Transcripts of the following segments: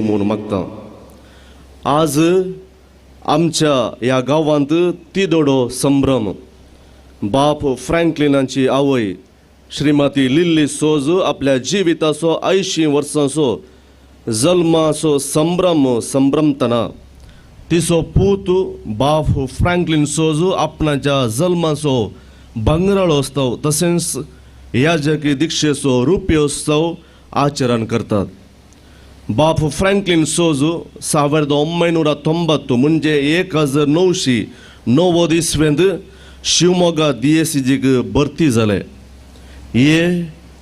म्हणून मागता. आज आमच्या ह्या गांवांत तिदोडो संभ्रम. बाप फ्रँकलिनाची आवय श्रीमती लिल्ली सोज आपल्या जिविताचो 80 वर्सांचो जल्माचो संभ्रमतना तिचो पूत बाप फ्रँकलिन सोज आपणाच्या जल्माचो भांगराळो उत्सव तशेंच याजकी दिक्षेचो रुप्योत्सव आचरण करतात. बाप फ्रँकलिन सोजू 1990 म्हणजे 1990 इसवेंत शिवमोगा DSCजीक भरती जाले. हे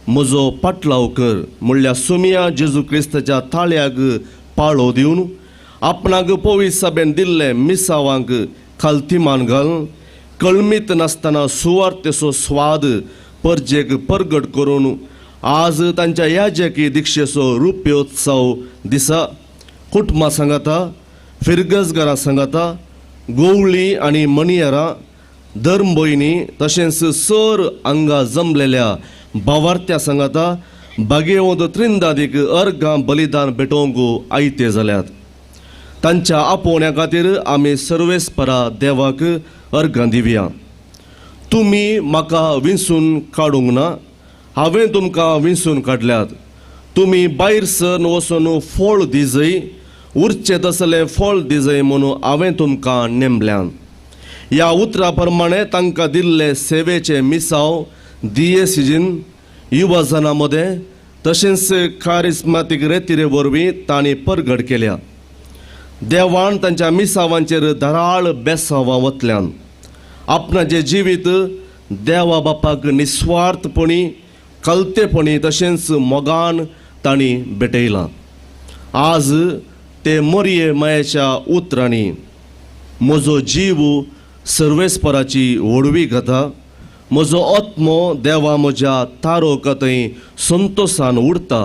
म्हजो पाटलावकर म्हणल्यार सुमिया जेजू क्रिस्ताच्या ताळ्याक पाळो दिवन आपणाक पवित्र सभेन दिल्ले मिसावांक खालतीमान घालून कळमीत नासतना सुवार्थेचो स्वाद परजेक परगट करून आज तांच्या याजकी दिक्षेचो रुप्योत्सव दिसा कुटुंबा सांगाता, फिरगजगारां सांगाता, गोवळी आनी मणियारां, धर्म भयणी तशेंच सर हांगा जमलेल्या भावार्थ्या सांगाता भाग्यवंत त्रिंदादीक अर्गां बलिदान भेटोवंक आयते जाल्यात. तांच्या आपोवण्या खातीर आमी सर्वेस्परा देवाक अर्गां दिवया. तुमी म्हाका विंचून काडूंक ना, हांवें तुमकां विंचून काडल्यात. तुमी भायर सर वचून फळ दिजय, उरचे तसलें फळ दिजय म्हणून हांवें तुमकां नेमल्यान. ह्या उतरा प्रमाणे तांकां दिल्ले सेवेचे मिसाव DSCजीन युवजनां मदें तशेंच कारिस्मातीक रेतीरे वरवीं तांणी परगट केल्या. देवान तांच्या मिसावांचेर धराळ बेसावां वतल्यान आपणाचें जिवीत देवा बापाक निस्वार्थपणी कलतेपणी तशेंच मोगान तांणी भेटयलां. आज ते मरिये मायेच्या उतरांनी म्हजो जीव सर्वेस्पराची व्हडवी घाता, म्हजो आत्मो देवा म्हज्या तारोक थंय संतोशान उरता.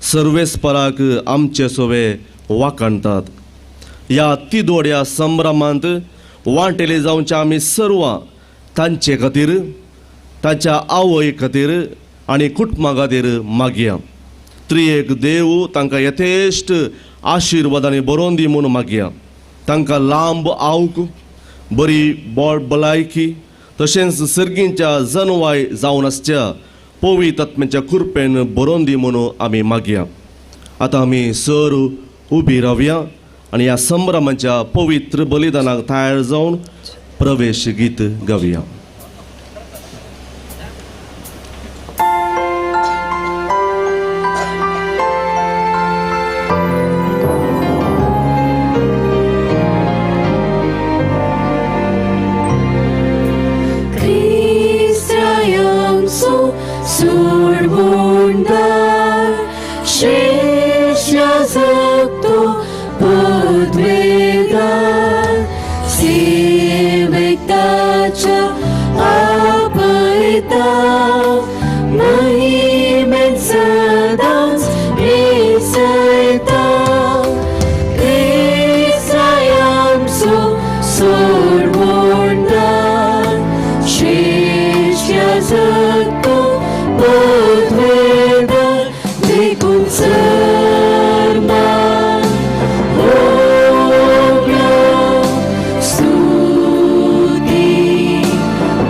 सर्वेस्पराक आमचे सोवे वाखाणटात. ह्या तिदोड्या संभ्रमांत वांटेले जावचे आमी सर्वां तांचे खातीर, ताच्या आवय खातीर आनी कुटुंबा खातीर मागया. त्रियेक देव तांकां यथेश्ट आशिर्वादांनी बरोवन दी म्हूण मागया. तांकां लांब आंवक, बरी भलायकी तशेंच सर्गींच्या जनवाय जावन आसच्या पवित्र आत्म्याच्या कृपेन बरोवन दी म्हणून आमी मागया. आतां आमी सर उबी रावया आनी ह्या संभ्रमाच्या पवित्र बलिदानाक तयार जावन प्रवेश गीत गावया.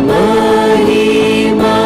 Mahima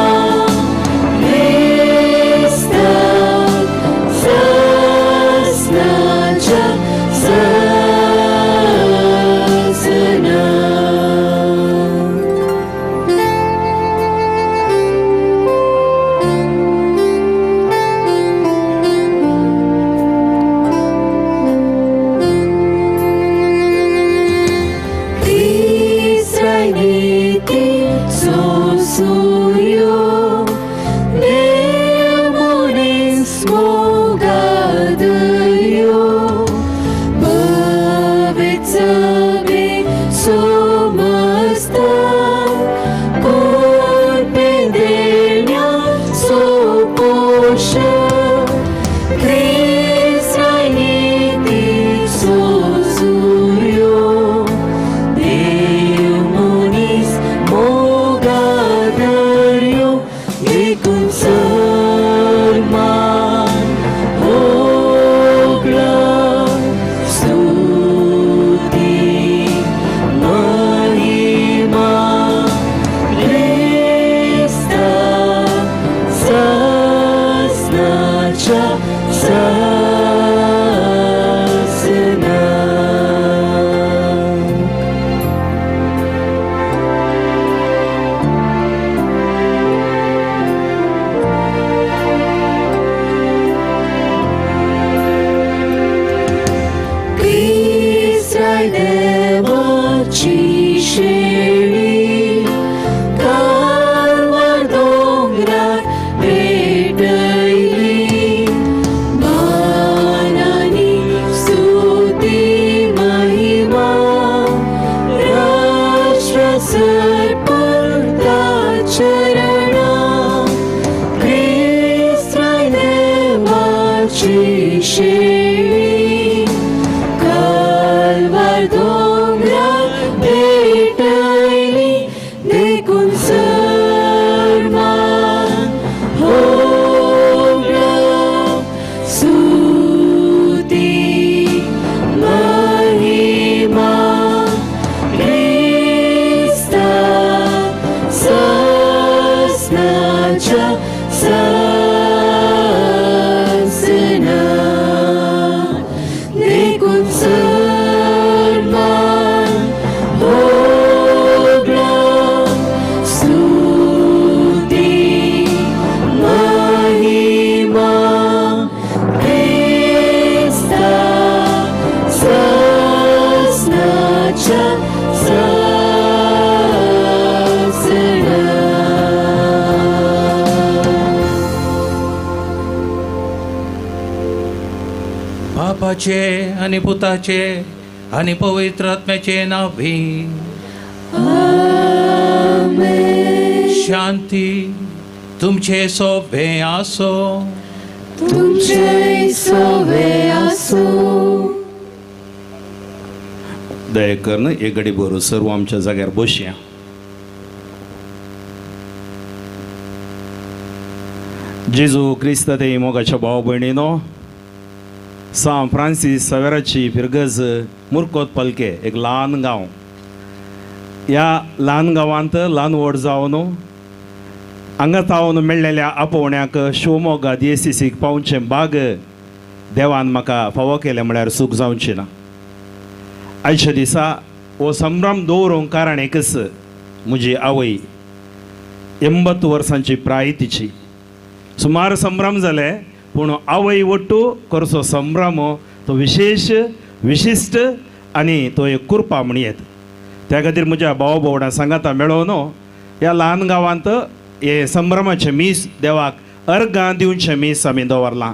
पिताचे आणि पुताचे आणि पवित्र आत्म्याचे नावी शांती तुमचे सोबे आसो. तुमचे सोवे आसो. दया करून एक घडी बरोबर सर्व आमच्या जाग्यार बसया. जेजू क्रिस्त ते मोगाच्या भाव भयणीनो, सान फ्रांसीस सवेराची फिरगज मुर्कोत पलके एक ल्हान गांव. ह्या ल्हान गांवांत ल्हान व्हड जावन हांगा तावन मेळ्ळेल्या आपोवण्याक शिवमोगा DSCCक पावचें भाग देवान म्हाका फावो केलें म्हळ्यार सूख जावची ना. आयच्या दिसा हो संभ्रम दवरूंक कारण एकच, म्हजी आवय 80 वर्सांची प्राय तिची. सुमार संभ्रम जाले पूण आवय वट्टू करचो संभ्रम तो विशेष विशिश्ट आनी तो एक कुरपा म्हण येत. त्या खातीर म्हज्या भाव भोवणां सांगाता मेळोवन ह्या ल्हान गांवांत हे संभ्रमाचे मीस देवाक अर्गां दिवचे मीस आमी दवरलां.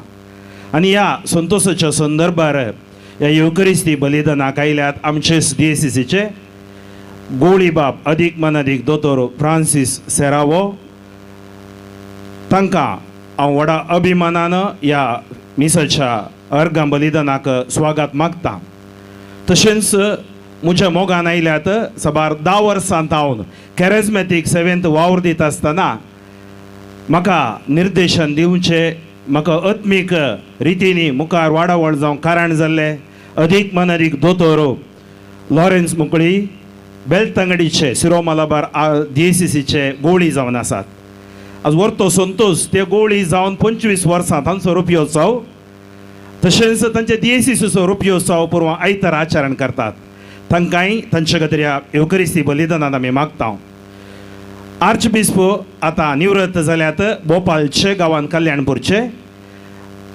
आनी ह्या संतोशाच्या संदर्भार ह्या युकरिस्ती बलिदानाक आयल्यात आमचे DSCCचे गोळी बाब अदीक मनादीक दोतोर फ्रांसीस सेरावो. तांकां हांव व्हडा अभिमानान ह्या मिसाच्या अर्गां बलिदानाक स्वागत मागतां. तशेंच म्हज्या मोगान आयल्यात साबार 10 वर्सां तावन कॅरिझमॅटीक सेवेंत वावर दिता आसतना म्हाका निर्देशन दिवचें, म्हाका आत्मीक रितींनी मुखार वाडावळ जावंक कारण जाल्लें अदीक मनादीक दोतोर लॉरेन्स मुकळी बेलतंगडीचे सिरो मलाबार DSCCचे गोळी जावन आसात. आज वर्तो संतोश ते गोळी जावन 25 वर्सां तांचो रुपयोत्सव. तशेंच तांचे DSCCचो रुपयोत्सव पुरवां आयतार आचरण करतात. तांकांय तांचे खातीर ह्या युकरिस्ती बलिदानांत आमी मागता. आर्चबिस्प आतां निवृत्त जाल्यात भोपाळचे गांवांत कल्याणपूरचे.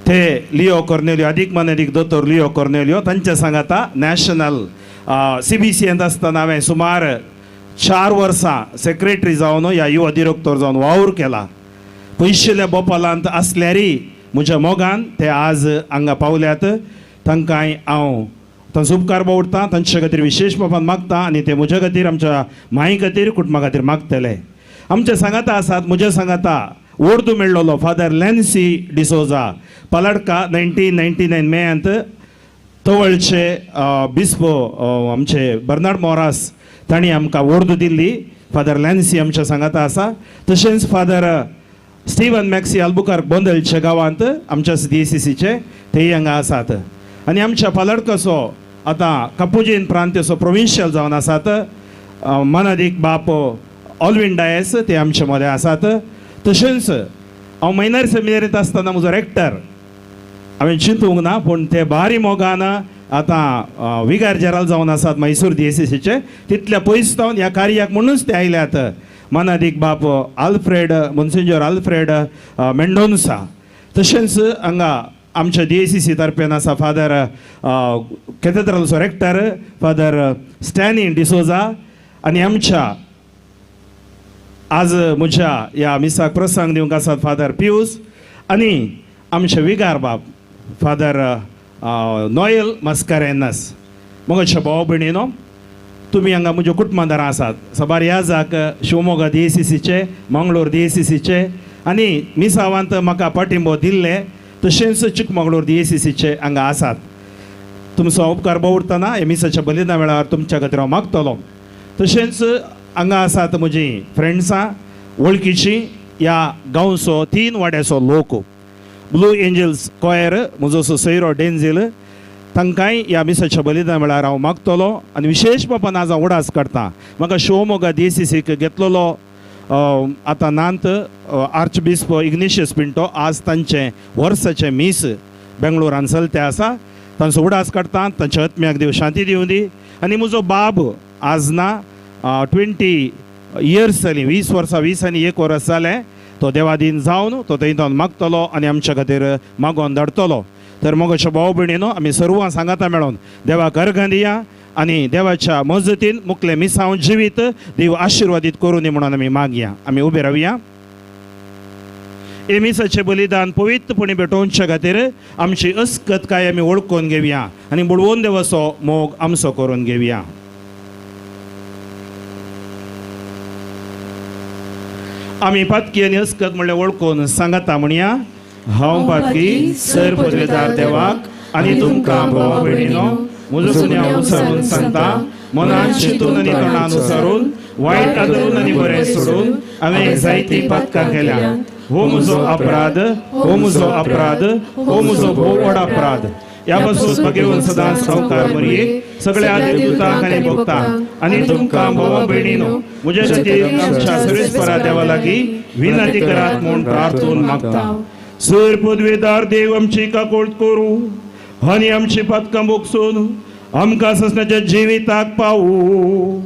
ते लिओ कॉर्नेलियो अदीक मनादीक दोतोर लिओ कॉर्नेलियो तांचे सांगाता नॅशनल CBCंत आसतना हांवें सुमार 4 वर्सां सेक्रेटरी जावन ह्या युवा डिरेक्टर जावन वावर केला. पयशेल्या भोपालांत आसल्यारय म्हज्या मोगान ते आज हांगा पावल्यात. तांकांय हांव तांचो उपकार बावडटां, तांचे खातीर विशेश बाबान मागतां आनी ते म्हज्या खातीर आमच्या मांय खातीर कुटुंबा खातीर मागतले. आमचे सांगाता आसात, म्हज्या सांगाता ओर्दू मेळ्ळलो फादर लॅन्सी डिसोजा पलाडका 1999 मेयांत तवळचे बिस्प आमचे बर्नार्ड मोरास तांणी आमकां ओर्दू दिल्ली. फादर लॅन्सी आमच्या सांगाता आसा. तशेंच फादर स्टीवन मॅक्सी आल्बुकार्क बोंदलचे गांवांत आमच्या DSCCचे तेय हांगा आसात. आनी आमच्या पालडकाचो आतां कापुजीन प्रांताचो प्रोविन्शियल जावन आसात मनादीक बाप ऑल्विन डायस ते आमचे मदें आसात. तशेंच हांव मैनार सेमिनारींत आसतना म्हजो रेक्टर हांवें चिंतूंक ना पूण ते बारी मोगान आतां विगार जेराल जावन आसात मैसूर DSCCचे. तितल्या पयस जावन ह्या कार्याक म्हणूनच ते आयल्यात मनादीक बाप आल्फ्रेड मोन्सिंजर आल्फ्रेड मेंडोन्सा. तशेंच हांगा आमच्या DSCC तर्फेन आसा फादर कॅथेड्रलचो रेक्टर फादर स्टॅनी डिसोजा. आनी आमच्या आज म्हज्या ह्या मिसाक प्रसंग दिवंक आसात फादर पियूस आनी आमचे विगार बाब फादर नॉयल मास्कारेनास. मोगाच्या भाव भयणीनो, तुमी हांगा म्हज्या कुटुंबादारां आसात. साबार ह्या जाक शिवमोगा DSCCचे मंगळूर DSCCचे आनी मिसावांत म्हाका पाठिंबो दिल्ले तशेंच चिकमंगळूर DSCCचे हांगा आसात. तुमचो उपकार बावडटना हे मिसाच्या बलिदान वेळार तुमच्या खातीर हांव मागतलों. तशेंच हांगा आसात म्हजीं फ्रेंड्सां वळखीचीं ह्या गांवचो 3 वाड्याचो लोक ब्लू एंजल्स कॉयर म्हजो सोयरो डेंझील. तांकांय ह्या मिसाच्या बलिदान वेळार हांव मागतलों आनी विशेश बापान आज हांव उडास करतां. म्हाका शिवमोगा DSCCक घेतलेलो आतां नांत आर्चबिस्प इग्नेशियस पिंटो आज तांचे वर्साचे मीस बेंगळुरान चलते आसा. तांचो उडास काडटा, तांच्या आत्म्याक देव शांती दिवं दी. आनी म्हजो बाब आज ना 20 इयर्स जालीं 20 वर्सां 20 आनी 1 वर्स जालें तो देवादीन जावन तो थंयच्यान मागतलो आनी आमच्या खातीर मागोवन धाडटलो. तर मोगाच्या भाव भयणीनो, आमी सर्वां सांगाता मेळोन देवाक अर्घां दिया आनी देवाच्या मजतीन मुखलें मिसांव जिवीत देव आशिर्वादीत करूं दी म्हणून आमी मागया. आमी उबे रावया. हे मिसाचे बलिदान पवित्रपणे भेटोवच्या खातीर आमची अस्कतकाय आमी वळखून घेवया आनी बुडवून देवाचो मोग आमचो करून घेवया. आमी पातकी आनी अस्कत म्हणल्यार वळखून सांगता म्हणया. हांव पातकी सर पदवेदार देवाक आनी तुमकां भावा भयणीनो म्हजो सुन्या अनुसरून सांगता, मनान चिंतून आनी तोंडान अनुसरून वायट आदरून आनी बरें सोडून हांवें जायती पातकां केल्या. हो म्हजो अपराध, हो म्हजो अपराध, हो म्हजो भोव व्हड अपराध. ह्या पासून भगेवन सदांच संवकार मरये सगळ्या देवतांक आनी भक्तांक आनी तुमकां भावा भयणीनो म्हज्या खातीर आमच्या सर्वेस्परा देवा लागीं विनंती करात म्हूण प्रार्थून मागता. सर पदवेदार देव आमची काकोळट करूं आनी आमची पातकां बोगसून आमकां ससण्याच्या जिविताक पावूं.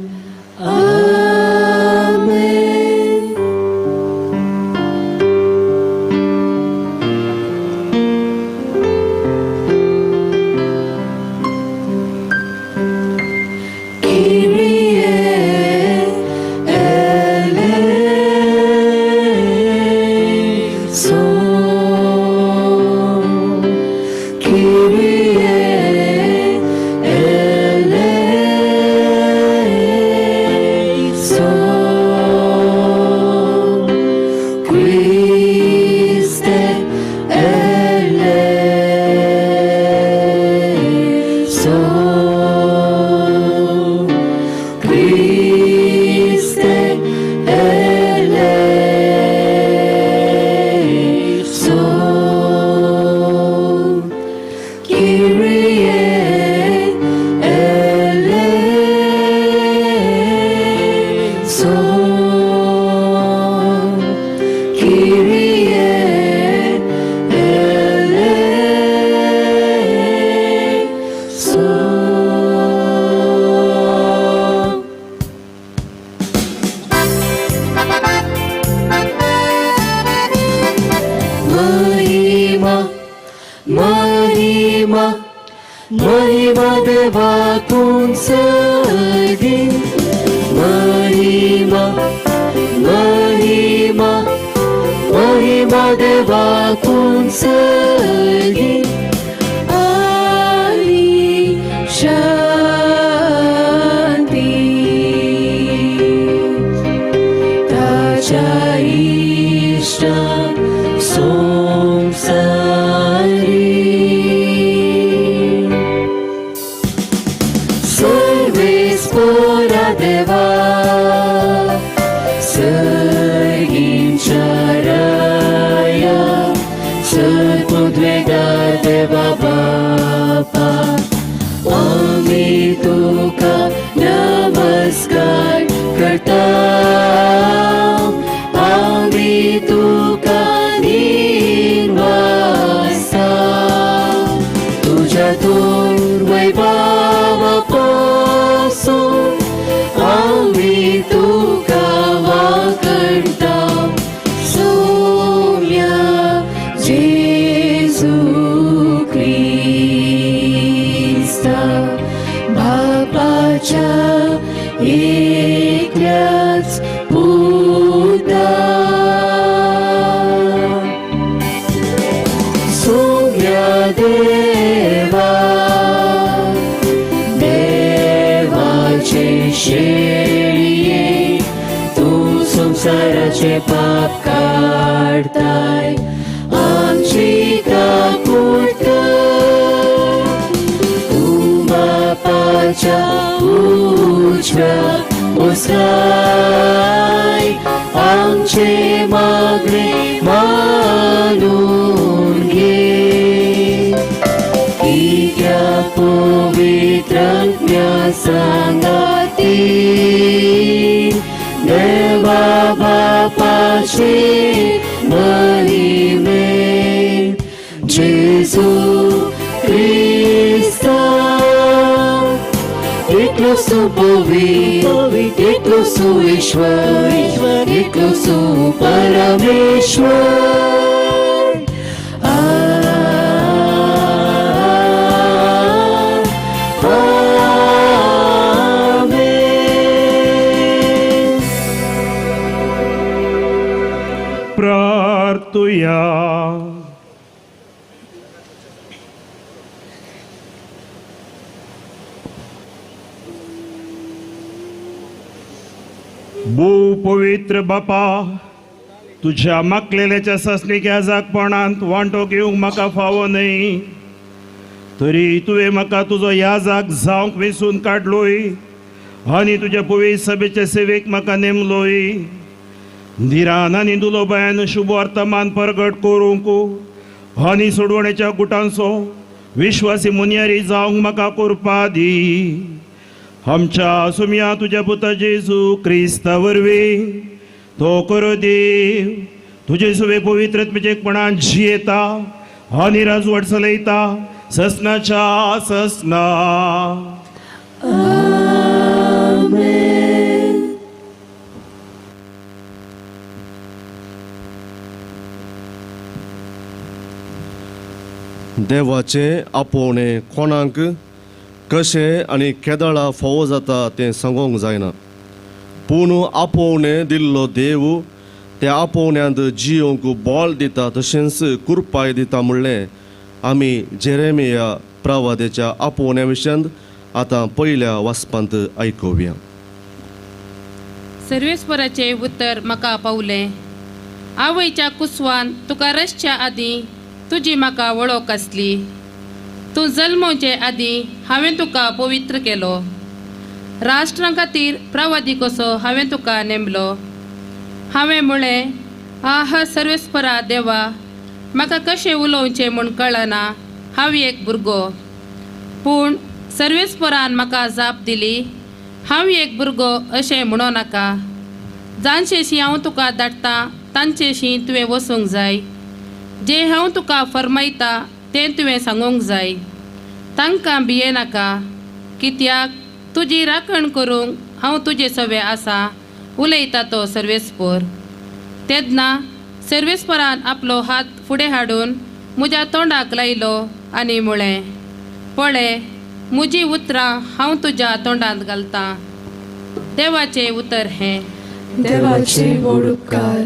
महिमा देवातून सदी महिमा महिमा महिमा देवातून सदी आणि शांती ताच्या इष्टा संसारी सर्वेस्परा देवा सर्गींच्या राया सर्पद्वेदार देवा बापा आमी तुका नमस्कार करता आमी तुका निवासा तुझ्यातून वैभवापासून आमी तुका वाकडता सौम्या जेजू ख्रिस्ता बापाच्या एकल्याच पुता सौम्या देवा देवाचे शेळये तू संसाराचे पाप काढताय आमची काकूट तू बापाच्या उजव्या ओसाय आमचे मागणे मानून घे इत्या पवित्रज्ञा सांगाती देवा बापाचे महिमे जेजू ख्रिस्ता एकलो सुपवित्र एकलो सुईश्वर एकलो सुपरमेश्वर प्रार्थुया. भू पवित्र बापा, तुझ्या मागलेल्याच्या ससणीक याजाकपणांत वांटो घेवंक म्हाका फावो न्हय, तरी तुवें म्हाका तुजो याजाक जावंक वेंचून काडलोय आनी तुज्या पवित्र सभेचे सेवेक म्हाका नेमलोय. धिरान आनी दुलोबायान शुभ वर्तमान प्रगट करूंक आनी सोडवण्याच्या गुटांचो विश्वासी मुनियारी जावंक म्हाका करपा दी. आमच्या सुमया तुज्या पुता जेजू क्रिस्ता वरवीं तो करो देव तुजे सुवे पवित्रत्मेचेपणान जियेता आनी राजवट चलयता ससनाच्या ससना. देवाचें आपोवणें कोणाक कशें आनी केदळा फोव जाता तें सांगूंक जायना, पूण आपोवणें दिल्लो देव त्या आपोवण्यांत जियोंक बोल दिता तशेंच कुरपाय दिता म्हणलें आमी जेरेमिया प्रवादेच्या आपोवण्या विशयांत आतां पयल्या वाचपांत आयकुया. सर्वेस्पराचें उतर म्हाका पावलें. आवयच्या कुसवान तुका रसच्या आदीं तुजी म्हाका वळख आसली. तूं जल्मोवचे आदीं हांवें तुका पवित्र केलो. राष्ट्रां खातीर प्रवादी कसो हांवें तुका नेमलो. हांवें म्हळें, आह सर्वेस्परा देवा, म्हाका कशें उलोवचें म्हूण कळना, हांव एक भुरगो. पूण सर्वेस्परान म्हाका जाप दिली, हांव एक भुरगो अशें म्हणो नाका. जाणशेशी हांव तुका धाडटां तांचेशी तुवें वचूंक जाय. जें हांव तुका फरमायता तें तुवें सांगूंक जाय. तांकां भियेनाका, कित्याक तुजी राखण करूंक हांव तुजे सवे आसा, उलयता तो सर्वेस्पर. तेन्ना सर्वेस्परान आपलो हात फुडें हाडून म्हज्या तोंडाक लायलो आनी म्हळें, पळय, म्हजीं उतरां हांव तुज्या तोंडांत घालतां. देवाचें उतर हें. देवाचे व्हड उपकार.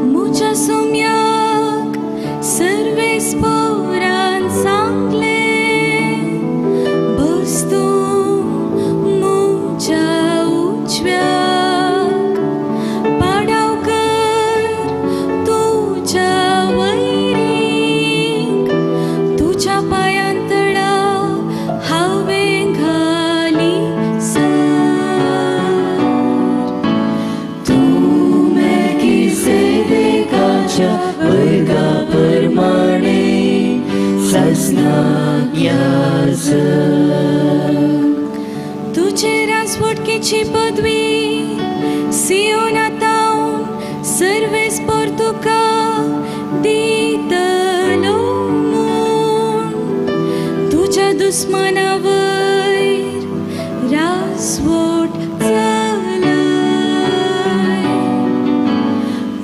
मुझ्या सुम्याक सर्वेस्परान सांगले, बस तूं मुझ्या उजव्याक, पाडाव कर तुझ्या वैरीक, तुझ्या पायांतळा हांवें घाली वर्गा प्रमाणे ससनाक याज. तुझे राजवटकेची पदवी सियोनातावन सर्वेस्पर तुका दितलो म्हूण, तुझ्या दुस्माना वयर राजवट चलय.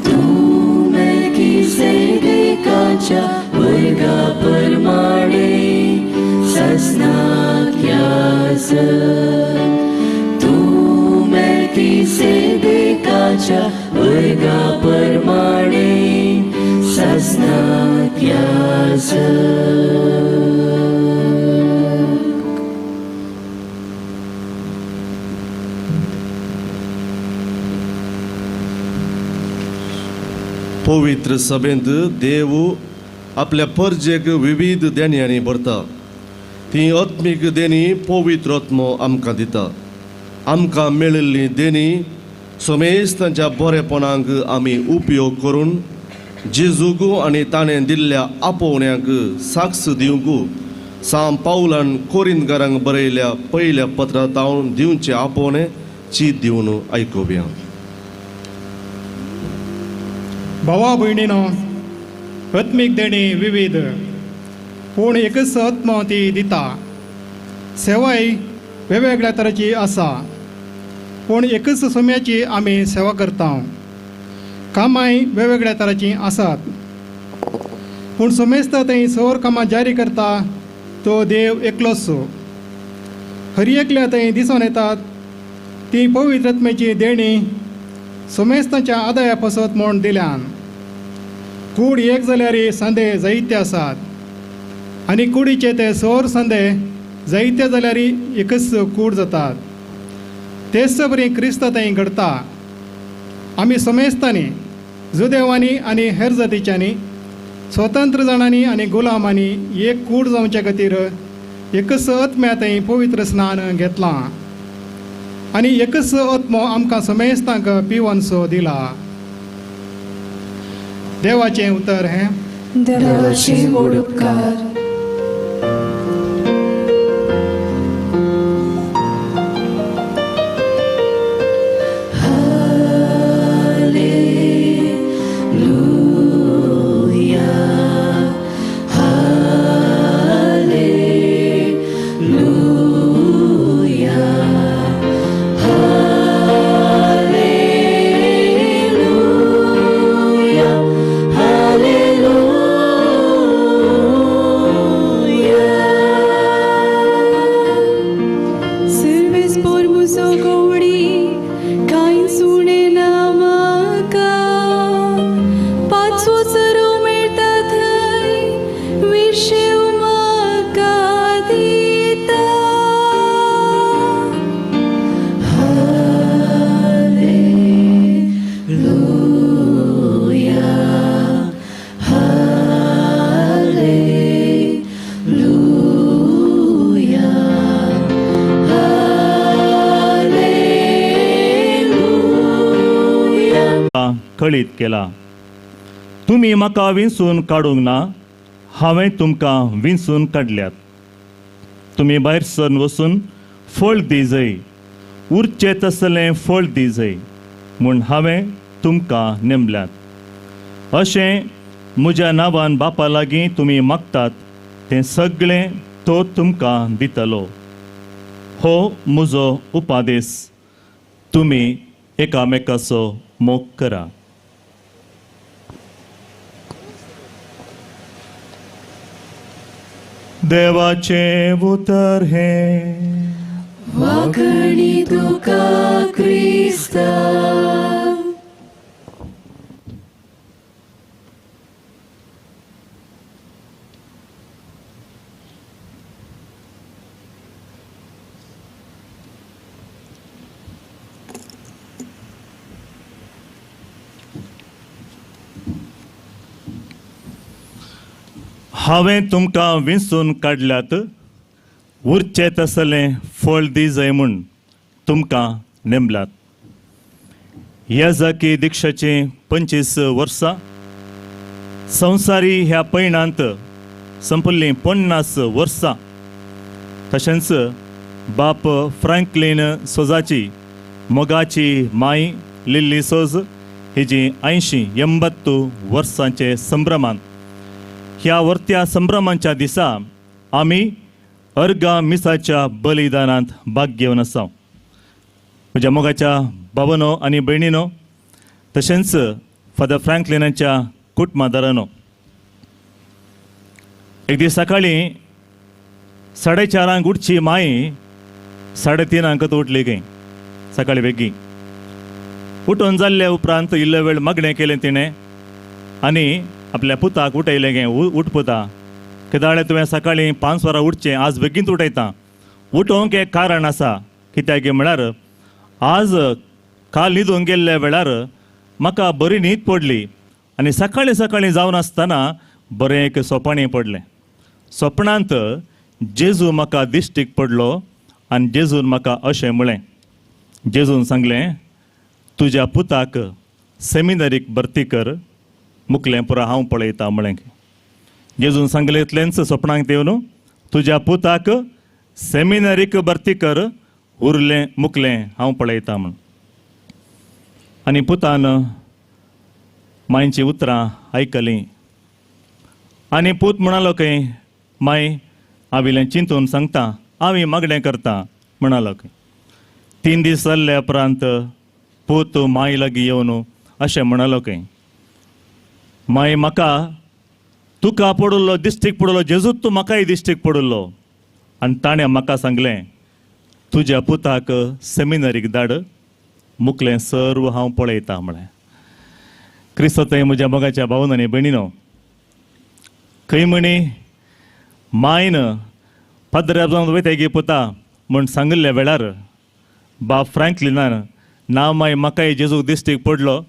तूं मेल्किसेदेकाच्या वर्गा प्रमाणे ससनाक याज. तूं मेल्किसेदेकाच्या वर्गा प्रमाणे ससनाक याज. पवित्र सभेंत देव आपल्या परजेक विविध देणयांनी भरता. ती आत्मीक देणी पवित्र आत्मो आमकां दिता. आमकां मेळिल्ली देणी सोमेस्तांच्या बरेपणांक आमी उपयोग करून जेजूक आनी ताणें दिल्ल्या आपोवण्यांक साक्ष दिवंक साम पावलान कोरिंतकारांक बरयल्या पयल्या पत्रांत दिवचें आपोवणें चीत दिवन आयकुया. भावा भयणीनो, आत्मीक देणी विविध, पूण एकच आत्मा ती दिता. सेवाय वेगवेगळ्या तराची आसा, पूण एकच सोम्याची आमी सेवा करता. कामाय वेगवेगळ्या तराची आसात, पूण सोमेस्त थंय सौर कामां जारी करता तो देव एकलोच. हरी एकल्या थंय दिसून येतात ती पवित्र आत्म्याची देणी सोमेस्तांच्या आदाया पासत म्हूण दिल्यान. कूड एक जाल्यार सांदे जायते आसात आनी कुडीचे ते सौर सांदे जायते जाल्यार एकच कूड जातात. तेच बरी क्रिस्त थंय घडता. आमी सोमेस्तांनी, जुदेवांनी आनी हेर जातीच्यांनी, स्वतंत्र जाणांनी आनी गुलामांनी एक कूड जावचे खातीर एकच आत्म्या थंय पवित्र स्नान घेतलां आनी एकच आत्मो आमकां समेस्तांक पिवनसो दिला. देवाचें उतर हें. देवाचे व्हड उपकार. कळीत केला. तुमी म्हाका विंचून काडूंक ना, हांवें तुमकां विंचून काडल्यात. तुमी भायर सरून वचून फळ दिजय, उरचे तसलें फळ दिजय म्हूण हांवें तुमकां नेमल्यात. अशें म्हज्या नांवान बापा लागीं तुमी मागतात तें सगळें तो तुमकां दितलो. हो म्हजो उपादेश. तुमी एकामेकाचो मोग करा. देवाचे उतर हे. वाखणी तुका क्रिस्ता. हांवें तुमकां विंचून काडल्यात, उरचे तसलें फळ दिजय म्हूण तुमकां नेमल्यात. याजाकी दिक्षाची 25 वर्सां संवसारी ह्या पैणांत संपल्लीं 50 वर्सां. तशेंच बाप फ्रँकलीन सोजाची मोगाची माय लिल्ली सोज हिजी 80-80 वर्सांचे संभ्रमान. ह्या वर्त्या संभ्रमांच्या दिसा आमी अर्गा मिसाच्या बलिदानांत भाग घेवन आसा. म्हज्या मोगाच्या भावनो आनी भयणीनो, तशेंच फादर फ्रँकलिनाच्या कुटुंबादारांनो, एक दीस सकाळीं 4:30 उठची माई 3:30 उठली खंय सकाळीं बेगीन. उठून जाल्ले उपरांत इल्लो वेळ मागणें केलें तिणें आनी आपल्या पुताक उठयलें गे. उठ पुता, केदाळे तुवें सकाळीं 5 वरां उठचें, आज बेगीन उठयता. उठोवंक एक कारण आसा. कित्याक म्हळ्यार आज काल न्हिदूंक गेल्ल्या वेळार म्हाका बरी न्हीद पडली आनी सकाळीं सकाळीं जावन आसतना बरें एक सोपणें पडलें. सोपणांत जेजू म्हाका दिश्टीक पडलो आनी जेजून म्हाका अशें म्हळें. जेजून सांगलें, तुज्या पुताक सेमिनरीक भरती कर, मुखलें पुरो हांव पळयता म्हळें. जेजून सांगलें इतलेंच स्वप्नांत येवन, तुज्या पुताक सेमिनरीक भरती कर, उरलें मुखलें हांव पळयता म्हूण. आनी पुतान मायची उतरां आयकलीं आनी पूत म्हणालो खंय माय हांवें चिंतून सांगता हांवें मागणें करता म्हणालो खंय 3 दीस जाल्ले उपरांत पूत माय लागीं येवन अशें म्हणालो खंय माय म्हाका तुका पडुल्लो दिश्टीक पडुल्लो जेजूत तूं म्हाकाय दिश्टीक पडुल्लो आनी ताणें म्हाका सांगलें तुज्या पुताक सेमिनरीक धाड मुखलें सर्व हांव पळयतां म्हळें. क्रिस्त थंय म्हज्या मोगाच्या भावन आनी भयणीनो खंय म्हणी मायन पाद्र्याब जावन वयता गे पुता म्हूण सांगिल्ल्या वेळार बाब फ्रँकलिनान ना माय म्हाकाय जेजूक दिश्टीक पडलो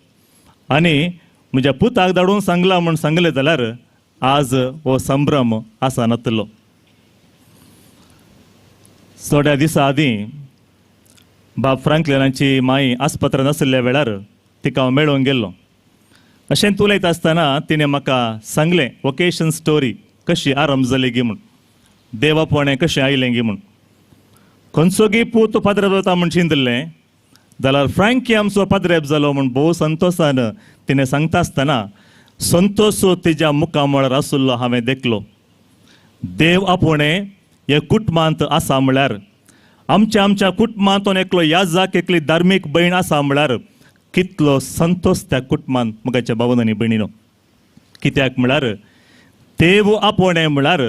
आनी म्हज्या पुताक धाडून सांगला म्हूण सांगलें जाल्यार आज हो संभ्रम आसा नासलो. थोड्या दिसा आदीं बाब फ्रँकलिनाची माय आस्पत्रांत आशिल्ल्या वेळार तिका हांव मेळोवंक गेल्लो. अशें उलयता आसतना तिणें म्हाका सांगलें वोकेशन स्टोरी कशी आरंभ जाली गी म्हूण देवापणे कशें आयलें गी म्हूण. खंयचो गी पूत पाद्रेब जाता म्हूण चिंतलें जाल्यार फ्रँकी आमचो पाद्रेब जालो म्हूण भोव संतोशान तिणें सांगता आसतना संतोश तिच्या मुखा म्हळ्यार आसुल्लो हांवें देखलो. देव आपुणें हे कुटुंबांत आसा म्हळ्यार आमच्या कुटुंबांत एकलो याजक एकली धार्मीक भयण आसा म्हळ्यार कितलो संतोश त्या कुटुंबांत मोगाच्या भावन आनी भयणीनो. कित्याक म्हळ्यार देव आपुणें म्हळ्यार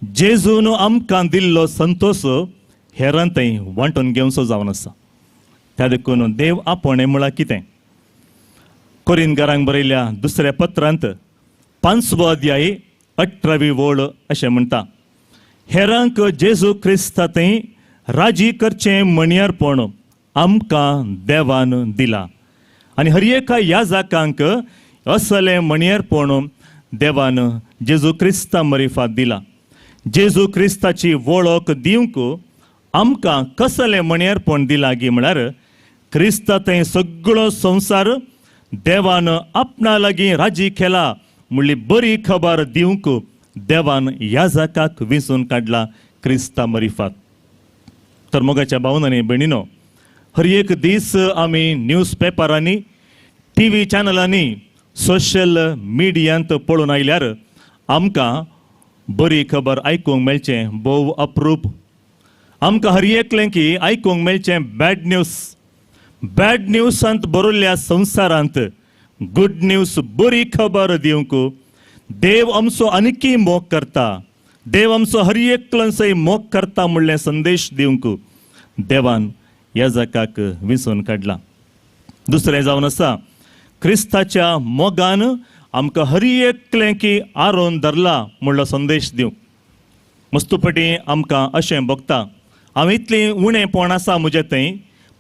जेजून आमकां दिल्लो संतोश हेरांतय वांटून घेवचो जावन आसा. त्या देखून देव आपुणें म्हळ्यार कितें कोरिंथकारांक बरयल्या दुसऱ्या पत्रांत 5वो अध्याय 18वी ओळ अशें म्हणटा हेरांक जेजू क्रिस्तांतय राजी करचें मणियारपण आमकां देवान दिला आनी हर एका याजकांक असलें मणियारपण देवान जेजू क्रिस्ता मरिफात दिला. जेजू क्रिस्ताची वळख दिवंक आमकां कसलें मणियारपण दिलां गी म्हळ्यार क्रिस्तांतय सगळो संवसार देवान आपणा लागीं राजी केला म्हणली बरी खबर दिवंक देवान याजकाक वेंचून काडला क्रिस्ता मरिफात. तर मोगाच्या भावन आनी भयणीनो हर एक दीस आमी न्यूज पेपरांनी TV चॅनलांनी सोशल मिडियांत पळोवन आयल्यार आमकां बरी खबर आयकूंक मेळचें भोव अप्रूप. आमकां हर एकलें की आयकूंक मेळचें बॅड न्यूजांत बरोल्ल्या संवसारांत गुड न्यूज बरी खबर दिवंक देव आमचो आनिकी मोग करता. देव आमचो हर एकल्याचोय मोग करता म्हणलें संदेश दिवंक देवान याजकाक वेंचून काडला. दुसरें जावन आसा क्रिस्ताच्या मोगान आमकां हर एकलें की आरोन धरला म्हणलो संदेश दिवंक. मस्तुपटी आमकां अशें भोगता हांव इतलें उणेंपण आसा म्हजें थंय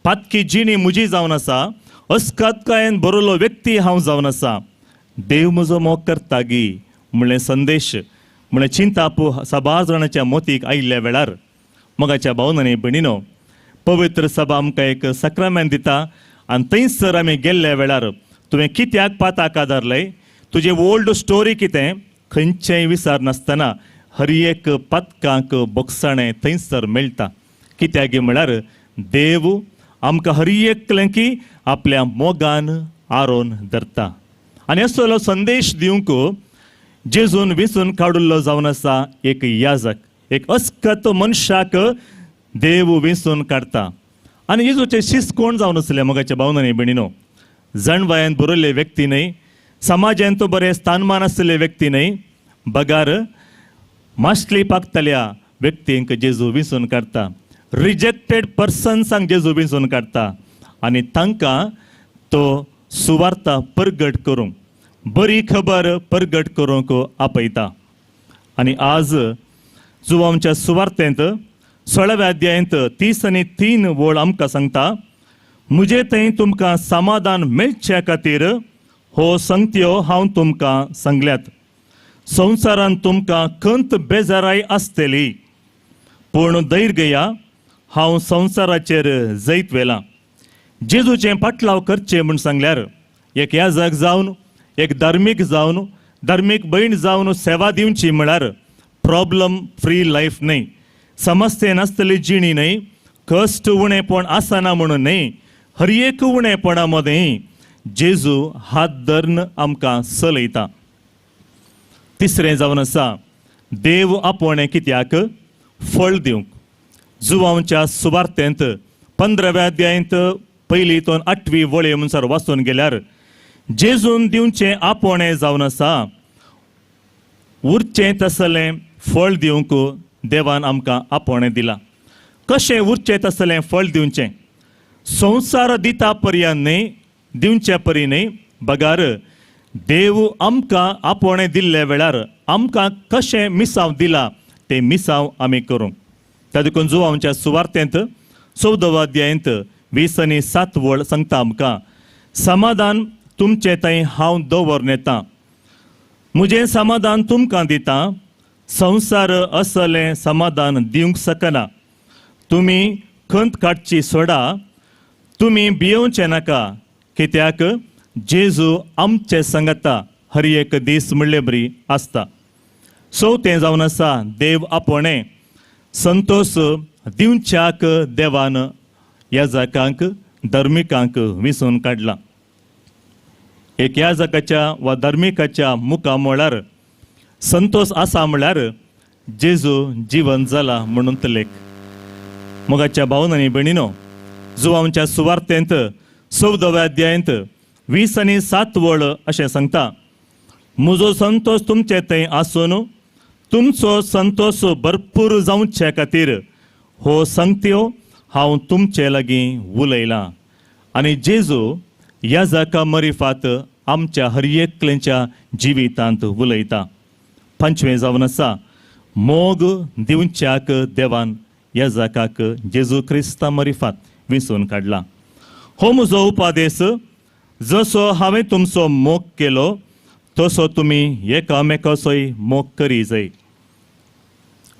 पातकी जिणी म्हजी जावन आसा अस्कातकायेन बरोलो व्यक्ती हांव जावन आसा देव म्हजो मोग करता गी म्हणलें संदेश म्हणलें चिंतापू सभा जाणाच्या मोतीक आयिल्ल्या वेळार मोगाच्या भावन आनी भयणीनो पवित्र सभा आमकां एक सक्रामेंत दिता आनी थंयसर आमी गेल्ल्या वेळार तुवें कित्याक पाताक आदारलें तुजें ओल्ड स्टोरी कितें खंयचेंय विचार नासतना हर एक पातकांक बोगसाणें थंयसर मेळटा. कित्याक म्हळ्यार देव आमकां हर एकलें की आपल्या मोगान आरोन धरता आनी असलो संदेश दिवंक जेजून वेंचून काडुल्लो जावन आसा एक याजक एक अस्कत मनशाक देव वेंचून काडटा. आनी जेजूचे शिस्त कोण जावन आसले मोगाच्या भावन आनी भयणीनो जणवायेन बरोल्ले व्यक्ती न्हय समाजांत बरें स्थानमान आसलेले व्यक्ती न्हय बगार माश्ली पाकतल्या व्यक्तींक जेजू वेंचून काडटा. रिजेक्टेड पर्सन्सांक जेजू वेंचून काडटा आनी तांकां तो सुवार्ता परगट करूंक बरी खबर परगट करूंक आपयता. आनी आज जो आमच्या सुवार्तेंत 16व्या अध्यायांत 30 आनी 3 ओळ आमकां सांगता म्हजे थंय तुमकां समाधान मेळचे खातीर हो संगत्यो हांव तुमकां सांगल्यात. संवसारांत तुमकां खंत बेजाराय आसतली पूण धैर्य घेया हांव संवसाराचेर जैत वेला. जेजूचें पाटलाव करचें म्हूण सांगल्यार एक याजक जावन एक धार्मीक भयण जावन सेवा दिवची म्हळ्यार प्रॉब्लम फ्री लायफ न्हय समस्ये नासतली जिणी न्हय कश्ट उणेपण आसना म्हणून न्हय हर एक उणेपणा मदें जेजू हात धरून आमकां चलयता. तिसरें जावन आसा देव आपोवणें कित्याक फळ दिवंक. जुवांच्या सुवार्तेंत 15व्या अध्यायांत 1 तो 8वी वळे म्हणसर वाचून गेल्यार जेजून दिवचें आपोवणें जावन आसा उरचें तसलें फळ दिवंक देवान आमकां आपोवणें दिलां. कशें उरचें तसलें फळ दिवचें? संवसार दिता पर्यंत न्ही, दिवचे परी न्ही, बगार देव आमकां आपोवणें दिल्ले वेळार आमकां कशें मिसांव दिलां तें मिसांव आमी करूं. तातूंत जुवांच्या सुवार्तेंत 14व्या अध्यायांत 20 आनी 7 वळ सांगता आमकां, समाधान तुमचें थंय हांव दवरून येतां, म्हजें समाधान तुमकां दितां. संवसार असलें समाधान दिवंक शकना. तुमी खंत काडची सोडा, तुमी भियोवचें नाका, कित्याक जेजू आमचे सांगता हर एक दीस म्हणले बरी आसता. चवथें जावन आसा देव आपोवणें. संतोश दिवच्याक देवान याजकांक धर्मिकांक विसरून काडला. एक याजकाच्या वा धर्मिकाच्या मुखां म्हळ्यार संतोष आसा म्हळ्यार जेजू जीवन जाला म्हणून लेख. मोगाच्या भावन आनी भयणीनो, जुवांच्या सुवार्तेंत 14व्या अध्यायांत 20 आनी 7 वळ अशें सांगता, म्हजो संतोष तुमचे थंय आसून तुमचो संतोष भरपूर जावचे खातीर हो संगत्यो हांव तुमचे लागीं उलयलां. आनी जेजू याजका मरिफात आमच्या हर एकल्याच्या जिवितांत उलयता. 5वें जावन आसा मोग दिवच्याक देवान याजकाक जेजू क्रिस्ता मरिफात विसरून काडला. हो म्हजो उपादेश, जसो हांवें तुमचो मोग केलो तसो तुमी एकामेकाचोय मोग करी जाय.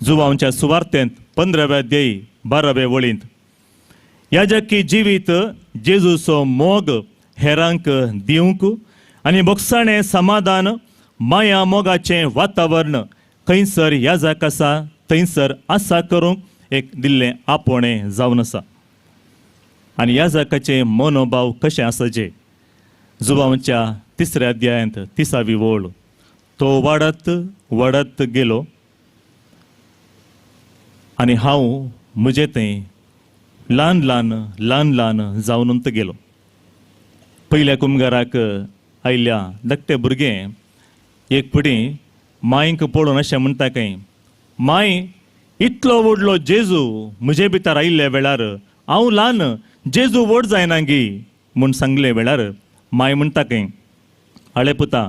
जुवांच्या सुवार्तेंत 15व्या अध्यायी 12व्या वळींत याजकी जिवीत जेजूचो मोग हेरांक दिवंक आनी बोगसाणें समाधान माया मोगाचें वातावरण खंयसर याजक आसा थंयसर आसा करूंक एक दिल्लें आपोवणें जावन आसा. आनी याजकाचें मनोभाव कशें आसचे? जुवांच्या 3ऱ्या अध्यायांत 30वी वळ, तो वाडत वाडत गेलो आनी हांव म्हजें थंय ल्हान ल्हान ल्हान ल्हान जावनूच गेलो. पयल्या कुमगाराक आयिल्ल्या धाकटें भुरगें एक फुटी मांयक पळोवन अशें म्हणटा काय, माय इतलो व्हडलो जेजू म्हजे भितर आयिल्ल्या वेळार हांव ल्हान, जेजू व्हड जायना गी म्हूण सांगले वेळार माय म्हणटा काय, आळे पुता,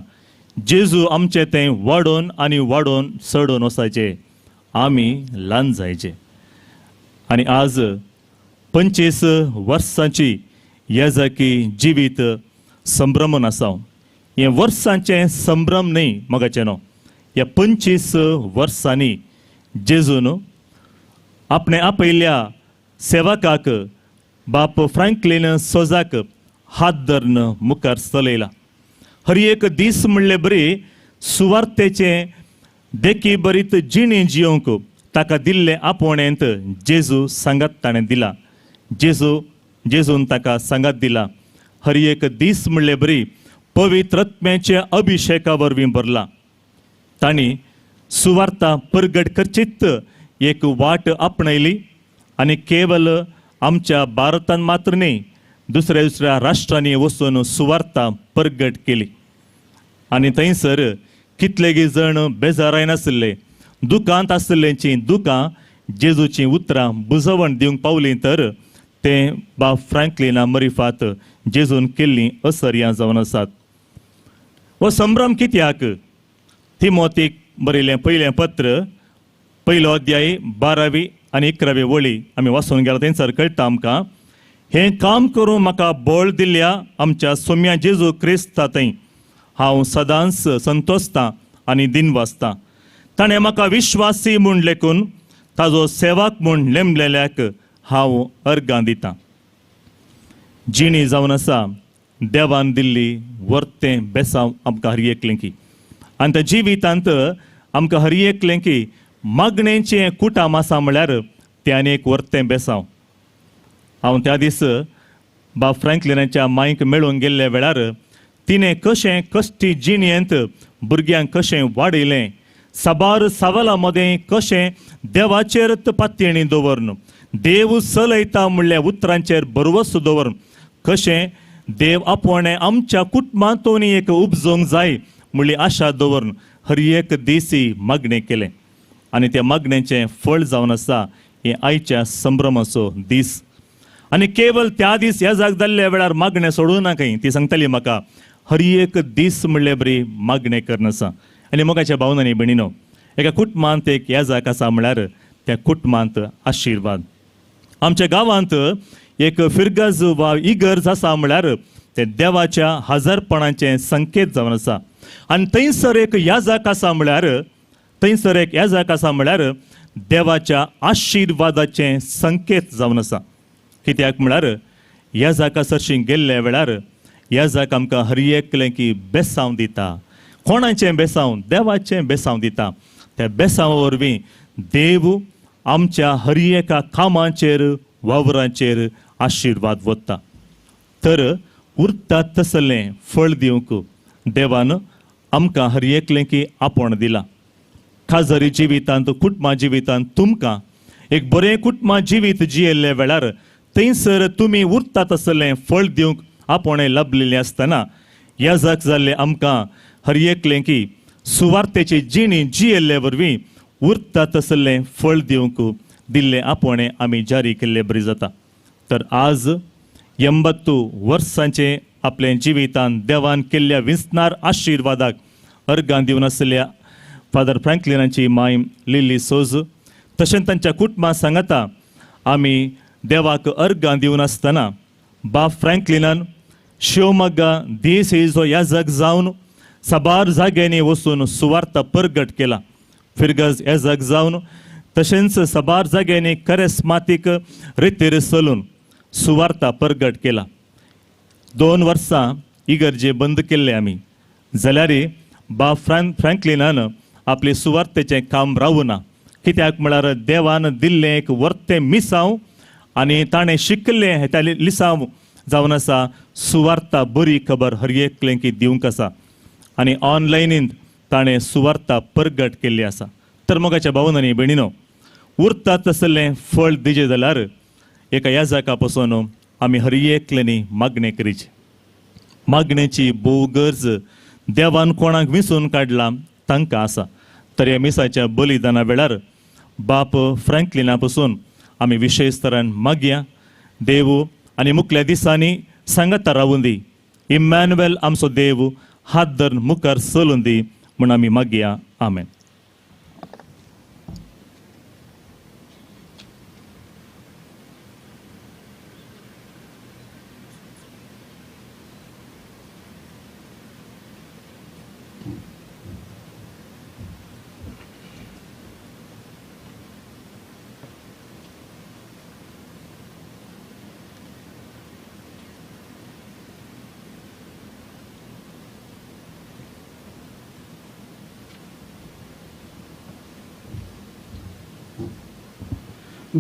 जेजू आमचे तें वाडोवन आनी वाडोवन चडोवन वचाचें, आमी ल्हान जायचे. आनी आज 25 वर्सांची याजकी जिवीत संभ्रमून आसा. हें वर्सांचें संभ्रम न्ही मोगाचें न्हू. ह्या 25 वर्सांनी जेजून आपणे आपयल्या सेवकाक बाप फ्रँकलिन सोजाक हात धरून मुखार चलयला. हर एक दीस म्हणले बरी सुवार्तेचें देखी बरीत जिणी जियोंक ताका दिल्ले आपोवणेंत जेजू सांगात ताणें दिला. जेजून ताका सांगात दिला. हर एक दीस म्हणले बरी पवित्र आत्म्याच्या अभिशेका वरवीं भरला. तांणी सुवार्ता परगट करचीत एक वाट आपणयली आनी केवल आमच्या भारतांत मात्र न्ही, दुसऱ्या दुसऱ्या राष्ट्रांनी वचून सुवार्ता परगट केली. आनी थंयसर कितलेगी जण बेजाराय नासले, दुखांत आसलेंची दुखां जेजूची उतरां बुजवण दिवंक पावलीं तर तें बाप फ्रँकलिना मरिफात जेजून केल्लीं असर्यां जावन आसात. हो संभ्रम कित्याक? तिमोथीक बरयलें पयलें पत्र 1 अध्याय 12वी आनी 11वी वळी आमी वाचून गेला थंयसर कळटा आमकां, हें काम करूं म्हाका बळ दिल्ल्या आमच्या सोम्या जेजू क्रिस्ता थंय हांव सदांच संतोसतां आनी दिनवासतां. ताणें म्हाका विश्वासी म्हूण लेखून ताजो सेवक म्हूण नेमलेल्याक हांव अर्गां दितां. जिणी जावन आसा देवान दिल्ली वर्तें बेसांव आमकां हर एकलें आनी त्या जिवितांत आमकां हर एकलें मागणेचें कुटाम आसा म्हळ्यार तें आनी एक वर्तें बेसांव. हांव त्या दीस बाब फ्रँकलिनाच्या मांयक मेळून गेल्ल्या वेळार तिणें कशें कश्टी जिणेंत भुरग्यांक कशें वाडयलें, साबार सवालां मदें कशें देवाचेर पातयणी दवरून, देव चलयता म्हणल्या उतरांचेर भरवस दवरून कशें देव आपोणें आमच्या कुटुंबांतून एक उपजोवंक जाय म्हणली आशा दवरून हर एक दिसी मागणें केलें. आनी त्या मागणेचें फळ जावन आसा हें आयच्या संभ्रमाचो दीस. आनी केवळ त्या दीस ह्या जाग जाल्ल्या वेळार मागणें सोडूं नाकाय. ती सांगताली म्हाका हर एक दीस म्हणले बरी मागणें करन आसा. आनी मोगाच्या भावनांनी भयणीनो, एका कुटुंबांत एक येजाक आसा म्हळ्यार त्या कुटुंबांत आशिर्वाद. आमच्या गांवांत एक फिरगज वा इगर्ज आसा म्हळ्यार ते देवाच्या हजरपणाचें संकेत जावन आसा. आनी थंयसर एक याजक आसा म्हळ्यार देवाच्या आशिर्वादाचें संकेत जावन आसा. कित्याक म्हळ्यार याजका सरशीं गेल्ल्या वेळार याजक आमकां हर एकलें की बेसांव दिता. कोणाचें बेसांव? देवाचें बेसांव दिता. त्या बेसांवा वरवीं देव आमच्या हर एका कामाचेर वावरांचेर आशिर्वाद वता. तर उरता तसलें फळ दिवंक देवान आमकां हर एकलें की आपोण दिला. खाजरी जिवितांत, कुटुंबा जिवितांत तुमकां एक बरें कुटुंबा जिवीत जियेल्ल्या वेळार थंयसर तुमी उरता तसलें फळ दिवंक आपोणें लाभलेलें आसतना याजक जाल्ले आमकां हर एकलें की सुवार्थेची जिणी जियेल्ले वरवीं उरता तसलें फळ दिवंक दिल्लें आपोणें आमी जारी केल्लें बरी जाता. तर आज 82 वर्सांचें आपलें जिवितांत देवान केल्ल्या विस्तार आशिर्वादाक अर्गां दिवन आसलेल्या फादर फ्रँकलिनाची माय लिली सोज तशेंच तांच्या कुटुंबा सांगता आमी देवाक अर्गां दिवन आसतना बाब फ्रँकलिनान शिवमोग्गा देसाईचो याजक जावन साबार जाग्यांनी वचून सुवार्थ परगट केला. फिरगज याजक जावन तशेंच साबार जाग्यांनी करेस्मातीक रितीर चलून सुवार्थ परगट केला. 2 वर्सां इगर्जे बंद केल्ले आमी जाल्यार बाब फ्रँकलिनान आपले सुवार्थेचें काम रावना. कित्याक म्हळ्यार देवान दिल्लें एक वर्तें मिसांव आनी ताणें शिकलें त्या लिसांव जावन आसा सुवार्थ बरी खबर हर एकलें की दिवंक आसा. आनी ऑनलायनींत ताणें सुवार्थ परगट केल्ली आसा. तर मोगाच्या भावनांनी भयणीनो, उरता तसलें फळ दिजें जाल्यार एका याजका पासून आमी हर एकल्यांनी मागणें करीची. मागणेची भोव गरज देवान कोणाक विंचून काडला तांकां आसा. तर ह्या मिसाच्या बलिदाना वेळार बाप फ्रँकलिना पासून आमी विशेश तरान मागया. देव आनी मुखल्या दिसांनी सांगता रावून दी. इमॅन्युएल आमचो देव हात धरून मुखार चलून दी म्हूण आमी मागया. आमेन.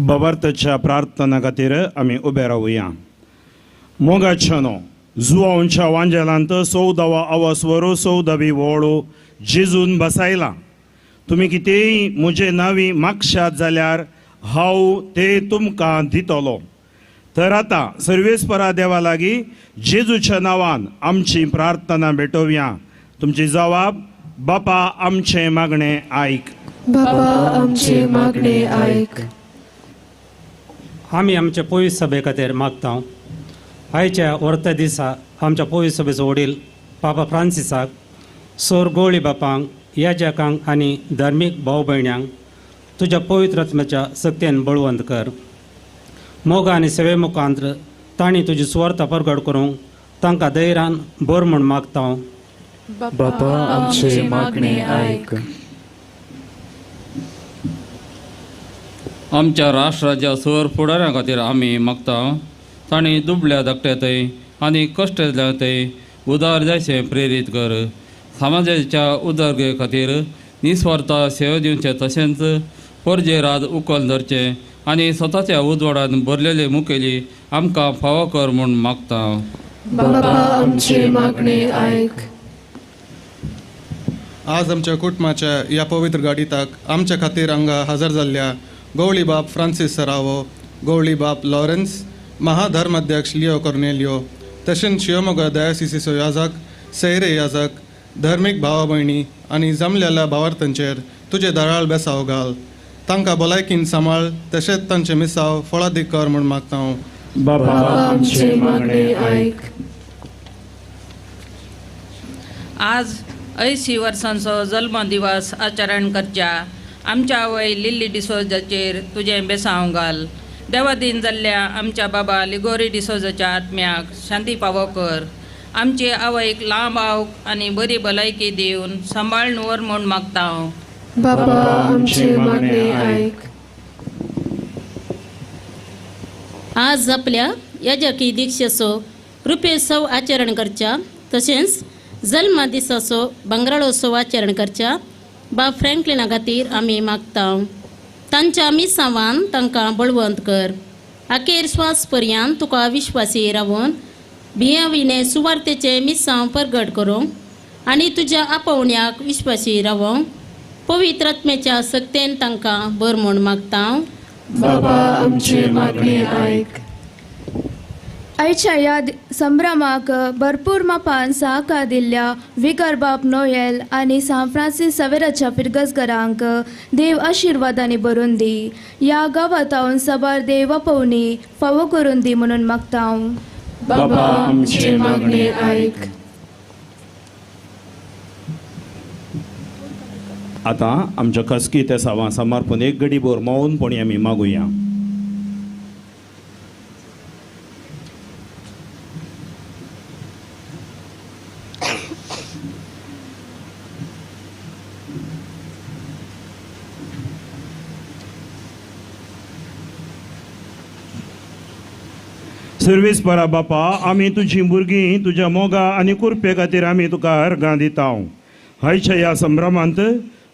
बाबार्थच्या प्रार्थना खातीर आमी उबे रावया. मोगाच्यानो जुवांच्या वांजेलांत 14वा आवासवरो 14वी वळो जेजून बसायला. तुमी कितेंय म्हजे नांवी मागशात जाल्यार हांव ते तुमकां दितलो. तर आतां सर्वेस्परा देवा लागीं जेजूच्या नांवान आमची प्रार्थना भेटोवया. तुमची जबाब: बापा आमचें मागणें आयक. बापा आमचे मागणे आयक. आमी आमच्या पवित्र सभे खातीर मागता. आयच्या वर्ता दिसा आमच्या पवित्र सभेचो वडील पापा फ्रांसिसाक, सोर गवळी बापांक, याजकांक आनी धार्मीक भाव भयण्यांक तुज्या पवित्र आत्म्याच्या सक्तीन बळवंत कर. मोग आनी सेवे मुखांत तांणी तुजी सुवार्थ परगट करूंक तांकां धैर्यान बरो म्हूण मागता. बापा आमचे मागणे आयक. आमच्या राष्ट्राच्या सर फुडाऱ्यां खातीर आमी मागता. तांणी दुबळ्या धाकट्यातय आनी कश्टांतल्यातय उदार जायचें प्रेरीत कर. समाजाच्या उदरगे खातीर निस्वार्थ सेवा दिवचें तशेंच परजेराद उखल धरचें आनी स्वताच्या उजवाडान भरलेली मुखेली आमकां फावो कर म्हूण मागता. बापा आमचे मागणे ऐक. आज आमच्या कुटुंबाच्या ह्या पवित्र गाडीताक आमच्या खातीर हांगा हजर जाल्ल्या गवळी बाब फ्रांसीस सरावो, गवळी बाब लॉरेन्स, महाधर्माध्यक्ष लिओ कॉर्नेलियो, तशेंच शिवमोगा दयासिसीचो याजक, सैरे याजक, धर्मीक भावा भयणी आनी जमलेल्या भावार्थांचेर तुजे दराळ बेसाव घाल. तांकां भलायकीन सांबाळ, तशेंच तांचे मिसाव फळादीक कर म्हूण मागता हांव. बापा आमचे मागणे ऐक. आज 80 वर्सांचो जल्म दिवस आचरण करच्या आमच्या आवय लिल्ली डिसोजाचेर तुजें बेसांव घाल. देवादीन जाल्ल्या आमच्या बाबा लिगोरी डिसोजाच्या आत्म्याक शांती फावो कर. आमचे आवयक लांब आवक आनी बरी भलायकी दिवन सांबाळ नुवर म्हूण मागता हांव. बापा आमचे मागणे ऐक. आज आपल्या याजकी दिक्षेचो रुपेत्सव आचरण करच्या, तशेंच जल्म दिसाचो बंगराळोत्सव आचरण करच्या बाब फ्रँकलिना खातीर आमी मागता. तांच्या मिसांवान तांकां बळवंत कर. अखेर स्वास पर्यंत तुका विश्वासी रावून भियेविणे सुवार्तेचे मिसांव परगट करूंक आनी तुज्या आपोवण्याक विश्वासी रावूंक पवित्र आत्म्याच्या सक्तेन तांकां बर म्हूण मागता. बापा आमचे मागणे ऐक. आयच्या ह्या संभ्रमाक भरपूर मापान सहकार दिल्ल्या विगर बाब नोएल आनी सान फ्रांसीस सवेराच्या फिरगसगरांक देव आशिर्वादांनी भरून दी. ह्या गांवांत हांव सबार देव आपोवणी फावो करून दी म्हणून मागता हांव. बापा आमचे मागणे ऐक. आता आमच्या खसकी त्या सावा समर्पण एक घडी भर मौनपणी आमी मागुया. सर्वीस परा बापा, आमी तुजी भुरगीं तुज्या मोगा आनी कुरपे खातीर आमी तुका अर्गां दिता. हयच्या ह्या संभ्रमांत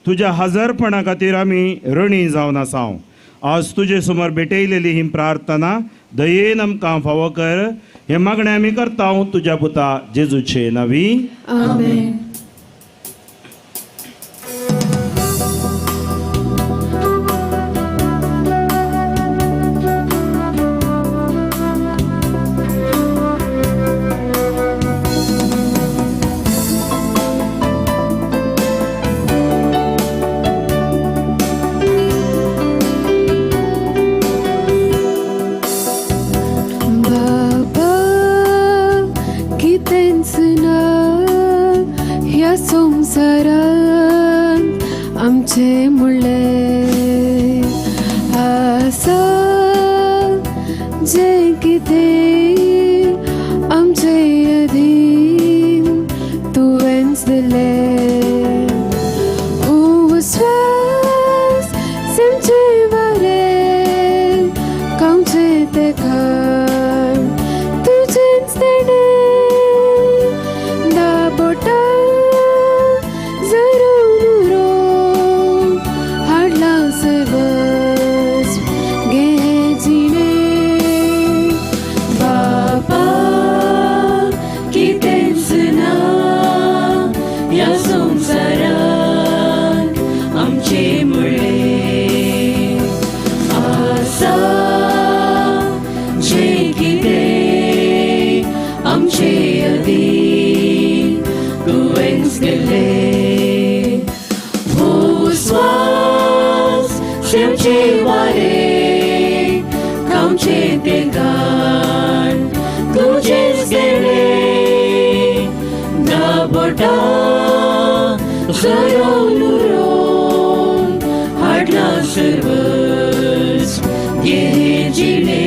तुज्या हजरपणा खातीर आमी रणी जावन आसा. आज तुजे समोर भेटयलेली ही प्रार्थना दयेन आमकां फावो कर. हे मागणें आमी करता तुज्या पुता जेजूचे नांवी. आमेन. आमचे मुळे आसा जे कितें आमचे अधीन तुवेंच दिले. उस्वास सेमचे वारे कावचे ते घर तुजेंच देणे. दाबोटा Semce vare, kaunce te gan, tujes gele, da bota, zero nuron, hadla servus, gejine.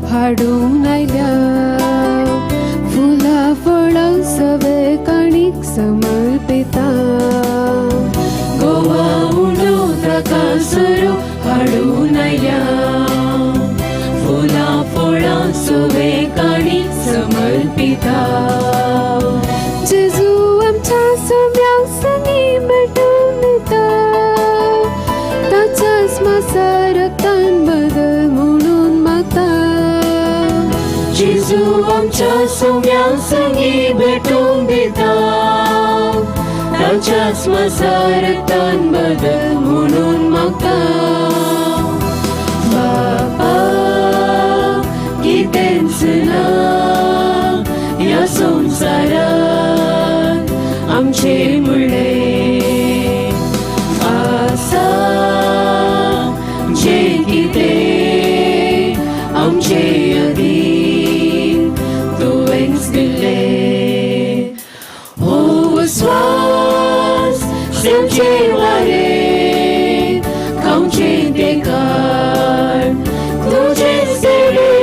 हाडून आयल्या सवे काणीक समर्पिता गोवा उंडो ताका सरो हाडून आयल्या फुलां फळां सवे काणीक समर्पिता जेजू आमच्या सोम्याक संगी मेटून दिता ताच्याच मासा रक्तान बदल म्हणून मागता जेजू आमच्या सोम्याक संगी भेटून दिता ताच्याच मासा रक्तान बदल म्हणून मागता बापा कितेंच ना ह्या संवसारांत आमचे म्हणलें आसा जें कितें आमचे अधीन तुवेंच दिल्लें हो स्वास सेवचे वारे खावचे ते काळ तुजेच तेडे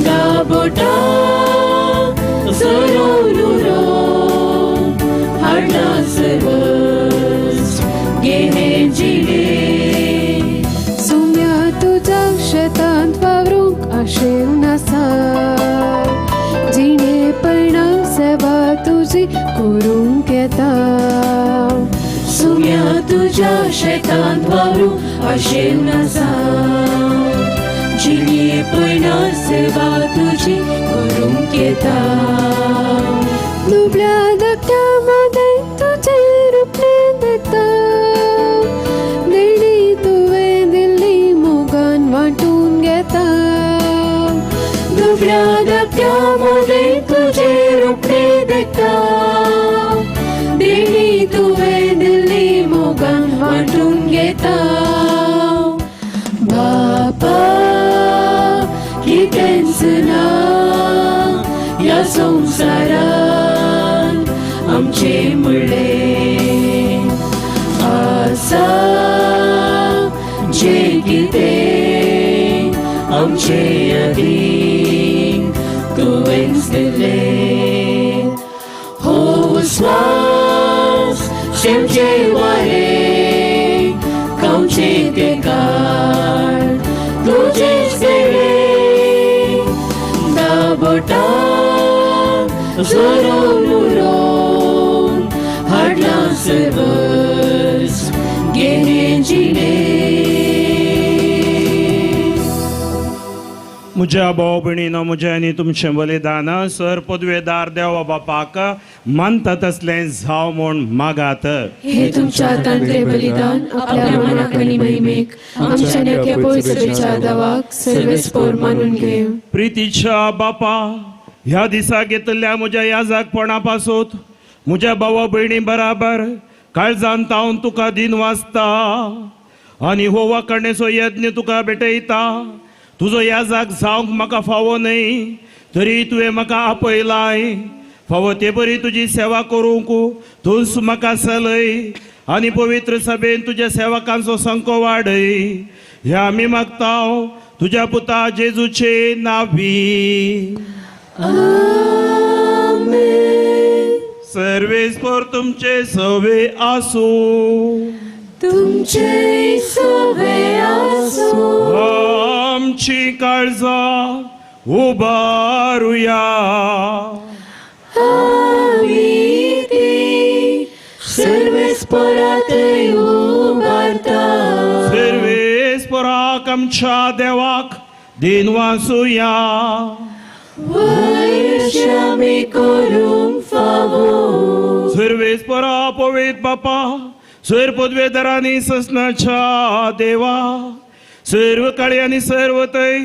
दाबोटा सरोन उरोन हाडला सर्वस गेले जिणे सोम्या तुज्या शेतांत वावरूंक आशेव नासा जिणे परिणाम सेवा तुजी करूंक येता सुम्या तुझ्या शेतांत वावरूंक आशेव नासा जिणे पयना सेवा तुजी करूंक येता दुबळ्या धाकट्या मदें तुजें रुपणें देता देणी तुवें दिल्ली मोगान वांटून घेता दुबळ्या धाकट्या मदें तुजें रुपणें देता देणी तुवें दिल्ली मोगान वांटून घेता बापा कितेंच ना ह्या संवसारांत आमचे म्हणलें आसा जें कितें आमचे अधीन तुवेंच दिल्लें हो स्वास शेवचे वारे खावचे ते काळ तुजेच तेडे दाबोटा सरोन उरोन हाडला सर्वस गेले जिणे म्हज्या भाव भयणीनो म्हजें आनी तुमचें बलिदान सर पदवेदार देवा बापाक मानता तसलें जाव म्हूण मागात हे तुमच्या हातांतलें बलिदान आपल्या मनाक आनी महिमेक आमच्या नेक्या पवित्रच्या दावाक सर्वेस्पोर मानून घेव प्रितीच्या बापा ह्या दिसा घेतल्या म्हज्या याजकपणा पासून म्हज्या भावा भयणी बराबर काळजान तावन तुका दिन वाचता आनी हो वाकणेचो यज्ञ तुका भेटयता तुजो याजक जावंक म्हाका फावो न्हय तरी तुवें म्हाका आपयलाय फावो ते बरी तुजी सेवा करूंक तूंच म्हाका चलय आनी पवित्र सभेन तुज्या सेवकांचो संख्या वाडय हें आमी मागता तुज्या पुता जेजूचे नांवी सर्वेस्पोर तुमचे सवे आसूं तुमचे सवे आसूं आमची काळजां उबारुया आमी ती सर्वेस्पोरांतय उबारता सर्वेस्पोराक आमच्या देवाक दिन वासुया वर्षामी करूंक फावो सर्वेस्परा पवित्र बापा सर पदवेदारांनी ससनाच्या देवा सर्व काळी आनी सर्व तय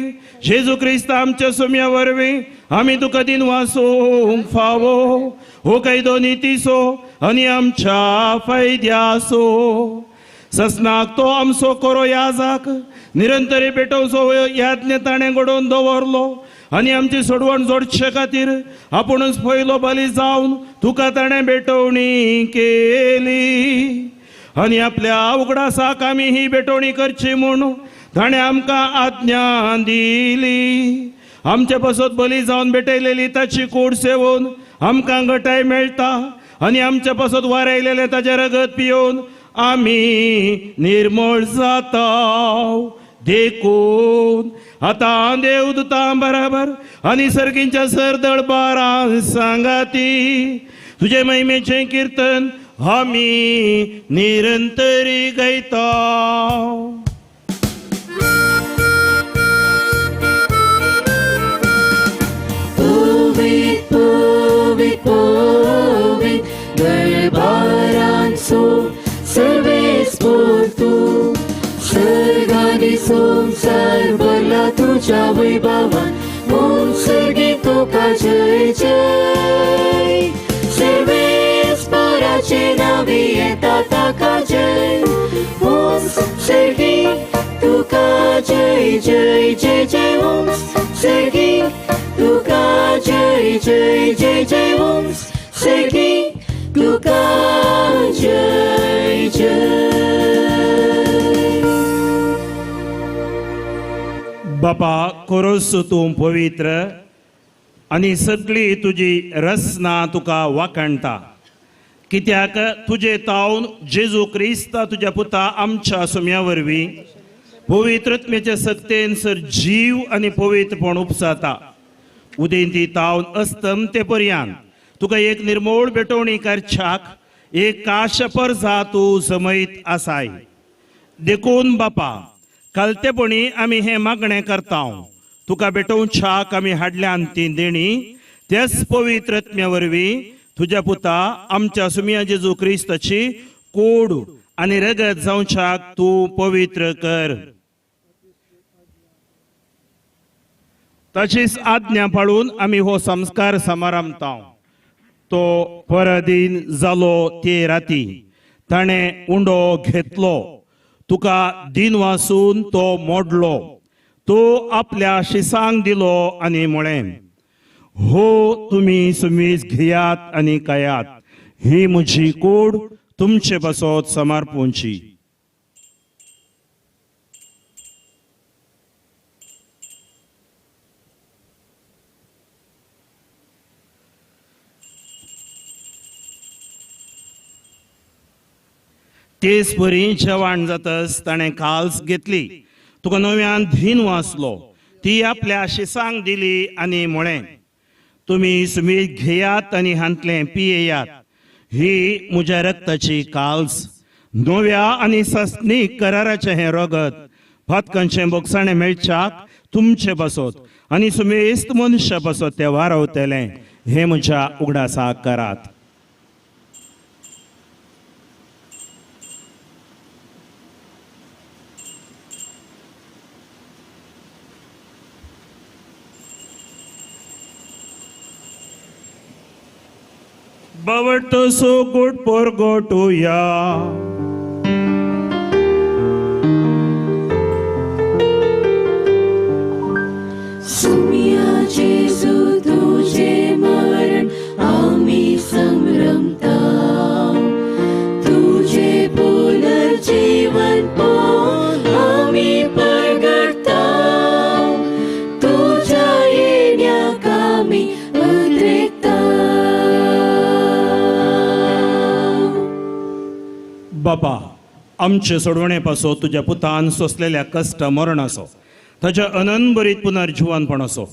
जेजू क्रिस्त आमच्या सोम्या वरवीं आमी तुका दिन वासूंक फावो हो कायदो नितीसो आनी आमच्या फायद्यासो ससनाक तो आमचो कोरो याजक निरंतरी पेटोवचो याज्ञ ताणें घडोवन दवरलो आनी आमची सोडवण जोडचे खातीर आपुणूच पयलो बली जावन तुका ताणें भेटवणी केली आनी आपल्या उगडासाक आमी ही भेटवणी करची म्हूण ताणें आमकां आज्ञा दिली आमच्या पासत बली जावन भेटयलेली ताची कूड सेवून आमकां घटाय मेळटा आनी आमच्या पासत वारयलेले ताचे रगत पिवन आमी निर्मळ जाता देखून आतां देवदूतां बराबर आनी सर्गींच्या सरदळबारां सांगाती तुजे महिमेचें कीर्तन आमी निरंतरी गायता. Povit, povit, povit, dărbaranțu, servesc por tu, सर्गानी संसार भरला तुझ्या वैभवान, मन सर्गी तुका जय जय, सर्वेस पराचे नावे येता ताका जय, मन सर्गी तुका जय जय जय जय, मन सर्गी तुका जय जय जय जय, मन सर्गी तुका जय जय. बापा खरोच तूं पवित्र आनी सगळी तुजी रचना तुका वाखणटा, कित्याक तुजे तावन जेजू क्रिस्त तुज्या पुता आमच्या सुम्या वरवीं पवित्रत्मेच्या सत्तेन सर जीव आनी पवित्रपण उपसाता. उदेंती तावन अस्तम ते पर्यंत तुका एक निर्मोळ भेटवणी करच्याक एक काशपर जातू समयत आसाय. देखून बापा कालतेपणी आमी हें मागणें करता, तुका भेटोवच्याक आमी हाडल्यान ती देणी तेच पवित्रत्म्या वरवीं तुज्या पुता आमच्या सुमिया जेजू क्रिस्ताची कूड आनी रगत जावच्याक तूं पवित्र कर. तशीच आज्ञा पाळून आमी हो संस्कार समारंभता. तो परदीन जालो ते राती ताणें उंडो घेतलो, तुका दिन वासून तो मोडलो, तो आपल्या शिसांक दिलो आनी म्हळें, हो तुमी सुमीज घेयात आनी खायात, ही म्हजी कूड तुमचे पासत समर्पूंची. तेच परी जेवण जातस ताणें काल्स घेतली, तुका नव्यान धीन वाचलो, ती आपल्या शिसांक दिली आनी म्हळें, तुमी सुमीत घेयात आनी हांतलें पियेयात, ही म्हज्या रक्ताची काल्स, नव्या आनी सस्नीक कराराचें हें रगत, फातकांचें बोगसाणें मेळच्याक तुमचे पासत आनी सुमेस्त मनशा पासत तें वारवतलें, हें म्हज्या उगडासाक करात. But so good for go to ya. सुमिया जेजू तुझे मरण आम्ही संभ्रमता, तुझे पुनर्जीवन पाहून आम्ही परगडता, तुझ्या येण्याक आम्ही उद्रेकता. बापा आमचे सोडवणे पासो तुझ्या पुतान सोसलेल्या कश्ट मरण असो, ताच्या अनंत बरीत पुनर्जीवनपण असो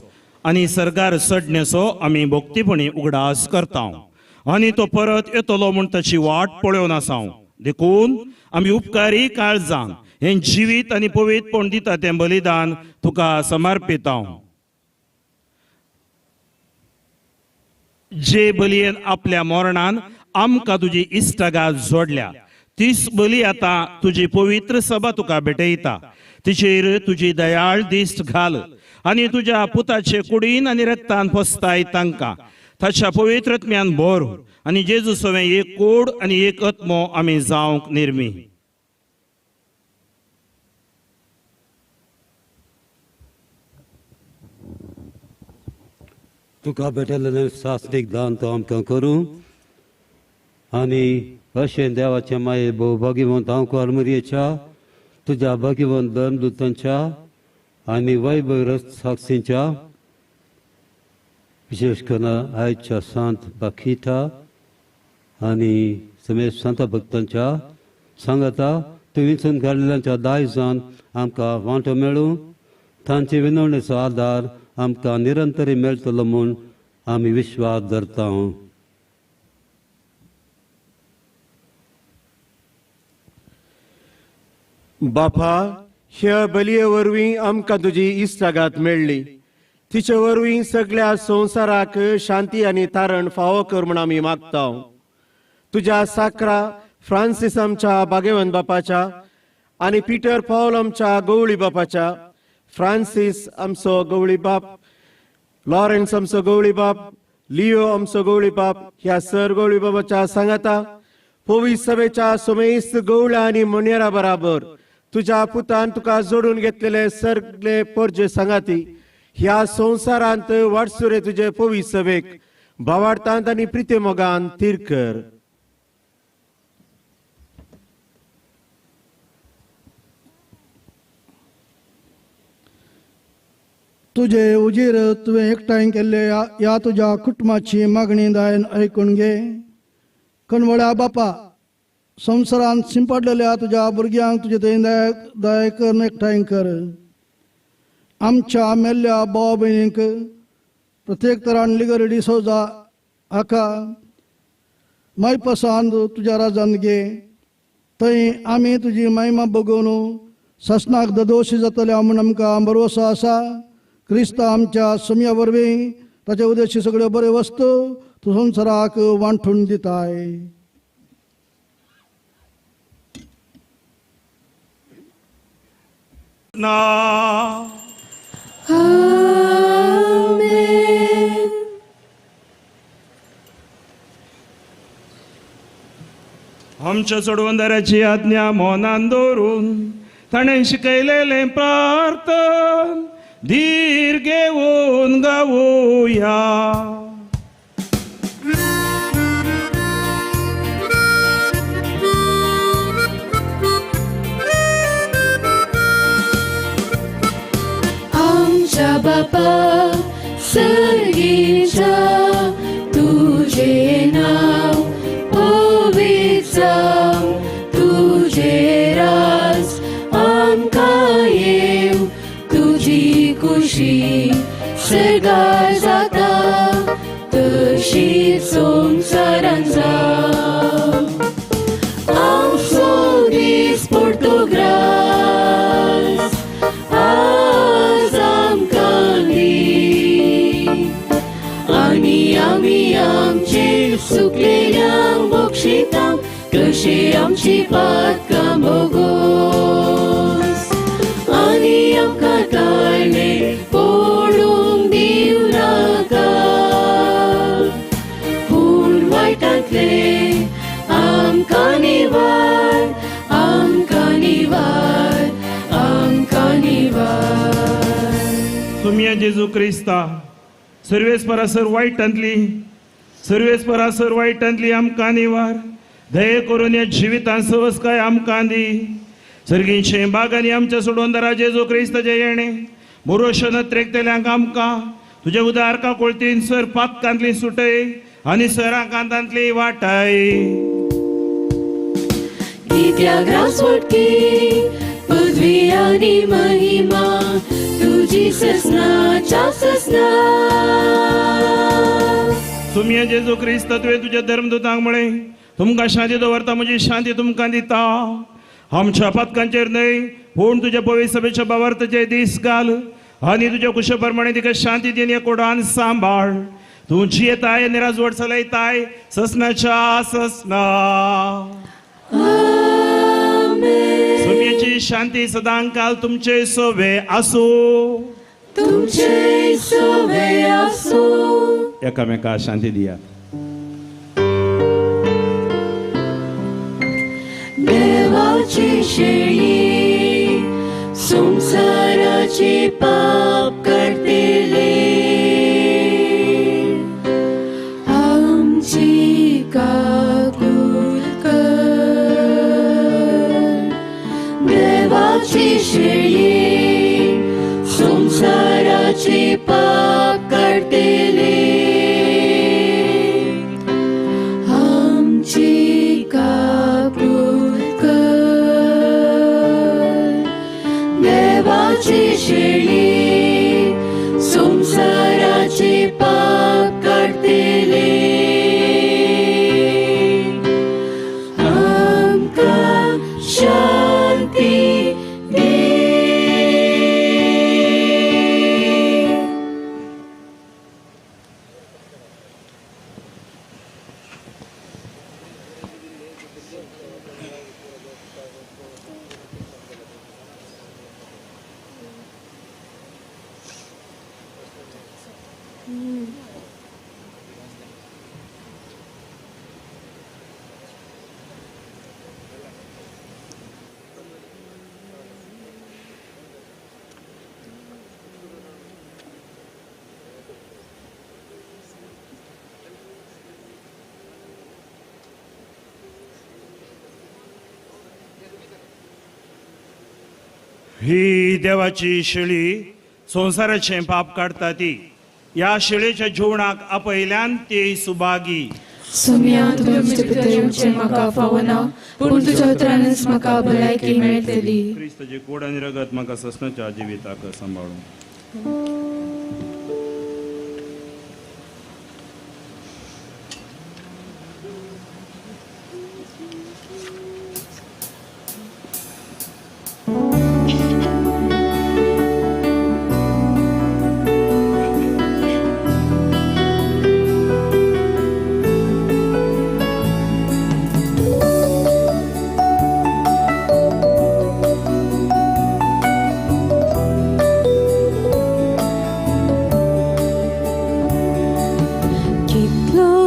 आनी सरकार सडण्याचो आमी भोक्तीपणी उगडास करता आनी तो परत येतलो म्हूण ताची वाट पळोवन आसा. देखून आमी उपकारी काळजान हें जिवीत आनी पवित्रपण दिता तें बलिदान तुका समर्पिता. जे बलयेन आपल्या मरणान आमकां तुजी इश्टगात जोडल्या, तीच बली आतां तुजी पवित्र सभा तुका भेटयता. तिचेर तुजी दयाळ दिश्ट घाल आनी तुज्या पुताचे कुडीन आनी रक्तान पोसताय तांकां ताच्या पवित्रत्म्यान भर आनी जेजू सवें एक कूड आनी एक आत्मो आमी जावंक निर्मी. तुका भेटलेलें शास्त्रीक दान तो आमकां करूं आनी अशें देवाचे माये भोव भगिवंत हांव कोरमरयेच्या तुज्या भगिवंत धर्मदूतांच्या आनी वैभव साक्षींच्या विशेष करून आयच्या सांत बाखिता आनी समेत संत भक्तांच्या सांगाता थंय वेंचून काडिल्ल्यांच्या दायजान आमकां वांटो मेळूं तांचे विनवणेचो आदार आमकां निरंतरी मेळटलो म्हूण आमी विश्वास धरता. बापा, ह्या बलये वरवीं आमकां तुजी इश्टागात मेळ्ळी. तिचे वरवीं सगळ्या संवसाराक शांती आनी तारण फावो कर म्हूण आमी मागता. तुज्या साकरा फ्रांसीस आमच्या बागेवन बापाच्या आनी पिटर पॉल आमच्या गवळी बापाच्या, फ्रांसीस आमचो गवळी बाप, लॉरेन्स आमचो गवळी बाप, लिओ आमचो गवळी बाप, ह्या सर गवळी बाबाच्या सांगाता पवित्र सभेच्या सोमेस्त गवळ्या आनी मोनेरा बराबर तुज्या पुतान तुका जोडून घेतलेले सगळे परजे सांगाती ह्या संवसारांत वाडसुरे तुजे पवित्र सभेक भावार्थांत आनी प्रिते मोगान तीर कर. तुझे उजीर तुवें एकठांय केल्ले ह्या तुज्या कुटुंबाची मागणी दायन आयकून घे. कणवळ्या बापा, संवसारांत शिंपडलेल्या तुज्या भुरग्यांक तुजे थंय दया करून एकठांय कर. आमच्या मेल्ल्या भाव भयणींक प्रत्येक तरान लिगर डिसोजा हाका माय पसंद तुज्या राजांत घे. थंय आमी तुजी महिमा बगोवन ससनाक दोशी जातल्या म्हूण आमकां भरवसो आसा. क्रिस्ता आमच्या समया वरवीं ताचे उद्देशी सगळ्यो बऱ्यो वस्तू तूं संवसाराक वांटून दिताय. आमच्या सोडवंदाराची आज्ञा मौनान दवरून ताणें शिकयलेलें प्रार्थन धीर घेवन गावुया. आमच्या बापा सर्गीच्या तुझे नाव पवित्र जावं, तुझे राज आमकां येव, तुझी खुशी सदां जाता तशी संवसारांत जावं. आमचो दीस पडटो ग्रास आज आमकां दी, आनी आमी आमचे सुकलेल्यांक बक्षिता कशी आमची पातकां बोगोस. आनी आमकां ताळणे पडूंक दिवं नाका, पूण वायटांतले आमकां निवार, आमकां निवार, आमकां निवार. तुमया जेजू क्रिस्ता सर्वेस परासर वायटांतली आमकां निवार. दये करून ह्या जिवितांत सवस्काय आमकां दी. सर्गीचे बागांनी आमच्या सोडवंदारा जेजू क्रिस्ताचे येणे भरोशो नत्रेकतेल्यांक आमकां तुज्या उदारका कोळतीन सर पातकांतली सुटय आनी सराकांतांतली वाटाय. दित्या ग्रासवटकी पदवी आनी महिमा तुजी ससनाच्या ससना. तुमये जेजू क्रिस्त तुवें तुज्या धर्मदूतांक म्हळें तुमकां शांती दवरता, म्हजी शांती तुमकां दिता. आमच्या पातकांचेर न्हय पूण तुज्या पवित्र सभेच्या भावार्थाचे दीस घाल आनी तुज्या कुशे प्रमाणे तिका शांती दिन हे कोडान सांबाळ. तूं जियेताय आनी राजवट चलयताय ससनाच्या ससना. सुमयेची शांती सदां काल तुमचे सोबे आसूं. तुमचे सोबे आसूं. एकामेकाक शांती दिया. देवाची शेळी संसाराची पाप करतेले, आमची काकूल कर. देवाची शेळी संसाराची पाप करतेले, ही देवाची शेळी संवसाराचे पाप काडटा ती. ह्या शेळेच्या जेवणाक आपयल्यान ती सुभागी. सुम्या तुमचे भितर येवचें म्हाका फावना, पूण तुज्या उतरानच म्हाका भलायकी मेळटली. क्रिस्ताचे कोड आनी रगत म्हाका ससनाच्या जिविताक सांबाळूं.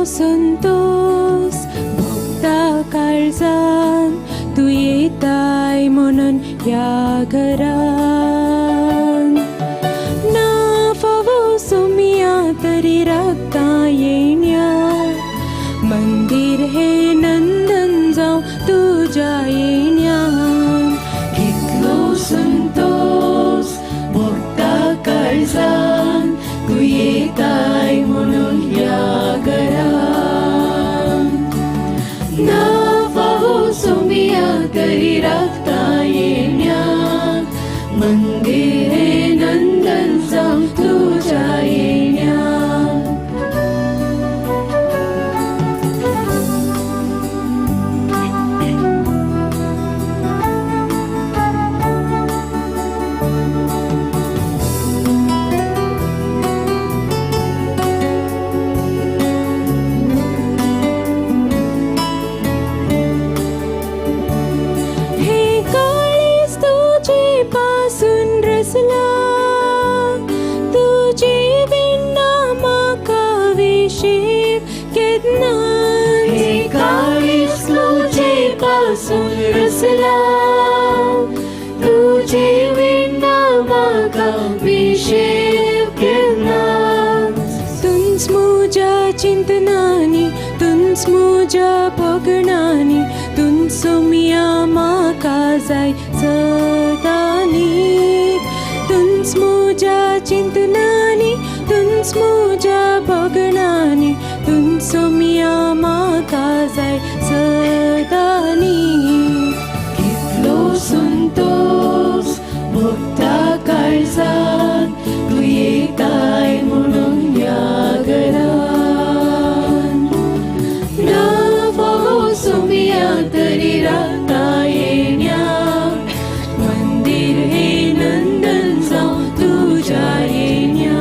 संतोष भोगता काळजान तू येताय म्हणून ह्या घरान. ना फावो सोमिया तरी राखता येण्या, मंदिर हे नंदन जावं तुझ्या येण्यान. कितलो संतोष भोगता काळजान तू येताय म्हणून ह्या घरान. ना फावो सोमिया तरी राखता येण्या, मंदिर हे नंदन जावं तुझ्या येण्यान. तुझी विण्णा म्हाका विशीर केदना. हे काळीज तुजे पासून रसला, तुझी विण्णा म्हाका विशीर केदना. तुंच म्हज्या चिंतनांनी, तुंच म्हज्या भोगणांनी, तुंच सोमिया म्हाका जाय सदांनी. तुंच म्हज्या चिंतनांनी, तुंच म्हज्या भोगणांनी, तुंच सोमिया म्हाका जाय सदांनी. कितलो संतोष भोगता काळजान तू येताय म्हणून ह्या घरान. ना फावो सोमिया तरी राखता येण्या, मंदिर हे नंदन जावं तुझ्या येण्या.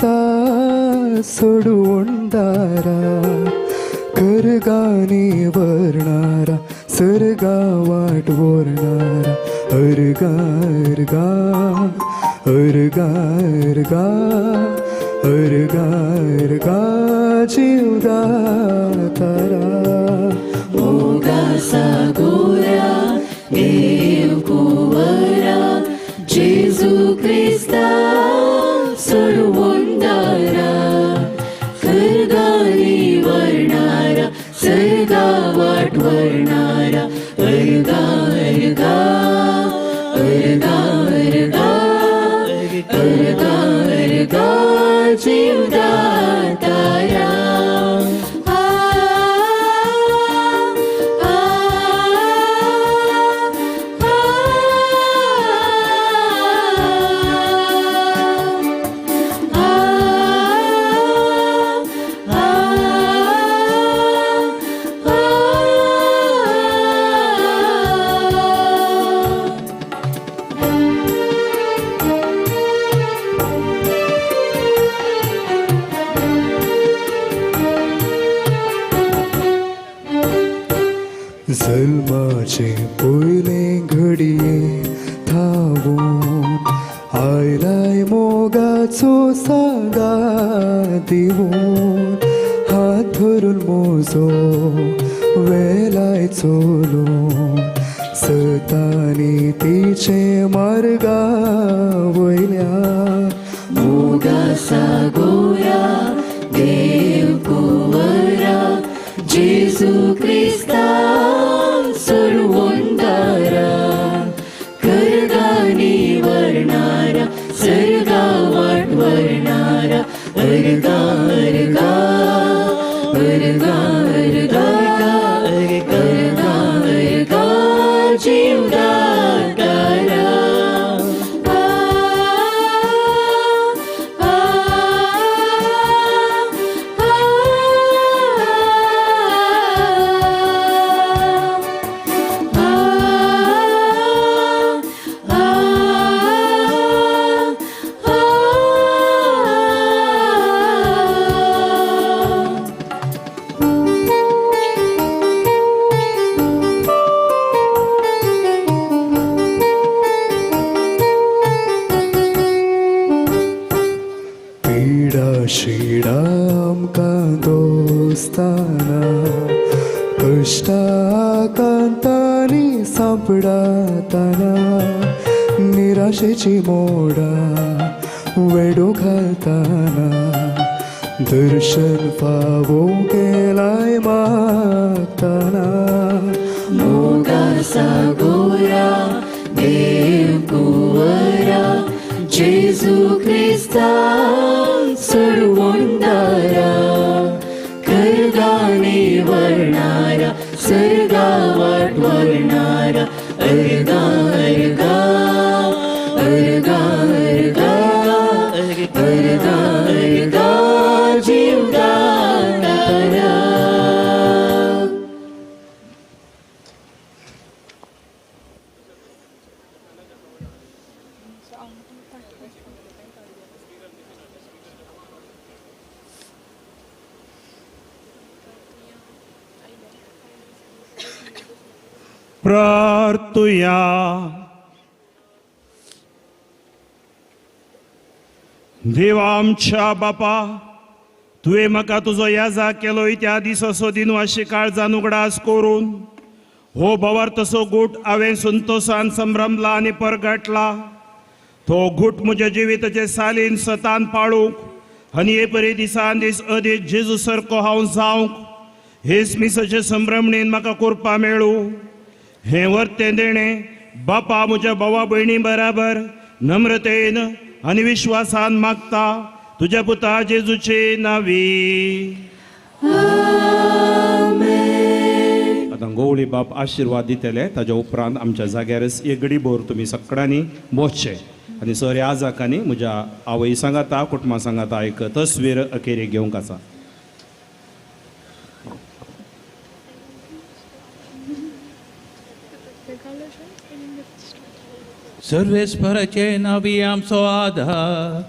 क्रिस्ता सोडवणारा करगाने वरणारा सर्गा वाट वरणारा अर्गा अर्गा अर्गा अर्गा अर्गा अर्गा जीवदातारा मोगासा गोरा देव कुवरा जेजू क्रिस्ता सोडवणारा करगाने वरणारा सर्गा वाट वरणारा अर्गा अर्गा अर्गा अर्गा अर्गा अर्गा जीवदातारा जल्माचे पयले घडये थावून आयलाय मोगाचो सांगा दिवून हात धरून मोजो वेलाय चोलून सतानी तिचे मार्गा वयल्या मोगासा गोरा देव कुवरा जेजू क्रिस्ता सोडवणारा करगाने वरणारा सर्गा वाट वरणारा अर्गा अर्गा अर्गा अर्गा अर्गा अर्गा जीवदातारा शिडा आमकां दोस्ताना कश्टाकांतांनी सांपडातना निराशेची मोडा वेडो घालताना दर्शन फावो केलाय मागताना मोगासा गोरा देव कुवरा जेजू क्रिस्ता सोडवणारा करगाने वरणारा सर्गा वाट वरणारा अर्गा अर्गा अर्गा अर्गा अर्गा अर्गा जीवदातारा प्रार्थुया. देवा आमच्या बापा, तुवें म्हाका तुजो याजा केलोय त्या दिसाचो दिनवाशी काळजान उगडास करून हो भवार्थसो गूट हांवें संतोशान संभ्रमला आनी परगटला. तो गूट म्हज्या जिविताचे सालीन सतान पाळूंक आनी हे परी दिसान दीस अदीक जेजू सारको हांव जावंक हेच मिसाचे संभ्रमणेन म्हाका करपा मेळूं. हे वर्तें देणें बापा म्हज्या भावा भयणी बराबर नम्रतेन आनी विश्वासान मागता तुज्या पुता जेजूचे नांवी. आतां गवळी बाप आशिर्वाद दितले. ताज्या उपरांत आमच्या जाग्यारच एक घडीभर तुमी सगळ्यांनी बसचे आनी सर आजाकांनी म्हज्या आवय सांगाता कुटुंबा सांगाता एक तस्वीर अखेरेक घेवंक आसा. सर्वेस्पराचे नावी आमचो आधार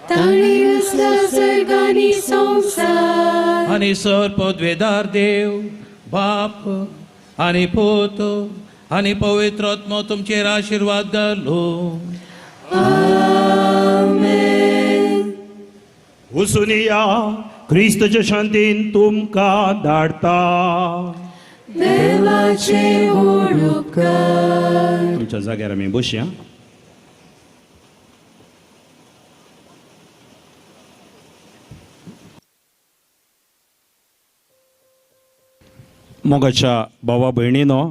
ताणे रचला सर्ग आनी संसार आनी सर पदवेदार देव बाप आनी पूत आनी पवित्र आत्मो तुमचेर आशीर्वाद घालो. वचून या क्रिस्तच्या शांतीन तुमकां धाडटा. देवाचे व्हड उपकार. तुमच्या जाग्यार आमी बसया. मोगाच्या भावा भयणीनो,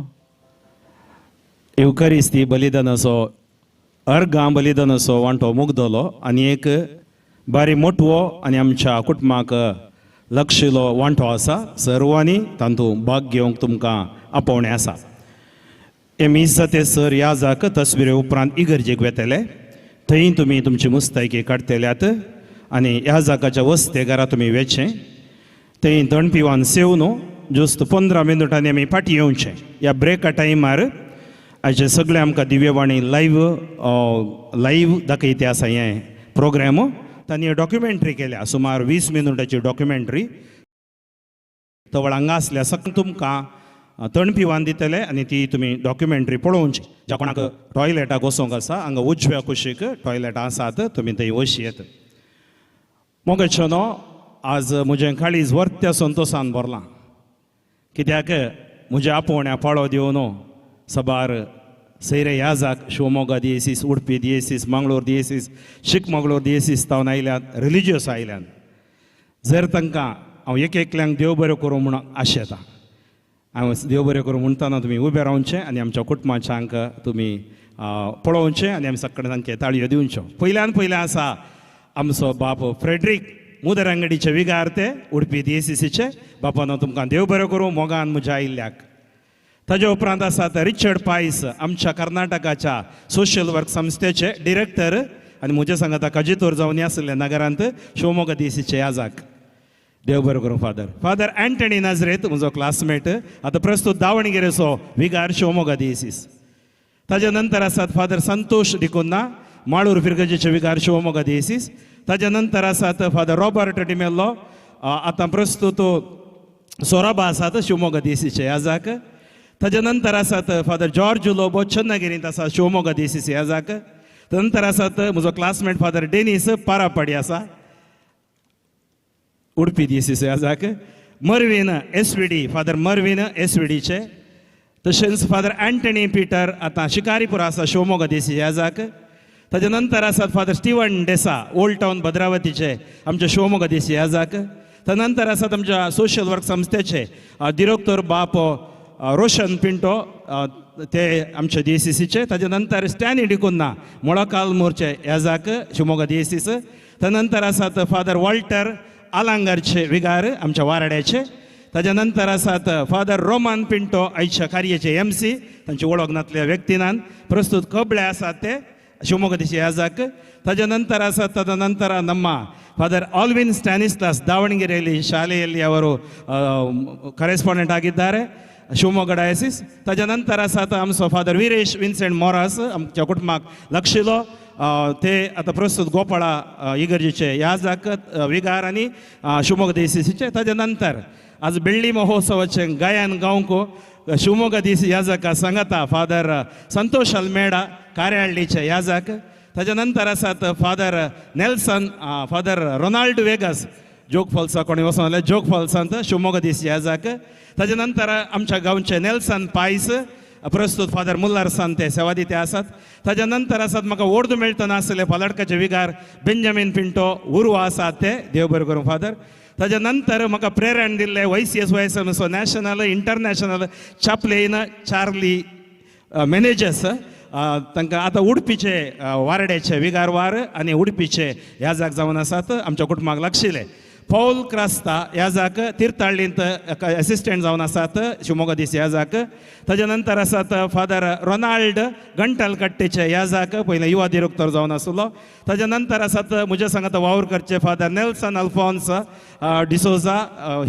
एवकारिस्ती बलिदानाचो अर्गां बलिदानाचो वांटो मुगदलो आनी एक बारी मोठवो आनी आमच्या कुटुंबाक लक्षिलो वांटो आसा. सर्वांनी तातूंत भाग घेवंक तुमकां आपोवणें आसा. हे मीस जाते सर याजाक तस्बिरे उपरांत इगर्जेक वेतले. थंय तुमी तुमची मुस्तायकी काडटल्यात आनी याजाकाच्या वस्तेघरा तुमी वेचें. थंय दण पिवान सेवनो जुस्त 15 मिनटांनी आमी फाटीं येवचें. ह्या ब्रेका टायमार आयचे सगळे आमकां दिव्यवाणी लायव्ह दाखयते आसा हें प्रोग्राम. तांणी डॉक्युमेंटरी केल्या, सुमार 20 मिनटाची डॉक्युमेंटरी. तवळ हांगा आसल्या सकल तुमकां तणपिवान दितले आनी ती तुमी डॉक्युमेंटरी पळोवची. ज्या कोणाक टॉयलेटाक वचोंक आसा हांगा उजव्या कुशीक टॉयलेटां आसात, तुमी थंय वचयेत. मोगाचेनो, आज म्हजें काळीज वर्त्या संतोशान भरलां. कित्याक म्हज्या आपोवण्या पाळो दिवन सबार सैरे याजाक शिवमोगा दिएसीस, उडपी दिएसीस, मंगळूर दिएसीस, शिकमंगळूर दिएसीस तावन आयल्यात, रिलिजियस आयल्यात. जर तांकां हांव एकल्यांक देव बरें करूं म्हूण आशेता. हांव देव बरें करूं म्हणटाना तुमी उबें रावचें आनी आमच्या कुटुंबाच्यांक तुमी पळोवचें आनी आमी सगळे तांकां ताळयो दिवच्यो. पयल्यान पयलें आसा आमचो बाप फ्रेडरीक मुदरंगडीचे विगार ते उडपी दिएसीसीचे. बापानो तुमकां देव बरें करूं मोगान म्हज्या आयिल्ल्याक. ताजे उपरांत आसात रिचर्ड पायस, आमच्या कर्नाटकाच्या सोशियल वर्क संस्थेचे डिरेक्टर आनी म्हजे सांगाता कजितोर जावन आसले नगरांत शिवमोगा दिएसीचे याजाक. देव बरें करूं फादर. फादर एंटनी नाजरेत म्हजो क्लासमेट, आतां प्रस्तूत दावणगेरेचो विगार शिवमोगा दिएसीस. ताजे नंतर आसात फादर संतोष डिकुन्ना, माळूर फिरगजेचे विगार शिवमोगा दिएसीस. ताजे नंतर आसात फादर रॉबर्ट डिमेल्लो, आतां प्रस्तूत सोराबा आसात शिवमोगा दिएसीचे याजाक. ताजे नंतर आसात फादर जॉर्ज लोबो, चन्नगिरींत आसा शिवमोगा दिएसीचे याजाक. नंतर आसात म्हजो क्लासमेट फादर डेनीस पारापाडी आसा उडपी दिएसीचे याजाक. मर्विन एसव्हीडी, फादर मर्विन एसव्हीडीचे. तशेंच फादर एंटनी पिटर आतां शिकारीपूर आसा शिवमोगा दिएसीचे याजाक. ताजे नंतर आसात father Steven Desa, old town भद्रावतीचे आमच्या शिवमोगा दिएसीचे याजाक. ताजे नंतर आसात आमच्या सोशियल वर्क संस्थेचे डिरेक्टर बाप रोशन पिंटो, ते आमच्या दिएसीसीचे. ताजे नंतर स्टॅनी डिकुन्ना, मोळकाल मोर्चे याजाक शिवमोगा दिएसीस. ताजे नंतर आसात फादर वॉल्टर आलांगरचे विगार आमच्या वाराड्याचे. ताजे नंतर आसात फादर रोमन पिंटो, आयच्या कार्याचे MC, तांची वळख नासल्या व्यक्तीनान. प्रस्तूत कबळे आसात ते शिवमोगा दिएसीचे याजाक. ताजे नंतर आसात ताजे नंतर ನಮ್ಮ ಫಾದರ್ ಆಲ್ವಿನ್ ಸ್ಟ್ಯಾನಿಸ್ಲಾಸ್ ದಾವಣಗೆರೆಯಲ್ಲಿ ಶಾಲೆಯಲ್ಲಿ ಅವರು ಕರೆಸ್ಪಾಂಡೆಂಟ್ ಆಗಿದ್ದಾರೆ ಶಿವಮೊಗ್ಗ ಡಯಾಸಿಸ್. ताज्या नंतर आसात आमचो फादर विरेश विन्सेंट मोरास, आमच्या कुटुंबाक लक्षिलो. ते आतां प्रस्तूत गोपाळा इगर्जेचे याजाक विगार आनी शिवमोगा दिएसीसीचे. ताज्या नंतर आज बेळ्ळी महोत्सवाचे गायन गावंक शिवमोगा दिएसी याजाका सांगाता फादर संतोष अल्मेडा, कार्याळ्ळीचे याजाक. ताज्या नंतर आसात Father Nelson, Father Ronald Vegas, Jog फॉल्सा कोणी वचून जाल्यार जोग फॉल्सांत शिवमोगा दिएसी याजाक. ताज्या नंतर आमच्या गांवचे नेल्सन पायस, प्रस्तूत फादर मुल्लार सांते सेवा दिते आसात. ताज्या नंतर आसात म्हाका ओर्द मेळटना आसले फालडकाचे विगार बेंजामीन पिंटो उर्वा आसात, ते देव बरें करूं फादर. ताज्या नंतर म्हाका प्रेरण दिल्ले YCS national international chaplain Charlie managers, तांकां आतां उडपीचे वारड्याचे विगारवार आनी उडपीचे याजाक जावन आसात आमच्या कुटुंबाक लागशिल्ले. पौल क्रास्ता याजाक तीर्थाळ्ळींत असिस्टंट जावन आसात शिवमोगा दिएसी याजाक. ताज्या नंतर आसात फादर रोनाल्ड गंटलकट्टेचे याजाक, पयले युवा डिरेक्टर जावन आसलो. ताज्या नंतर आसात म्हज्या सांगाता वावरकरचे Father Nelson Alphonse D'Souza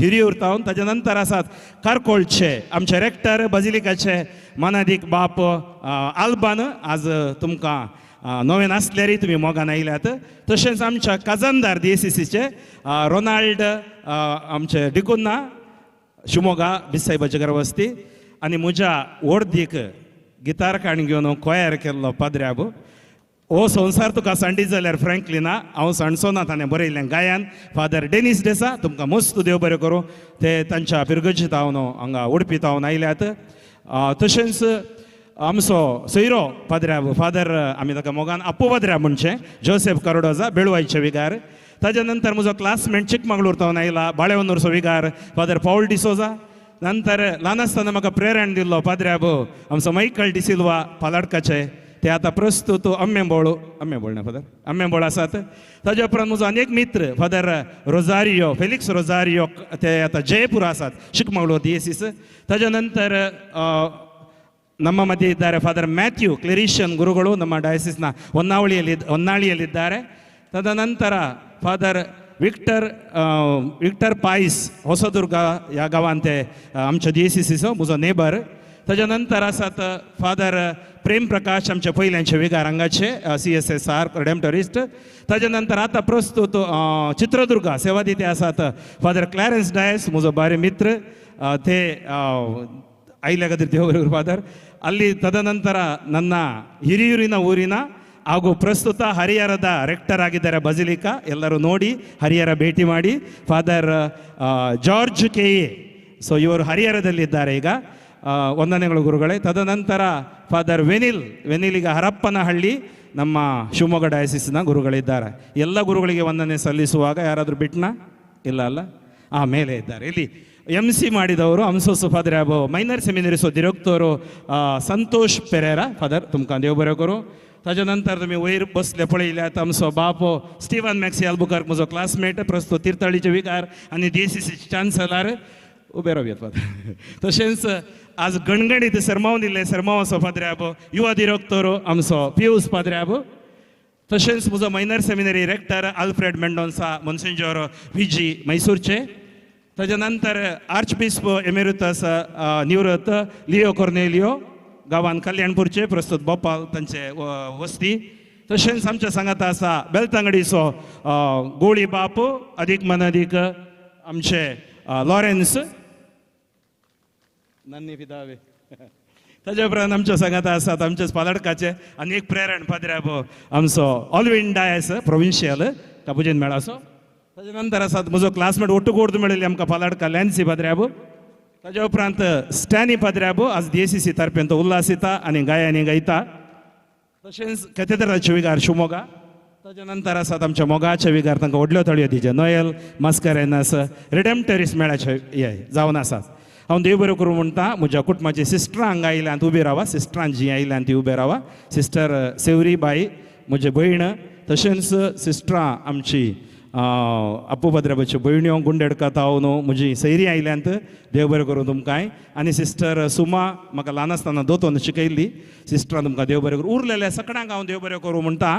Hiriyur टावन. ताज्या नंतर आसात कारकोळचे आमचे रेक्टर बजिलिकाचे मानादीक बाप आल्बान. आज तुमकां नवे नासल्यारय तुमी मोगान आयल्यात. तशेंच आमच्या काजनदार DCCचे रोनाल्ड आमचे डिकुन्ना शिमोगा बिसाई बजगर वस्ती आनी म्हज्या व्हडदीक गितार काण घेवन कोयर केल्लो पाद्र्याब. हो संवसार तुका सांडीत जाल्यार फ्रँकलिना हांव सांडचोना ताणें बरयल्लें गायन फादर डेनीस देसा. तुमकां मस्त देव बरें करूं. ते तांच्या पिरगजीत हांव हांगा उडपी तावन आयल्यात. तशेंच आमचो सोयरो पाद्र्याब फादर आमी ताका मोगान आप्पू पाद्र्याब म्हणचें जोसेफ कार्डोजा बेळवायचे विगार. ताज्या नंतर म्हजो क्लासमेट चिकमंगळूर तावन आयला बाळेवनूरचो विगार फादर पाऊल डिसोजा. नंतर ल्हान आसतना म्हाका प्रेरण दिल्लो पाद्र्याब आमचो मायकल डिसिल्वा पालाडकाचे. ते आतां प्रस्तुत अम्मेंबोळ न्हय फादर अम्मेंबोळ आसात. ताजे उपरांत म्हजो आनी एक मित्र फादर रोजारियो फेलिक्स रोजारियो ते आतां जयपूर आसात चिकमंगळूर DCC. ताज्या नंतर ನಮ್ಮ ಮಧ್ಯೆ ಇದ್ದಾರೆ ಫಾದರ್ ಮ್ಯಾಥ್ಯೂ ಕ್ಲೆರಿಷಿಯನ್ ಗುರುಗಳು ನಮ್ಮ ಡಯಸಿಸ್ನ ಹೊನ್ನಾಳಿಯಲ್ಲಿದ್ದಾರೆ. ತದನಂತರ ಫಾದರ್ विक्टर पायस ಹೊಸದುರ್ಗ ह्या गांवांत ते आमच्या DCCचो म्हजो नेबर. ताज्या नंतर आसात फादर प्रेम प्रकाश आमचे पयल्यांचे विगार हांगाचे CSSR रेडेम्टरिस्ट. ताज्या नंतर आतां प्रस्तुत चित्रदुर्गा सेवादिते आसात फादर क्लॅरन्स डायस म्हजो बरे मित्र. ते आयल्या खातीर देव बरें करूं फादರ್. ಅಲ್ಲಿ ತದನಂತರ ನನ್ನ ಹಿರಿಯೂರಿನ ಊರಿನ ಹಾಗೂ ಪ್ರಸ್ತುತ ಹರಿಹರದ ರೆಕ್ಟರ್ ಆಗಿದ್ದಾರೆ ಬಜಿಲಿಕಾ. ಎಲ್ಲರೂ ನೋಡಿ ಹರಿಹರ ಭೇಟಿ ಮಾಡಿ. ಫಾದರ್ ಜಾರ್ಜ್ KA ಸೊ ಇವರು ಹರಿಹರದಲ್ಲಿದ್ದಾರೆ ಈಗ. ವಂದನೆಗಳು ಗುರುಗಳೇ. ತದನಂತರ ಫಾದರ್ ವೆನಿಲ್ ಈಗ ಹರಪ್ಪನಹಳ್ಳಿ ನಮ್ಮ ಶಿವಮೊಗ್ಗ ಡಯಸಿಸ್ನ ಗುರುಗಳಿದ್ದಾರೆ. ಎಲ್ಲ ಗುರುಗಳಿಗೆ ವಂದನೆ ಸಲ್ಲಿಸುವಾಗ ಯಾರಾದರೂ ಬಿಟ್ನಾ? ಇಲ್ಲ ಅಲ್ಲ, ಮೇಲೆ ಇದ್ದಾರೆ. ಇಲ್ಲಿ MC ಮಾಡಿದವರು आमचो फादर मायनर सेमिनरीचो डिरेक्टर संतोष पेरेरा फादर तुमकां देव बरें करूं. ताज्या नंतर तुमी वयर बसले पळयल्यात आमचो बाप स्टीवन मॅक्सी आल्बुकर्क म्हजो क्लासमेट प्रस्तुत तीर्थाळीचे विकार आनी DCC चान्सलर उबे रावयात फादर. तशेंच आज गणगणीत सरमावन दिल्ले सरमावाचो फादर युवा डिरेक्टर आमचो पियूस फादर. तशेंच म्हजो minor seminary rector Alfred Mendonca Monsignor VG मैसूरचे. ताज्या नंतर आर्चबिशप एमेरिटस निवृत्त लिओ कोर्नेलियो गांवांत कल्याणपूरचे प्रस्तुत भोपाल तांचे वस्ती. तशेंच आमच्या सांगात आसा बेलतांगडीचो गोळी बाप अदीक मनदीक आमचे लॉरेन्स नन्नी पिदावे. ताज्या उपरांत आमच्या सांगात आसात आमचेच पालडकाचे आनी एक प्रेरण फादर आमचो ऑल्विन डायस प्रोविन्शियल कापुजीन मेळाचो. ताज्या नंतर आसात म्हजो क्लासमेट ओट्टूक उर्दू मेळिल्ली आमकां पालाडका लॅन्सी पाद्र्याब. ताज्या उपरांत स्टॅनी पाद्र्याब आज DCC तर्फेन तो उल्हासिता आनी गायनी गायता. तशेंच कॅथेड्रलाचे विगार शिवमोगा. ताज्या नंतर आसात आमच्या मोगाचे विगार तांकां व्हडल्यो तळयो दिजे नोयल मास्कारेनस रिडेम्टरिस्ट मेळाचे हे जावन आसात. हांव देव बरें करूं म्हणटा. म्हज्या कुटुंबाची सिस्टरां हांगा आयल्यात उबी रावा. सिस्टरां जीं आयल्यात ती उबे रावा. सिस्टर सेवरी बाई म्हजी भयण. तशेंच सिस्टरां आमची आप्पू भद्राबाच्यो भयण्यो गुंडेडका तावन म्हजी सैरी आयल्यांत देव बरें करूं तुमकांय. आनी सिस्टर सुमा म्हाका ल्हान आसतना दोतोन शिकयल्ली. सिस्टरां तुमकां देव बरें करूं. उरलेल्या सगळ्यांक हांव देव बरें करूं म्हणटा.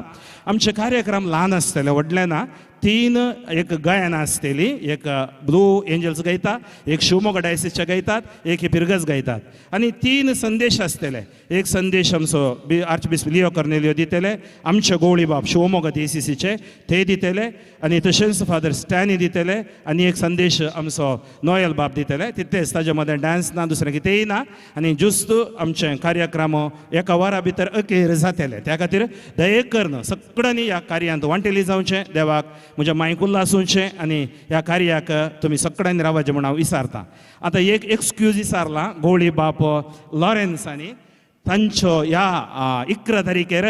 आमचे कार्यक्रम ल्हान आसतले व्हडले ना. 3 एक गायनां आसतली. एक ब्लू एंजल्स गायता, एक शिवमोगा डायसिसचे गायतात, एक पिरगस गायतात आनी 3 संदेश आसतले. एक संदेश आमचो आर्चबिशप लिओ कोर्नेलियो दितले. आमचे गवळी बाब शिवमोगा DCCचे ते दितले आनी तशेंच फादर स्टॅनी दितले आनी एक संदेश आमचो नोयल बाब दितले. तितलेच ताजे मदें डान्स ना दुसरें कितेंय ना आनी जुस्त आमचे कार्यक्रम एका वरा भितर अखेर जातले. त्या खातीर दयेक करन सगळ्यांनी ह्या कार्यांत वांटेली जावचें. देवाक म्हज्या मायकुल्ला आसूंचें आनी ह्या कार्याक तुमी सगळ्यांनी रावचें म्हूण हांव विचारतां. आतां एक एक्सक्यूज विचारला गवळी बाप लॉरेन्सांनी. तांच्यो ह्या 11 तारीखेर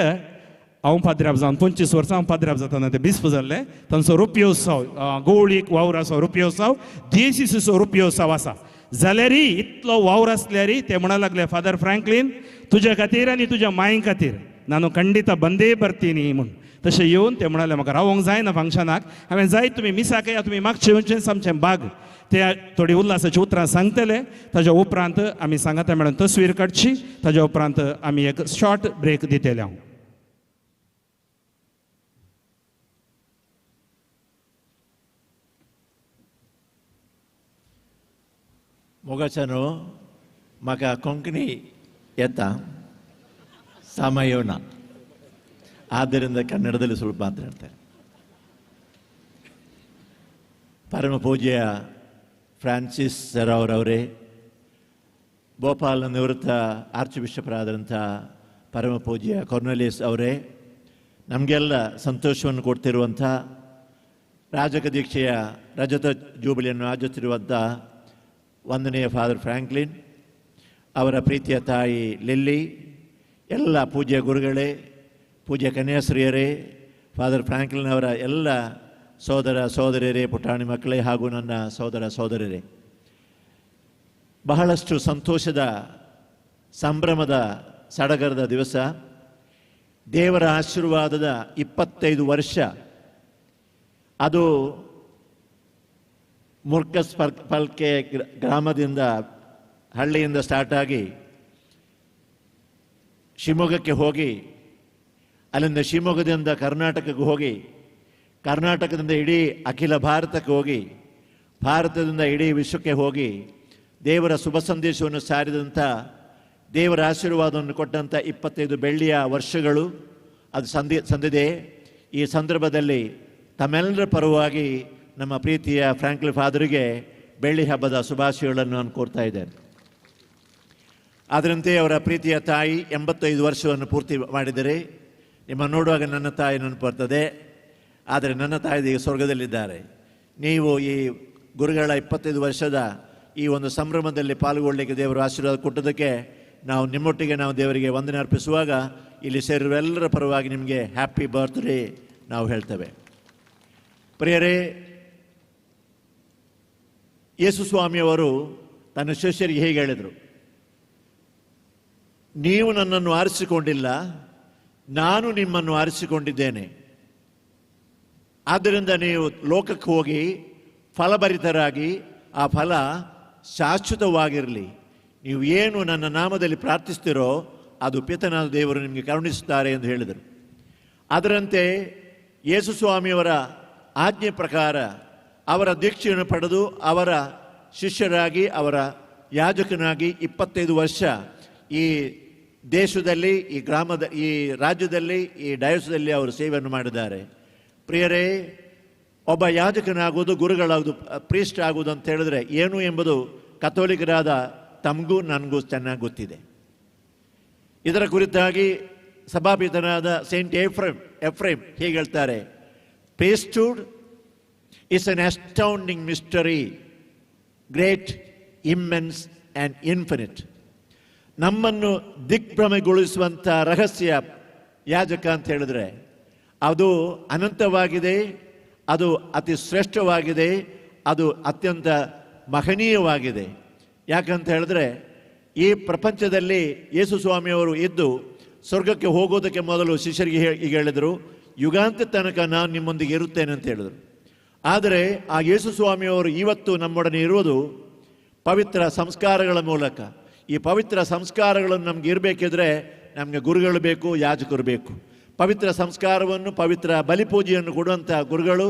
हांव पाद्र्याब जावन 25 वर्सां हांव पाद्र्याब जाताना ते बिस्प जाल्ले. तांचो रुपयोत्सव गवळीक वावराचो रुपयोत्सव DCCचो रुपयोत्सव आसा. जाल्यारय इतलो वावर आसल्यारय ते म्हणूंक लागले फादर फ्रँकलीन तुज्या खातीर आनी तुज्या मांय खातीर नानू खंडिता बंदे बर्तिनी म्हूण. तशें येवन ते म्हणाले म्हाका रावोंक जायना फंक्शनाक. हांवें जायत तुमी मिसाक या तुमी मागचें येवचें सामचें बाग. ते थोडी उल्हासाची उतरां सांगतले. ताज्या उपरांत आमी सांगाता मेळून तस्वीर काडची. ताज्या उपरांत आमी एक शॉर्ट ब्रेक दितले. हांव मोगाच्यानो म्हाका कोंकणी येता सामा येवना. ಆದ್ದರಿಂದ ಕನ್ನಡದಲ್ಲಿ ಸ್ವಲ್ಪ ಮಾತನಾಡ್ತಾರೆ. ಪರಮ ಪೂಜ್ಯ ಫ್ರಾನ್ಸಿಸ್ ಸರಾವ್ರವರೇ, ಭೋಪಾಲ್ನ ನಿವೃತ್ತ ಆರ್ಚ್ ಬಿಷಪ್ರಾದಂಥ ಪರಮ ಪೂಜ್ಯ ಕೊರ್ನೆಲಿಯಸ್ ಅವರೇ, ನಮಗೆಲ್ಲ ಸಂತೋಷವನ್ನು ಕೊಡ್ತಿರುವಂಥ ರಾಜಕ ದೀಕ್ಷೆಯ ರಜತ ಜೂಬಿಲಿಯನ್ನು ಆಚರಿಸುತ್ತಿರುವಂಥ ವಂದನೆಯ ಫಾದರ್ ಫ್ರಾಂಕ್ಲಿನ್, ಅವರ ಪ್ರೀತಿಯ ತಾಯಿ ಲಿಲ್ಲಿ, ಎಲ್ಲ ಪೂಜ್ಯ ಗುರುಗಳೇ, ಪೂಜ್ಯ ಕನ್ಯಾಶ್ರೀಯರೇ, ಫಾದರ್ ಫ್ರಾಂಕ್ಲಿನ್ ಅವರ ಎಲ್ಲ ಸೋದರ ಸೋದರಿಯರೇ, ಪುಟಾಣಿ ಮಕ್ಕಳೇ ಹಾಗೂ ನನ್ನ ಸೋದರ ಸೋದರಿಯರೇ, ಬಹಳಷ್ಟು ಸಂತೋಷದ ಸಂಭ್ರಮದ ಸಡಗರದ ದಿವಸ. ದೇವರ ಆಶೀರ್ವಾದದ 25 ವರ್ಷ. ಅದು ಮುರ್ಕಸ್ ಪಲ್ಕೆ ಗ್ರಾಮದಿಂದ, ಹಳ್ಳಿಯಿಂದ ಸ್ಟಾರ್ಟ್ ಆಗಿ ಶಿವಮೊಗ್ಗಕ್ಕೆ ಹೋಗಿ, ಅಲ್ಲಿಂದ ಶಿವಮೊಗ್ಗದಿಂದ ಕರ್ನಾಟಕಕ್ಕೆ ಹೋಗಿ, ಕರ್ನಾಟಕದಿಂದ ಇಡೀ ಅಖಿಲ ಭಾರತಕ್ಕೆ ಹೋಗಿ, ಭಾರತದಿಂದ ಇಡೀ ವಿಶ್ವಕ್ಕೆ ಹೋಗಿ ದೇವರ ಶುಭ ಸಂದೇಶವನ್ನು ಸಾರಿದಂಥ, ದೇವರ ಆಶೀರ್ವಾದವನ್ನು ಕೊಟ್ಟಂಥ 25 ಬೆಳ್ಳಿಯ ವರ್ಷಗಳು ಅದು ಸಂದಿದೆ. ಈ ಸಂದರ್ಭದಲ್ಲಿ ತಮ್ಮೆಲ್ಲರ ಪರವಾಗಿ ನಮ್ಮ ಪ್ರೀತಿಯ ಫ್ರಾಂಕ್ಲಿನ್ ಫಾದರಿಗೆ ಬೆಳ್ಳಿ ಹಬ್ಬದ ಶುಭಾಶಯಗಳನ್ನು ನಾನು ಕೋರ್ತಾ ಇದ್ದೇನೆ. ಅದರಂತೆ ಅವರ ಪ್ರೀತಿಯ ತಾಯಿ 85 ವರ್ಷವನ್ನು ಪೂರ್ತಿ ಮಾಡಿದರೆ. ನಿಮ್ಮ ನೋಡುವಾಗ ನನ್ನ ತಾಯಿ ನೆನಪು ಬರ್ತದೆ, ಆದರೆ ನನ್ನ ತಾಯಿ ಸ್ವರ್ಗದಲ್ಲಿದ್ದಾರೆ. ನೀವು ಈ ಗುರುಗಳ 25 ವರ್ಷದ ಈ ಒಂದು ಸಂಭ್ರಮದಲ್ಲಿ ಪಾಲ್ಗೊಳ್ಳಲಿಕ್ಕೆ ದೇವರು ಆಶೀರ್ವಾದ ಕೊಟ್ಟದಕ್ಕೆ ನಾವು ನಿಮ್ಮೊಟ್ಟಿಗೆ ನಾವು ದೇವರಿಗೆ ವಂದನೆ ಅರ್ಪಿಸುವಾಗ ಇಲ್ಲಿ ಸೇರಿರುವ ಎಲ್ಲರ ಪರವಾಗಿ ನಿಮಗೆ ಹ್ಯಾಪಿ ಬರ್ತ್ಡೇ ನಾವು ಹೇಳ್ತೇವೆ. ಪ್ರಿಯರೇ, ಯೇಸು ಸ್ವಾಮಿಯವರು ತನ್ನ ಶಿಷ್ಯರಿಗೆ ಹೇಗೆ ಹೇಳಿದರು, ನೀವು ನನ್ನನ್ನು ಆರಿಸಿಕೊಂಡಿಲ್ಲ, ನಾನು ನಿಮ್ಮನ್ನು ಆರಿಸಿಕೊಂಡಿದ್ದೇನೆ. ಆದ್ದರಿಂದ ನೀವು ಲೋಕಕ್ಕೆ ಹೋಗಿ ಫಲಭರಿತರಾಗಿ ಆ ಫಲ ಶಾಶ್ವತವಾಗಿರಲಿ. ನೀವು ಏನು ನನ್ನ ನಾಮದಲ್ಲಿ ಪ್ರಾರ್ಥಿಸ್ತೀರೋ ಅದು ಪಿತನಾದ ದೇವರು ನಿಮಗೆ ಕರುಣಿಸುತ್ತಾರೆ ಎಂದು ಹೇಳಿದರು. ಅದರಂತೆ ಯೇಸು ಸ್ವಾಮಿಯವರ ಆಜ್ಞೆ ಪ್ರಕಾರ ಅವರ ದೀಕ್ಷೆಯನ್ನು ಪಡೆದು ಅವರ ಶಿಷ್ಯರಾಗಿ, ಅವರ ಯಾಜಕನಾಗಿ 25 ವರ್ಷ ಈ ದೇಶದಲ್ಲಿ, ಈ ಗ್ರಾಮದ, ಈ ರಾಜ್ಯದಲ್ಲಿ, ಈ ಡಯೋಸದಲ್ಲಿ ಅವರು ಸೇವೆಯನ್ನು ಮಾಡಿದ್ದಾರೆ. ಪ್ರಿಯರೇ, ಒಬ್ಬ ಯಾಜಕನಾಗುವುದು, ಗುರುಗಳಾಗುವುದು, ಪ್ರೀಸ್ಟ್ ಆಗುವುದು ಅಂತ ಹೇಳಿದ್ರೆ ಏನು ಎಂಬುದು ಕಥೋಲಿಕರಾದ ತಮಗೂ ನನಗೂ ಚೆನ್ನಾಗಿ ಗೊತ್ತಿದೆ. ಇದರ ಕುರಿತಾಗಿ ಸಭಾಪಿತನಾದ ಸೈಂಟ್ ಎಫ್ರೇಮ್ ಹೀಗೆ ಹೇಳ್ತಾರೆ, priesthood is an astounding mystery, great, immense and infinite. ನಮ್ಮನ್ನು ದಿಗ್ಭ್ರಮೆಗೊಳಿಸುವಂಥ ರಹಸ್ಯ ಯಾಜಕ ಅಂತ ಹೇಳಿದ್ರೆ ಅದು ಅನಂತವಾಗಿದೆ, ಅದು ಅತಿ ಶ್ರೇಷ್ಠವಾಗಿದೆ, ಅದು ಅತ್ಯಂತ ಮಹನೀಯವಾಗಿದೆ. ಯಾಕಂತ ಹೇಳಿದ್ರೆ ಈ ಪ್ರಪಂಚದಲ್ಲಿ ಯೇಸು ಸ್ವಾಮಿಯವರು ಇದ್ದು ಸ್ವರ್ಗಕ್ಕೆ ಹೋಗೋದಕ್ಕೆ ಮೊದಲು ಶಿಷ್ಯರಿಗೆ ಈಗ ಹೇಳಿದರು, ಯುಗಾಂತ ತನಕ ನಾನು ನಿಮ್ಮೊಂದಿಗೆ ಇರುತ್ತೇನೆ ಅಂತ ಹೇಳಿದರು. ಆದರೆ ಆ ಯೇಸು ಸ್ವಾಮಿಯವರು ಇವತ್ತು ನಮ್ಮೊಡನೆ ಇರುವುದು ಪವಿತ್ರ ಸಂಸ್ಕಾರಗಳ ಮೂಲಕ. ಈ ಪವಿತ್ರ ಸಂಸ್ಕಾರಗಳನ್ನು ನಮ್ಗೆ ಇರಬೇಕಿದ್ರೆ ನಮಗೆ ಗುರುಗಳು ಬೇಕು, ಯಾಜಕರು ಬೇಕು. ಪವಿತ್ರ ಸಂಸ್ಕಾರವನ್ನು, ಪವಿತ್ರ ಬಲಿಪೂಜೆಯನ್ನು ಕೊಡುವಂಥ ಗುರುಗಳು,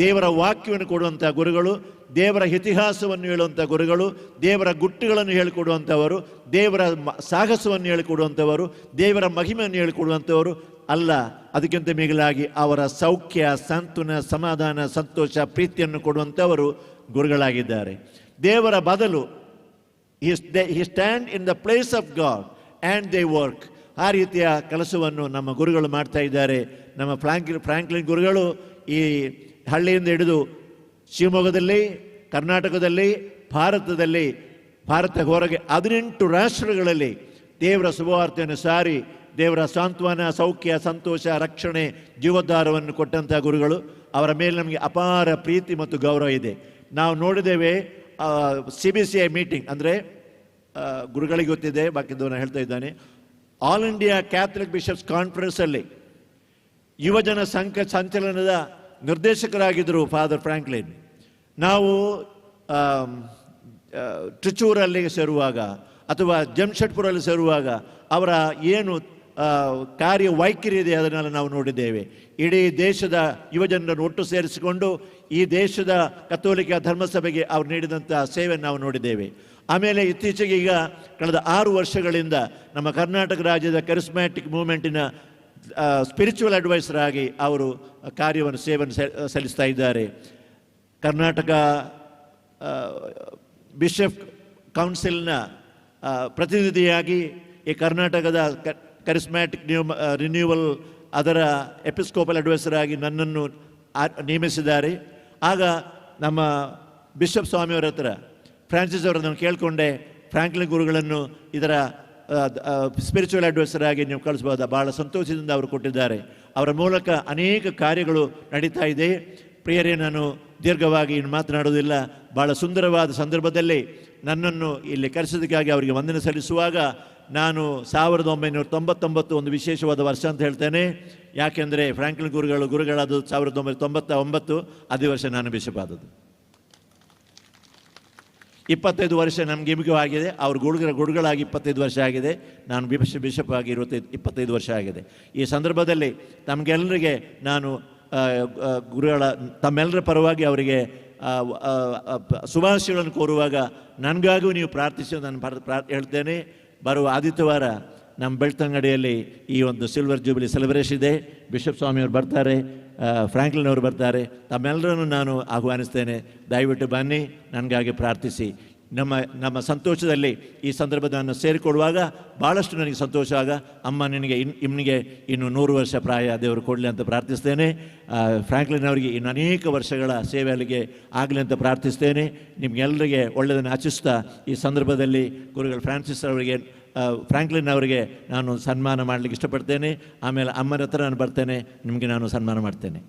ದೇವರ ವಾಕ್ಯವನ್ನು ಕೊಡುವಂಥ ಗುರುಗಳು, ದೇವರ ಇತಿಹಾಸವನ್ನು ಹೇಳುವಂಥ ಗುರುಗಳು, ದೇವರ ಗುಟ್ಟುಗಳನ್ನು ಹೇಳಿಕೊಡುವಂಥವರು, ದೇವರ ಸಾಹಸವನ್ನು ಹೇಳಿಕೊಡುವಂಥವರು, ದೇವರ ಮಹಿಮೆಯನ್ನು ಹೇಳಿಕೊಡುವಂಥವರು ಅಲ್ಲ. ಅದಕ್ಕಿಂತ ಮಿಗಿಲಾಗಿ ಅವರ ಸೌಖ್ಯ, ಸಾಂತ್ವನ, ಸಮಾಧಾನ, ಸಂತೋಷ, ಪ್ರೀತಿಯನ್ನು ಕೊಡುವಂಥವರು ಗುರುಗಳಾಗಿದ್ದಾರೆ. ದೇವರ ಬದಲು he stand in the place of God and they work. ಆ ರೀತಿಯ ಕೆಲಸವನ್ನು ನಮ್ಮ ಗುರುಗಳು ಮಾಡ್ತಾ ಇದ್ದಾರೆ. ನಮ್ಮ ಫ್ರಾಂಕ್ಲಿನ್ ಗುರುಗಳು ಈ ಹಳ್ಳಿಯಿಂದ ಹಿಡಿದು ಶಿವಮೊಗ್ಗದಲ್ಲಿ, ಕರ್ನಾಟಕದಲ್ಲಿ, ಭಾರತ ಹೊರಗೆ 18 ರಾಷ್ಟ್ರಗಳಲ್ಲಿ ದೇವರ ಶುಭವಾರ್ತೆಯನ್ನು ಸಾರಿ ದೇವರ ಸಾಂತ್ವನ, ಸೌಖ್ಯ, ಸಂತೋಷ, ರಕ್ಷಣೆ, ಜೀವೋದ್ಧಾರವನ್ನು ಕೊಟ್ಟಂಥ ಗುರುಗಳು. ಅವರ ಮೇಲೆ ನಮಗೆ ಅಪಾರ ಪ್ರೀತಿ ಮತ್ತು ಗೌರವ ಇದೆ. ನಾವು ನೋಡಿದ್ದೇವೆ CBCI ಮೀಟಿಂಗ್, ಅಂದರೆ ಗುರುಗಳಿಗೆ ಗೊತ್ತಿದೆ, ಬಾಕಿದವನ್ನ ಹೇಳ್ತಾ ಇದ್ದಾನೆ, ಆಲ್ ಇಂಡಿಯಾ ಕ್ಯಾಥಲಿಕ್ ಬಿಷಪ್ಸ್ ಕಾನ್ಫರೆನ್ಸಲ್ಲಿ ಯುವಜನ ಸಂಚಲನದ ನಿರ್ದೇಶಕರಾಗಿದ್ದರು ಫಾದರ್ ಫ್ರಾಂಕ್ಲಿನ್. ನಾವು ಟ್ರಿಚೂರಲ್ಲಿ ಸೇರುವಾಗ ಅಥವಾ ಜಮ್ಶೆಡ್ಪುರಲ್ಲಿ ಸೇರುವಾಗ ಅವರ ಏನು ಕಾರ್ಯವೈಖರಿ ಇದೆ ಅದನ್ನೆಲ್ಲ ನಾವು ನೋಡಿದ್ದೇವೆ. ಇಡೀ ದೇಶದ ಯುವಜನರನ್ನು ಒಟ್ಟು ಸೇರಿಸಿಕೊಂಡು ಈ ದೇಶದ ಕಥೋಲಿಕ ಧರ್ಮಸಭೆಗೆ ಅವರು ನೀಡಿದಂಥ ಸೇವೆಯನ್ನು ನಾವು ನೋಡಿದ್ದೇವೆ. ಆಮೇಲೆ ಇತ್ತೀಚೆಗೆ ಈಗ ಕಳೆದ 6 ವರ್ಷಗಳಿಂದ ನಮ್ಮ ಕರ್ನಾಟಕ ರಾಜ್ಯದ ಕರಿಸ್ಮ್ಯಾಟಿಕ್ ಮೂವ್ಮೆಂಟಿನ ಸ್ಪಿರಿಚುವಲ್ ಅಡ್ವೈಸರ್ ಆಗಿ ಅವರು ಕಾರ್ಯವನ್ನು ಸೇವೆಯನ್ನು ಸಲ್ಲಿಸ್ತಾ ಇದ್ದಾರೆ. ಕರ್ನಾಟಕ ಬಿಷಪ್ ಕೌನ್ಸಿಲ್ನ ಪ್ರತಿನಿಧಿಯಾಗಿ ಈ ಕರ್ನಾಟಕದ ಕರಿಸ್ಮ್ಯಾಟಿಕ್ ರಿನ್ಯೂವಲ್ ಅದರ ಎಪಿಸ್ಕೋಪಲ್ ಅಡ್ವೈಸರ್ ಆಗಿ ನನ್ನನ್ನು ನೇಮಿಸಿದ್ದಾರೆ. ಆಗ ನಮ್ಮ ಬಿಷಪ್ ಸ್ವಾಮಿಯವರ ಹತ್ರ ಫ್ರಾನ್ಸಿಸ್ ಅವರನ್ನು ಕೇಳಿಕೊಂಡೆ, ಫ್ರಾಂಕ್ಲಿನ್ ಗುರುಗಳನ್ನು ಇದರ ಸ್ಪಿರಿಚುವಲ್ ಅಡ್ವೈಸರ್ ಆಗಿ ನೀವು ಕಳಿಸ್ಬೋದಾ? ಭಾಳ ಸಂತೋಷದಿಂದ ಅವರು ಕೊಟ್ಟಿದ್ದಾರೆ. ಅವರ ಮೂಲಕ ಅನೇಕ ಕಾರ್ಯಗಳು ನಡೀತಾ ಇದೆ. ಪ್ರಿಯರೇ, ನಾನು ದೀರ್ಘವಾಗಿ ಇನ್ನು ಮಾತನಾಡೋದಿಲ್ಲ. ಭಾಳ ಸುಂದರವಾದ ಸಂದರ್ಭದಲ್ಲಿ ನನ್ನನ್ನು ಇಲ್ಲಿ ಕರೆಸಿದ್ದಕ್ಕಾಗಿ ಅವರಿಗೆ ವಂದನೆ ಸಲ್ಲಿಸುವಾಗ ನಾನು 1999 ಒಂದು ವಿಶೇಷವಾದ ವರ್ಷ ಅಂತ ಹೇಳ್ತೇನೆ. ಯಾಕೆಂದರೆ ಫ್ರಾಂಕ್ಲಿನ್ ಗುರುಗಳಾದದ್ದು 1999, ಅದೇ ವರ್ಷ ನಾನು ಬಿಷಪ್ ಆದದ್ದು. 25 ವರ್ಷ ನಮಗೆ ಆಗಿದೆ. ಅವರು ಗುರುಗಳಾಗಿ 25 ವರ್ಷ ಆಗಿದೆ. ನಾನು ಬಿಷಪ್ ಆಗಿ 25 ವರ್ಷ ಆಗಿದೆ. ಈ ಸಂದರ್ಭದಲ್ಲಿ ತಮಗೆಲ್ಲರಿಗೆ ನಾನು ಗುರುಗಳ ತಮ್ಮೆಲ್ಲರ ಪರವಾಗಿ ಅವರಿಗೆ ಶುಭಾಶಯಗಳನ್ನು ಕೋರುವಾಗ ನನಗಾಗೂ ನೀವು ಪ್ರಾರ್ಥಿಸಿ ನಾನು ಹೇಳ್ತೇನೆ. ಬರುವ ಆದಿತ್ಯವಾರ ನಮ್ಮ ಬೆಳ್ತಂಗಡಿಯಲ್ಲಿ ಈ ಒಂದು ಸಿಲ್ವರ್ ಜೂಬಿಲಿ ಸೆಲೆಬ್ರೇಷನ್ ಇದೆ. ಬಿಷಪ್ ಸ್ವಾಮಿಯವರು ಬರ್ತಾರೆ, ಫ್ರಾಂಕ್ಲಿನ್ ಅವರು ಬರ್ತಾರೆ. ತಮ್ಮೆಲ್ಲರನ್ನು ನಾನು ಆಹ್ವಾನಿಸ್ತೇನೆ. ದಯವಿಟ್ಟು ಬನ್ನಿ, ನನಗಾಗಿ ಪ್ರಾರ್ಥಿಸಿ. ನಮ್ಮ ಸಂತೋಷದಲ್ಲಿ ಈ ಸಂದರ್ಭವನ್ನು ಸೇರಿಕೊಡುವಾಗ ಭಾಳಷ್ಟು ನನಗೆ ಸಂತೋಷ ಆಗ. ಅಮ್ಮ ನಿನಗೆ ಇನ್ನು 100 ವರ್ಷ ಪ್ರಾಯ ದೇವರು ಕೊಡಲಿ ಅಂತ ಪ್ರಾರ್ಥಿಸ್ತೇನೆ. ಫ್ರಾಂಕ್ಲಿನ್ ಅವರಿಗೆ ಇನ್ನು ಅನೇಕ ವರ್ಷಗಳ ಸೇವೆ ಅಲ್ಲಿಗೆ ಆಗಲಿ ಅಂತ ಪ್ರಾರ್ಥಿಸ್ತೇನೆ. ನಿಮಗೆಲ್ಲರಿಗೆ ಒಳ್ಳೆಯದನ್ನು ಆಚಿಸ್ತಾ ಈ ಸಂದರ್ಭದಲ್ಲಿ ಗುರುಗಳು ಫ್ರಾಂಕ್ಲಿನ್ ಅವರಿಗೆ ನಾನು ಸನ್ಮಾನ ಮಾಡಲಿಕ್ಕೆ ಇಷ್ಟಪಡ್ತೇನೆ. ಆಮೇಲೆ ಅಮ್ಮನ ಹತ್ರ ನಾನು ಬರ್ತೇನೆ, ನಿಮಗೆ ನಾನು ಸನ್ಮಾನ ಮಾಡ್ತೇನೆ.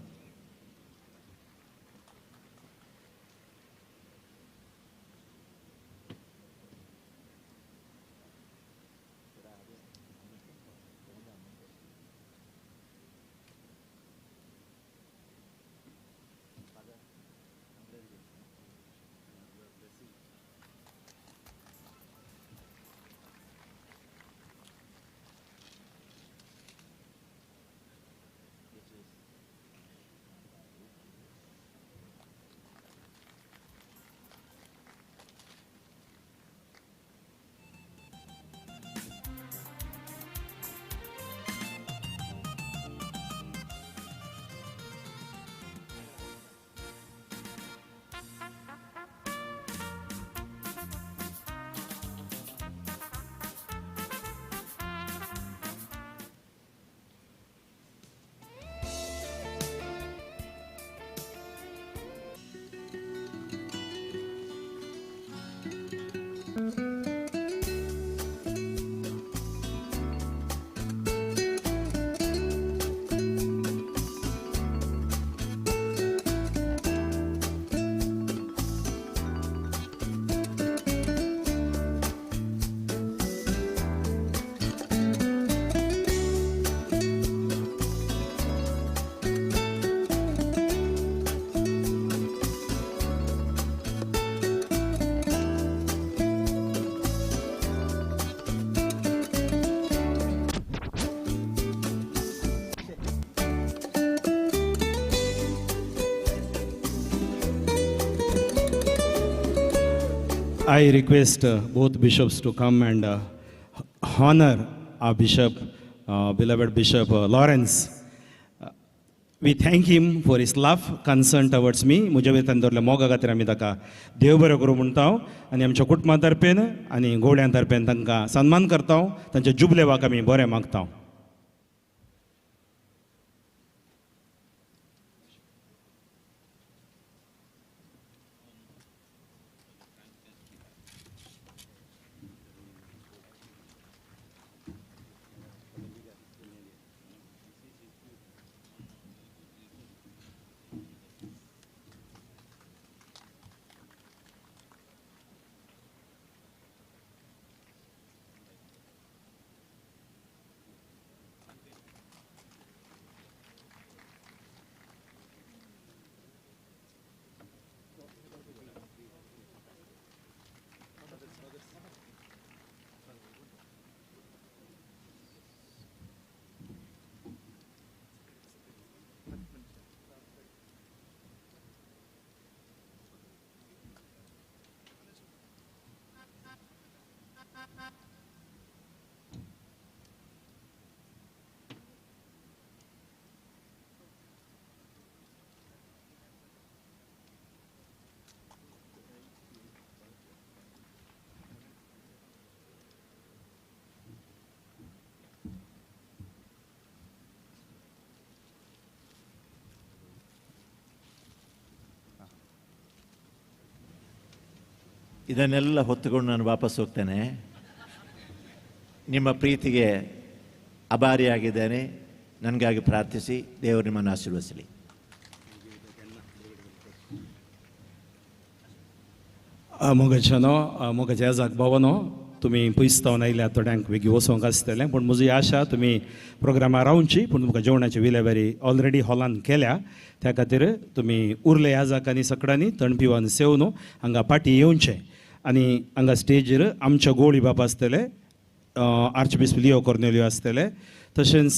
I request both bishops to come and honor our bishop, beloved Bishop Lawrence. We thank him for his love, concern towards me. मुझे वेतनदोरले मोगा खातीर आमी ताका देव बरो करूं म्हणटाव आनी आमच्या कुटुंबा तर्फेन आनी गोवड्यां तर्फेन तांकां सन्मान करताव. तांच्या जुबलेवाक आमी बरें मागताव. ಇದನ್ನೆಲ್ಲ ಹೊತ್ತುಕೊಂಡು ನಾನು ವಾಪಸ್ ಹೋಗ್ತೇನೆ. ನಿಮ್ಮ ಪ್ರೀತಿಗೆ ಅಭಾರಿಯಾಗಿದ್ದೇನೆ. ನನಗಾಗಿ ಪ್ರಾರ್ಥಿಸಿ, ದೇವರು ನಿಮ್ಮನ್ನು ಆಶೀರ್ವದಿಸಲಿ. मोगाच्यानो मोगा जेजाक बाबानो तुमी पयसतावन आयल्या थोड्यांक वेगळी वसोंक आसतलें, पूण म्हजी आशा तुमी प्रोग्रामार रावची, पूण तुमकां जेवणाची विलेवारी ऑलरेडी हॉलान केल्या. त्या खातीर तुमी उरले याजाकांनी सकडांनी तणपिवान सेवन हांगा पाटी येवचें. आनी हांगा स्टेजीर आमचे गवळी बाब आसतले, आर्चबिशप लिओ कॉर्नेलियो आसतले, तशेंच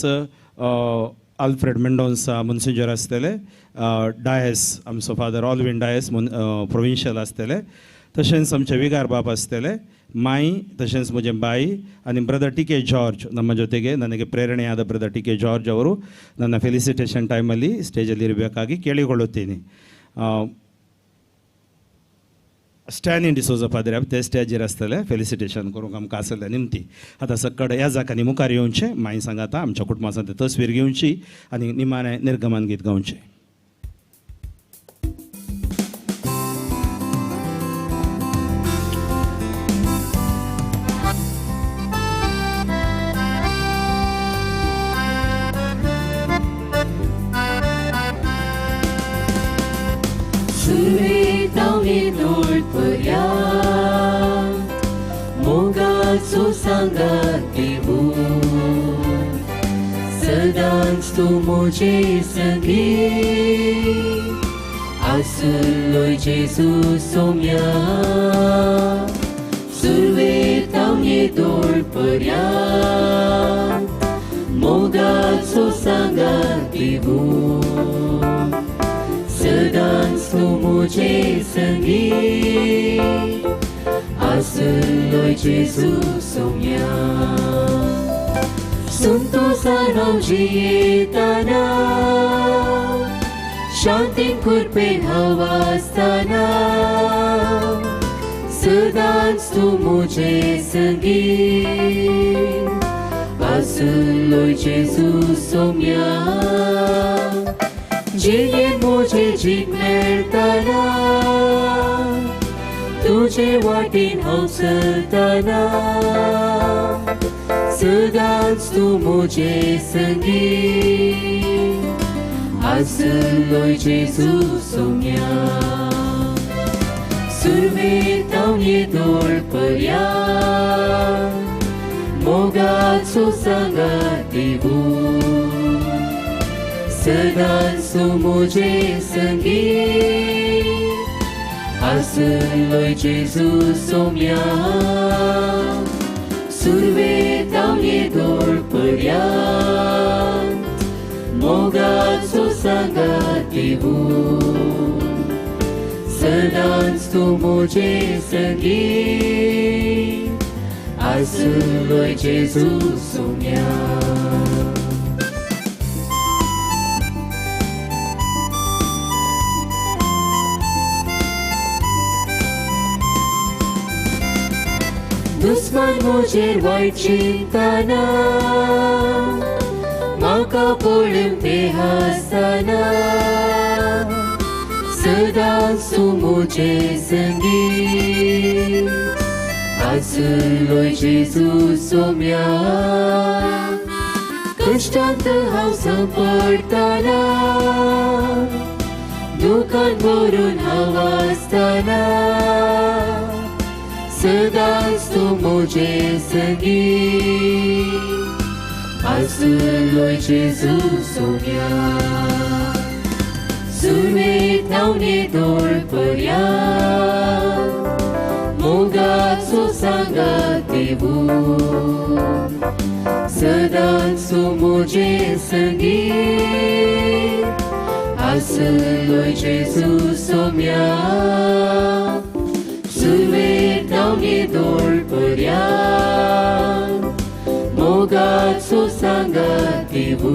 आल्फ्रेड मेंडोन्सा मुन्सिंजर आसतले, डायस आमचो फादर ऑल्विन डायस प्रोविन्शियल आसतले, तशेंच आमचे विगार बाब आसतले, माई, तशेंच म्हजे बाई आनी ब्रदर ಟಿ ಕೆ ಜಾರ್ಜ್ ನಮ್ಮ ಜೊತೆಗೆ ನನಗೆ ಪ್ರೇರಣೆಯಾದ ಬ್ರದರ್ ಟಿ ಕೆ ಜಾರ್ಜ್ ಅವರು ನನ್ನ ಫೆಲಿಸಿಟೇಷನ್ ಟೈಮಲ್ಲಿ ಸ್ಟೇಜಲ್ಲಿ ಇರಬೇಕಾಗಿ ಕೇಳಿಕೊಳ್ಳುತ್ತೀನಿ. स्टॅनिन डिसोजा फादर ते स्टेजीर आसतले फेलिसिटेशन करूंक आमकां आसले निमती. आतां सकड ह्या जाकांनी मुखार येवचें, माई सांगाता आमच्या कुटुंबाचो ते तस्वीर घेवची आनी निमाणें निर्गमन गीत गावचें. Mogazo sangatevu Sedans tu moje sangi Asuloi Jesus somya Surve taunye dorparya Mogazo sangatevu Sedans tu moje sangi Asuloi Jesus somya Sunto sarau jietana Shantin kurpen havastana Sedans tu mujhe sangi Asuloi Jesus somya Jiye mujhe jit mertana तुझे वाटेन हौसलताना सदांच तू मुझे संगी आसलोय जेजू सोम्या सुरवे तावये दोळपर्या मोगाचो सांगात देवू सदांच तू मुझे संगी Asuloi Jesus somya Surve taunye dorparya Mogazo sangatevu Sedans tu mujhe sangi Asuloi Jesus somya दुश्मन मुझे वाईट चिंतना माका पोळेम ते हसताना सदांच तू मुझे संगी आसलोय जेजू सोम्या कष्टांत हांव सांपडताना दुखान भरून हांव आसताना सदांच तू मुझे संगी आसलोय जेजू सोम्या सुरवे तावये दोळपर्या मोगाचो सांगात देवू सदांच तू मुझे संगी आसलोय जेजू सोम्या सुरवे तावये दोळपर्या मोगाचो सांगात देवू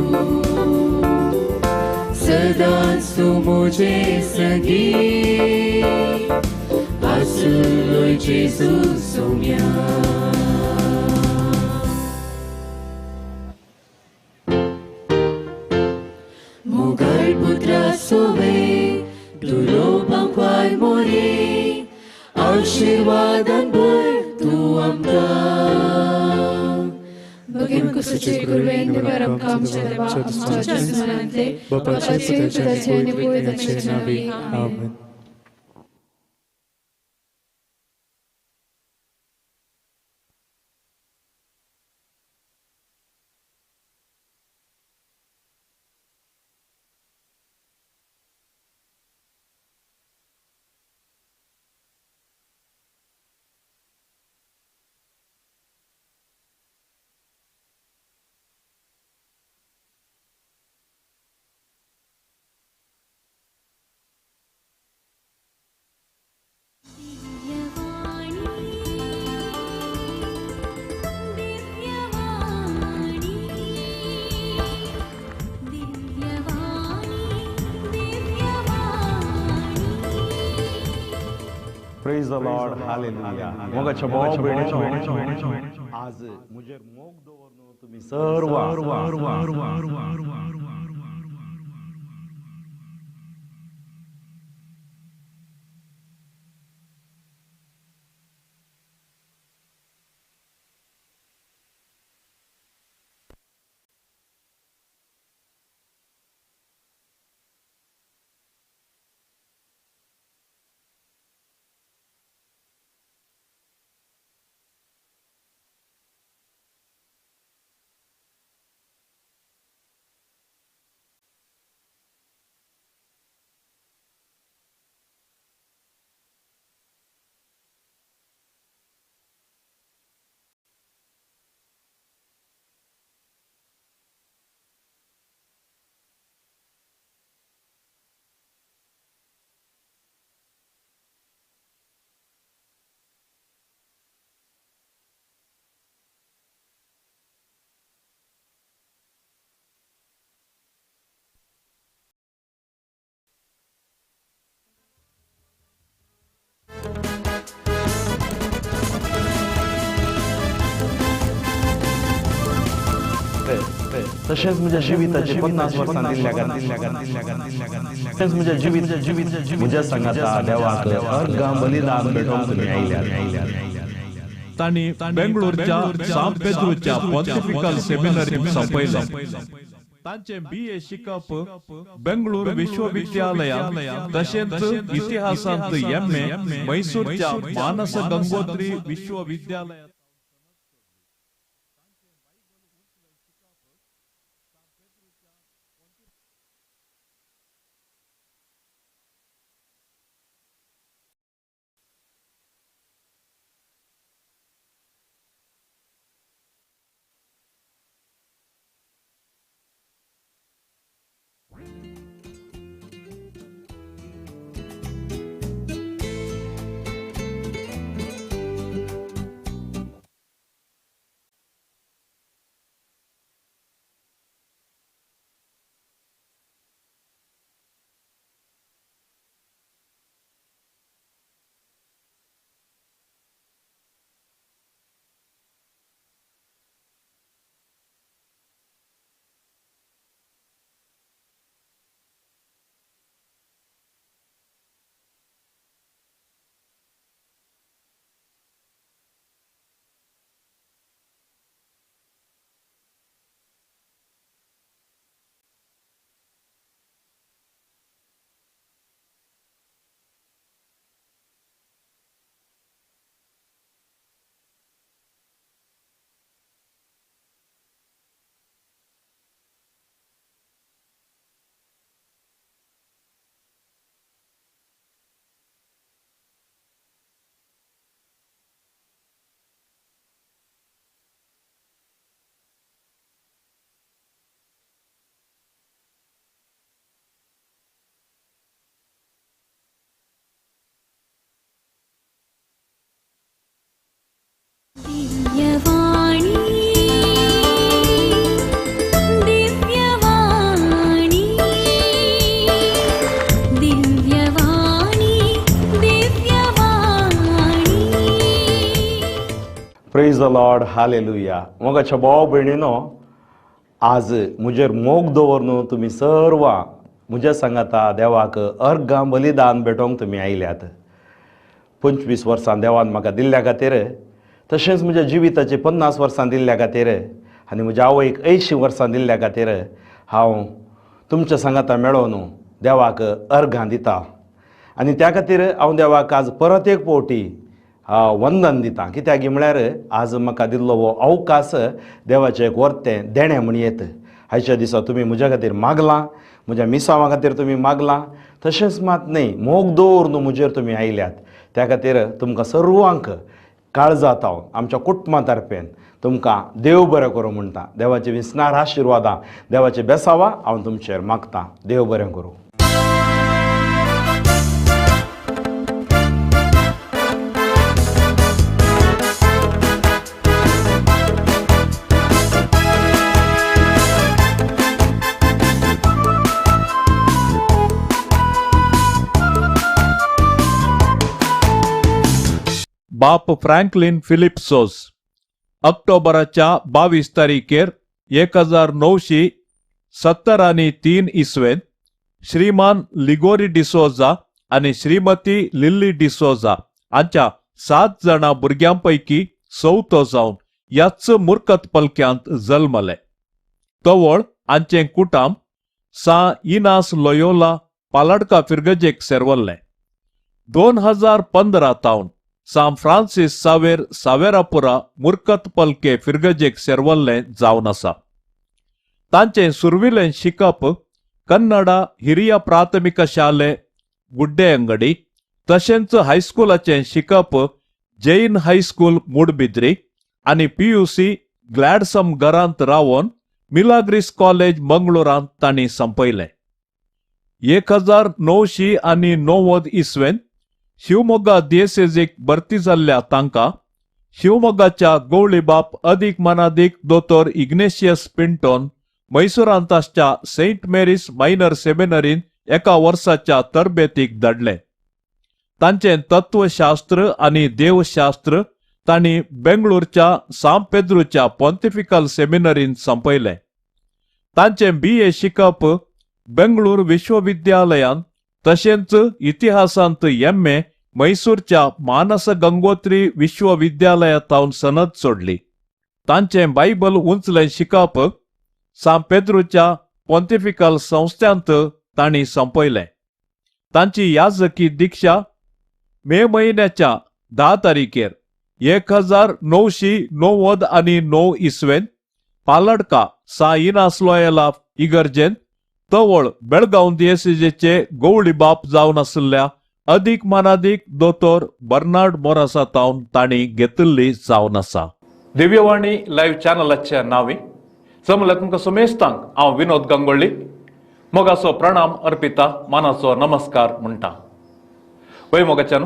सदांच तू मुझे संगी आसलोय जेजू सोम्या मोगाळ पुत्रा सोवे दुलो बांक्वाय मोरे आशीर्वादान भर तूं आमकां बगेन कुसुचे गुरवे निवार आमकां आमच्या देवा आमच्या आसमानांतले बापाचे पिताचे आनी पवित्राचे नावे आमेन. Praise the Lord, hallelujah. मोगाच्या भाव भयणींनो, आज मुजेर मोग दवरनो तुम्ही सर्व तशेंच म्हज्या जिविताचे 50 वर्सां दिल्ल्या तशेंच म्हज्या जिवीत म्हज्या सांगाता देवाक अर्गां बलिदान भेटोवंक तुमी आयल्यात. तांणी बेंगळूरच्या सांत पेद्रूच्या पॉन्टिफिकल सेमिनरींत संपयलें. तांचे BA शिकप बेंगळूर विश्वविद्यालयांत तशेंच इतिहासांत MA मैसूरच्या मानस गंगोत्री विश्वविद्यालयांत. Praise the Lord, hallelujah. मोगाच्या भाव भयणींनो, आज मुजेर मोग दवरनो तुमी सर्व म्हज्या सांगाता देवाक अर्गां बलिदान भेटोवंक तुमी आयल्यात. 25 वर्सां देवान म्हाका दिल्ल्या खातीर, तशेंच म्हज्या जिविताची 50 वर्सां दिल्ल्या खातीर आनी म्हज्या आवयक 80 वर्सां दिल्ल्या खातीर हांव तुमच्या सांगाता मेळोवन देवाक अर्घां दिता. आनी त्या खातीर हांव देवाक आज परत एक फावटी वंदन दिता. कित्याक म्हळ्यार आज म्हाका दिल्लो हो अवकाश देवाचें एक वर्तें देणें म्हण येत. आयच्या दिसा तुमी म्हज्या खातीर मागलां, म्हज्या मिसांवा खातीर तुमी मागलां, तशेंच मात न्ही मोग दवरून म्हजेर तुमी आयल्यात. त्या खातीर तुमकां सर्वांक काळजात हांव आमच्या कुटुंबा तर्फेन तुमकां देव बरें करूं म्हणटा. देवाची विस्नार आशिर्वादां, देवाची बेसावां हांव तुमचेर मागतां. देव बरें करूं. बाप फ्रँकलिन फिलिप सोज ऑक्टोबराच्या 22 तारीखेर 1973 इसवेन श्रीमान लिगोरी डिसोजा आणि श्रीमती लिल्ली डिसोजा हांच्या 7 जाणां भुरग्यांपैकी चवथो जावन ह्याच मुर्कत पलक्यांत जल्मले. तवळ हांचें कुटाम सा इनास लोयोला पालाडका फिर्गजेक सेरवल्लें. 2015 तावन सांत फ्रांसीस सावेर सावेरापुरा मुर्कत पलके फिर्गजेक सेरवल्लें जावन आसा. तांचें सुरविलें शिकप कन्नडा हिरिया प्राथमिक शाले गुड्डे अंगडी, तशेंच हायस्कुलाचें शिकप जैन हायस्कूल मूडबिद्री आनी PUC ग्लॅडसम घरांत रावन मिलाग्रिस कॉलेज मंगळुरांत तांणी संपयलें. 1990 इसवेन शिवमोग्गा दिएसेजीक भरती जाल्ल्या तांकां शिवमोग्गाच्या गवळी बाप अदीक मनादीक दोतोर इग्नेशियस पिंटोन मैसूरांत आसच्या सेंट मेरीस मायनर सेमिनरीन एका वर्साच्या तरबेतीक धाडलें. तांचें तत्वशास्त्र आनी देवशास्त्र तांणी बेंगळूरच्या सांत पेद्रूच्या पॉन्टिफिकल सेमिनरीन संपयलें. तांचें BA शिकप बेंगळूर विश्वविद्यालयांत, तशेंच इतिहासांत MA मैसूरच्या मानस गंगोत्री विश्वविद्यालयांत सनद सोडली. तांचें बायबल उंचलें शिकप सांत पेद्रूच्या पॉन्टिफिकल संस्थांत तांणी संपयलें. तांची याजकी दिक्षा मे म्हयन्याच्या 10 तारीखेर 1999 इसवेन पालडका सा इनास लोयोला इगर्जेन तवळ बेळगांव दिएसेजीचे गवळी बाप जावन आशिल्ल्या अदीक मनादीक दोतोर बर्नार्ड मोरासा तावन तांणी घेतिल्ली जावन आसा. दिव्यवाणी लायव्ह चॅनलाच्या नावी जमल्या तुमकां समेस्तांक हांव विनोद गंगोळ्ळी मोगाचो प्रणाम अर्पिता, मानाचो नमस्कार म्हणटा. वय मोगाच्यान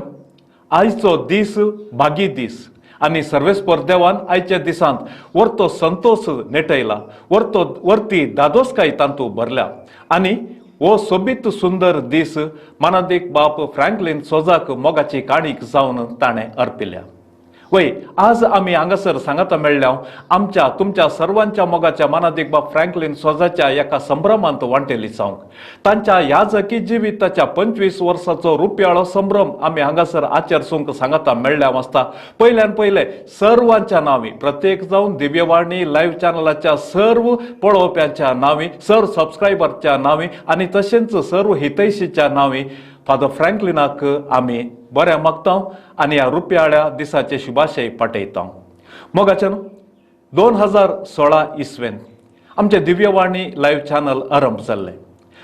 आयचो दीस भागी दीस आनी सर्वेस्पर देवान आयच्या दिसांत वर्तो संतोष नेटयला, वर्ती दादोसकाय तांतू भरल्या आनी हो सोबीत सुंदर दीस मनादीक बाप फ्रँकलिन सोजाक मोगाची काणीक जावन ताणें अर्पिल्या. वय आज आमी हांगासर सांगता मेळ्ळ्या आमच्या तुमच्या सर्वांच्या मोगाच्या मनादीक बाप फ्रँकलिन सोजाच्या एका संभ्रमांत वांटेली जावंक. तांच्या याजकी जिविताच्या 25 वर्साचो रुपयाळो संभ्रम आमी हांगासर आचरसूंक सांगता मेळ्ळ्या आसता. पयल्यान पयले सर्वांच्या नांवी, प्रत्येक जावन दिव्यवाणी लायव्ह चॅनलाच्या सर्व पळोवप्यांच्या नांवी, सर्व सबस्क्रायबरच्या नांवी आनी तशेंच सर्व हितैशीच्या नांवी फादर फ्रँकलिनाक आमी बरें मागता आनी ह्या रुपयाळ्या दिसाचे शुभाशय पाठयता. मोगाच्यान 2016 इसवेन आमचे दिव्यवाणी लायव्ह चॅनल आरंभ जाल्लें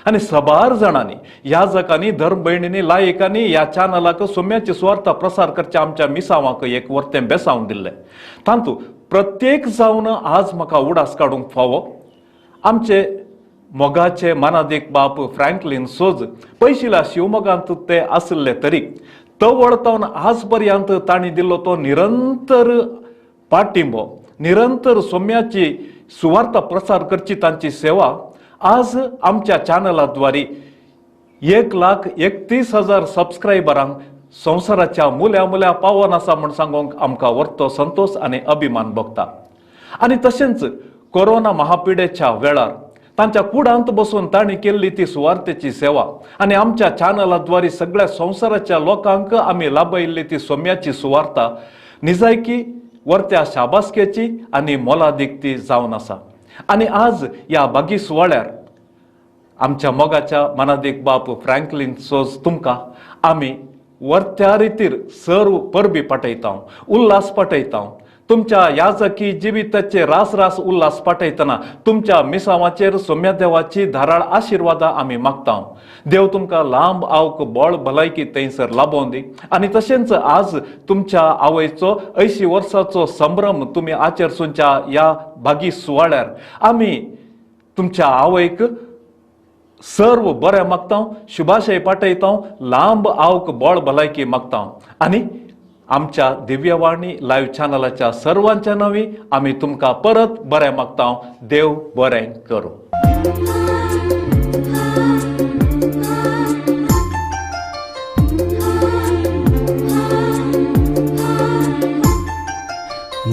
आनी सबार जाणांनी, याजकांनी, धर्म भयणींनी, लायकांनी ह्या चॅनलाक सोम्याची सुवार्ता प्रसार करच्या आमच्या मिसावांक एक वर्तें बेसावन दिल्लें. तांतू प्रत्येक जावन आज म्हाका उडास काडूंक फावो आमचे मोगाचे मनादीक बाप फ्रँकलिन सोज पयशिला शिवमोगांत ते आशिल्ले तरी तवळतावन आज पर्यंत तांणी दिल्लो तो निरंतर पाठिंबो, निरंतर सोम्याची सुवार्ता प्रसार करची तांची सेवा आज आमच्या चॅनलाद्वारे 1,31,000 सबस्क्रायबरांक संवसाराच्या मुल्या पावन आसा म्हण सांगूंक आमकां वर्तो संतोष आनी अभिमान भोगता. आनी तशेंच कोरोना महापिडेच्या वेळार तांच्या कुडांत बसून तांणी केल्ली ती सुवार्थेची सेवा आणि आमच्या चॅनलाद्वारे सगळ्या संवसाराच्या लोकांक आम्ही लाभयल्ली ती सोम्याची सुवार्ता निजायकी वर्त्या शाबासकेची आणि मोलादीक ती जावन आसा. आणि आज या बागी सुवाळ्यार आमच्या मोगाच्या मनादीक बाप फ्रँकलिन सोज तुमकां आमी वर्त्या रितीर सर्व परबी पटयता, उल्हास पटयता. तुमच्या याजकी जिविताचे रास रास उल्हास पाठयतना तुमच्या मिसावाचेर सोम्या देवाची धाराळ आशिर्वादा आमी मागता. देव तुमकां लांब आवक बळ भलायकी थंयसर लाभोवन दी. आणि तशेंच आज तुमच्या आवयचो 80 वर्साचो संभ्रम तुमी आचरसूंच्या या बागी सुवाळ्यार आमी तुमच्या आवयक सर्व बरें मागता, शुभाशय पाठयता, लांब आवक बळ भलायकी मागता. आणि आमच्या दिव्यवाणी लाईव्ह चॅनलाच्या सर्वांच्या नावी आम्ही तुमकां परत बरें मागता. देव बरें करूं.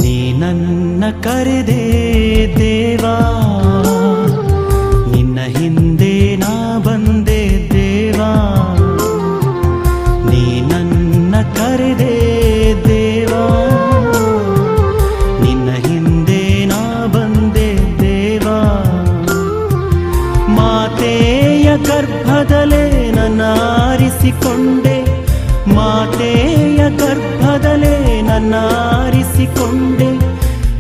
ನೀ ನನ್ನ ಕರೆದೆ ದೇವಾ, ನಿನ್ನ ಹಿಂದೆ ನಾ ಬಂದೆ ದೇವಾ. ನೀ ನನ್ನ ಕರೆದೆ ದೇವಾ, ನಿನ್ನ ಹಿಂದೆ ನಾ ಬಂದೆ ದೇವಾ. ಮಾತೆಯ ಗರ್ಭದಲ್ಲೇ ನನ್ನ ಆರಿಸಿಕೊಂಡೆ, ಮಾತೆಯ ಗರ್ಭದಲ್ಲೇ ನನ್ನ ಆರಿಸಿಕೊಂಡೆ.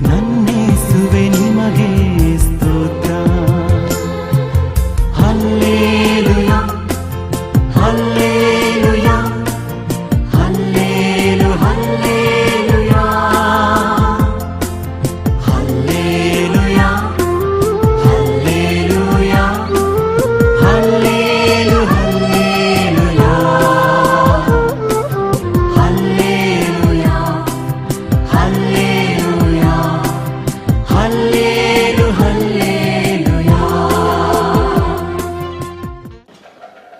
ನನ್ನೇಸುವೆ ನಿಮಗೆ ಸ್ತೋತ್ರ. ಹಲ್ಲೇಲುಯಾ ಹಲ್ಲೇಲುಯಾ ಹಲ್ಲೇಲು ಹಲ್ಲೇಲುಯಾ ಹಲ್ಲೇಲುಯಾ ಹಲ್ಲೇಲುಯಾ ಹಲ್ಲೇಲು ಹಲ್ಲೇಲುಯಾ ಹಲ್ಲೇಲುಯಾ ಹಲ್ಲೇಲುಯಾ ಹಲ್ಲೇಲು ಹಲ್ಲೇಲುಯಾ.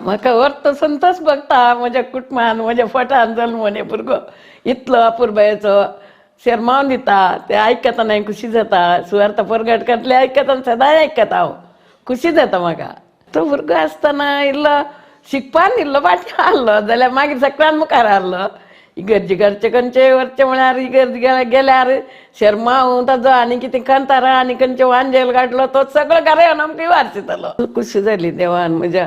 म्हाका वर्त संतोष भगता म्हज्या कुटुंबान म्हज्या फटान जल्मोने भुरगो इतलो अपुरबायेचो शर्मावन दिता. ते आयकतना हांव खुशी जाता. सुवार्ता परगट करतले आयकतना सदांच आयकता हांव. खुशी जाता म्हाका. तो भुरगो आसतना इल्लो शिकपान इल्लो फाटीं हारलो जाल्यार मागीर सगळ्यान मुखार हारलो. इगर्जे घरचे खंयचे व्हरचे म्हळ्यार इगर्ज गेल्यार शर्मावूं ताजो आनी कितें कंतारा आनी खंयचे वांजेल काडलो तो सगळो घरा येवन आमकां वारसितलो. खुशी जाली देवान म्हज्या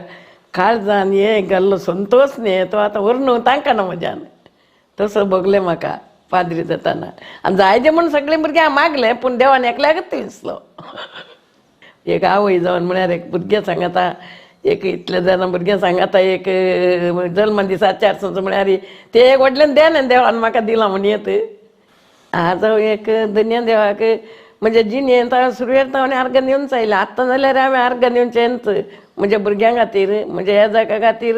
काळजान हे घाल्लो संतोष न्ही तो आतां व्हरून तांकां ना म्हज्यान. तसो भोगलें म्हाका पाद्री जाताना. आनी जायते म्हूण सगळीं भुरग्यां मागलें पूण देवान एकल्याकच विसलो. एक आवय जावन म्हळ्यार एक भुरगें सांगता, एक इतले जाणां भुरगें सांगता, एक जल्म दीस आचारसंच म्हळ्यार ते एक व्हडलें देण देवान म्हाका दिलां म्हण येत. आज हांव एक धन्य देवाक म्हणजे जिणेंत हांव सुरवेर हांव अर्घ दिवन चायलें. आतां जाल्यार हांवें अर्घ दिवचेंच म्हज्या भुरग्यां खातीर, म्हज्या येजाका खातीर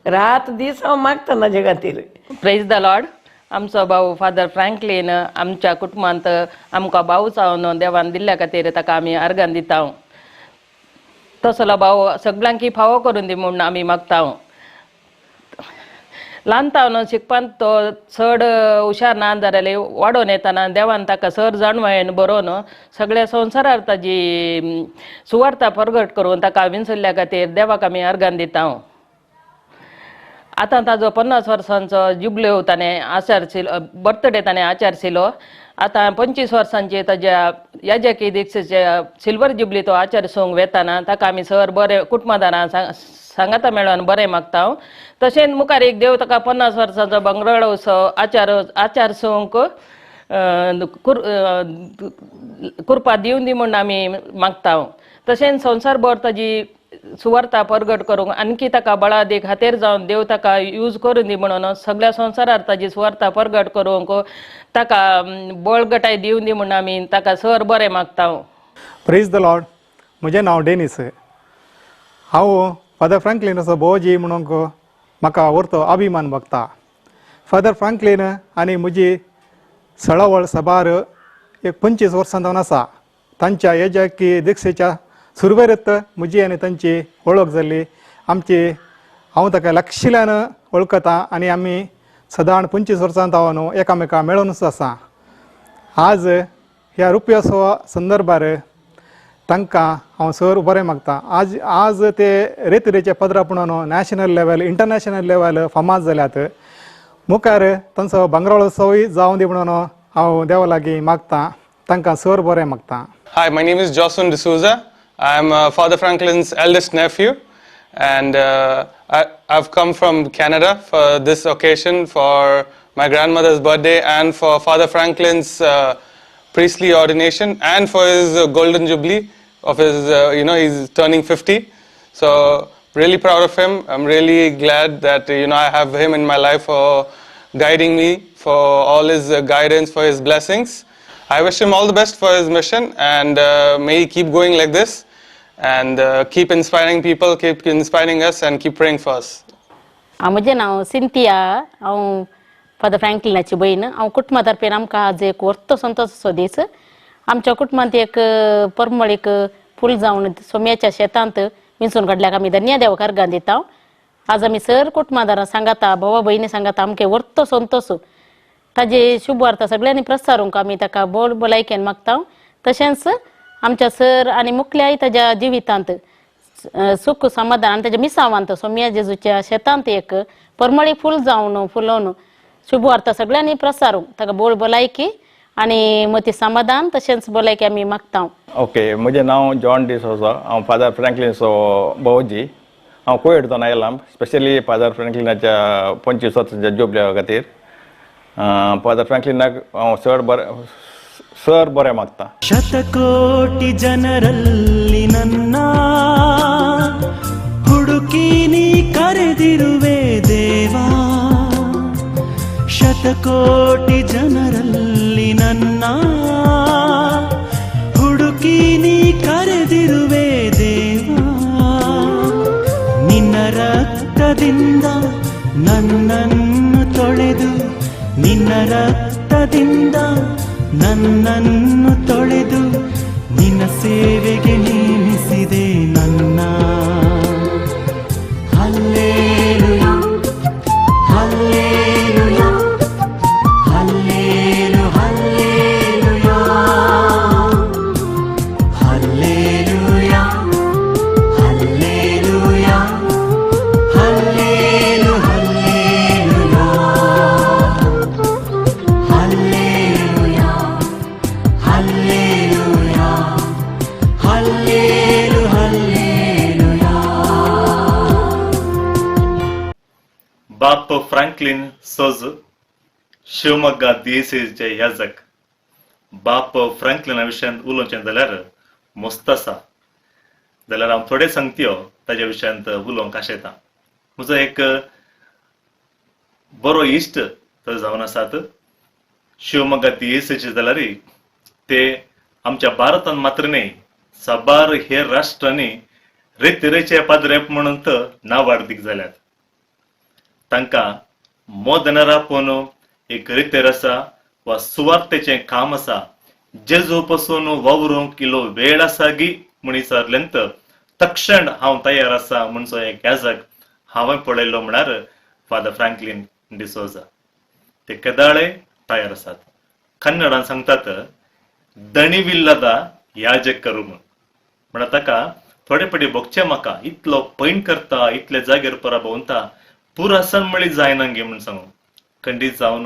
रात दीस हांव मागता ताजे खातीर. Praise the Lord. आमचो भाऊ फादर फ्रँकलीन आमच्या कुटुंबांत आमकां भाऊ जावन देवान दिल्ल्या खातीर ताका आमी अर्घान दिता. तसलो भाव सगळ्यांक फावो करून दी म्हूण आमी मागता. ल्हानतावन शिकपान तो चड हुशार ना जाल्यार वाडोवन येताना देवान ताका सर जाणवायेन बरोवन सगळ्या संवसारार ताजी सुवार्ता परगट करून ताका विंचल्ल्या खातीर देवाक आमी अर्घान दिता. आतां ताजो 50 वर्सांचो जुबल्यो ताणें आचारशिलो, बर्थडे ताणें आचारशिलो. आतां 25 वर्सांचे ताज्या याजकी दिक्षेचे सिल्वर जुबली तो आचारसूंक वेताना ताका आमी सर बरें कुटुंबादारां सांगाता मेळोन बरें मागता. तशेंच मुखार एक देव ताका 50 वर्सांचो बंगरळो उत्सव आचारसूंक कृपा दिवन दी म्हूण आमी मागता. तशेंच संवसारभर ताजी सुवार्ता परगट करूंक आणखी ताका बळादीक खातीर जावन देव ताका यूज करून दी म्हणून सगळ्या संवसारार ताजी सुवार्ता परगट करूंक ताका बळगटाय दिवन दी म्हूण आमी ताका सर बरें मागता. Praise the Lord. म्हजें नांव डेनीस. हांव फादर फ्रँकलिनाचो भोवजी म्हणून म्हाका व्हरतो अभिमान भोगता. फादर फ्रँकलीन आनी म्हजी सळावळ सभार एक 25 वर्सां जावन आसा. तांच्या येजकी दिक्षेच्या सुरवेरेंत म्हजी आनी तांची वळख जाल्ली. हांव ताका लागशिल्ल्यान वळखता आनी आमी सदां 25 वर्सां जावन एकामेका मेळूनच आसा. आज ह्या रुपयोत्सवा संदर्भार तांकां हांव सर बरें मागता. आज ते रेतरेचे पदरापणान नॅशनल लेवल इंटरनॅशनल लेवल फामाद जाल्यात. मुखार तांचो भांगराळोत्सवूय जावं दी म्हणून हांव देवा लागीं मागता. तांकां सर बरें मागता. Hi, my name is Jocelyn D'Souza. I'm Father Franklin's eldest nephew, and I've come from Canada for this occasion for my grandmother's birthday and for Father Franklin's priestly ordination and for his golden jubilee of his, he's turning 50. So really proud of him. I'm really glad that, I have him in my life for guiding me, for all his guidance, for his blessings. I wish him all the best for his mission, and may he keep going like this and keep inspiring people, keep inspiring us, and keep praying for us. म्हजें नांव Cynthia. हांव father फ्रँकलिनाची बहीण. हांव कुटुंबातर्फेन आमकां आज एक वर्त संतोषचो दीस. आमच्या कुटुंबांत एक परमळीक फूल जावन सोम्याच्या शेतांत विंचून काडल्याक आमी धन्य देवाक अर्गां दिता. आज आमी सर कुटुंबादारां सांगाता, भावा भयणी सांगाता, आमकां वर्त संतोष ताजे शुभ वार्ता सगळ्यांनी प्रसारूंक आमी ताका बोल भलायकेन मागता. तशेंच आमच्या सर आनी मुखल्याय ताज्या जिवितांत सुख समाधान आनी ताज्या मिसावांत सोम्या जेजूच्या शेतांत एक परमळी फूल जावन फुलोवन शुभ वार्ता सगळ्यांनी प्रसारूंक ताका बोल भलायकी आनी मती समाधान तशेंच भलायकी आमी मागता. ओके, म्हजें नांव जॉन डिसोजा. हांव फादर फ्रँकलिनचो भोवजी. हांव कोयडतोन आयलां स्पेशली फादर फ्रँकलिनाच्या 25 वर्सांच्या जुबल्या खातीर. फादर फ्रँकलिनाक हांव सर बरें मागता. ಶತಕೋಟಿ ಜನರಲ್ಲಿ ನನ್ನ ಹುಡುಕಿ ನೀ ಕರೆದಿರುವೆ ದೇವಾ. ಶತಕೋಟಿ ಜನರಲ್ಲಿ ನನ್ನ ಹುಡುಕಿ ನೀ ಕರೆದಿರುವೆ ದೇವಾ. ನಿನ್ನ ರಕ್ತದಿಂದ ನನ್ನನ್ನು ತೊಳೆದು, ನಿನ್ನ ರಕ್ತದಿಂದ ನನ್ನನ್ನು ತೊಳೆದು, ನಿನ್ನ ಸೇವೆಗೆ ನೇಮಿಸಿದೆ ನನ್ನ. ಹಲ್ಲೇಲುಯಾ ಹಲ್ಲೇಲುಯಾ ಹಲ್ಲೇಲು ಹಲ್ಲೇಲುಯಾ ಹಲ್ಲೇಲುಯಾ ಹಲ್ಲೇಲುಯಾ ಹಲ್ಲೇಲು ಹಲ್ಲೇಲುಯಾ ಹಲ್ಲೇಲುಯಾ ಹಲ್ಲೇಲುಯಾ ಹಲ್ಲೇಲು ಹಲ್ಲೇಲುಯಾ. बाप फ्रँकलिन सोज शिवमोग्गा DCचे याजक. बाप फ्रँकलिना विशयान उलोवचें जाल्यार मस्त आसा. जाल्यार हांव थोडे सांगत्यो ताज्या विशयांत उलोवंक आशेता. म्हजो एक बरो इश्ट थंय जावन आसात. शिवमोग्गा DCचे जाल्यार ते आमच्या भारतान मात्र न्ही, साबार हेर राष्ट्रांनी रेतरेचे पाद्रेप म्हणून नांव वाडतीक जाल्यात. तांकां मोदनारा पोवन एक रितेर आसा वा सुवार्थेचें काम आसा. जेजू पासून वावरूंक इल्लो वेळ आसा गी म्हूण विचारलेंत तक्षण हांव तयार आसा म्हणचो एक याजक हांवें पळयल्लो म्हळ्यार फादर फ्रँकलिन डिसोजा. ते केदाळे तयार आसात. कन्नडान सांगतात दणिविल्लद याजकरू म्हण. ताका थोडे पटी भोगचे म्हाका इतलो पैन करता, इतले जागेर परभोंवता, पुरासन मळी जायना गे म्हण सांगू. खंडीत जावन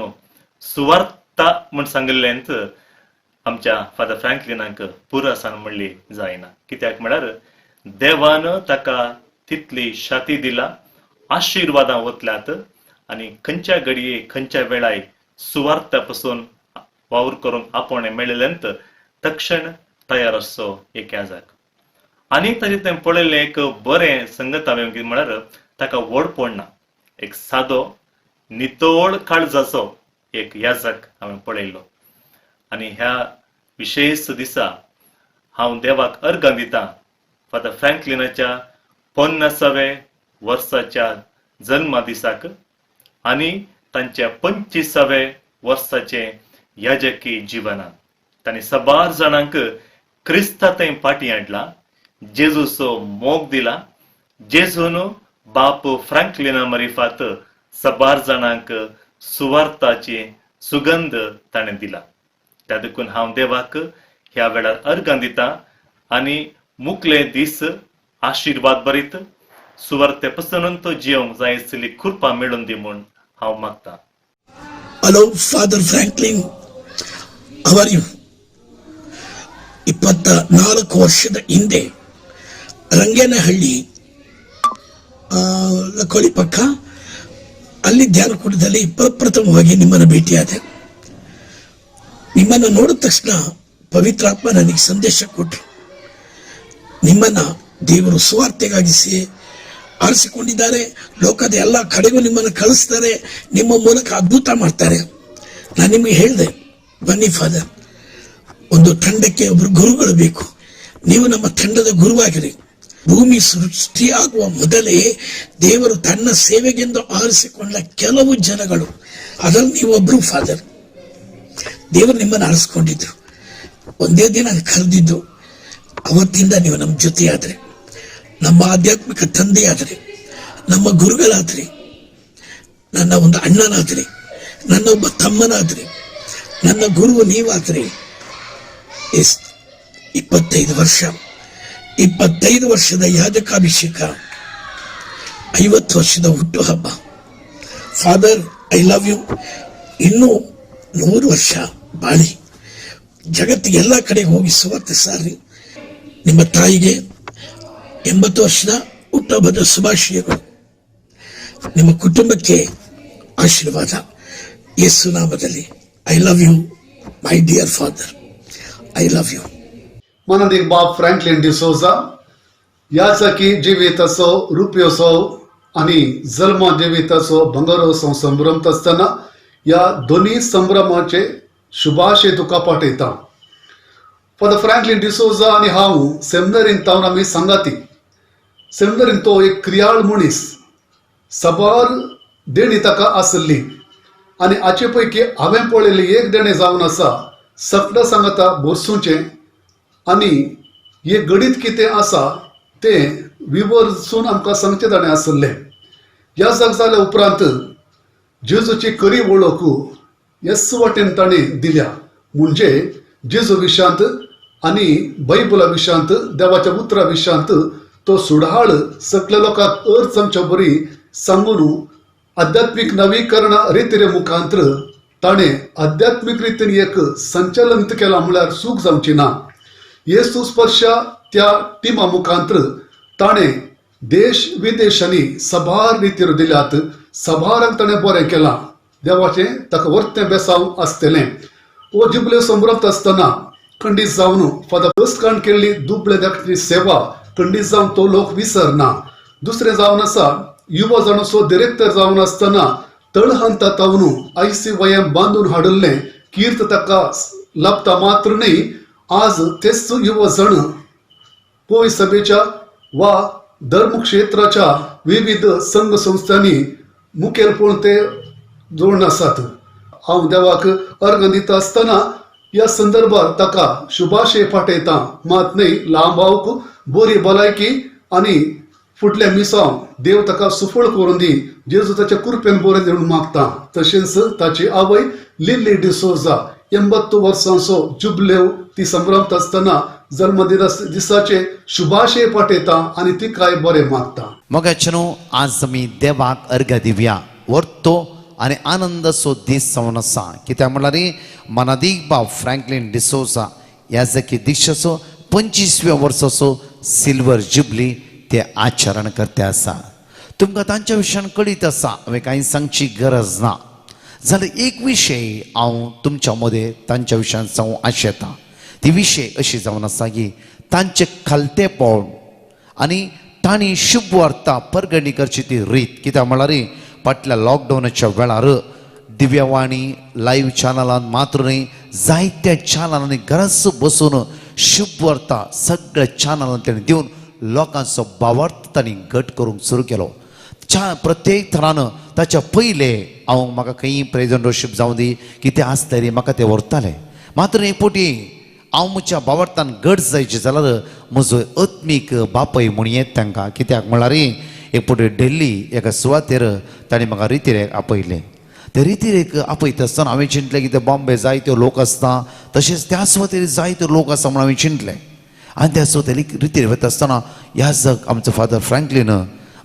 सुवार्ता म्हण सांगिल्लेंत आमच्या फादर फ्रँकलिनाक पुरासन म्हणली जायना. कित्याक म्हळ्यार देवान ताका तितली शाती दिला, आशिर्वादां वतल्यात आनी खंयच्या घडये खंयच्या वेळाय सुवार्ता पासून वावर करूंक आपोणे मेळिल्लेंत तक्षण तयार आसचो एक याजक. आनीक ताजें तें पळयल्लें एक बरें संगत हांवें कितें म्हळ्यार ताका व्हड पडना, एक सादो नितोळ काळजाचो एक याजक हांवें पळयल्लो. आनी ह्या विशेश दिसा हांव देवाक अर्गां दितां फादर फ्रँकलिनाच्या 50व्या वर्साच्या जल्मा दिसाक आनी तांच्या 25व्या वर्साचे याजकी जिवनांत तांणी साबार जाणांक क्रिस्तांतय फाटीं हाडला, जेजूचो मोग दिला. जेजून बाप फ्रँकलिना मार्फत साबार जाणांक सुवार्थाची सुगंध ताणें दिला. त्या देखून हांव देवाक ह्या वेळार अर्गां दितां आनी मुकले दीस आशीर्वाद बरीत सुवार्ते पसनंत जियोंक जाय आसली कृपा मेळून दी म्हूण हांव मागतां. Hello, Father Franklin. How are you? 24 ವರ್ಷದ ಹಿಂದೆ ರಂಗೇನಹಳ್ಳಿ ಲಕೋಳಿ ಪಕ್ಕ ಅಲ್ಲಿ ಧ್ಯಾನಕೂಟದಲ್ಲಿ ಪ್ರಪ್ರಥಮವಾಗಿ ನಿಮ್ಮನ್ನು ಭೇಟಿಯಾದೆ. ನಿಮ್ಮನ್ನು ನೋಡಿದ ತಕ್ಷಣ ಪವಿತ್ರಾತ್ಮ ನನಗೆ ಸಂದೇಶ ಕೊಟ್ಟರು. ನಿಮ್ಮನ್ನ ದೇವರು ಸುವಾರ್ತೆಗಾಗಿ ಆರಿಸಿಕೊಂಡಿದ್ದಾರೆ. ಲೋಕದ ಎಲ್ಲ ಕಡೆಗೂ ನಿಮ್ಮನ್ನು ಕಳಿಸ್ತಾರೆ. ನಿಮ್ಮ ಮೂಲಕ ಅದ್ಭುತ ಮಾಡ್ತಾರೆ. ನಾನು ನಿಮಗೆ ಹೇಳಿದೆ, ಬನ್ನಿ ಫಾದರ್, ಒಂದು ತಂಡಕ್ಕೆ ಒಬ್ಬರು ಗುರುಗಳು ಬೇಕು. ನೀವು ನಮ್ಮ ತಂಡದ ಗುರುವಾಗಿರಿ. ಭೂಮಿ ಸೃಷ್ಟಿಯಾಗುವ ಮೊದಲೇ ದೇವರು ತನ್ನ ಸೇವೆಗೆಂದು ಆರಿಸಿಕೊಂಡ ಕೆಲವು ಜನಗಳು, ಅದರಲ್ಲಿ ನೀವೊಬ್ರು ಫಾದರ್. ದೇವರು ನಿಮ್ಮನ್ನು ಆರಿಸ್ಕೊಂಡಿದ್ರು. ಒಂದೇ ದಿನ ಕರೆದಿದ್ದು. ಅವತ್ತಿಂದ ನೀವು ನಮ್ಮ ಜೊತೆಯಾದರೆ, ನಮ್ಮ ಆಧ್ಯಾತ್ಮಿಕ ತಂದೆಯಾದರೆ, ನಮ್ಮ ಗುರುಗಳಾದ್ರಿ, ನನ್ನ ಒಂದು ಅಣ್ಣನಾದ್ರಿ, ನನ್ನ ಒಬ್ಬ ತಮ್ಮನಾದ್ರಿ, ನನ್ನ ಗುರು ನೀವಾದ್ರಿ. 25 ವರ್ಷದ ಯಾಜಕಾಭಿಷೇಕ, 50 ವರ್ಷದ ಹುಟ್ಟುಹಬ್ಬ. Father, I love you. ಇನ್ನೂ 100 ವರ್ಷ ಬಾಳಿ ಜಗತ್ತಿಗೆ ಎಲ್ಲ ಕಡೆಗೆ ಹೋಗಿ ಸುವಾರ್ತೆ ಸಾರಿ. ನಿಮ್ಮ ತಾಯಿಗೆ 80 ವರ್ಷದ ಹುಟ್ಟುಹಬ್ಬದ ಶುಭಾಶಯಗಳು. ನಿಮ್ಮ ಕುಟುಂಬಕ್ಕೆ ಆಶೀರ್ವಾದ ಯೇಸು ನಾಮದಲ್ಲಿ. I love you my dear father. I love you. मनदीक बाब फ्रँकलिन डिसोजा याचकी जिवीत असो, रूपी असो आणि जन्म जिवीत असो, भंगारोत्सव संभ्रमत असताना या दोन्ही संभ्रमाचे शुभाशय तुका पाठयता. फादर फ्रँकलिन डिसोजा आणि हांव सेमिनरीन तावन आमी सांगाती. सेमिनरीन तो एक क्रियाळ मनीस, सबार देणी ताका आसली आणि हाचे पैकी हांवें पळयली एक देणे जावन आसा सगळं सांगता बोरसूचे. आणि हे गणित कितें आसा ते विवरसून आमकां सांगचे ताणें आसले. ह्या जग जाल्या उपरांत जेजूची खरी वळख ह्याच वाटेन ताणें दिल्या. म्हणजे जेजू विशांत आणि बायबला विशांत, देवाच्या उतरा विशांत तो सुडाळ सगळ्या लोकांक अर्थ आमच्या बरी सांगून आध्यात्मिक नवीकरण रितीरे मुखांतर ताणें आध्यात्मिक रितीन एक संचलन केलां म्हळ्यार चूक जावची ना. येसू स्पर्श त्या टिमा मुखांतर ताणें देश विदेशांनी सभार रितीर दिल्यात. सभारांक ताणें बरें केलां. देवाचें ताका वर्तें बेसांव आसतलें. हो जुबले संभ्रमत आसतना खंडीत जावन फादर दसकाण केल्ली दुबळे धाकटी सेवा खंडीत जावन तो लोक विसरना. दुसरें जावन आसा, युवा जाणसो डिरेक्टर जावन आसतना तळहंता तावन ICYM बांदून हाडल्लें कीर्त ताका लाभता मात्र न्ही. आज तेच युवा जण पवित्र सभेच्या वा धर्मक्षेत्राच्या विविध संघ संस्थांनी मुखेलपण ते जोडून आसात. हांव देवाक अर्घ दिता आसतना ह्या संदर्भात ताका शुभाशय पाठयता. मात न्ही, लांबावक बरी भलायकी आणि फुडल्या मिसांव देव ताका सुफळ करून दी. जेजू ताच्या कृपेन बरें दिवन मागता. तशेंच ताची आवय लिली डिसोजा 80 वर्सांचो जुबलेव ती संभ्रमत आसतना जन्म दिसाचे शुभाशय पाठयता आणि ती काय बरें मागता. मोगाचनो आज आमी देवाक अर्घ दिवया. वर्तो आणि आनंदाचो दीस जावन आसा. कित्याक म्हळ्यार मनादीक बाब फ्रँकलिन डिसोजा ह्या जकी दिक्षाचो 25व्या वर्साचो सिल्वर जुबली ते आचरण करते आसा. तुमकां तांच्या विशयान कळीत आसा, हांवें कांय सांगची गरज ना. जाल्यार एक विशय हांव तुमच्या मदें तांच्या विशयान सांगूं आशेता. ती विशय अशी जावन आसा की तांचे खालतेपण आनी तांणी शुभ वार्ता परगणी करची ती रीत. कित्याक म्हळ्यार फाटल्या लॉकडावनाच्या वेळार दिव्यवाणी लायव्ह चॅनलान मात्र न्ही, जायत्या चॅनलांनी घराच बसून शुभ वार्ता सगळ्या चॅनलांनी ताणें दिवन लोकांचो भावार्थ तांणी घट करूंक सुरू केलो. प्रत्येक थरान ताच्या पयले म्हाका खंयी प्रेझेंट वर्शीप जावं दी कितें आसतलें म्हाका तें व्हरतालें. मात्र एक फावटी हांव म्हज्या भावार्थान घट जायचें जाल्यार म्हजो आत्मीक बापय म्हूण येत तांकां. कित्याक म्हळ्यार एक फावटी दिल्ली एका सुवातेर ताणें म्हाका रितीरेक आपयलें. ते रितीरेक आपयता आसतना हांवें चिंतलें की ते बॉम्बे जायत्यो लोक आसता, तशेंच त्या सुवातेर जायत्यो लोक आसा म्हूण हांवें चिंतलें. आणि त्या रितीने वता आसतना ह्या जग आमचो फादर फ्रँकलीन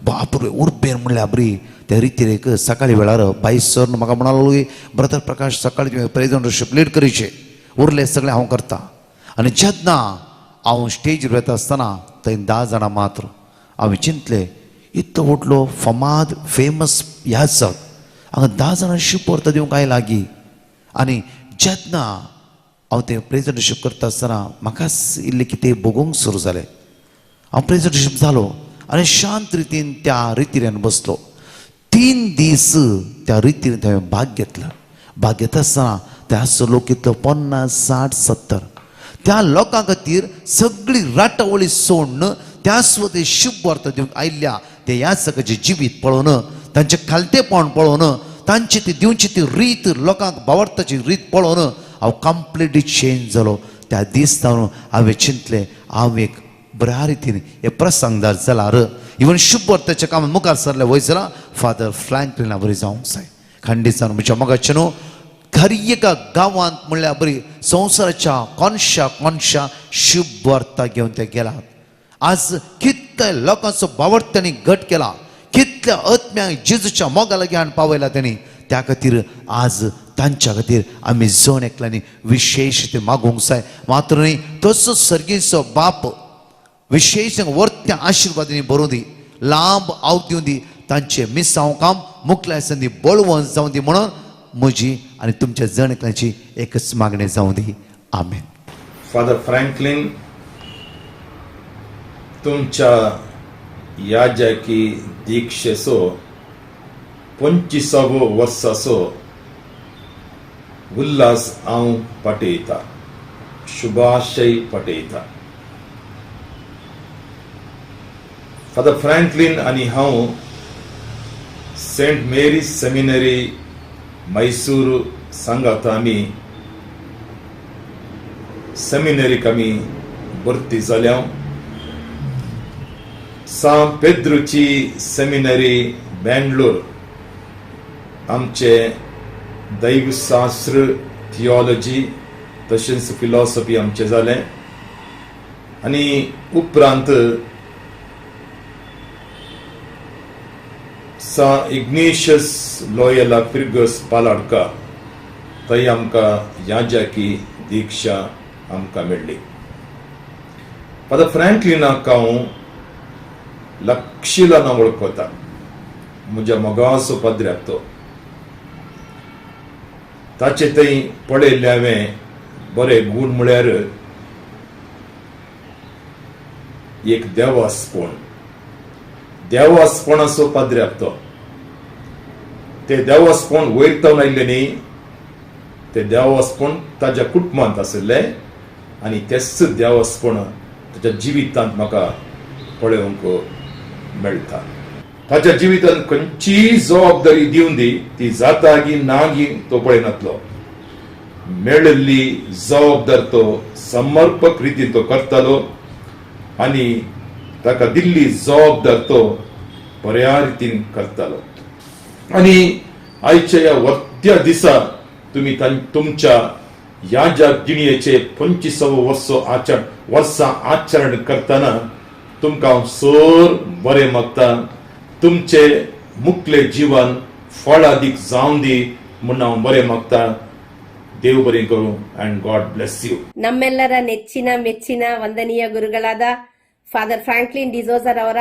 बापरे उर्बेर म्हणल्यार बरी त्या रितीरेक सकाळी वेळार बाई सरन म्हाका म्हणलो ब्रदर प्रकाश सकाळी तुवें प्रेजंटरशीप लीड करीचे उरले सगळें हांव करता. आनी जेन्ना हांव स्टेजीर वता आसतना थंय 10 जाणां मात्र हांवें चिंतलें इतलो व्हडलो फामाद फेमस ह्या जग हांगा 10 जाणां शिप व्हरता दिवंक काय लागीं. आनी जेन्ना हांव तें प्रेजंटेशन करता आसतना म्हाका इल्लें कितें बगूंक सुरू जालें. हांव प्रेजंटेशन जालो आनी शांत रितीन त्या रितीरेन बसलो. 3 दीस त्या रितीन हांवें भाग घेतलो. भाग घेता आसतना त्या लोक कितलो 50, 60, 70 त्या लोकां खातीर सगळी राटावळी सोडून त्या स्वते शुभ व्हरता दिवंक आयिल्ल्या ते ह्या सगळें जिवीत पळोवन तांचें खालतेपण पळोवन तांची ती दिवची ती रीत लोकांक भावार्थाची रीत पळोवन हांव कंप्लिटली चेंज जालो. त्या दीस जावन हांवें चिंतलें हांव एक बऱ्या रितीन हे प्रसंग जाल्यार इवन शुभ व्हरताच्या कामांत मुखार सरले वय जाल्यार फादर फ्रँकलिना बरी जावंक जाय. खंडीत जावन म्हज्या मोगाचें न्हू खरी एका गांवांत म्हणल्यार बरी संवसाराच्या कोनशा शुभ वार्ता घेवन ते गेलात. आज कितल्या लोकांचो भावार्थ त्यांनी घट केला, कितल्या आत्म्यांक जेजूच्या मोगा लागीं हाडून पावयला त्यांनी. त्या खातीर आज तांच्या खातीर आमी जण एकल्यांनी विशेष ते मागूंक जाय. मात्र न्ही तसो सर्गीचो बाप विशेष वर्त्या आशिर्वादांनी भरूं दी, लांब आवत दिवं दी, तांचे मिसांव काम मुखल्या संदी बळवंत जावं दी म्हणून म्हजी आनी तुमच्या जण एकल्यांची एकच मागणी जावं दी. आमेन. फादर फ्रँकलिन तुमच्या याजकी दीक्षेचो 25वो वर्साचो उल्हास हांव पटयता, शुभाशय पटयता. फादर फ्रँकलिन आनी हांव सेंट मेरीज सेमिनरी मैसूर सांगात आमी सेमिनरीक आमी भरती जाल्या. सान पेद्रूची सेमिनरी बेंगलोर आमचे दैवशास्त्र थियोलॉजी तशेंच फिलॉसॉफी आमचे जालें. आनी उपरांत सा इग्नेशियस लॉयला फिर्गस पालाडका थंय आमकां याजकी दिक्षा आमकां मेळ्ळी. फादर फ्रँकलिनाक हांव लागशिल्ल्यान वळखता. म्हज्या मोगाचो पद्र्याक तो. ताचे थंय पळयल्ले हांवें बरे गूण म्हळ्यार एक देवास्पणाचो पद्र्याक तो. ते देवास्पण वयर जावन आयिल्ले न्ही, ते देवास्पण ताच्या कुटुंबांत आशिल्ले आनी तेच देवास्पण ताच्या जिवितांत म्हाका पळोवंक मेळटा. ताच्या जिवितांत खंयचीय जबाबदारी दिवन दी ती जाता गी ना गी तो पळयनातलो. मेळिल्ली जबाबदार तो समर्पक रितीन तो करतालो आनी ताका दिल्ली जबाबदार तो बऱ्या रितीन करतालो. आनी आयच्या ह्या वर्त्या दिसा तुमी तुमच्या याजक जिणेचे 25वो वर्सा आचरण करतना तुमकां हांव सर बरें मागता. तुमचे मुखले जीवन फळादीक जावं दी म्हूण हांव बरें मागता. ದೇವ್ ಬರೀ ಕರು ಅಂಡ್ ಗಾಡ್ ಬ್ಲೆಸ್ ಯು. ನಮ್ಮೆಲ್ಲರ ನೆಚ್ಚಿನ ಮೆಚ್ಚಿನ ವಂದನೀಯ ಗುರುಗಳಾದ ಫಾದರ್ ಫ್ರಾಂಕ್ಲಿನ್ ಡಿಸೋಜರ್ ಅವರ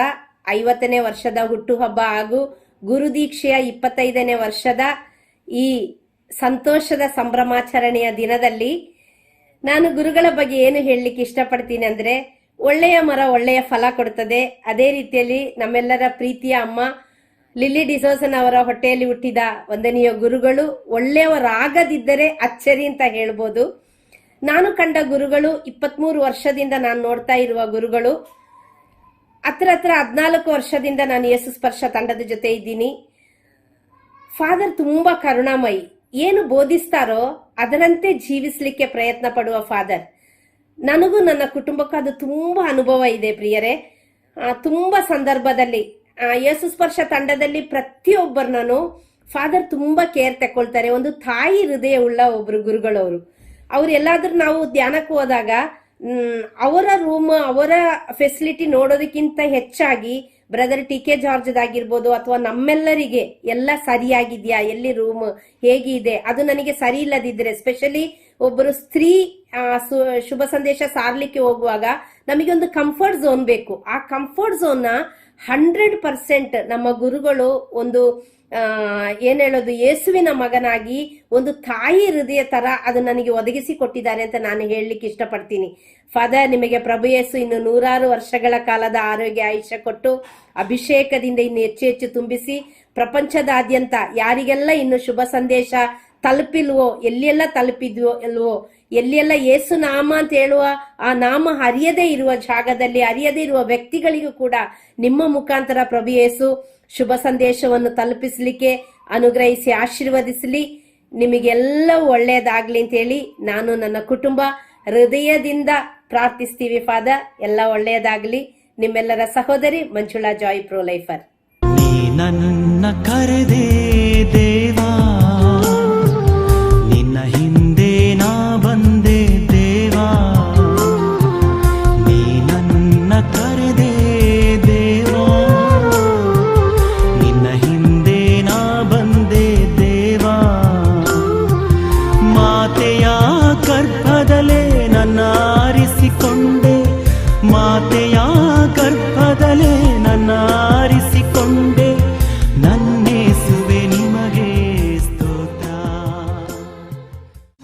50ನೇ ವರ್ಷದ ಹುಟ್ಟುಹಬ್ಬ ಹಾಗೂ ಗುರುದೀಕ್ಷೆಯ 25ನೇ ವರ್ಷದ ಈ ಸಂತೋಷದ ಸಂಭ್ರಮಾಚರಣೆಯ ದಿನದಲ್ಲಿ ನಾನು ಗುರುಗಳ ಬಗ್ಗೆ ಏನು ಹೇಳಲಿಕ್ಕೆ ಇಷ್ಟಪಡ್ತೀನಿ ಅಂದ್ರೆ, ಒಳ್ಳೆಯ ಮರ ಒಳ್ಳೆಯ ಫಲ ಕೊಡುತ್ತದೆ. ಅದೇ ರೀತಿಯಲ್ಲಿ ನಮ್ಮೆಲ್ಲರ ಪ್ರೀತಿಯ ಅಮ್ಮ ಲಿಲ್ಲಿ ಡಿಸೋಜನ್ ಅವರ ಹೊಟ್ಟೆಯಲ್ಲಿ ಹುಟ್ಟಿದ ವಂದನೀಯ ಗುರುಗಳು ಒಳ್ಳೆಯವರಾಗದಿದ್ದರೆ ಅಚ್ಚರಿ ಅಂತ ಹೇಳ್ಬೋದು. ನಾನು ಕಂಡ ಗುರುಗಳು 23 ವರ್ಷದಿಂದ ನಾನು ನೋಡ್ತಾ ಇರುವ ಗುರುಗಳು, ಹತ್ರ 14 ವರ್ಷದಿಂದ ನಾನು ಯೇಸು ಸ್ಪರ್ಶ ತಂಡದ ಜೊತೆ ಇದ್ದೀನಿ. ಫಾದರ್ ತುಂಬಾ ಕರುಣಾಮಯಿ. ಏನು ಬೋಧಿಸ್ತಾರೋ ಅದರಂತೆ ಜೀವಿಸ್ಲಿಕ್ಕೆ ಪ್ರಯತ್ನ ಪಡುವ ಫಾದರ್. ನನಗೂ ನನ್ನ ಕುಟುಂಬಕ್ಕೂ ಅದು ತುಂಬಾ ಅನುಭವ ಇದೆ ಪ್ರಿಯರೇ. ತುಂಬಾ ಸಂದರ್ಭದಲ್ಲಿ ಯೇಸು ಸ್ಪರ್ಶ ತಂಡದಲ್ಲಿ ಪ್ರತಿಯೊಬ್ಬರನ್ನು ಫಾದರ್ ತುಂಬಾ ಕೇರ್ ತಗೊಳ್ತಾರೆ. ಒಂದು ತಾಯಿ ಹೃದಯ ಉಳ್ಳ ಒಬ್ರು ಗುರುಗಳವರು. ಅವ್ರು ಎಲ್ಲಾದ್ರೂ ನಾವು ಧ್ಯಾನಕ್ಕೆ ಹೋದಾಗ ಅವರ ರೂಮ್ ಅವರ ಫೆಸಿಲಿಟಿ ನೋಡೋದಕ್ಕಿಂತ ಹೆಚ್ಚಾಗಿ ಬ್ರದರ್ ಟಿ ಕೆ ಜಾರ್ಜ್ದಾಗಿರ್ಬೋದು ಅಥವಾ ನಮ್ಮೆಲ್ಲರಿಗೆ ಎಲ್ಲ ಸರಿಯಾಗಿದ್ಯಾ, ಎಲ್ಲಿ ರೂಮ್ ಹೇಗಿದೆ, ಅದು ನನಗೆ ಸರಿ ಇಲ್ಲದಿದ್ರೆ, ಸ್ಪೆಷಲಿ ಒಬ್ಬರು ಸ್ತ್ರೀ ಶುಭ ಸಂದೇಶ ಸಾರ್ಲಿಕ್ಕೆ ಹೋಗುವಾಗ ನಮಗೆ ಒಂದು ಕಂಫರ್ಟ್ ಝೋನ್ ಬೇಕು. ಆ ಕಂಫರ್ಟ್ ಝೋನ್ ನ 100% ನಮ್ಮ ಗುರುಗಳು ಒಂದು ಏನ್ ಹೇಳೋದು, ಯೇಸುವಿನ ಮಗನಾಗಿ ಒಂದು ತಾಯಿ ಹೃದಯ ತರ ಅದು ನನಗೆ ಒದಗಿಸಿ ಕೊಟ್ಟಿದ್ದಾರೆ ಅಂತ ನಾನು ಹೇಳಲಿಕ್ಕೆ ಇಷ್ಟಪಡ್ತೀನಿ. ಫಾದರ್, ನಿಮಗೆ ಪ್ರಭು ಯೇಸು ಇನ್ನು 100 ವರ್ಷಗಳ ಕಾಲದ ಆರೋಗ್ಯ ಆಯುಷ್ಯ ಕೊಟ್ಟು ಅಭಿಷೇಕದಿಂದ ಇನ್ನು ಹೆಚ್ಚು ಹೆಚ್ಚು ತುಂಬಿಸಿ ಪ್ರಪಂಚದಾದ್ಯಂತ ಯಾರಿಗೆಲ್ಲ ಇನ್ನು ಶುಭ ಸಂದೇಶ ತಲುಪಿಲ್ವೋ, ಎಲ್ಲಿಯೆಲ್ಲ ತಲುಪಿದ್ವೋ ಅಲ್ವೋ, ಎಲ್ಲಿಯೆಲ್ಲ ಯೇಸು ನಾಮ ಅಂತ ಹೇಳುವ ಆ ನಾಮ ಹರಿಯದೇ ಇರುವ ಜಾಗದಲ್ಲಿ, ಹರಿಯದೇ ಇರುವ ವ್ಯಕ್ತಿಗಳಿಗೂ ಕೂಡ ನಿಮ್ಮ ಮುಖಾಂತರ ಪ್ರಭು ಯೇಸು ಶುಭ ಸಂದೇಶವನ್ನು ತಲುಪಿಸಲಿಕ್ಕೆ ಅನುಗ್ರಹಿಸಿ ಆಶೀರ್ವದಿಸಲಿ. ನಿಮಗೆಲ್ಲ ಒಳ್ಳೆಯದಾಗ್ಲಿ ಅಂತ ಹೇಳಿ ನಾನು ನನ್ನ ಕುಟುಂಬ ಹೃದಯದಿಂದ ಪ್ರಾರ್ಥಿಸ್ತೀವಿ. ಫಾದರ್, ಎಲ್ಲ ಒಳ್ಳೆಯದಾಗ್ಲಿ. ನಿಮ್ಮೆಲ್ಲರ ಸಹೋದರಿ ಮಂಜುಳಾ ಜಾಯ್ ಪ್ರೋ ಲೈಫರ್. ನೀ ನನ್ನ ಕರೆದೆ ದೇವಾ, ನಿನ್ನ ಹಿಂದೆ ನಾ ಬಂದೆ ದೇವಾ, ನೀ ನನ್ನ ಕರೆದೆ ದೇವಾ, ನಿನ್ನ ಹಿಂದೆ ನಾ ಬಂದೆ ದೇವಾ, ಮಾತೆಯ ಗರ್ಭದಲ್ಲೇ ನನ್ನ ಆರಿಸಿಕೊಂಡೆ, ಮಾತೆಯ ಗರ್ಭದಲ್ಲೇ ನನ್ನ ಆರಿಸಿಕೊಂಡೆ, ನನ್ನೇಸುವೆ ನಿಮಗೆ ಸ್ತೋತ್ರ.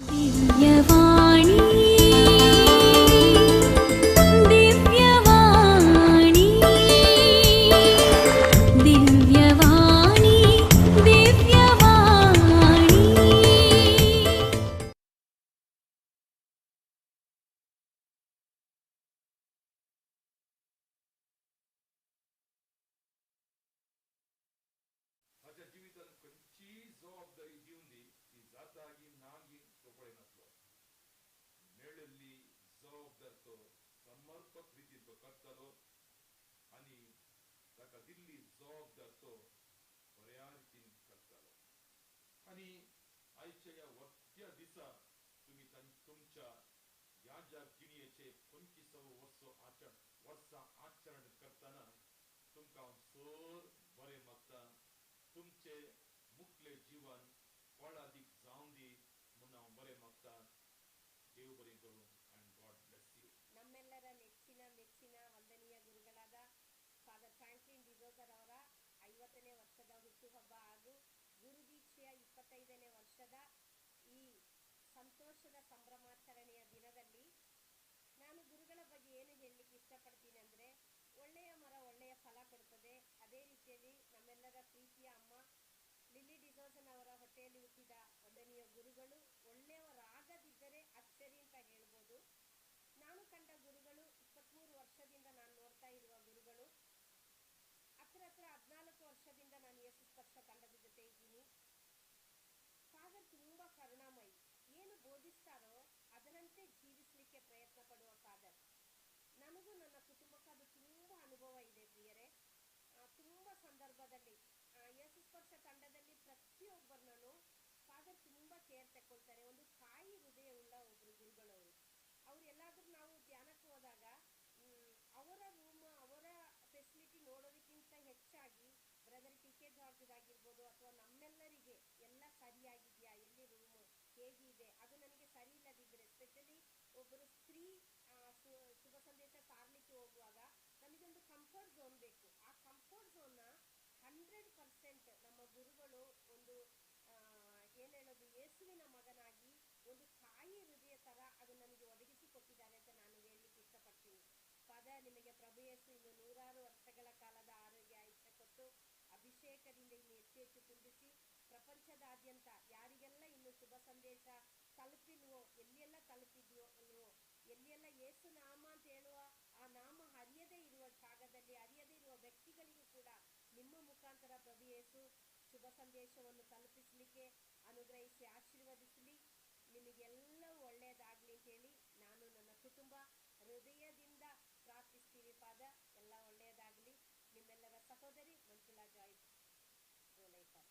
ದಿವ್ಯವಾಣಿ ದಿವ್ಯವಾಣಿ ದಿವ್ಯವಾಣಿ ದಿವ್ಯವಾಣಿ. माझ्या जिवितान खंयची जबाबदारी दिवन दी ती जाता की ना की तो पळयनासलो. मेळिल्ली जबाबदार तो समर्पक रितीन तो करतालो आनी ताका दिल्ली जबाबदार तो बऱ्या रितीन करतालो. आनी आयच्या ह्या वक्त्या दिसा तुम्ही तुमच्या ह्या ज्या जिणेचे 25 वर्सां आचरण करताना तुमकां हांव सर बरें मागता. तुमचे मुख्य जीवन फळादीक जावं दी म्हूण हांव बरें मागता. देव बरें करूं आनी गॉड ब्लेस यू. ನಮ್ಮೆಲ್ಲರ ನೆಚ್ಚಿನ ಮೆಚ್ಚಿನ ವಂದನೀಯ ಗುರುಗಳಾದ ಫಾದರ್ ಫ್ರಾಂಕ್ಲಿನ್ ಡಿಸೋಜರ್ ಅವರ 50ನೇ ವರ್ಷದ ಹುಟ್ಟುಹಬ್ಬ ಹಾಗೂ ಗುರುದೀಕ್ಷೆಯ 25ನೇ ವರ್ಷದ ಈ ಸಂತೋಷದ ಸಂಭ್ರಮಾಚರಣೆಯ ದಿನದಲ್ಲಿ ನಾನು ಗುರುಗಳ ಬಗ್ಗೆ ಏನು ಹೇಳಲಿಕ್ಕೆ ಇಷ್ಟಪಡ್ತೀನಿ ಅಂದ್ರೆ, ಒಳ್ಳೆಯ ಮರ ಒಳ್ಳೆಯ ಫಲ ಕೊಡುತ್ತದೆ. ಅದೇ ರೀತಿಯಲ್ಲಿ ನಮ್ಮೆಲ್ಲರ ಪ್ರೀತಿಯ ಅಮ್ಮ ಲಿಲ್ಲಿ ಡಿಸೋಜನ್ ಅವರ ಹೊಟ್ಟೆಯಲ್ಲಿ ಹುಟ್ಟಿದ ವಂದನೀಯ ಗುರುಗಳು ಒಳ್ಳೆಯವರಾಗದಿದ್ದರೆ ಅಚ್ಚರಿ ಅಂತ ಹೇಳ್ಬೋದು. ನಾನು ಕಂಡ ಗುರುಗಳು 23 ವರ್ಷದಿಂದ ನಾನು ನೋಡ್ತಾ ಇರುವ ಗುರುಗಳು, ಹತ್ರ 14 ವರ್ಷದಿಂದ ನಾನು ಯೇಸು ಸ್ಪರ್ಶ ತಂಡದ ಜೊತೆ ಇದ್ದೀನಿ. ಫಾದರ್ ತುಂಬಾ ಕರುಣಾಮಯಿ, ಏನು ಬೋಧಿಸ್ತಾರೋ ಅದರಂತೆ ಜೀವಿಸಲಿಕ್ಕೆ ಪ್ರಯತ್ನ ಪಡುವ ಫಾದರ್. ನನಗೂ ನನ್ನ ಕುಟುಂಬಕ್ಕೂ ಅದು ತುಂಬಾ ಅನುಭವ ಇದೆ ಪ್ರಿಯರೇ. ತುಂಬಾ ಸಂದರ್ಭದಲ್ಲಿ ಯೇಸು ಸ್ಪರ್ಶ ತಂಡದಲ್ಲಿ ಪ್ರತಿಯೊಬ್ಬರನ್ನೂ ಫಾದರ್ ತುಂಬಾ ಕೇರ್ ತಗೊಳ್ತಾರೆ. ಒಂದು ತಾಯಿ ಹೃದಯ ಉಳ್ಳ ಒಬ್ರು ಗುರುಗಳವರು. ಅವ್ರು ಎಲ್ಲಾದ್ರೂ ನಾವು ಧ್ಯಾನಕ್ಕೆ ಹೋದಾಗ ಅವರ ರೂಮ್ ಅವರ ಫೆಸಿಲಿಟಿ ನೋಡೋದಕ್ಕಿಂತ ಹೆಚ್ಚಾಗಿ ಬ್ರದರ್ ಟಿ ಕೆ ಜಾರ್ಜ್ದಾಗಿರ್ಬೋದು ಅಥವಾ ನಮ್ಮೆಲ್ಲರಿಗೆ ಎಲ್ಲ ಸರಿಯಾಗಿದ್ಯಾ, ಎಲ್ಲಿ ರೂಮ್ ಹೇಗಿದೆ, ಅದು ನನಗೆ ಸರಿ ಇಲ್ಲದಿದ್ರೆ, ಸ್ಪೆಷಲಿ ಒಬ್ಬರು ಸ್ತ್ರೀ ಶುಭ ಸಂದೇಶ ಸಾರ್ಲಿಕ್ಕೆ ಹೋಗುವಾಗ ನಮಗೊಂದು ಕಂಫರ್ಟ್ ಝೋನ್ ಬೇಕು. ಆ ಕಂಫರ್ಟ್ ಝೋನ್ ನ 100% ನಮ್ಮ ಗುರುಗಳು ಒಂದು ಏನ್ ಹೇಳೋದು, ಯೇಸುವಿನ ಮಗನಾಗಿ ಒಂದು ತಾಯಿ ಹೃದಯ ತರ ಅದು ನನಗೆ ಒದಗಿಸಿ ಕೊಟ್ಟಿದ್ದಾರೆ ಅಂತ ನಾನು ಹೇಳಲಿಕ್ಕೆ ಇಷ್ಟಪಡ್ತೀನಿ. ಫಾದರ್, ನಿಮಗೆ ಪ್ರಭು ಯೇಸು ಇನ್ನು 100 ವರ್ಷಗಳ ಕಾಲದ ಆರೋಗ್ಯ ಆಯುಷ್ಯ ಕೊಟ್ಟು ಅಭಿಷೇಕದಿಂದ ಇನ್ನು ಹೆಚ್ಚು ಹೆಚ್ಚು ತುಂಬಿಸಿ ಪ್ರಪಂಚದಾದ್ಯಂತ ಯಾರಿಗೆಲ್ಲ ಇನ್ನು ಶುಭ ಸಂದೇಶ ತಲುಪಿಲ್ವೋ, ಎಲ್ಲಿಯೆಲ್ಲ ತಲುಪಿದ್ವೋ ಅಲ್ವೋ, ಎಲ್ಲಿಯೆಲ್ಲ ಯೇಸು ನಾಮ ಅಂತ ಹೇಳುವ ಆ ನಾಮ ಹರಿಯದೇ ಇರುವ ಜಾಗದಲ್ಲಿ, ಹರಿಯದೇ ಇರುವ ವ್ಯಕ್ತಿಗಳಿಗೂ ಕೂಡ ನಿಮ್ಮ ಮುಖಾಂತರ ಪ್ರಭು ಯೇಸು ಶುಭ ಸಂದೇಶವನ್ನು ತಲುಪಿಸಲಿಕ್ಕೆ ಅನುಗ್ರಹಿಸಿ ಆಶೀರ್ವದಿಸಲಿ. ನಿಮಗೆಲ್ಲ ಒಳ್ಳೆಯದಾಗ್ಲಿ ಅಂತ ಹೇಳಿ ನಾನು ನನ್ನ ಕುಟುಂಬ ಹೃದಯದಿಂದ ಪ್ರಾರ್ಥಿಸ್ತೀವಿ. ಫಾದರ್, ಎಲ್ಲ ಒಳ್ಳೆಯದಾಗ್ಲಿ. ನಿಮ್ಮೆಲ್ಲರ ಸಹೋದರಿ ಮಂಜುಳಾ ಜಾಯ್ ಪ್ರೋ ಲೈಫರ್.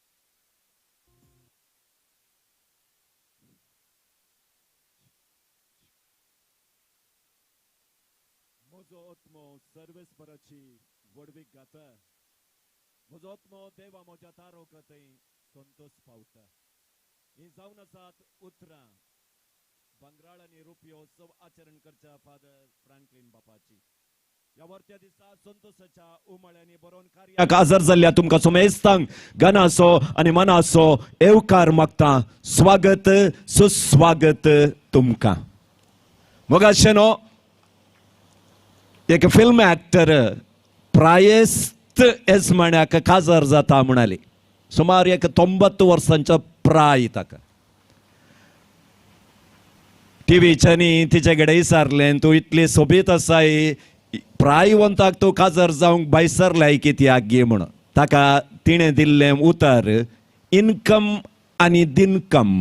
म्हजो आत्मो सर्वेस्पराची वडवीक गाता म्हजो आत्मो देवा म्हज्या तारोकतय संतोष पावता ही जावन आसात उतरां बंगराळ आनी रुपयोत्सव आचरण करच्या फादर फ्रँकलिन बापाची ह्या वर्त्या दिसा संतोषाच्या उमाळ्यांनी बरोवन कार्याक हजर जाल्ल्या तुमकां सुमेस्तांक गनासो आनी मनासो येवकार मागता स्वागत सुस्वागत तुमकां मोगाशेनो एक फिल्म एक्टर प्रायेस्त येजमाण्याक काजार जाता म्हणाली सुमार एक 90 वर्सांचो प्राय ताका टीव्हीच्यानी तिचे कडेन विचारलें तूं इतली सोबीत आसाय प्रायवंताक तूं काजार जावंक बायसरलाय कित्याक गे म्हणून ताका तिणें दिल्लें उतर इनकम आनी दिनकम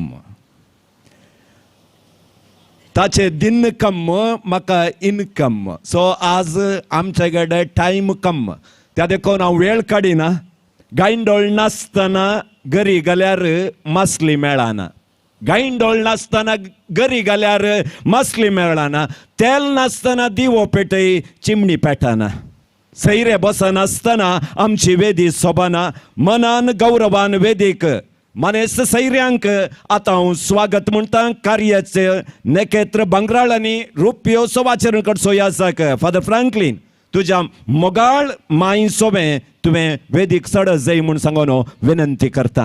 ताचे दिनकम म्हाका इनकम सो आज आमचे कडेन टायम कम त्या देखून हांव वेळ काडिना गायंडोळ नासतना गरी जाल्यार मासली मेळना गायंडोळ नासतना गरी जाल्यार मासली मेळना तेल नासतना दिवो पेटय चिमणी पेटना सैरे बसनासतना आमची वेदी सोबना मनान गौरवान वेदीक मनेस सैर्यांक आतां हांव स्वागत म्हणटा कार्याचे नेकेत्र बंगराळ आनी रुपयोत्सव आचरण करचो यासाक फादर फ्रँकलिन तुज्या मोगाळ माई सोबें तुवें वेदीक चड जाय म्हूण सांगून विनंती करता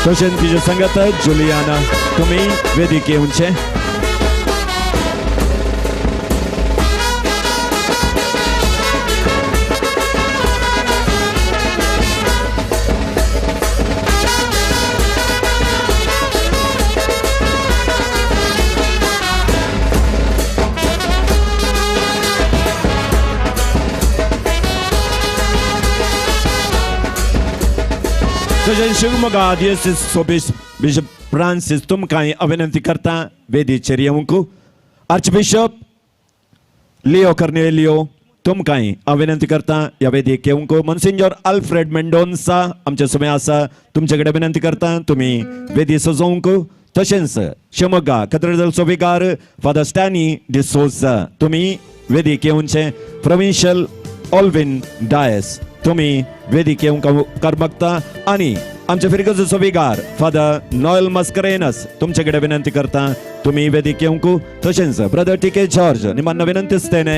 तशेंच तिचे संगत जुलियाना तुमी वेदीक येवचे शिवमोगा दियोसीस बिशप फ्रांसीस तुमकां विनंती करता वेदीचेर येवंक आर्चबिशप लिओ कर्नेलियो तुमकां विनंती करता ह्या वेदीक येवंक मॉन्सिंजर आल्फ्रेड मेंडोन्सा आमचे सुमे आसा तुमचे कडेन विनंती करता तुमी वेदी सजोवंक तशेंच Shivamogga cathedral सोविकार father Stany D'Souza तुमी वेदीक येवचे प्रोविन्शियल ऑल्विन डायस तुमी वेदीक येवंक मागता आनी आमचे फिरगज सोविकार फादर नॉयल मस्करेनस तुमचे कडेन विनंती करता तुमी वेदीक येवंक तशेंच ब्रदर टी.के. जॉर्ज निमन्न विनंतिस्तेने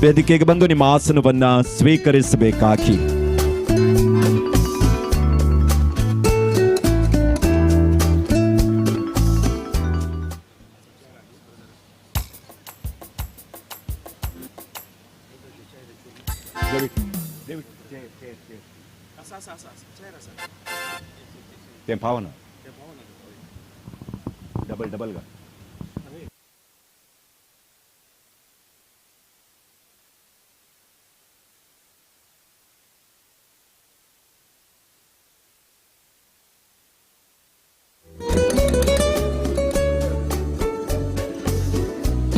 ವೇದಿಕೆಗೆ ಬಂದು ನಿಮ್ಮ ಆಸನವನ್ನ ಸ್ವೀಕರಿಸಬೇಕಾಗಿ ते भावना डबल गा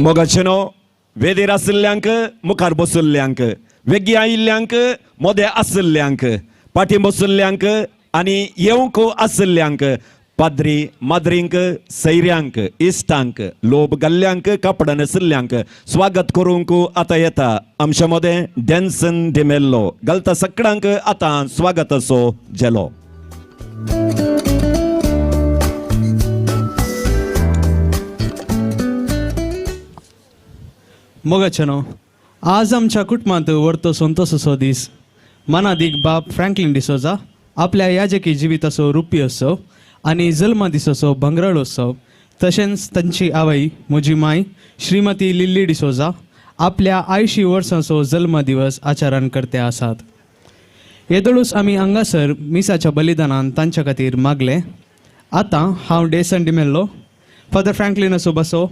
मोगाचेनो वेदीर आशिल्ल्यांक मुखार बसुल्ल्यांक वेगी आयिल्ल्यांक मोदे आशिल्ल्यांक पाठी बसुल्ल्यांक आनी येवंक आशिल्ल्यांक पाद्री माद्रींक सैर्यांक इश्टांक लोब गल्ल्यांक कापड नसिल्ल्यांक स्वागत करूंक आतां येता आमचे मोदे डेन्सन डिमेल्लो घालता सगळ्यांक आतां स्वागत असो जेलो मोगाचेनो आज आमच्या कुटुंबात व्हरतो संतोषाचो दीस मनादीक बाब फ्रँकलिन डिसोजा आपल्या याजकी जिविताचो रुपयोत्सव आनी जल्म दिसाचो बंगराळोत्सव तशेंच तांची आवय म्हजी माय श्रीमती लिल्ली डिसोजा आपल्या 80 वर्सांचो जल्म दिवस आचरण करते आसात येदळूच आमी हांगासर मिसाच्या बलिदानान तांच्या खातीर मागले आतां हांव डेसन डिमेल्लो फादर फ्रँकलिनाचो बसो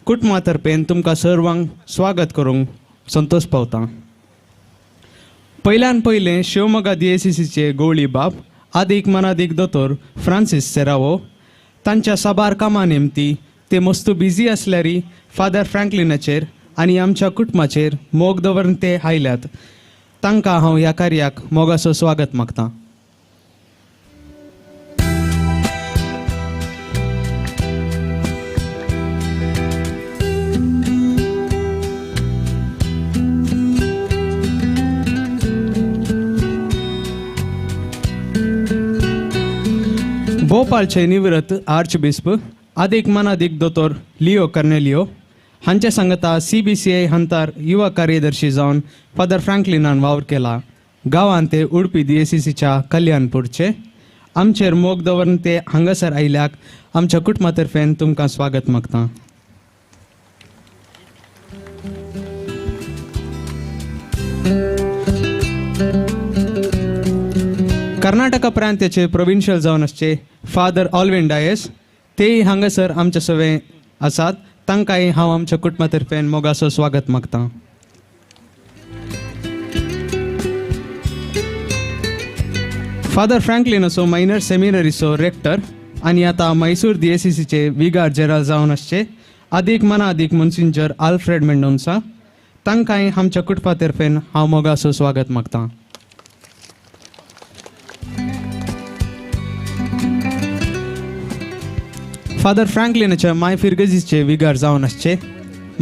कुटुंबा तर्फेन तुमकां सर्वांक स्वागत करूंक संतोष पावता पयल्यान पयलें शिवमोगा DICCचे गवळी बाब आदीक मनादीक दोतोर फ्रांसीस सेरावो तांच्या साबार कामां निमती ते मस्तू बिजी आसल्यारी फादर फ्रँकलिनाचेर आनी आमच्या कुटुंबाचेर मोग दवरून ते आयल्यात तांकां हांव ह्या कार्याक मोगाचो स्वागत मागतां भोपाळचे निवृत्त आर्च बिस्प अधिक मनाधिक दोतोर लिओ कर्नेलिओ हांचे सांगता CBCI हंतार युवा कार्यदर्शी जावन फादर फ्रँकलिनान वावर केला. गांवांत ते उडपी DSCCच्या कल्याणपूरचे आमचेर मोग दवरून ते हांगासर आयल्याक आमच्या कुटुंबातर्फेन तुमकां स्वागत मागता. कर्नाटका प्रांताचे प्रोविन्शियल जावन आसचे फादर ऑल्विन डायस तेय हांगासर आमचे सवे आसात. तांकांय हांव आमच्या कुटुंबातर्फेन मोगाचो स्वागत मागता. फादर फ्रँकलिन असो मायनर सेमिनरीचो रेक्टर आनी आतां मैसूर DSCCचे विगार जेराल जावन आसचे अधिक मनाधिक मुन्सिंजर आल्फ्रेड मेंडोन्सा तांकांय आमच्या कुटुंबातर्फेन हांव मोगाचो स्वागत मागता. फादर फ्रँकलिनाच्या माय फिर्गजीचे विगार जावन आसचे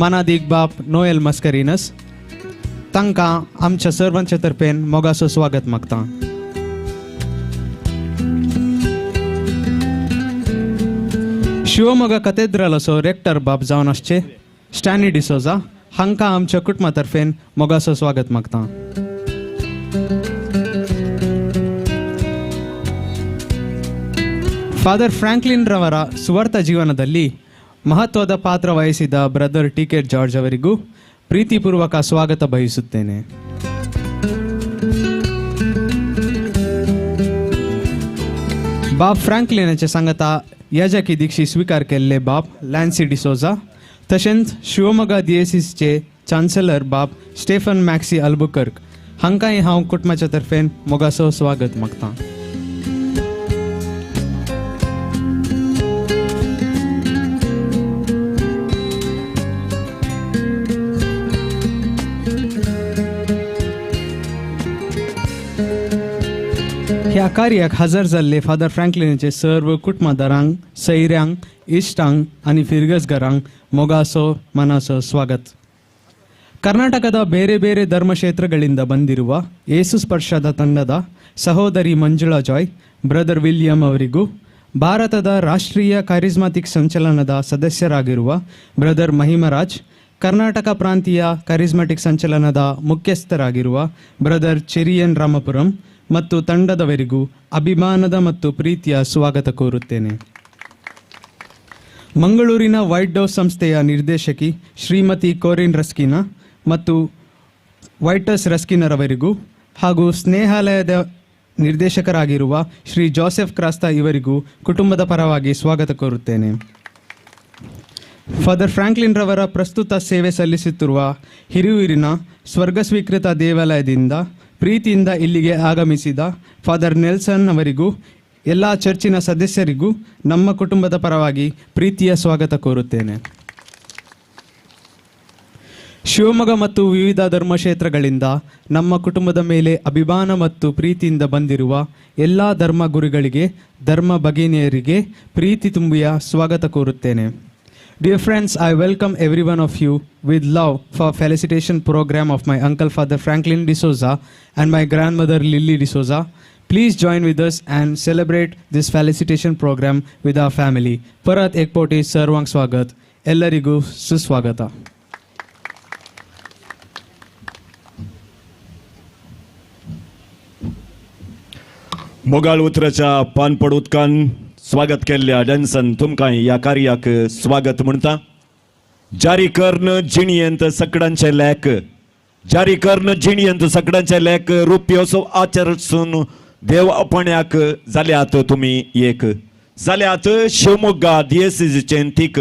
मनाधिक बाप नोएल मस्करिनस तांकां आमच्या सर्वांच्या तर्फेन मोगाचो स्वागत मागता. शिवमोगा कथेद्रल असो रेक्टर बाप जावन आसचे स्टॅनी डिसोजा हांकां आमच्या कुटुंबातर्फेन मोगाचो स्वागत मागता. ಫಾದರ್ ಫ್ರಾಂಕ್ಲಿನ್ ರವರ ಸುವಾರ್ಥ ಜೀವನದಲ್ಲಿ ಮಹತ್ವದ ಪಾತ್ರ ವಹಿಸಿದ ಬ್ರದರ್ ಟಿ.ಕೆ. ಜಾರ್ಜ್ ಅವರಿಗೂ ಪ್ರೀತಿಪೂರ್ವಕ ಸ್ವಾಗತ ಬಯಸುತ್ತೇನೆ. बाब फ्रँकलिनाचे सांगता याजकी दीक्षी स्वीकार केल्ले बाब लॅन्सी डिसोजा तशेंच शिवमोगा DSCCचे चान्सेलर बाब स्टेफन मॅक्सी अल्बुकर्क हांकांय हांव कुटुंबाच्या तर्फेन मोगाचो स्वागत मागता. ह्या कार्याक हजर जाल्ले फादर फ्रँकलिनाचे सर्व कुटुंबदारांक सैऱ्यांक इश्टांक आनी फिरगजगारांक मोगाचो ಮನಸೋ ಸ್ವಾಗತ. ಕರ್ನಾಟಕದ ಬೇರೆ ಬೇರೆ ಧರ್ಮಕ್ಷೇತ್ರಗಳಿಂದ ಬಂದಿರುವ ಯೇಸು ಸ್ಪರ್ಶದ ತಂಡದ ಸಹೋದರಿ ಮಂಜುಳಾ ಜಾಯ್ ಬ್ರದರ್ ವಿಲಿಯಂ ಅವರಿಗೂ ಭಾರತದ ರಾಷ್ಟ್ರೀಯ ಕರಿಸ್ಮಾಟಿಕ್ ಸಂಚಲನದ ಸದಸ್ಯರಾಗಿರುವ ಬ್ರದರ್ ಮಹಿಮರಾಜ್ ಕರ್ನಾಟಕ ಪ್ರಾಂತೀಯ ಕರಿಸ್ಮಾಟಿಕ್ ಸಂಚಲನದ ಮುಖ್ಯಸ್ಥರಾಗಿರುವ ಬ್ರದರ್ ಚೆರಿಯನ್ ರಾಮಪುರಂ ಮತ್ತು ತಂಡದವರಿಗೂ ಅಭಿಮಾನದ ಮತ್ತು ಪ್ರೀತಿಯ ಸ್ವಾಗತ ಕೋರುತ್ತೇನೆ. ಮಂಗಳೂರಿನ ವೈಟ್ ಹೌಸ್ ಸಂಸ್ಥೆಯ ನಿರ್ದೇಶಕಿ ಶ್ರೀಮತಿ ಕೋರಿನ್ ರಸ್ಕಿನಾ ಮತ್ತು ವೈಟಸ್ ರಸ್ಕಿನರವರಿಗೂ ಹಾಗೂ ಸ್ನೇಹಾಲಯದ ನಿರ್ದೇಶಕರಾಗಿರುವ ಶ್ರೀ ಜೋಸೆಫ್ ಕ್ರಾಸ್ತಾ ಇವರಿಗೂ ಕುಟುಂಬದ ಪರವಾಗಿ ಸ್ವಾಗತ ಕೋರುತ್ತೇನೆ. ಫಾದರ್ ಫ್ರಾಂಕ್ಲಿನ್ ರವರ ಪ್ರಸ್ತುತ ಸೇವೆ ಸಲ್ಲಿಸುತ್ತಿರುವ ಹಿರಿಯೂರಿನ ಸ್ವರ್ಗ ಸ್ವೀಕೃತ ದೇವಾಲಯದಿಂದ ಪ್ರೀತಿಯಿಂದ ಇಲ್ಲಿಗೆ ಆಗಮಿಸಿದ ಫಾದರ್ ನೆಲ್ಸನ್ ಅವರಿಗೂ ಎಲ್ಲ ಚರ್ಚಿನ ಸದಸ್ಯರಿಗೂ ನಮ್ಮ ಕುಟುಂಬದ ಪರವಾಗಿ ಪ್ರೀತಿಯ ಸ್ವಾಗತ ಕೋರುತ್ತೇನೆ. ಶಿವಮೊಗ್ಗ ಮತ್ತು ವಿವಿಧ ಧರ್ಮಕ್ಷೇತ್ರಗಳಿಂದ ನಮ್ಮ ಕುಟುಂಬದ ಮೇಲೆ ಅಭಿಮಾನ ಮತ್ತು ಪ್ರೀತಿಯಿಂದ ಬಂದಿರುವ ಎಲ್ಲ ಧರ್ಮ ಗುರುಗಳಿಗೆ ಧರ್ಮ ಭಗಿನಿಯರಿಗೆ ಪ್ರೀತಿ ತುಂಬಿಯ ಸ್ವಾಗತ ಕೋರುತ್ತೇನೆ. Dear friends, I welcome every one of you with love for felicitation program of my uncle Father Franklin D'Souza and my grandmother Lily D'Souza. Please join with us and celebrate this felicitation program with our family. Parat ek poti sarvang swagat. Ellarigu suswagata. मोगाळ उतराच्या पानपड उदकान स्वागत केल्ल्या डॅन्सन तुमकां ह्या कार्याक स्वागत म्हणटा. जारी कर्ण जिणयंत सगळ्यांचे लेख जारी कर्ण जिणयंत सगळ्यांचे लेख रुपयोसो आचरसून देव अपण्याक जाल्यात तुमी एक जाल्यात शिवमोग्गा DSCCचे तीक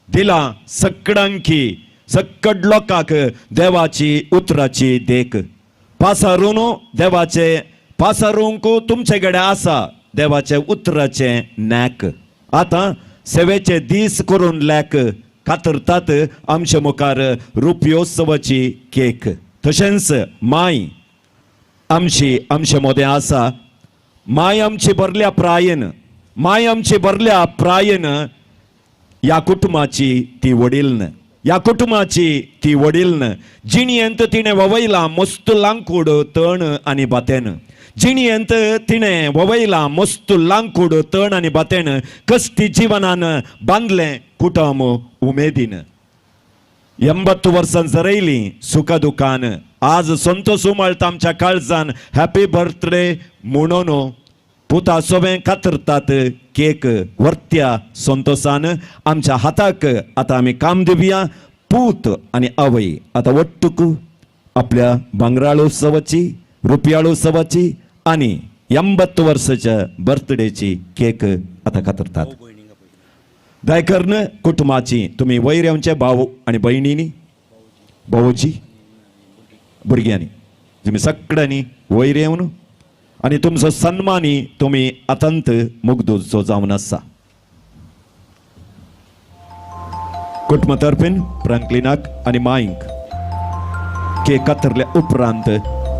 दिला सगळ्यांकी सकड लोकांक देवाची उतराची देख पासारून देवाचे पासारूंक तुमचे कडेन आसा देवाचे उतराचे नॅक. आतां सेवेचे दीस करून लेख कातरतात आमचे मुखार रुपयोत्सवाची केक. तशेंच माय आमचे मोदें आसा. माय आमची भरल्या प्रायेन माय आमची भरल्या प्रायेन ह्या कुटुंबाची ती वडीलन ह्या कुटुंबाची ती वडीलन जिणयेंत तिणें ववयलां मस्त लांकूड तण आनी बातेन जिणयंत तिणें ववयला मस्त लांकूड तण आनी बातेण कश्टी जिवनान बांदलें कुटुंब उमेदीन 80 वर्सां जरयली सुख दुखान आज संतोष उमळटा आमच्या काळजान हॅपी बर्थडे म्हणून पुता सोबे कातरतात केक वर्त्या संतोषान आमच्या हाताक आता आमी काम दिवया पूत आनी आवय आता वट्टूक आपल्या भांगराळोत्सवाची रुपयाळोत्सवाची आनी 80 वर्साच्या बर्थडेची केक आता कातरतात दयकर्न कुटुंबाची तुम्ही वैऱ्यांचे भाव आणि बहिणींनी भाऊजी भुरग्यांनी तुम्ही सगळ्यांनी वैर येवन आणि तुमचो सन्मानी तुम्ही अतंत मुग्धो जावन आसा कुटुंबातर्फेन फ्रँकलिनाक आणि माईंक केक कातरल्या उपरांत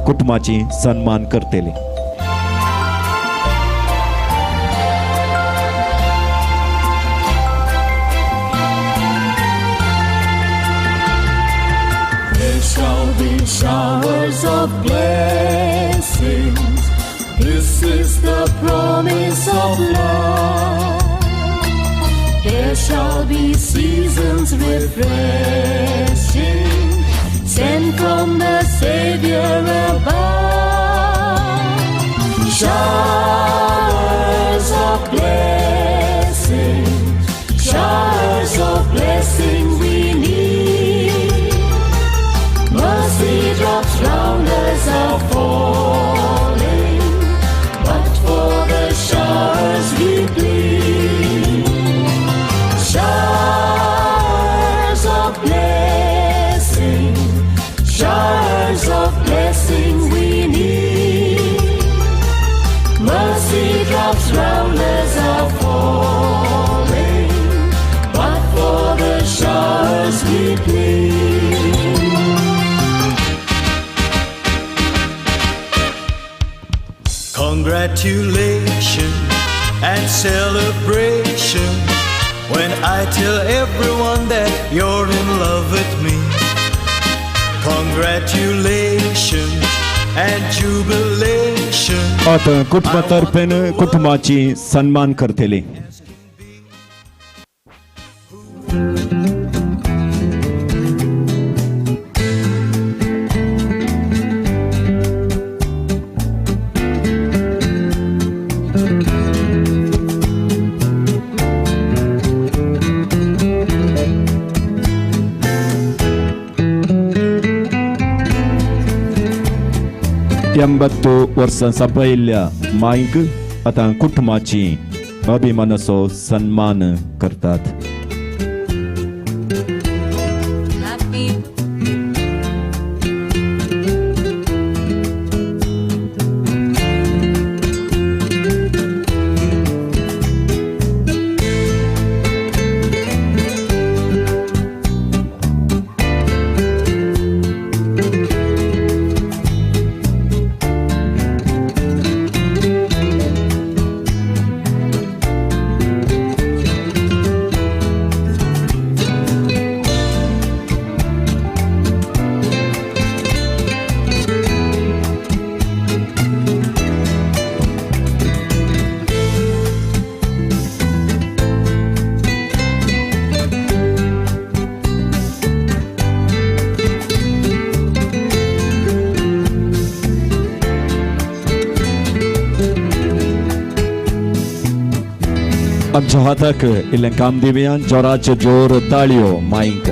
कुटुंबाची सन्मान करतले Shall be showers of blessings. This is the promise of love. There shall be seasons refreshing, sent from the Savior above. Showers of blessing, showers of blessing we need. Mercy drops round us are falling, but for the showers we plead. Showers of blessing, showers of blessing we need. Mercy drops round us are falling, but for the showers we plead. Congratulations and celebration when I tell everyone that you're in love with me. Congratulations and jubilation. आता कुटुंबातर्फेन कुटुंबाची सन्मान करतले ಎಂಬತ್ತು ವರ್ಷ ಸಭೆಯ mic आता कुटुंबाची अभिमानाचो सन्मान करतात आमच्या हाताक इल्लें काम दिवया जोराचे जोर ताळयो माईक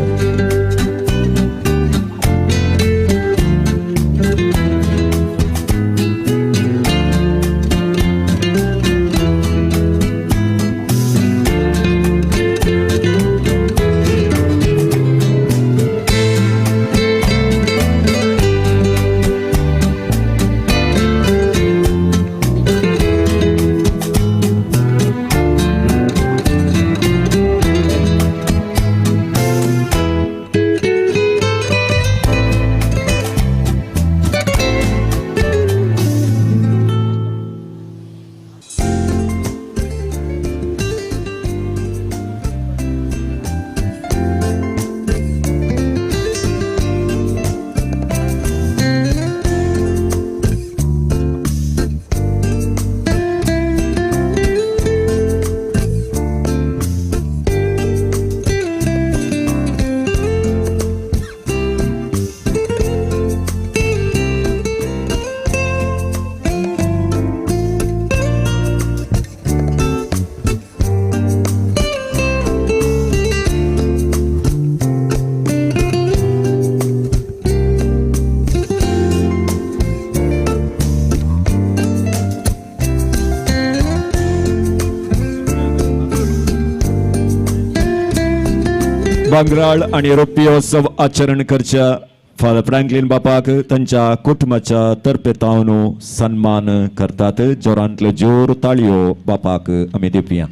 बांगराळ आणि रुप्योत्सव आचरण करच्या फादर फ्रँकलिन बापाक तांच्या कुटुंबाच्या तर्फेतावन सन्मान करतात. जोरांतल्यो जोर ताळयो बापाक आमी दिवया.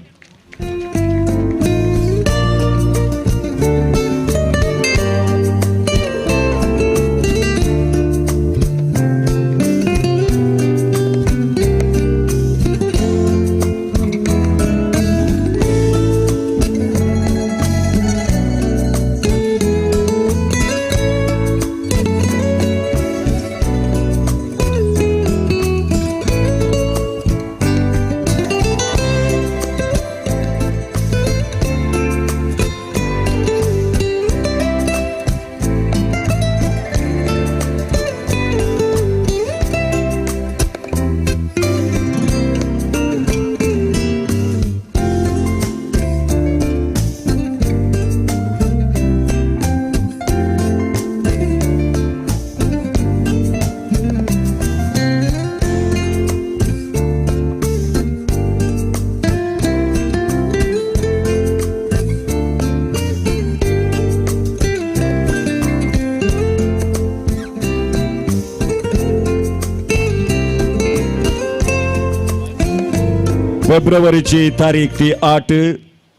फेब्रुवारीची तारीख ती 8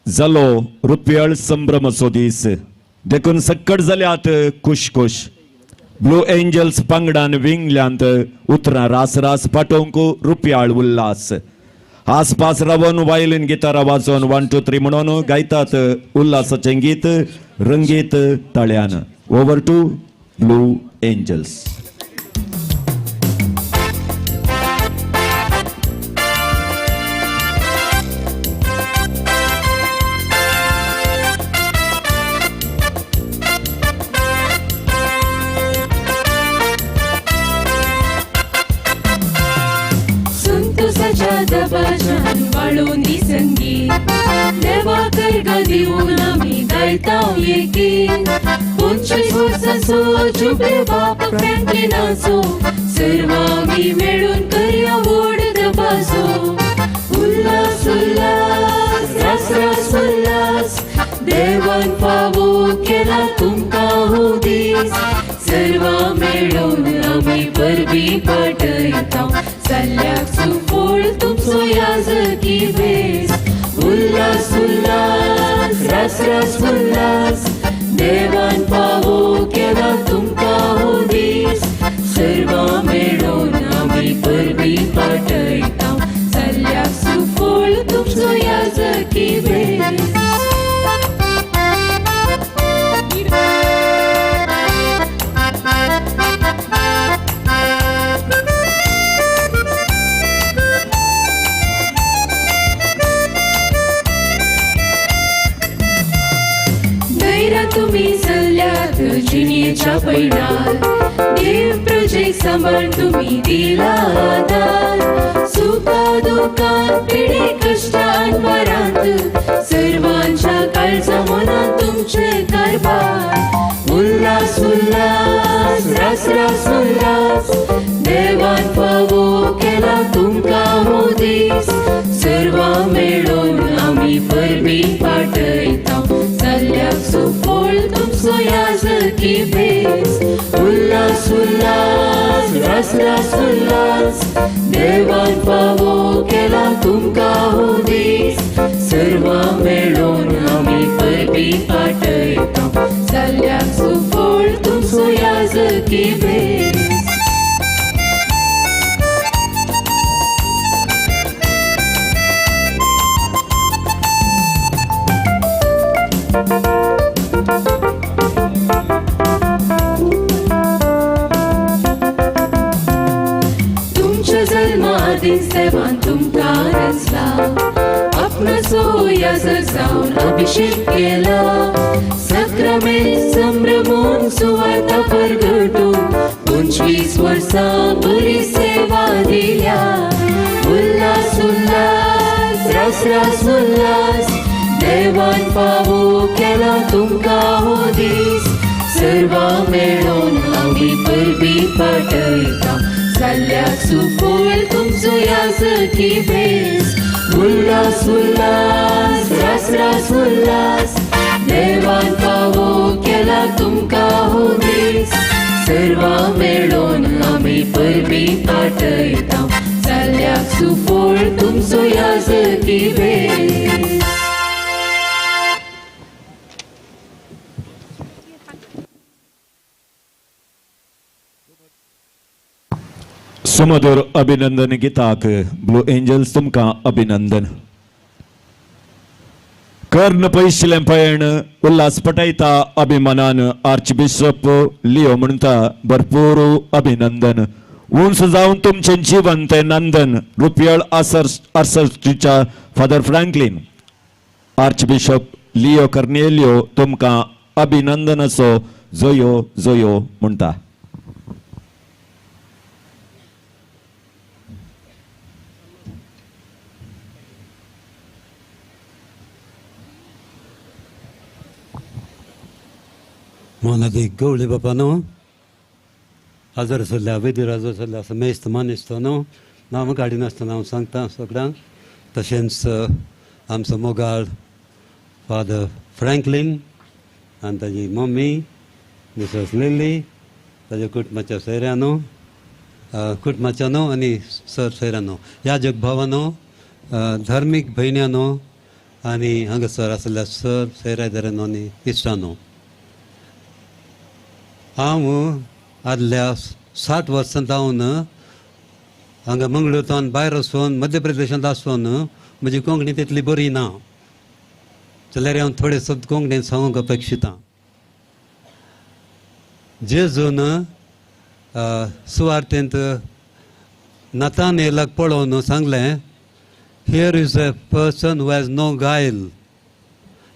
जालो रुपयाळ संभ्रमचो दीस. देखून सक्कट जाल्यात खुश ब्लू एंजल्स पंगडान विंगल्यांत उतरां रास रास पाठोवंक रुपयाळ उल्हास. आसपास रावन वायलीन गितार वाजोवन 1 2 3 म्हणून गायतात उल्हासाचें गीत रंगीत ताळ्यान. Over to Blue Angels. दबाजान वाळून संगीत देवा करगा दिवून आमी गायताव एकीत. 25 वर्सांचो जुबेल बाप फ्रँकलिनाचो सर्व आमी मेळून करया व्हड दबाजो. उल्हास उल्हास रास रास उल्हास देवान फावो केला तुमकां हो दीस. सर्व मेळून आमी परबी पाठयताव सल्ल्याक सुफोळ तुमचो याजकी भेस. उल्हास उल्हास रास रास उल्हास देवान फावो केला तुमकां हो दीस. सर्व मेळून आमी परबी पाठयताव सल्ल्याक सुफोळ तुमचो याजकी भेस. तुम्ही सल्ल्यात जिणेच्या पैणार देव प्रजेक सांभाळ तुम्ही दिला आधार. सुखा दुःखात पिढे कष्टान वरांत सर्वांच्या काळजा मनात तुमचे कारभार. उल्हास उल्हास रास रास उल्हास देवान फावो केला तुमकां हो दीस. सर्व मेळून आमी परबी पाठयताव सल्ल्याक सुफोळ तुमचो याजकी भेस. उल्हास उल्हास रास रास उल्हास देवान फावो केला तुमकां हो दीस. सर्व मेळून आमी परबी पाठयताव सल्ल्याक सुफोळ तुमचो याजकी भेस. तुमच्या जन्मादीस देवान तुमकां रचला आपणाचो याजक जावन अभिषेक केला. सक्रामेंत संभ्रमून सुवार्ता परगटून 25 वर्सां बरी सेवा दिल्या. उल्हास उल्हास रास रास उल्हास देवान फावो केला तुमकां हो दीस. सर्व मेळून आमी परबी पाठयताव सल्ल्याक सुफोळ तुमचो याजकी भेस. उल्हास उल्हास रास रास उल्हास देवान फावो केला तुमका हो देस सर्वा मेळोन आमी परबी पाटयता जाल्याक सुफोळ तुमचो याजकी भेस सुमधुर अभिनंदन गीताक ब्लू एंजल्स तुमकां अभिनंदन. कर्ण पयशिल्लें पयण उल्हास पटयता अभिमानान आर्च बिशप लिओ म्हणटा भरपूर अभिनंदन. उंच जावन तुमचें जीवन तें नंदन. रुपयाळ आर्सस्ट्रीच्या Father Franklin archbishop Leo Cornelio तुमकां अभिनंदनाचो जोयो जोयो म्हणटा. Monadi gowli bapano, Azar Salla, Vidirazo Salla, Meist Manistono, Namakadinastana, Sancta Sogran, Tashens Amsamogal, Father Franklin, and the mommy, Mrs. Lily, the Kut Macha Serano, Kut Machano, and Sir Serano, Yajak Bhavano, Dharmik Bainano, आणि हांगासर आसल्या sir सेरायदारांनी इश्टानो हांव आदल्या 60 वर्सां जावन हांगा मंगळूरांत भायर वचून मध्य प्रदेशांत आसून म्हजी कोंकणी तितली बरी ना जाल्यार हांव थोडे शब्द कोंकणीन सांगूंक अपेक्षिता. जेजून सुवार्थेंत नातानेलाक पळोवन सांगलें, Here is a person who has no guile.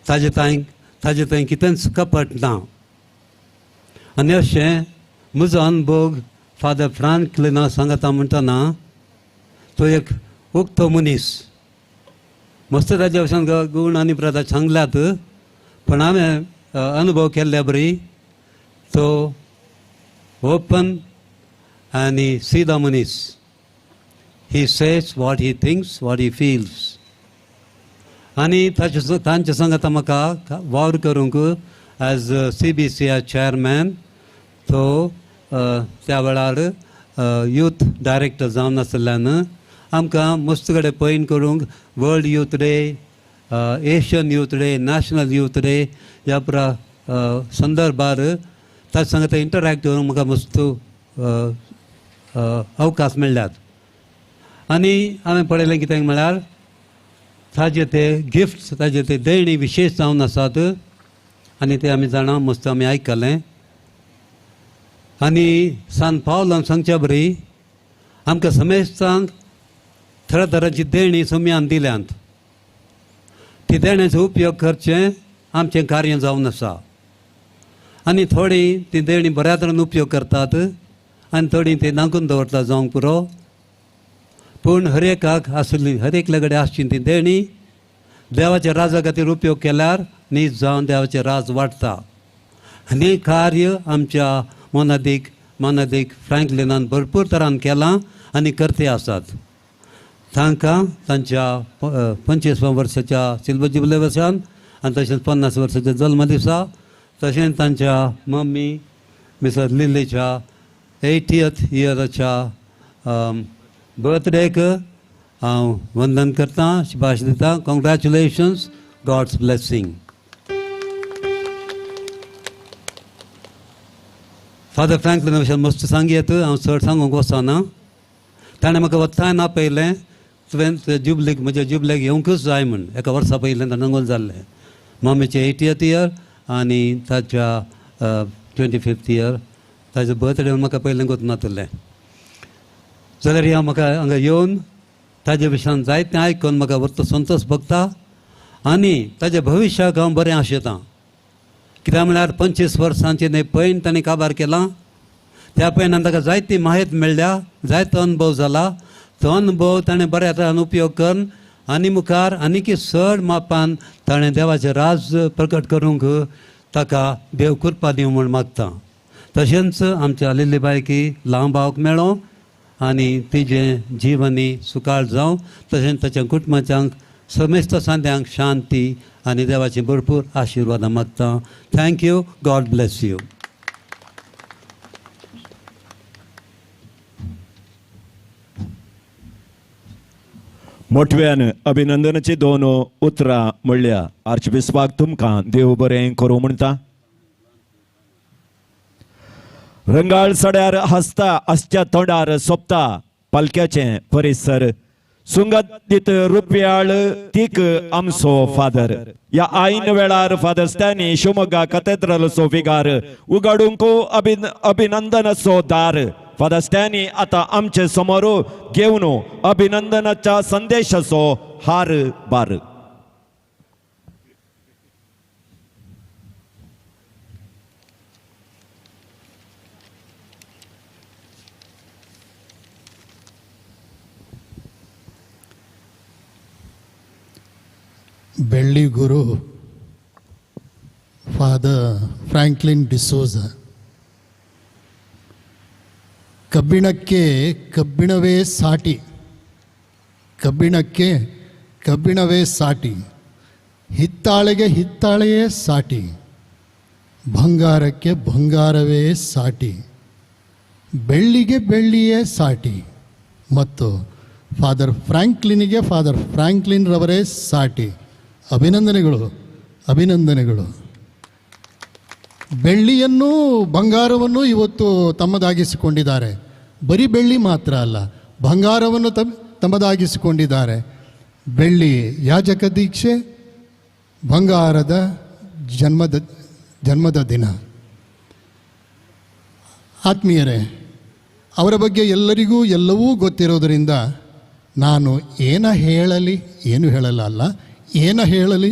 ताजे ताईं कितेंच कपट ना. आनी अशें म्हजो अनुभव फादर फ्रँकलिना सांगता म्हणटना तो एक उक्तो मनीस. मस्त ताजे भशेन गूण आनी प्रथा सांगल्यात, पण हांवें अनुभव केल्ल्या बरी तो ओपन आनी सीदा मनीस. He says what he thinks, what he feels. आणि तांच्या सांगता म्हाका वावर करूंक एज CBCI चेअरमॅन तो त्या वेळार यूथ डायरेक्टर जावन आसल्यान आमकां मस्त कडेन पयन करूंक world youth day, Asian youth day, national youth day ह्या संदर्भार ताचे सांगता इंटरॅक्ट करूंक म्हाका मस्त अवकाश मेळ्ळ्यात. आनी हांवें पळयलें कितें म्हळ्यार ताजे ते गिफ्ट्स, ताजे ते देणी विशेश जावन आसात आनी ते आमी जाणा मस्त आमी आयकलें. आनी सान पावलान सांगच्या बरी आमकां समेस्तांक तरातरांची देणी सोम्यान दिल्यांत. ती देण्याचो उपयोग करचें आमचें कार्य जावन आसा. आनी थोडी ती देणी बऱ्या तरेन उपयोग करतात आनी थोडी ती नांकून दवरता जावंक पुरो. पूण हर एकल्या कडेन आसची ती देणी देवाच्या राजा खातीर उपयोग केल्यार नीज जावन देवाचें राज वाडटा. आनी कार्य आमच्या मोनादीक फ्रँकलिनान भरपूर तरान केलां आनी करते आसात. तांकां तांच्या 25व्या वर्साच्या सिल्वर जुबले वर्सान आनी तशेंच 50 वर्साच्या जल्म दिसा तशेंच तांच्या मम्मी मिसेस लिलीच्या 80th इयराच्या बर्थडेक हांव वंदन करता, शिभाश दिता. Congratulations, God's blessing. फादर फ्रँकलिना विशयी मस्त सांगयेत, हांव चड सांगूंक वचना. ताणें म्हाका वत्तान आपयलें तुवें जुबलेक म्हज्या जुबलेक येवंकच जाय म्हण. एका वर्सा पयलें नंगोल जाल्लें. मम्मीचें 80th इयर आनी ताच्या 25th इयर ताजो बर्थडे म्हाका पयलें गोतनातलें. जाल्यार हांव म्हाका हांगा येवन ताजे विशयान जायतें आयकून म्हाका वरतो संतोश भोगता आनी ताज्या भविश्याक हांव बरें आशेतां. कित्याक म्हळ्यार 25 वर्सांचे न्हय पयन ताणें काबार केलां. त्या पयल्यान ताका जायती माहिती मेळ्ळ्या, जायतो अनुभव जाला. तो अनुभव ताणें बऱ्या तरेन उपयोग करून आनी मुखार आनीक चड मापान ताणें देवाचें राज प्रकट करूंक ताका देव कृपा दिवं म्हूण मागता. तशेंच आमच्या लिलीबायकी ल्हान भावाक मेळो आनी तिजें जिवनी सुकाळ जावं. तशेंच ताच्या कुटुंबाच्यांक समेस्त सांद्यांक शांती आणि देवाचे भरपूर आशीर्वाद मागता. थँक्यू. God bless you. मोठव्यान अभिनंदनाची 2 उतरां म्हणल्या. आर्चबिस्पाक तुमकां देव बरें करूं म्हणटा. रंगाळ सड्यार हसता हसच्या तोंडार सोंपता पालक्याचे परिसर. सुंगतीत रुपयाळ तीक आमचो फादर. या आईन वेळार फादर स्टॅनी शिवमोग्गा कॅथेड्रलचो विगार उगाडूंक अभिनंदनाचो दार. फादर स्टॅनी आता आमचे समोर घेवन अभिनंदनाच्या संदेशाचो हार बार. ಬೆಳ್ಳಿ ಗುರು ಫಾದರ್ ಫ್ರಾಂಕ್ಲಿನ್ ಡಿಸೋಜ. ಕಬ್ಬಿಣಕ್ಕೆ ಕಬ್ಬಿಣವೇ ಸಾಟಿ, ಕಬ್ಬಿಣಕ್ಕೆ ಕಬ್ಬಿಣವೇ ಸಾಟಿ, ಹಿತ್ತಾಳೆಗೆ ಹಿತ್ತಾಳೆಯೇ ಸಾಟಿ, ಬಂಗಾರಕ್ಕೆ ಬಂಗಾರವೇ ಸಾಟಿ, ಬೆಳ್ಳಿಗೆ ಬೆಳ್ಳಿಯೇ ಸಾಟಿ ಮತ್ತು ಫಾದರ್ ಫ್ರಾಂಕ್ಲಿನ್ಗೆ ಫಾದರ್ ಫ್ರಾಂಕ್ಲಿನ್ ರವರೇ ಸಾಟಿ. ಅಭಿನಂದನೆಗಳು, ಅಭಿನಂದನೆಗಳು. ಬೆಳ್ಳಿಯನ್ನು ಬಂಗಾರವನ್ನು ಇವತ್ತು ತಮ್ಮದಾಗಿಸಿಕೊಂಡಿದ್ದಾರೆ. ಬರೀ ಬೆಳ್ಳಿ ಮಾತ್ರ ಅಲ್ಲ, ಬಂಗಾರವನ್ನು ತಮ್ಮದಾಗಿಸಿಕೊಂಡಿದ್ದಾರೆ. ಬೆಳ್ಳಿ ಯಾಜಕ ದೀಕ್ಷೆ, ಬಂಗಾರದ ಜನ್ಮದ ದಿನ. ಆತ್ಮೀಯರೇ, ಅವರ ಬಗ್ಗೆ ಎಲ್ಲರಿಗೂ ಎಲ್ಲವೂ ಗೊತ್ತಿರೋದರಿಂದ ನಾನು ಏನು ಹೇಳಲ್ಲ, ಏನ ಹೇಳಲಿ,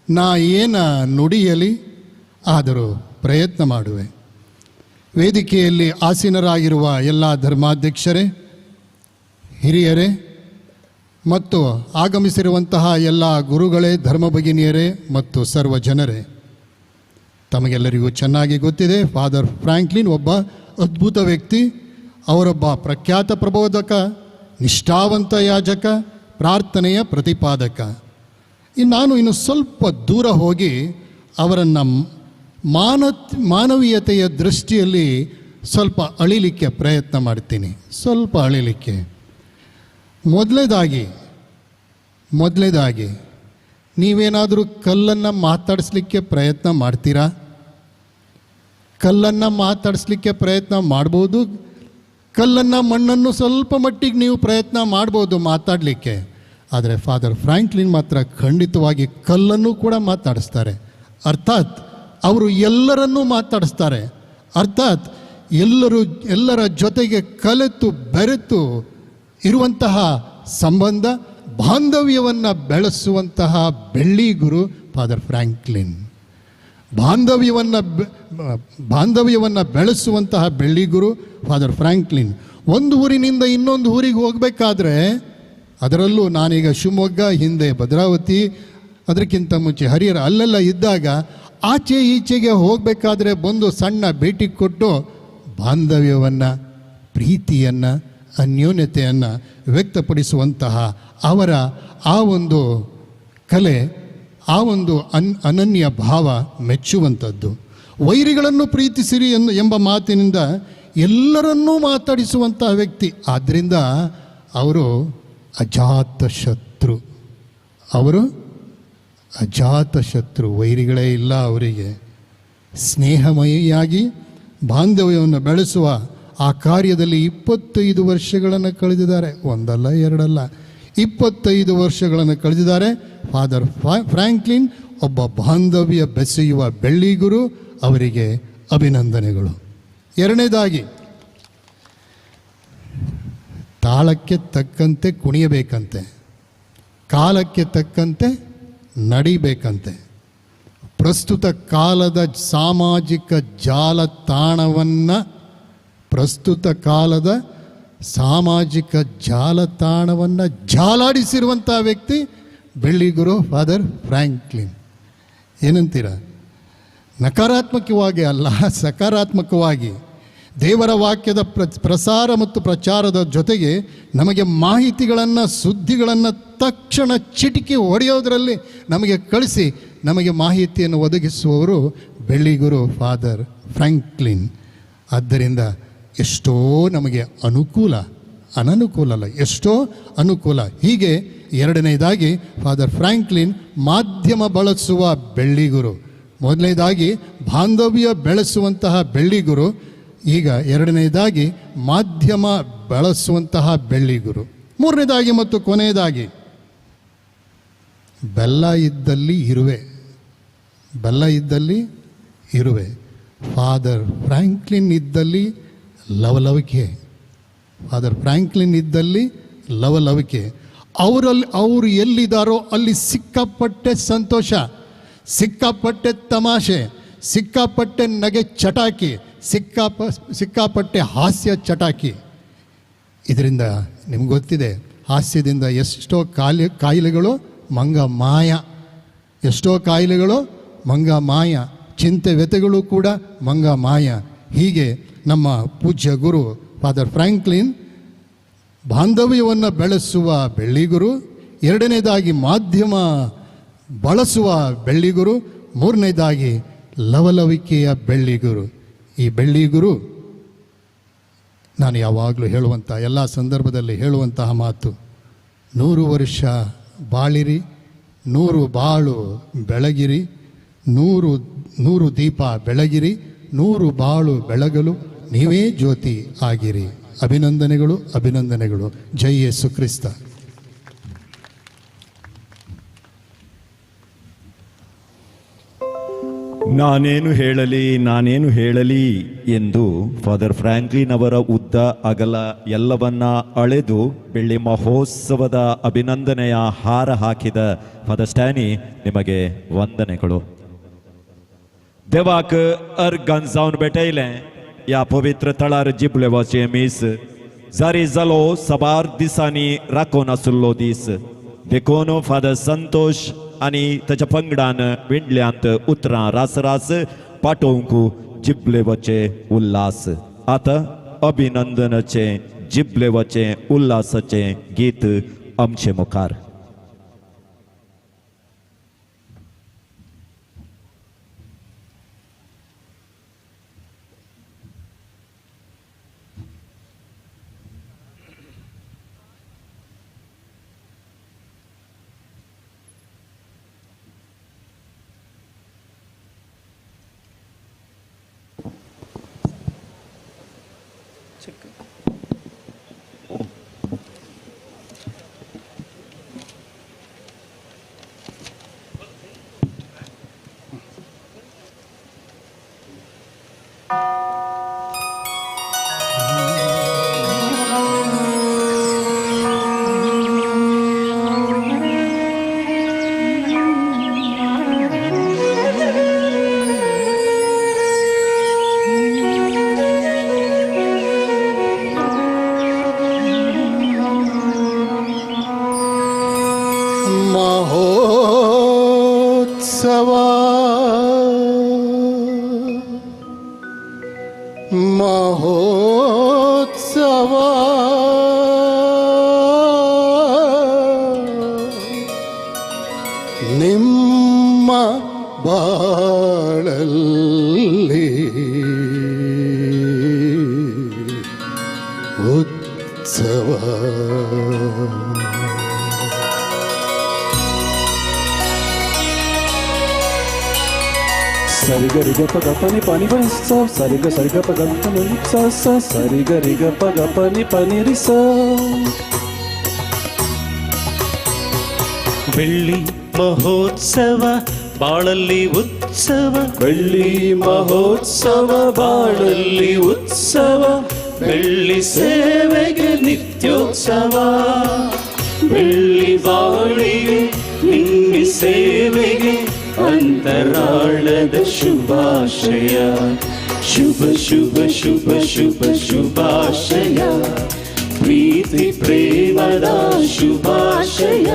ನಾ ಏನ ನುಡಿಯಲಿ, ಆದರೂ ಪ್ರಯತ್ನ ಮಾಡುವೆ. ವೇದಿಕೆಯಲ್ಲಿ ಆಸೀನರಾಗಿರುವ ಎಲ್ಲ ಧರ್ಮಾಧ್ಯಕ್ಷರೇ, ಹಿರಿಯರೇ ಮತ್ತು ಆಗಮಿಸಿರುವಂತಹ ಎಲ್ಲ ಗುರುಗಳೇ, ಧರ್ಮ ಭಗಿನಿಯರೇ ಮತ್ತು ಸರ್ವ ಜನರೇ, ತಮಗೆಲ್ಲರಿಗೂ ಚೆನ್ನಾಗಿ ಗೊತ್ತಿದೆ ಫಾದರ್ ಫ್ರಾಂಕ್ಲಿನ್ ಒಬ್ಬ ಅದ್ಭುತ ವ್ಯಕ್ತಿ. ಅವರೊಬ್ಬ ಪ್ರಖ್ಯಾತ ಪ್ರಬೋಧಕ, ನಿಷ್ಠಾವಂತ ಯಾಜಕ, ಪ್ರಾರ್ಥನೆಯ ಪ್ರತಿಪಾದಕ. ನಾನು ಇನ್ನು ಸ್ವಲ್ಪ ದೂರ ಹೋಗಿ ಅವರನ್ನು ಮಾನವೀಯತೆಯ ದೃಷ್ಟಿಯಲ್ಲಿ ಸ್ವಲ್ಪ ಅಳಿಲಿಕ್ಕೆ ಪ್ರಯತ್ನ ಮಾಡ್ತೀನಿ. ಸ್ವಲ್ಪ ಅಳಿಲಿಕ್ಕೆ ಮೊದಲೇದಾಗಿ ನೀವೇನಾದರೂ ಕಲ್ಲನ್ನು ಮಾತಾಡಿಸ್ಲಿಕ್ಕೆ ಪ್ರಯತ್ನ ಮಾಡ್ತೀರಾ? ಕಲ್ಲನ್ನು ಮಾತಾಡಿಸ್ಲಿಕ್ಕೆ ಪ್ರಯತ್ನ ಮಾಡ್ಬೋದು. ಕಲ್ಲನ್ನು ಮಣ್ಣನ್ನು ಸ್ವಲ್ಪ ಮಟ್ಟಿಗೆ ನೀವು ಪ್ರಯತ್ನ ಮಾಡ್ಬೋದು ಮಾತಾಡಲಿಕ್ಕೆ. ಆದರೆ ಫಾದರ್ ಫ್ರಾಂಕ್ಲಿನ್ ಮಾತ್ರ ಖಂಡಿತವಾಗಿ ಕಲ್ಲನ್ನು ಕೂಡ ಮಾತಾಡಿಸ್ತಾರೆ. ಅರ್ಥಾತ್ ಅವರು ಎಲ್ಲರನ್ನೂ ಮಾತಾಡಿಸ್ತಾರೆ. ಅರ್ಥಾತ್ ಎಲ್ಲರ ಜೊತೆಗೆ ಕಲೆತು ಬೆರೆತು ಇರುವಂತಹ ಸಂಬಂಧ, ಬಾಂಧವ್ಯವನ್ನು ಬೆಳೆಸುವಂತಹ ಬೆಳ್ಳಿ ಗುರು ಫಾದರ್ ಫ್ರಾಂಕ್ಲಿನ್. ಬಾಂಧವ್ಯವನ್ನು ಬೆಳೆಸುವಂತಹ ಬೆಳ್ಳಿ ಗುರು ಫಾದರ್ ಫ್ರಾಂಕ್ಲಿನ್. ಒಂದು ಊರಿನಿಂದ ಇನ್ನೊಂದು ಊರಿಗೆ ಹೋಗಬೇಕಾದ್ರೆ, ಅದರಲ್ಲೂ ನಾನೀಗ ಶಿವಮೊಗ್ಗ, ಹಿಂದೆ ಭದ್ರಾವತಿ, ಅದಕ್ಕಿಂತ ಮುಂಚೆ ಹರಿಹರ, ಅಲ್ಲೆಲ್ಲ ಇದ್ದಾಗ ಆಚೆ ಈಚೆಗೆ ಹೋಗಬೇಕಾದ್ರೆ ಬಂದು ಸಣ್ಣ ಭೇಟಿ ಕೊಟ್ಟು ಬಾಂಧವ್ಯವನ್ನು, ಪ್ರೀತಿಯನ್ನು, ಅನ್ಯೋನ್ಯತೆಯನ್ನು ವ್ಯಕ್ತಪಡಿಸುವಂತಹ ಅವರ ಆ ಒಂದು ಕಲೆ, ಆ ಒಂದು ಅನನ್ಯ ಭಾವ ಮೆಚ್ಚುವಂಥದ್ದು. ವೈರಿಗಳನ್ನು ಪ್ರೀತಿಸಿರಿ ಎಂಬ ಮಾತಿನಿಂದ ಎಲ್ಲರನ್ನೂ ಮಾತಾಡಿಸುವಂತಹ ವ್ಯಕ್ತಿ. ಆದ್ದರಿಂದ ಅವರು ಅಜಾತಶತ್ರು. ವೈರಿಗಳೇ ಇಲ್ಲ ಅವರಿಗೆ. ಸ್ನೇಹಮಯಿಯಾಗಿ ಬಾಂಧವ್ಯವನ್ನು ಬೆಳೆಸುವ ಆ ಕಾರ್ಯದಲ್ಲಿ 25 ವರ್ಷಗಳನ್ನು ಕಳೆದಿದ್ದಾರೆ. ಒಂದಲ್ಲ ಎರಡಲ್ಲ, 25 ವರ್ಷಗಳನ್ನು ಕಳೆದಿದ್ದಾರೆ. ಫಾದರ್ ಫ್ರಾಂಕ್ಲಿನ್ ಒಬ್ಬ ಬಾಂಧವ್ಯ ಬೆಸೆಯುವ ಬೆಳ್ಳಿ ಗುರು. ಅವರಿಗೆ ಅಭಿನಂದನೆಗಳು. ಎರಡನೇದಾಗಿ, ತಾಳಕ್ಕೆ ತಕ್ಕಂತೆ ಕುಣಿಯಬೇಕಂತೆ, ಕಾಲಕ್ಕೆ ತಕ್ಕಂತೆ ನಡಿಬೇಕಂತೆ. ಪ್ರಸ್ತುತ ಕಾಲದ ಸಾಮಾಜಿಕ ಜಾಲತಾಣವನ್ನು ಜಾಲಾಡಿಸಿರುವಂಥ ವ್ಯಕ್ತಿ ಬೆಳ್ಳಿ ಗುರು ಫಾದರ್ ಫ್ರಾಂಕ್ಲಿನ್. ಏನಂತೀರ? ನಕಾರಾತ್ಮಕವಾಗಿ ಅಲ್ಲ, ಸಕಾರಾತ್ಮಕವಾಗಿ ದೇವರ ವಾಕ್ಯದ ಪ್ರಸಾರ ಮತ್ತು ಪ್ರಚಾರದ ಜೊತೆಗೆ ನಮಗೆ ಮಾಹಿತಿಗಳನ್ನು, ಸುದ್ದಿಗಳನ್ನು ತಕ್ಷಣ ಚಿಟಿಕಿ ಹೊಡೆಯೋದರಲ್ಲಿ ನಮಗೆ ಕಳಿಸಿ ನಮಗೆ ಮಾಹಿತಿಯನ್ನು ಒದಗಿಸುವವರು ಬೆಳ್ಳಿಗುರು ಫಾದರ್ ಫ್ರ್ಯಾಂಕ್ಲಿನ್. ಆದ್ದರಿಂದ ಎಷ್ಟೋ ನಮಗೆ ಅನುಕೂಲ, ಅನನುಕೂಲ ಅಲ್ಲ, ಎಷ್ಟೋ ಅನುಕೂಲ. ಹೀಗೆ ಎರಡನೇದಾಗಿ ಫಾದರ್ ಫ್ರ್ಯಾಂಕ್ಲಿನ್ ಮಾಧ್ಯಮ ಬಳಸುವ ಬೆಳ್ಳಿಗುರು. ಮೊದಲನೇದಾಗಿ ಬಾಂಧವ್ಯ ಬೆಳೆಸುವಂತಹ ಬೆಳ್ಳಿಗುರು, ಈಗ ಎರಡನೇದಾಗಿ ಮಾಧ್ಯಮ ಬಳಸುವಂತಹ ಬೆಳ್ಳಿಗುರು. ಮೂರನೇದಾಗಿ ಮತ್ತು ಕೊನೆಯದಾಗಿ ಬೆಲ್ಲ ಇದ್ದಲ್ಲಿ ಇರುವೆ, ಬೆಲ್ಲ ಇದ್ದಲ್ಲಿ ಇರುವೆ. ಫಾದರ್ ಫ್ರ್ಯಾಂಕ್ಲಿನ್ ಇದ್ದಲ್ಲಿ ಲವಲವಿಕೆ, ಫಾದರ್ ಫ್ರ್ಯಾಂಕ್ಲಿನ್ ಇದ್ದಲ್ಲಿ ಲವಲವಿಕೆ. ಅವರು ಎಲ್ಲಿದ್ದಾರೋ ಅಲ್ಲಿ ಸಿಕ್ಕಾಪಟ್ಟೆ ಸಂತೋಷ, ಸಿಕ್ಕಾಪಟ್ಟೆ ತಮಾಷೆ, ಸಿಕ್ಕಾಪಟ್ಟೆ ನಗೆ ಚಟಾಕಿ, ಸಿಕ್ಕಾಪಟ್ಟೆ ಹಾಸ್ಯ ಚಟಾಕಿ. ಇದರಿಂದ ನಿಮ್ಗೆ ಗೊತ್ತಿದೆ, ಹಾಸ್ಯದಿಂದ ಎಷ್ಟೋ ಕಾಯಿಲೆಗಳು ಮಂಗ ಮಾಯ, ಎಷ್ಟೋ ಕಾಯಿಲೆಗಳು ಮಂಗ ಮಾಯ, ಚಿಂತೆ ವ್ಯಥೆಗಳು ಕೂಡ ಮಂಗ ಮಾಯ. ಹೀಗೆ ನಮ್ಮ ಪೂಜ್ಯ ಗುರು ಫಾದರ್ ಫ್ರ್ಯಾಂಕ್ಲಿನ್ ಬಾಂಧವ್ಯವನ್ನು ಬೆಳೆಸುವ ಬೆಳ್ಳಿಗುರು, ಎರಡನೇದಾಗಿ ಮಾಧ್ಯಮ ಬಳಸುವ ಬೆಳ್ಳಿಗುರು, ಮೂರನೇದಾಗಿ ಲವಲವಿಕೆಯ ಬೆಳ್ಳಿಗುರು. ಈ ಬೆಳ್ಳಿಗುರು ನಾನು ಯಾವಾಗಲೂ ಹೇಳುವಂಥ, ಎಲ್ಲ ಸಂದರ್ಭದಲ್ಲಿ ಹೇಳುವಂತಹ ಮಾತು, 100 ವರ್ಷ ಬಾಳಿರಿ, 100 ಬಾಳು ಬೆಳಗಿರಿ, 100 ದೀಪ ಬೆಳಗಿರಿ, 100 ಬಾಳು ಬೆಳಗಲು ನೀವೇ ಜ್ಯೋತಿ ಆಗಿರಿ. ಅಭಿನಂದನೆಗಳು, ಅಭಿನಂದನೆಗಳು. ಜೈ ಯೇಸು ಕ್ರಿಸ್ತ. ನಾನೇನು ಹೇಳಲಿ ಎಂದು ಫಾದರ್ ಫ್ರ್ಯಾಂಕ್ಲಿನ್ ಅವರ ಉದ್ದ ಅಗಲ ಎಲ್ಲವನ್ನ ಅಳೆದು ಬೆಳ್ಳಿ ಮಹೋತ್ಸವದ ಅಭಿನಂದನೆಯ ಹಾರ ಹಾಕಿದ ಫಾದರ್ ಸ್ಟ್ಯಾನಿ, ನಿಮಗೆ ವಂದನೆಗಳು. देवाक अर्गान जावन भेटयलें ह्या पवित्र थळार जिबलेवाचे मीस जारी जालो सबार दिसांनी राखोन आसुल्लो दीस देखून फादर संतोष आनी ताच्या पंगडान विंडल्यांत उतरां रास पाठोवंक जिबलेवाचे उल्हास. आतां अभिनंदनाचे जिबलेवाचे उल्हासाचे गीत आमचे मुखार. ನಿಮ್ಮ ಬಾಳಲ್ಲಿ ಉತ್ಸವ. ಸರಿಗ ರಿಗ ಪಗ ಪನಿ ಪನಿ ಬರಿಸ ಸರಿಗ ಸರಿಗ ಪಗ ಪನಿ ಸ ಸರಿಗ ರಿಗ ಪಗ ಪನಿ ಪನಿ ರಿಸ. ಬೆಳ್ಳಿ ಮಹೋತ್ಸವ ಬಾಳಲ್ಲಿ ಉತ್ಸವ, ಬೆಳ್ಳಿ ಮಹೋತ್ಸವ ಬಾಳಲ್ಲಿ ಉತ್ಸವ, ಬೆಳ್ಳಿ ಸೇವೆಗೆ ನಿತ್ಯೋತ್ಸವ, ಬೆಳ್ಳಿ ಬಾಳಿಗೆ ನಿನ್ನೆ ಸೇವೆಗೆ ಅಂತರಾಳದ ಶುಭಾಶಯ. ಶುಭ ಶುಭ ಶುಭ ಶುಭ ಶುಭಾಶಯ, ಪ್ರೀತಿ ಪ್ರೇಮದ ಶುಭಾಶಯ.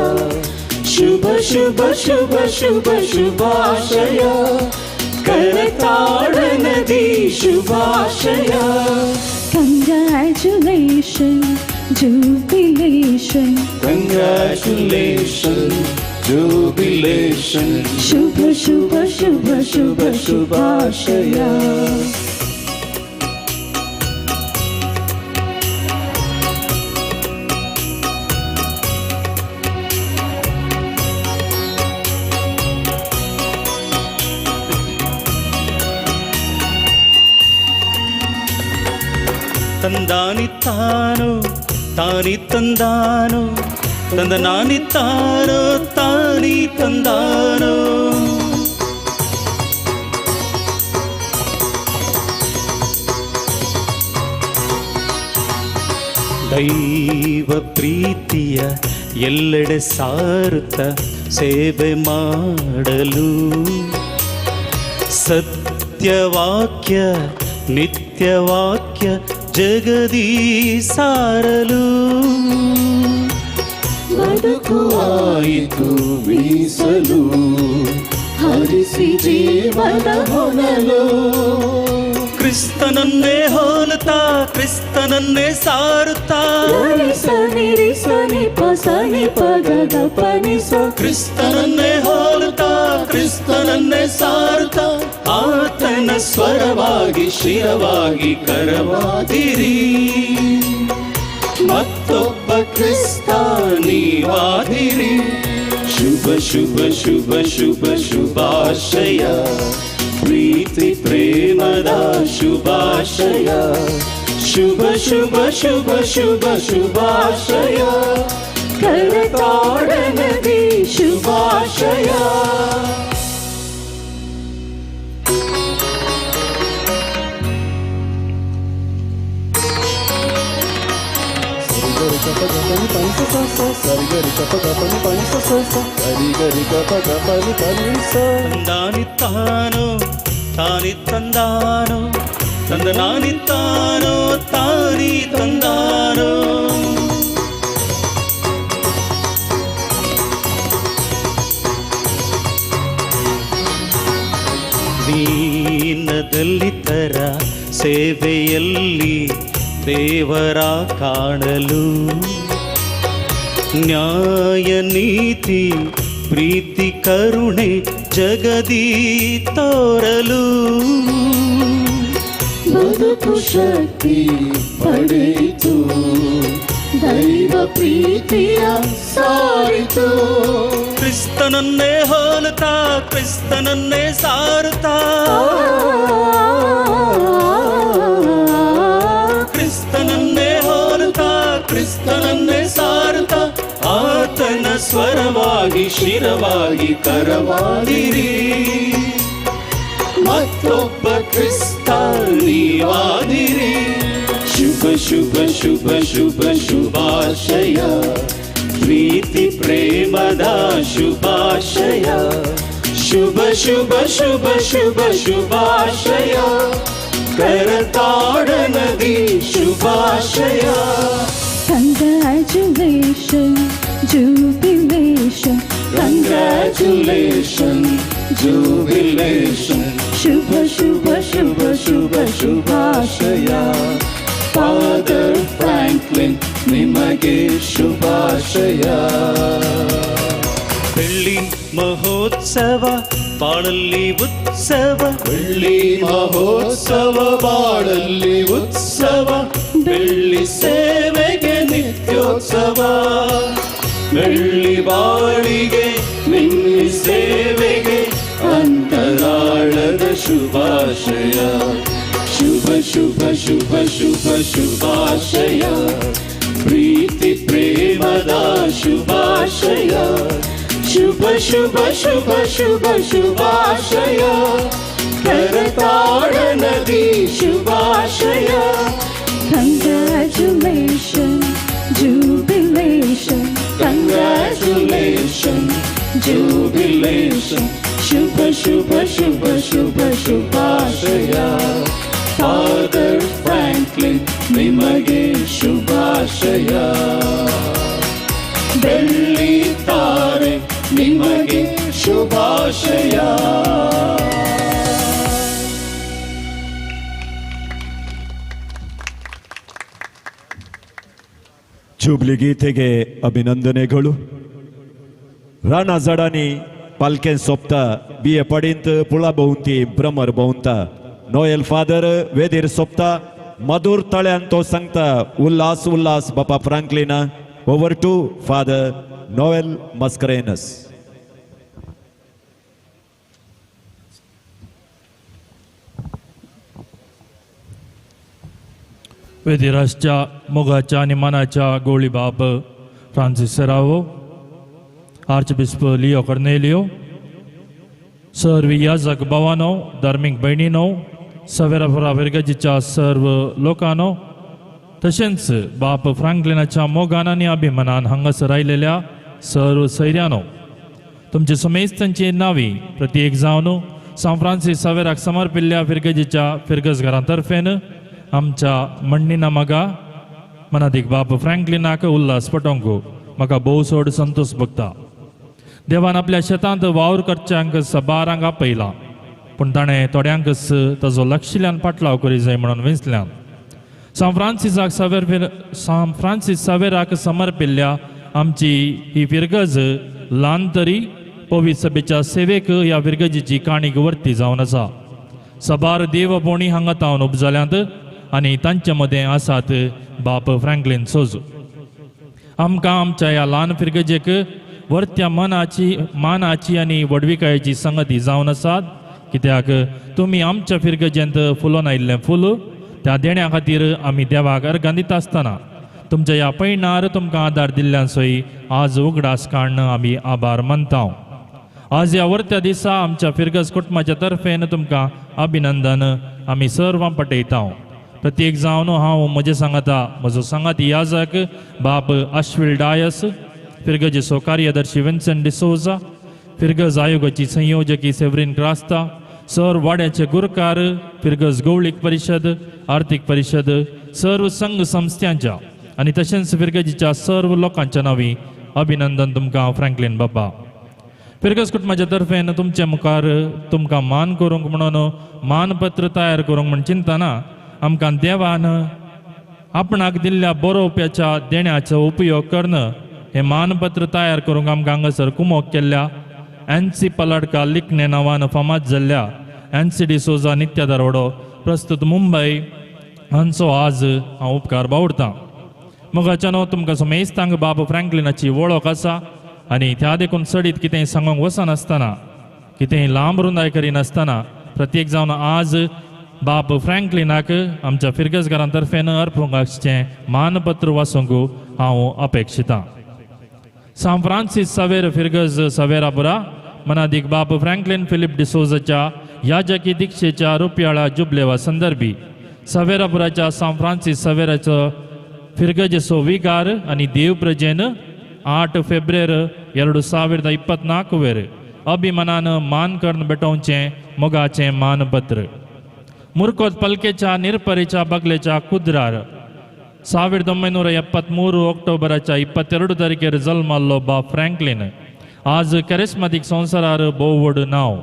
ಶುಭ ಶುಭ ಶುಭ ಶುಭ ಶುಭಾಶಯ, करताडनदी शुभाशय Congratulations, jubilation Congratulations, jubilation Shubha Shubha Shubha Shubha Shubhashaya ತಂದಾನಿ ತಾನು ತಾನಿ ತಂದಾನು ತಂದ ನಾನಿ ತಾನೋ ತಾನಿ ತಂದಾನೋ ದೈವ ಪ್ರೀತಿಯ ಎಲ್ಲೆಡೆ ಸಾರುತ್ತ ಸೇವೆ ಮಾಡಲು ಸತ್ಯವಾಕ್ಯ ನಿತ್ಯವಾಕ್ಯ ಜಗದೀ ಸಾರಲು ಬದುಕು ಆಯಿತು ಮೀಸಲು ಹರಿಸಿ ಜೀವನ ಹೊನಲು ಕ್ರಿಸ್ತನನ್ನೇ ಹೋಲುತ್ತಾ ಕ್ರಿಸ್ತನನ್ನೇ ಸಾರುತ್ತಾ ಸನಿ ಪಸನಿ ಪದದ ಪನಿಸ ಕ್ರಿಸ್ತನನ್ನೇ ಹೋಲುತ್ತಾ ಕ್ರಿಸ್ತನನ್ನೇ ಸಾರುತ್ತಾ ಆತನ ಸ್ವರವಾಗಿ ಶಿರವಾಗಿ ಕರವಾದಿರಿ ಮತ್ತೊಬ್ಬ ಕ್ರಿಸ್ತ ನೀವಾದಿರಿ ಶುಭ ಶುಭ ಶುಭ ಶುಭ ಶುಭಾಶಯ ಪ್ರೀತಿ ಪ್ರೇಮದ ಶುಭಾಶಯ ಶುಭ ಶುಭ ಶುಭ ಶುಭ ಶುಭಾಶಯ ಕರತಾಡನದಿ ಶುಭಾಶಯ ತಂದಾನಿ ತಾನೋ ತಾನಿ ತಂದಾನೋ ತಂದ ನಾನಿ ತಾನೋ ತಾನಿ ತಂದಾನೋ ದೀನದಲ್ಲಿತರ ಸೇವೆಯಲ್ಲಿ ದೇವರ ಕಾಣಲು ನ್ಯಾಯ ನೀತಿ ಪ್ರೀತಿ ಕರುಣೆ ಜಗದೀ ತೋರಲು ಬದುಕು ಶಕ್ತಿ ಪಡೆಯಿತು ದೈವ ಪ್ರೀತಿಯ ಸಾರಿತು ಕ್ರಿಸ್ತನನ್ನೇ ಹೋಲುತ್ತಾ ಕ್ರಿಸ್ತನನ್ನೇ ಸಾರುತ್ತಾ ಕ್ರಿಸ್ತನನ್ನೇ ಹೋಲುತ್ತಾ ಕ್ರಿಸ್ತನನ್ನೇ ಸಾರುತ್ತಾ ಆತನ ಸ್ವರವಾಗಿ ಶಿರವಾಗಿ ಕರವಾದಿರಿ ಮತ್ತೊಬ್ಬ ಕ್ರಿಸ್ತ ನೀವಾದಿರಿ ಶುಭ ಶುಭ ಶುಭ ಶುಭ ಶುಭಾಶಯ ಪ್ರೀತಿ ಪ್ರೇಮದ ಶುಭಾಶಯ ಶುಭ ಶುಭ ಶುಭ ಶುಭ ಶುಭಾಶಯ ಕರತಾಡನದಿ ಶುಭಾಶಯ Congratulations, jubilation Congratulations, jubilation Shubha Shubha Shubha Shubha Shubhashaya Father Franklin ನಿಮಗೆ ಶುಭಾಶಯ ಬೆಳ್ಳಿ ಮಹೋತ್ಸವ ಬಾಳಲ್ಲಿ ಉತ್ಸವ ಬೆಳ್ಳಿ ಮಹೋತ್ಸವ ಬಾಳಲ್ಲಿ ಉತ್ಸವ ಬೆಳ್ಳಿ ಸೇವೆಗೆ ನಿತ್ಯೋತ್ಸವ ಬೆಳ್ಳಿ ಬಾಳಿಗೆ ನಿನ್ನೆ ಸೇವೆಗೆ ಅಂತರಾಳದ ಶುಭಾಶಯ ಶುಭ ಶುಭ ಶುಭ ಶುಭ ಶುಭಾಶಯ ಪ್ರೀತಿ ಪ್ರೇಮದ ಶುಭಾಶಯ ಶುಭ ಶುಭ ಶುಭ ಶುಭ ಶುಭಾಶಯ ಕರತಾಡನದಿ ಶುಭಾಶಯ Congratulations, jubilation Congratulations, jubilation ಶುಭ ಶುಭ ಶುಭ ಶುಭ ಶುಭಾಶಯ ಫಾದರ್ ಫ್ರಾಂಕ್ಲಿನ್ ನಿಮಗೆ ಶುಭಾಶಯ ಬೆಳ್ಳಿ ತಾರೆ ನಿಮಗೆ ಶುಭಾಶಯ ಜೂಬ್ಲಿ ಗೀತೆಗೆ ಅಭಿನಂದನೆಗಳು. राना जडांनी पालकेन सोपता बिये पडिंत पुळा भोंवती भ्रमर भोंवता. नोएल फादर वेदीर सोपता मधुर तळ्यान तो सांगता उल्हास उल्हास बापा फ्रँकलिना. Over to Father Noel Mascarenhas. वेदिराजच्या मोगाच्या आणि मनाच्या गोळी बाप Francis Serrao, archbishop Leo Cornelio, सर्व याजक भावांनो, धार्मिक भयणींनो, सवेरापुरा विर्गजीच्या सर्व लोकांनो, तशेंच बाप फ्रँकलिनाच्या मोगान आनी अभिमानान हांगासर आयलेल्या सर्व सैर्यानो, तुमचे समेस्तांची नांवी प्रत्येक जावन सान फ्रांसीस सावेराक समर्पिल्ल्या फिरगजीच्या फिरगजगारांतर्फेन आमच्या मण्णीना मगा मनादीक बाप फ्रँकलिनाक उल्हास पटोवंक म्हाका भोव चड संतोश भोगता. देवान आपल्या शेतांत वावर करच्यांक सबारांक आपयला, पूण ताणें थोड्यांकच ताजो लक्षिल्ल्यान पाटलाव करी जाय म्हणून वेंचल्यान सान फ्रांसीस सावेराक समर्पिल्ल्या आमची ही फिरगज ल्हान तरी पवित्र सभेच्या सेवेक ह्या फिरगजीची काणीक वर्ती जावन आसा. सबार देवभोवणी हांगा तावन उब जाल्यांत आनी तांचे मदें आसात बाप फ्रँकलिन सोजू. आमकां आमच्या ह्या ल्हान फिरगजेक वर्त्या मानाची आनी वडविकायेची संगती जावन आसात, कित्याक तुमी आमच्या फिरगजेंत फुलोवन आयिल्लें फूल त्या देण्या खातीर आमी देवाक अर्गां दिता आसतना तुमच्या ह्या पैणार तुमकां आदार दिल्ल्यान सोय आज उगडास काडन आमी आभार मानता. आज ह्या वर्त्या दिसा आमच्या फिरगज कुटुंबाच्या तर्फेन तुमकां अभिनंदन आमी सर्वां पटयता. प्रत्येक जावन हांव म्हजे सांगाता म्हजो सांगाती याजक बाप अश्विल डायस, फिरगजेचो कार्यदर्शी विन्सेंट डिसोजा, फिरगज आयोगाची संयोजकी सेव्हरीन क्रास्ता, सर वाड्याचे गुरकार, फिरगज गवळीक परिशद, आर्थीक परिशद, सर्व संघ संस्थांच्या आनी तशेंच फिरगजीच्या सर्व लोकांच्या नांवी अभिनंदन तुमकां फ्रँकलिन बाबा. फिरगज कुटुंबाच्या तर्फेन तुमचे मुखार तुमकां मान करूंक म्हणून मानपत्र तयार करूंक म्हण चिंतना आमकां देवान आपणाक दिल्ल्या बरोवप्याच्या देण्याचो उपयोग करन हे मानपत्र तयार करूंक आमकां हांगासर कुमोक केल्ल्या एनसी पलाडका लिखणे नांवान फामाद जाल्ल्या एनसी डिसोजा नित्य दरवडो प्रस्तुत मुंबय हांचो आज हांव उपकार बावडतां. मोगाच्यान तुमकां समेस्तांक बाब फ्रँकलिनाची वळख आसा आनी त्या देखून चडीत कितेंय सांगूंक वचनासतना कितेंय लांब रुंदाय करिनासतना प्रत्येक जावन आज बाप फ्रँकलिनाक आमच्या फिरगजगारांतर्फेन अर्पूंक आसचें मानपत्र वाचूंक हांव अपेक्षितां. सान फ्रांसीस सावेर फिरगज सावेरापुरा मनादीक बाप फ्रँकलिन फिलिप डिसोजाच्या याजकी दिक्षेच्या रुपयाळ्या जुबलेवा संदर्भी सावेरापुराच्या सान फ्रांसीस सावेराचो फिरगजेचो विगार आनी देवप्रजेन 8 फेब्रेर 2024 वेर अभिमानान मान कर्ण बेटोवचें मोगाचें मानपत्र. मुर्कोत पलकेच्या निरपरेच्या बगलेच्या कुद्रार 1973 ऑक्टोबराच्या 22 तारखेर जल्माल्लो बाप फ्रँकलिन आज कॅरिस्मातीक संवसारार भोव व्हड नांव.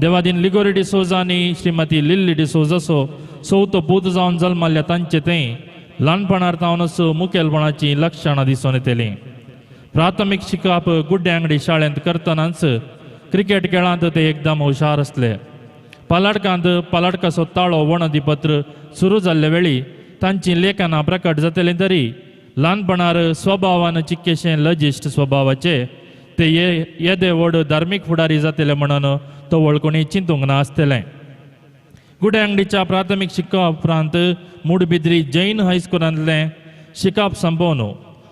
देवादीन लिगोरी डिसोजा आनी श्रीमती लिल्ली डिसोजाचो चवथो पूत जावन जल्माल्ल्या तांचे तें ल्हानपणार तावनच मुखेलपणाची लक्षणां दिसून येतलीं. प्राथमीक शिकप गुड्डे आंगडी शाळेंत करतनाच क्रिकेट खेळांत ते एकदम हुशार आसले. पालाडकांत पालाडकाचो ताळो वणदिपत्र सुरू जाल्ले वेळी तांची लेखनां प्रकट जातली तरी ल्हानपणार स्वभावान चिक्केशें लजिश्ट स्वभावाचे ते येदे व्हड धार्मीक फुडारी जातले म्हणून तो वळखुणी चिंतूंक ना आसतलें. गुड्डे आंगडीच्या प्राथमीक शिकप उपरांत मूडबिद्री जैन हायस्कुलांतलें शिकप संपवन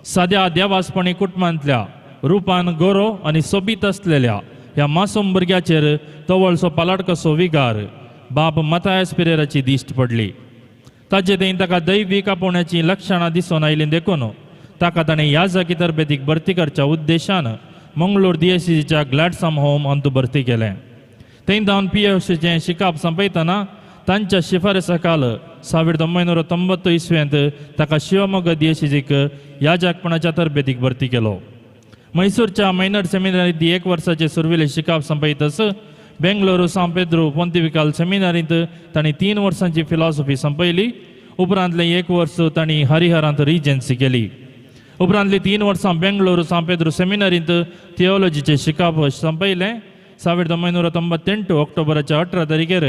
सद्या देवासपणी कुटुंबांतल्या रुपान गोरो आनी सोबीत आसलेल्या ह्या मासूम भुरग्याचेर तवळसो पालाडकाचो विगार बाप मतायस पिरेराची दिश्ट पडली. ताचे थंय ताका दैवीक आपोवण्याची लक्षणां दिसून आयलीं देखून ताका ताणें याजकी तरबेतीक भरती करच्या उद्देशान मंगळूर DSCच्या ग्लॅडसम होम अंत भरती केलें. थंय जावन PhDचें शिकप संपयतना तांच्या शिफारसा खाल 1990 इसवेंत ताका शिवमोगा DSCक याजकपणाच्या तरबेतीक भरती केलो. मैसूरच्या मायनर सेमिनारींत 1 वर्साचे सुरविले शिकप संपयतच बेंगलोर सान पेद्रो पोंतिफिकल सेमिनारींत तांणी 3 वर्सांची फिलॉसॉफी संपयली. उपरांतलें 1 वर्स तांणी हरिहरांत रिजन्सी केली. उपरांतली 3 वर्सां बेंगळूर सांपेद्रू सेमिनरींत थियोलॉजीचें शिकप संपयलें. 1998 ऑक्टोबराच्या 18 तारखेर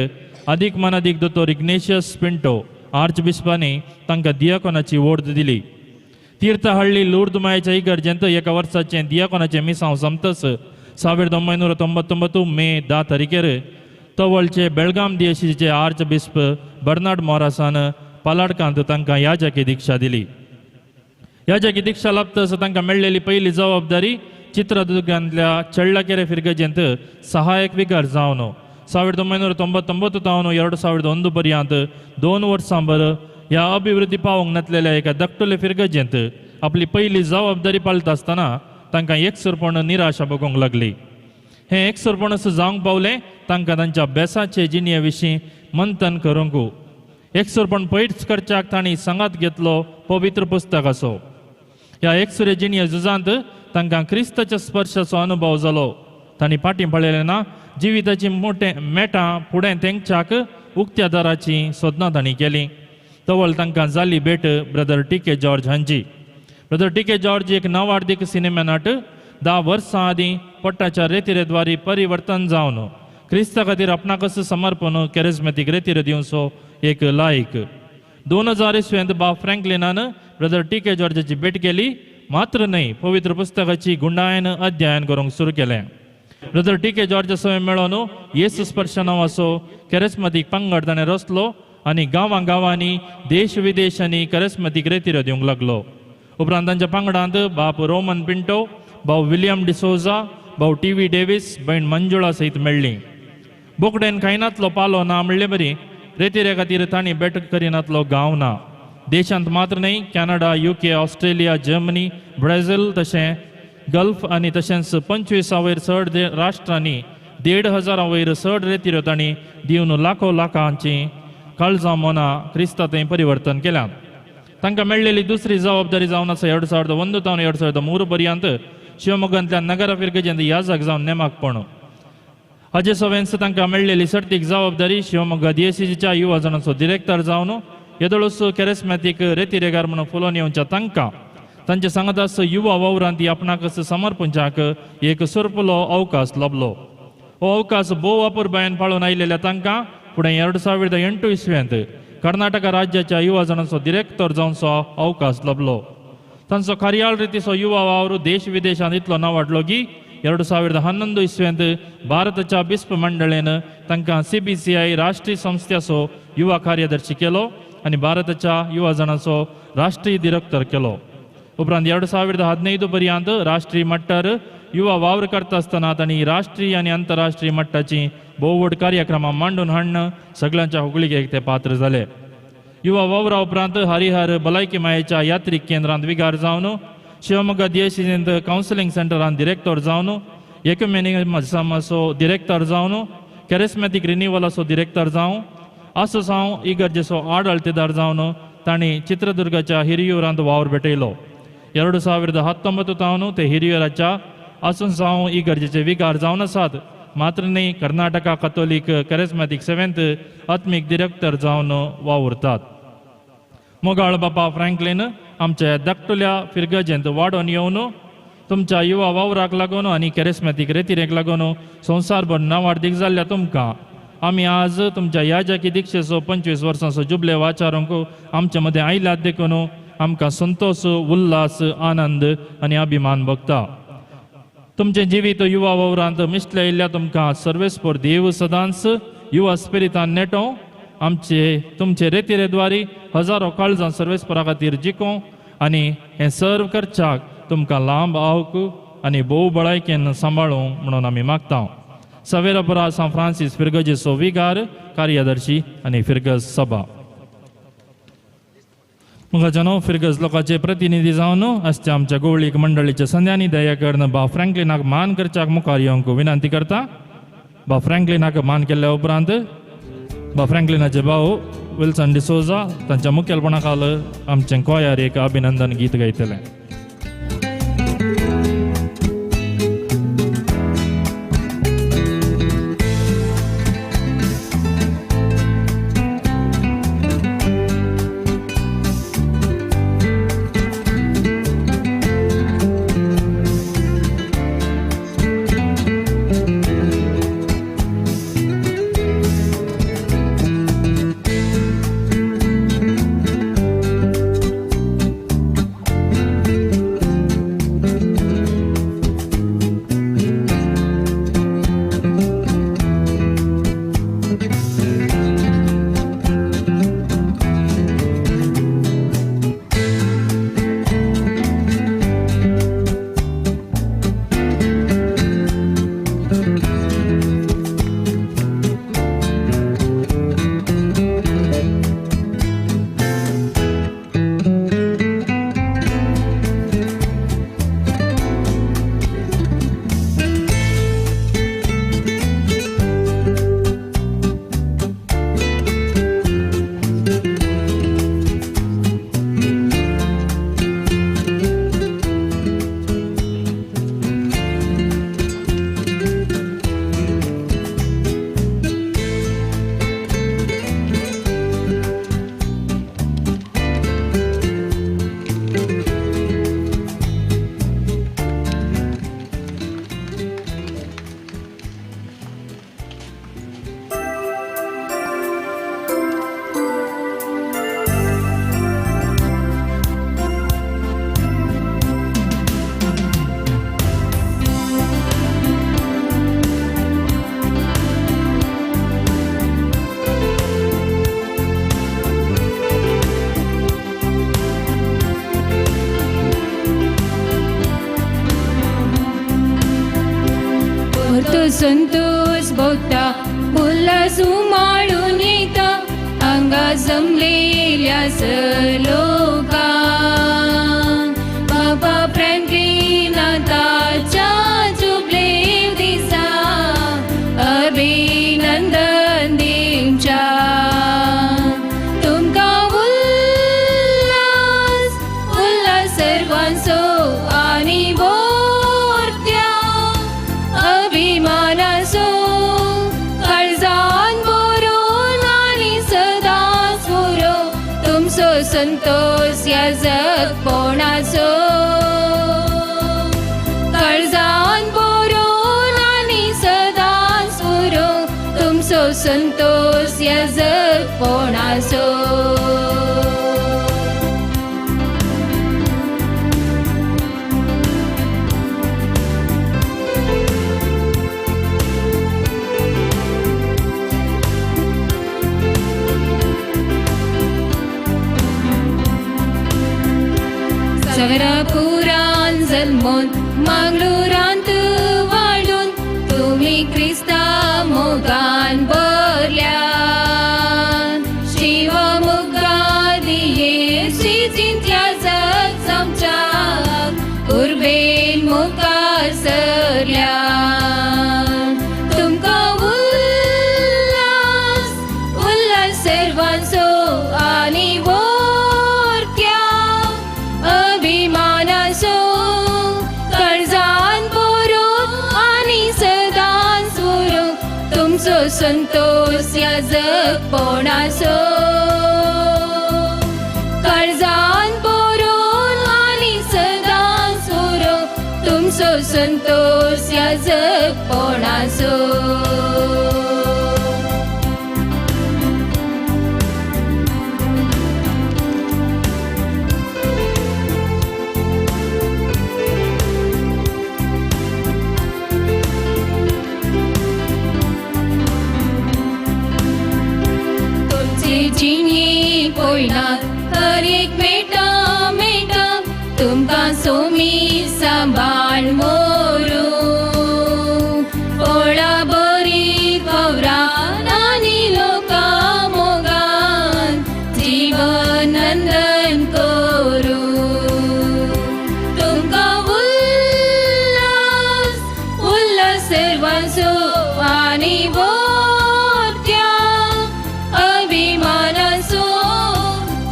अदीक मनादीक दोतोर इग्नेशियस पिंटो आर्च बिस्पांनी तांकां दियाकोनाची वोर्द दिली. तीर्थहळ्ळी लूर्द मायेच्या इगर्जेंत एका वर्साचें दियाकोनाचें मिसांव समतस 1999 मे 10 तारखेर तवळचे बेळगाम दियेशीचे आर्च बिस्प बर्नार्ड मोरासान पालाडकांत तांकां याजकी दिक्षा दिली. याजकी दिक्षा लाभतस तांकां मेळ्ळेली पयली जबाबदारी चित्रदुर्गांतल्या चेळ्ळाकेरे फिरगजेंत सहायक विकार जावन 1999 तावन 2001 पर्यंत 2 वर्सां भर ह्या अभिवृद्धी पावोंक नातलेल्या एका धाकटुले फिरगजेंत आपली पयली जबाबदारी पाळटा आसतना तांकां एकसुरपण निराशा भोगूंक लागली. हें एकसुरपणस जावंक पावलें तांकां तांच्या अभ्यासाचे जिणये विशीं मंथन करूंक. एकसुरपण पयस करच्याक तांणी सांगात घेतलो पवित्र पुस्तक आसो. ह्या एकसुरे जिणये झुजांत तांकां क्रिस्ताच्या स्पर्शाचो अनुभव जालो. तांणी फाटीं पळयलें ना जिविताची मोठें मेटां फुडें तेंच्याक उक्त्या दाराची सोदनां तांणी केलीं. तवळ तांकां जाली भेट ब्रदर टी.के. जॉर्ज हांची. Brother TK. जॉर्ज एक नवार्दीक सिनेमा नट 10 वर्सां आदीं पोट्टाच्या रेतिरेद्वारी परिवर्तन जावन क्रिस्ता खातीर आपणाकच समर्पण कॅरिझमॅटीक रेतीर दिवचो एक लायक. 2000 इसवेंत बाब फ्रँकलिनान ब्रदर टी.के. जॉर्जाची भेट केली. मात्र न्हय पवित्र पुस्तकाची गुंडायन अध्ययन करूंक सुरू केलें. Brother TK. जॉर्ज सवय मेळोन येसू स्पर्श नांवाचो कॅरिझमॅटीक पंगड ताणें रचलो आनी गांवांनी देश विदेशांनी कॅरिझमॅटीक रेतीर दिवंक लागलो. उपरांत तांच्या पंगडांत बाब रोमन पिंटो, भाऊ विलियम डिसोजा, भाऊ टी.व्ही. डेव्हिस, भयण मंजुळा सयत मेळ्ळीं. बोकडेन खायनातलो पालो ना म्हणले बरी रेतीरे खातीर तांणी भेट करिनातलो गांव ना. देशांत मात्र न्हय Canada, UK, Australia, Germany, Brazil तशें गल्फ आनी तशेंच 25 वयर चड राष्ट्रांनी 1,500 वयर चड रेतीऱ्यो तांणी दिवन लाखांची काळजां मनां क्रिस्तां थंय परिवर्तन केल्यात. तांकां मेळ्ळेली दुसरी जबाबदारी जावन आसा 2001 तावन 2003 पर्यंत शिवमोगांतल्या नगरा फिरगजेंत याजक जावन नेमाकपण. हाजे सवेंस तांकां मेळ्ळेली सर्तीक जबाबदारी शिवमोगा दियेसीच्या युवा जणांचो डिरेक्टर जावन येदोळूच कॅरिझमॅटीक रेतीरेगार म्हणून फुलोवन येवच्या तांकां तांचे सांगातास युवा वावरांत आपणाकच समर्पणच्याक एक सुरपलो अवकाश लाभलो. हो अवकाश भोव वापर बायन पाळून आयिल्ल्या तांकां फुडें 2008 इसव्यांत कर्नाटका राज्याच्या युवा जणांचो डिरेक्टर जावचो अवकाश लाभलो. तांचो कार्याळ रितीचो युवा वावर देश विदेशांत इतलो नांवाडलो की 2011 इसव्यांत भारताच्या बिस्प मंडळेन तांकां CBCI राष्ट्रीय संस्थेचो युवा कार्यदर्शी केलो आनी भारताच्या युवा जणांचो राष्ट्रीय डिरेक्टर केलो. उपरांत 2015 पर्यंत राष्ट्रीय मट्टार युवा वावर करता आसतना तांणी राष्ट्रीय आनी आंतरराष्ट्रीय मट्टाची भोव व्हड कार्यक्रमां मांडून हाडन सगळ्यांच्या होगळीक ते पात्र जाले. युवा वावरा उपरांत हरिहर भलायकी मायेच्या यात्रीक केंद्रांत विगार जावन शिवमोगा दियेसींत कावन्सिलींग सेंटरांत डिरेक्टर जावन एकमेनिझमाचो डिरेक्टर जावन कॅरिझमॅटीक रिन्युवलाचो डिरेक्टर जावन आसो जावन इगर्जेचो आडळतेदार जावन तांणी चित्रदुर्गाच्या हिरियूरांत वावर भेटयलो. 2019 तावन ते हिरियूराच्या आसून जावन इगर्जेचे विगार जावन आसात. मात्र न्हय कर्नाटका कॅथोलीक कॅरिझमॅटीक सेवेंत आत्मीक डिरेक्टर जावन वावुरतात. मोगाळ बाबा फ्रँकलिन आमच्या धाकटुल्या फिरगजेंत वाडोवन येवन तुमच्या युवा वावराक लागून आनी कॅरिझमॅटीक रेतीरेक लागून संवसारभर नांवाडीक जाल्ल्या तुमकां आमी आज तुमच्या याजकी दिक्षेचो 25 वर्सांचो जुबले वाचारूंक आमचे मदें आयल्यात देखून आमकां संतोष, उल्हास, आनंद आनी अभिमान भोगता. तुमचें जिवीत युवा वावरांत मिसले आयिल्ल्या तुमकां सर्वेस्पर देव सदांच युवा स्पिरितान नेटो तुमचे रेतीरेद्वारी हजारो काळजां सर्वेस्परा खातीर जिखो आनी हें सर्व करच्याक तुमकां लांब आवक आनी भोव बळायकेन सांबाळूं म्हणून आमी मागता. सवेरापरा सान फ्रांसीस फिरगजेचो विगार, कार्यदर्शी आनी फिरगज सभा. मुखाच्यानो फिरगज लोकांचे प्रतिनिधी जावन आजच्या आमच्या गोवळीक मंडळीच्या संध्यांनी दयाकर्ण बा फ्रँकलिनाक मान करच्याक मुखार येवंक विनंती करता. बा फ्रँकलिनाक मान केल्ल्या उपरांत बा फ्रँकलिनाचे भाऊ विल्सन डिसोजा तांच्या मुखेलपणा खाला आमचें गोंयार एक अभिनंदन गीत गायतले. संतोष भोगता उल्हास उमाळून येता अंगा जमलेल्या लोकां बाबा फ्रँकलिन आताच्या जुबले दिसा अभिनंदन दिवच्या तुमका उल्हास उल्हास सर्वांचो आणि बोरत्या अभिमानाचो काळजान बरोवन आनी सदांच पुरो तुमचो संतोष ह्या जगपणाचो काळजान बरोवन आनी सदांच पुरो तुमचो संतोष ह्या जगपणाचो सगरापुरान जल्मोन मंगळुरांत वाढून तुम्ही क्रिस्ता मोगान बरल्यान शिवमुगा दिये श्रीचिंत्या जग समच्याक उर्बेन मुखार सरल्यान तुमका उल्हास उल्हास सर्वांचो आनी अभिमानाचो काळजान बरोवन आनी सदांच पुरो तुमचो संतोष ह्या जगपणाचो काळजान बरोवन आनी सदांच पुरो तुमचो संतोष ह्या जगपणाचो जिणी पळयनात हर एक मेटा मेटा तुमकां सोमी सांबाळ मोरू पळा बरी कवरान आनी लोकां मोगान जीवन नंदन करू तुमकां उल्हास उल्हास सर्वांचो आनी अभिमानाचो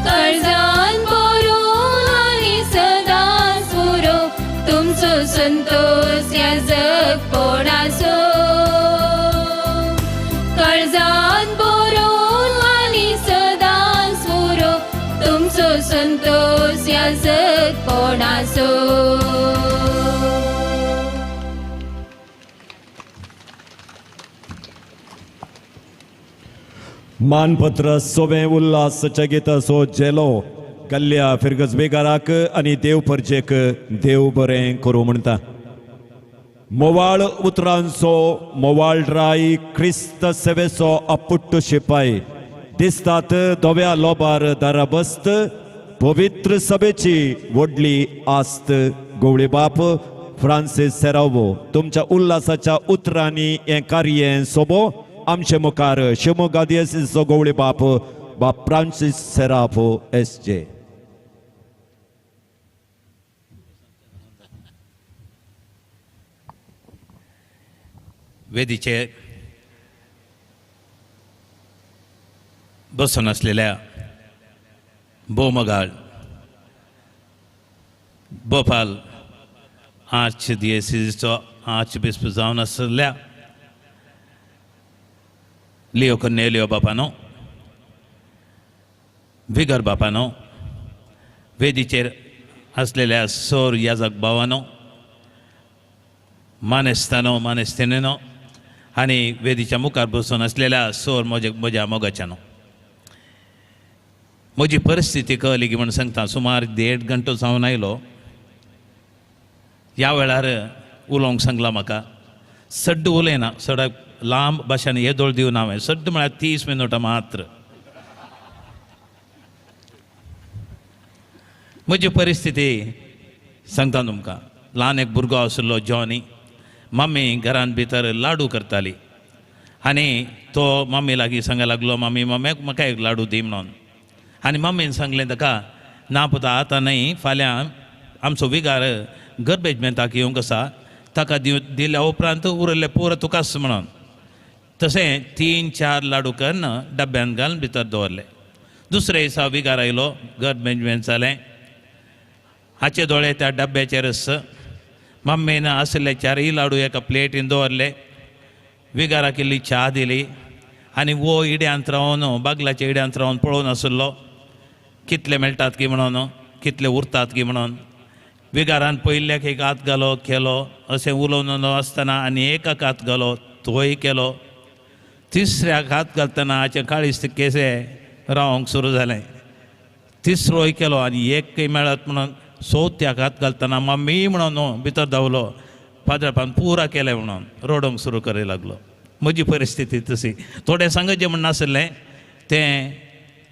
काळजान बरोवन आनी सदांच पुरो तुमचो संतोष ह्या जगपणाचो काळजान बरोवन आनी सदांच पुरो तुमचो संतोष ह्या जगपणाचो मानपत्र सोबे उल्हासाच्या गिता सो जेलो कल्ल्या फिरगज बेगाराक आनी देव परजेक देव बरें करूं म्हणटा मोवाळ उतरांचो मोवाळराई क्रिस्त सेवेचो अपुट्ट शिपाई दिसतात धव्या लोबार दाराबस्त पवित्र सभेची व्हडली आस्त गवळी बाप फ्रांसीस सेरावो तुमच्या उल्हासाच्या उतरांनी हें कार्य सोबो आमचे मुखार शिवमोगा दियेसीचो गवळी बाप फ्रांसीस सेराफो एस.जे. वेदीचेर बसून असलेल्या बोमगाळ भोपाल आर्च दियेसीचो आर्च बिस्प जावन आसलेल्या लिओ कन्नेलिओ बापानो विगर बापानो वेदीचेर असलेल्या सोर याजक भावानो मानेस्तानो मानेस्तिनीनो आनी वेदीच्या मुखार बसून असलेल्या सोर म्हज्या मोगाच्यानो म्हजी परिस्थिती कळली की म्हण सांगता सुमार 1.5 घंटो जावन आयलो ह्या वेळार उलोवंक सांगला म्हाका सड्ड उलयना सडक लांब भाशेन येदोळ दिवन हांवें सड्ड म्हळ्यार 30 मिनटां मात्र म्हजी परिस्थिती सांगता तुमकां ल्हान एक भुरगो आशिल्लो जॉनी मम्मी घरान भितर लाडू करताली आनी तो मम्मी लागीं सांगूंक लागलो मम्मी म्हाका एक लाडू दी म्हणून आनी मम्मीन सांगलें ताका ना पुता आतां न्हय फाल्यां आमचो विगार गर्बेजमेंटाक येवंक आसा ताका दिल्या उपरांत उरले पुरो तुकाच म्हणून तशें 3-4 लाडू करून डब्यान घालून भितर दवरले. दुसरे दिसा विगार आयलो गर्बेजमेंट जालें हाचे दोळे त्या डब्याचेर मम्मीन आसले 4 लाडू एका प्लेटीन दवरले. विगाराक इल्ली च्या दिली आनी वो इड्यांत रावन बागलाच्या इड्यांत रावन पळोवन आसलो कितले मेळटात की म्हणून कितले उरतात की म्हणून. विगारान पयल्याक एक हात घालो केलो अशें उलोवन आसतना आनी एकाक हात घालो तोय केलो. तिसऱ्याक हात घालतना हाचे काळीज केसे रावंक सुरू जालें. तिसरोय केलो आनी एकय मेळत म्हणून चवथ्याक हात घालतना मम्मी म्हणून भितर धांवलो. फादरापान पुरा केलें म्हणून रडोंक सुरू करूंक लागलो. म्हजी परिस्थिती तशी. थोडें सांगत जें म्हणून नासलें तें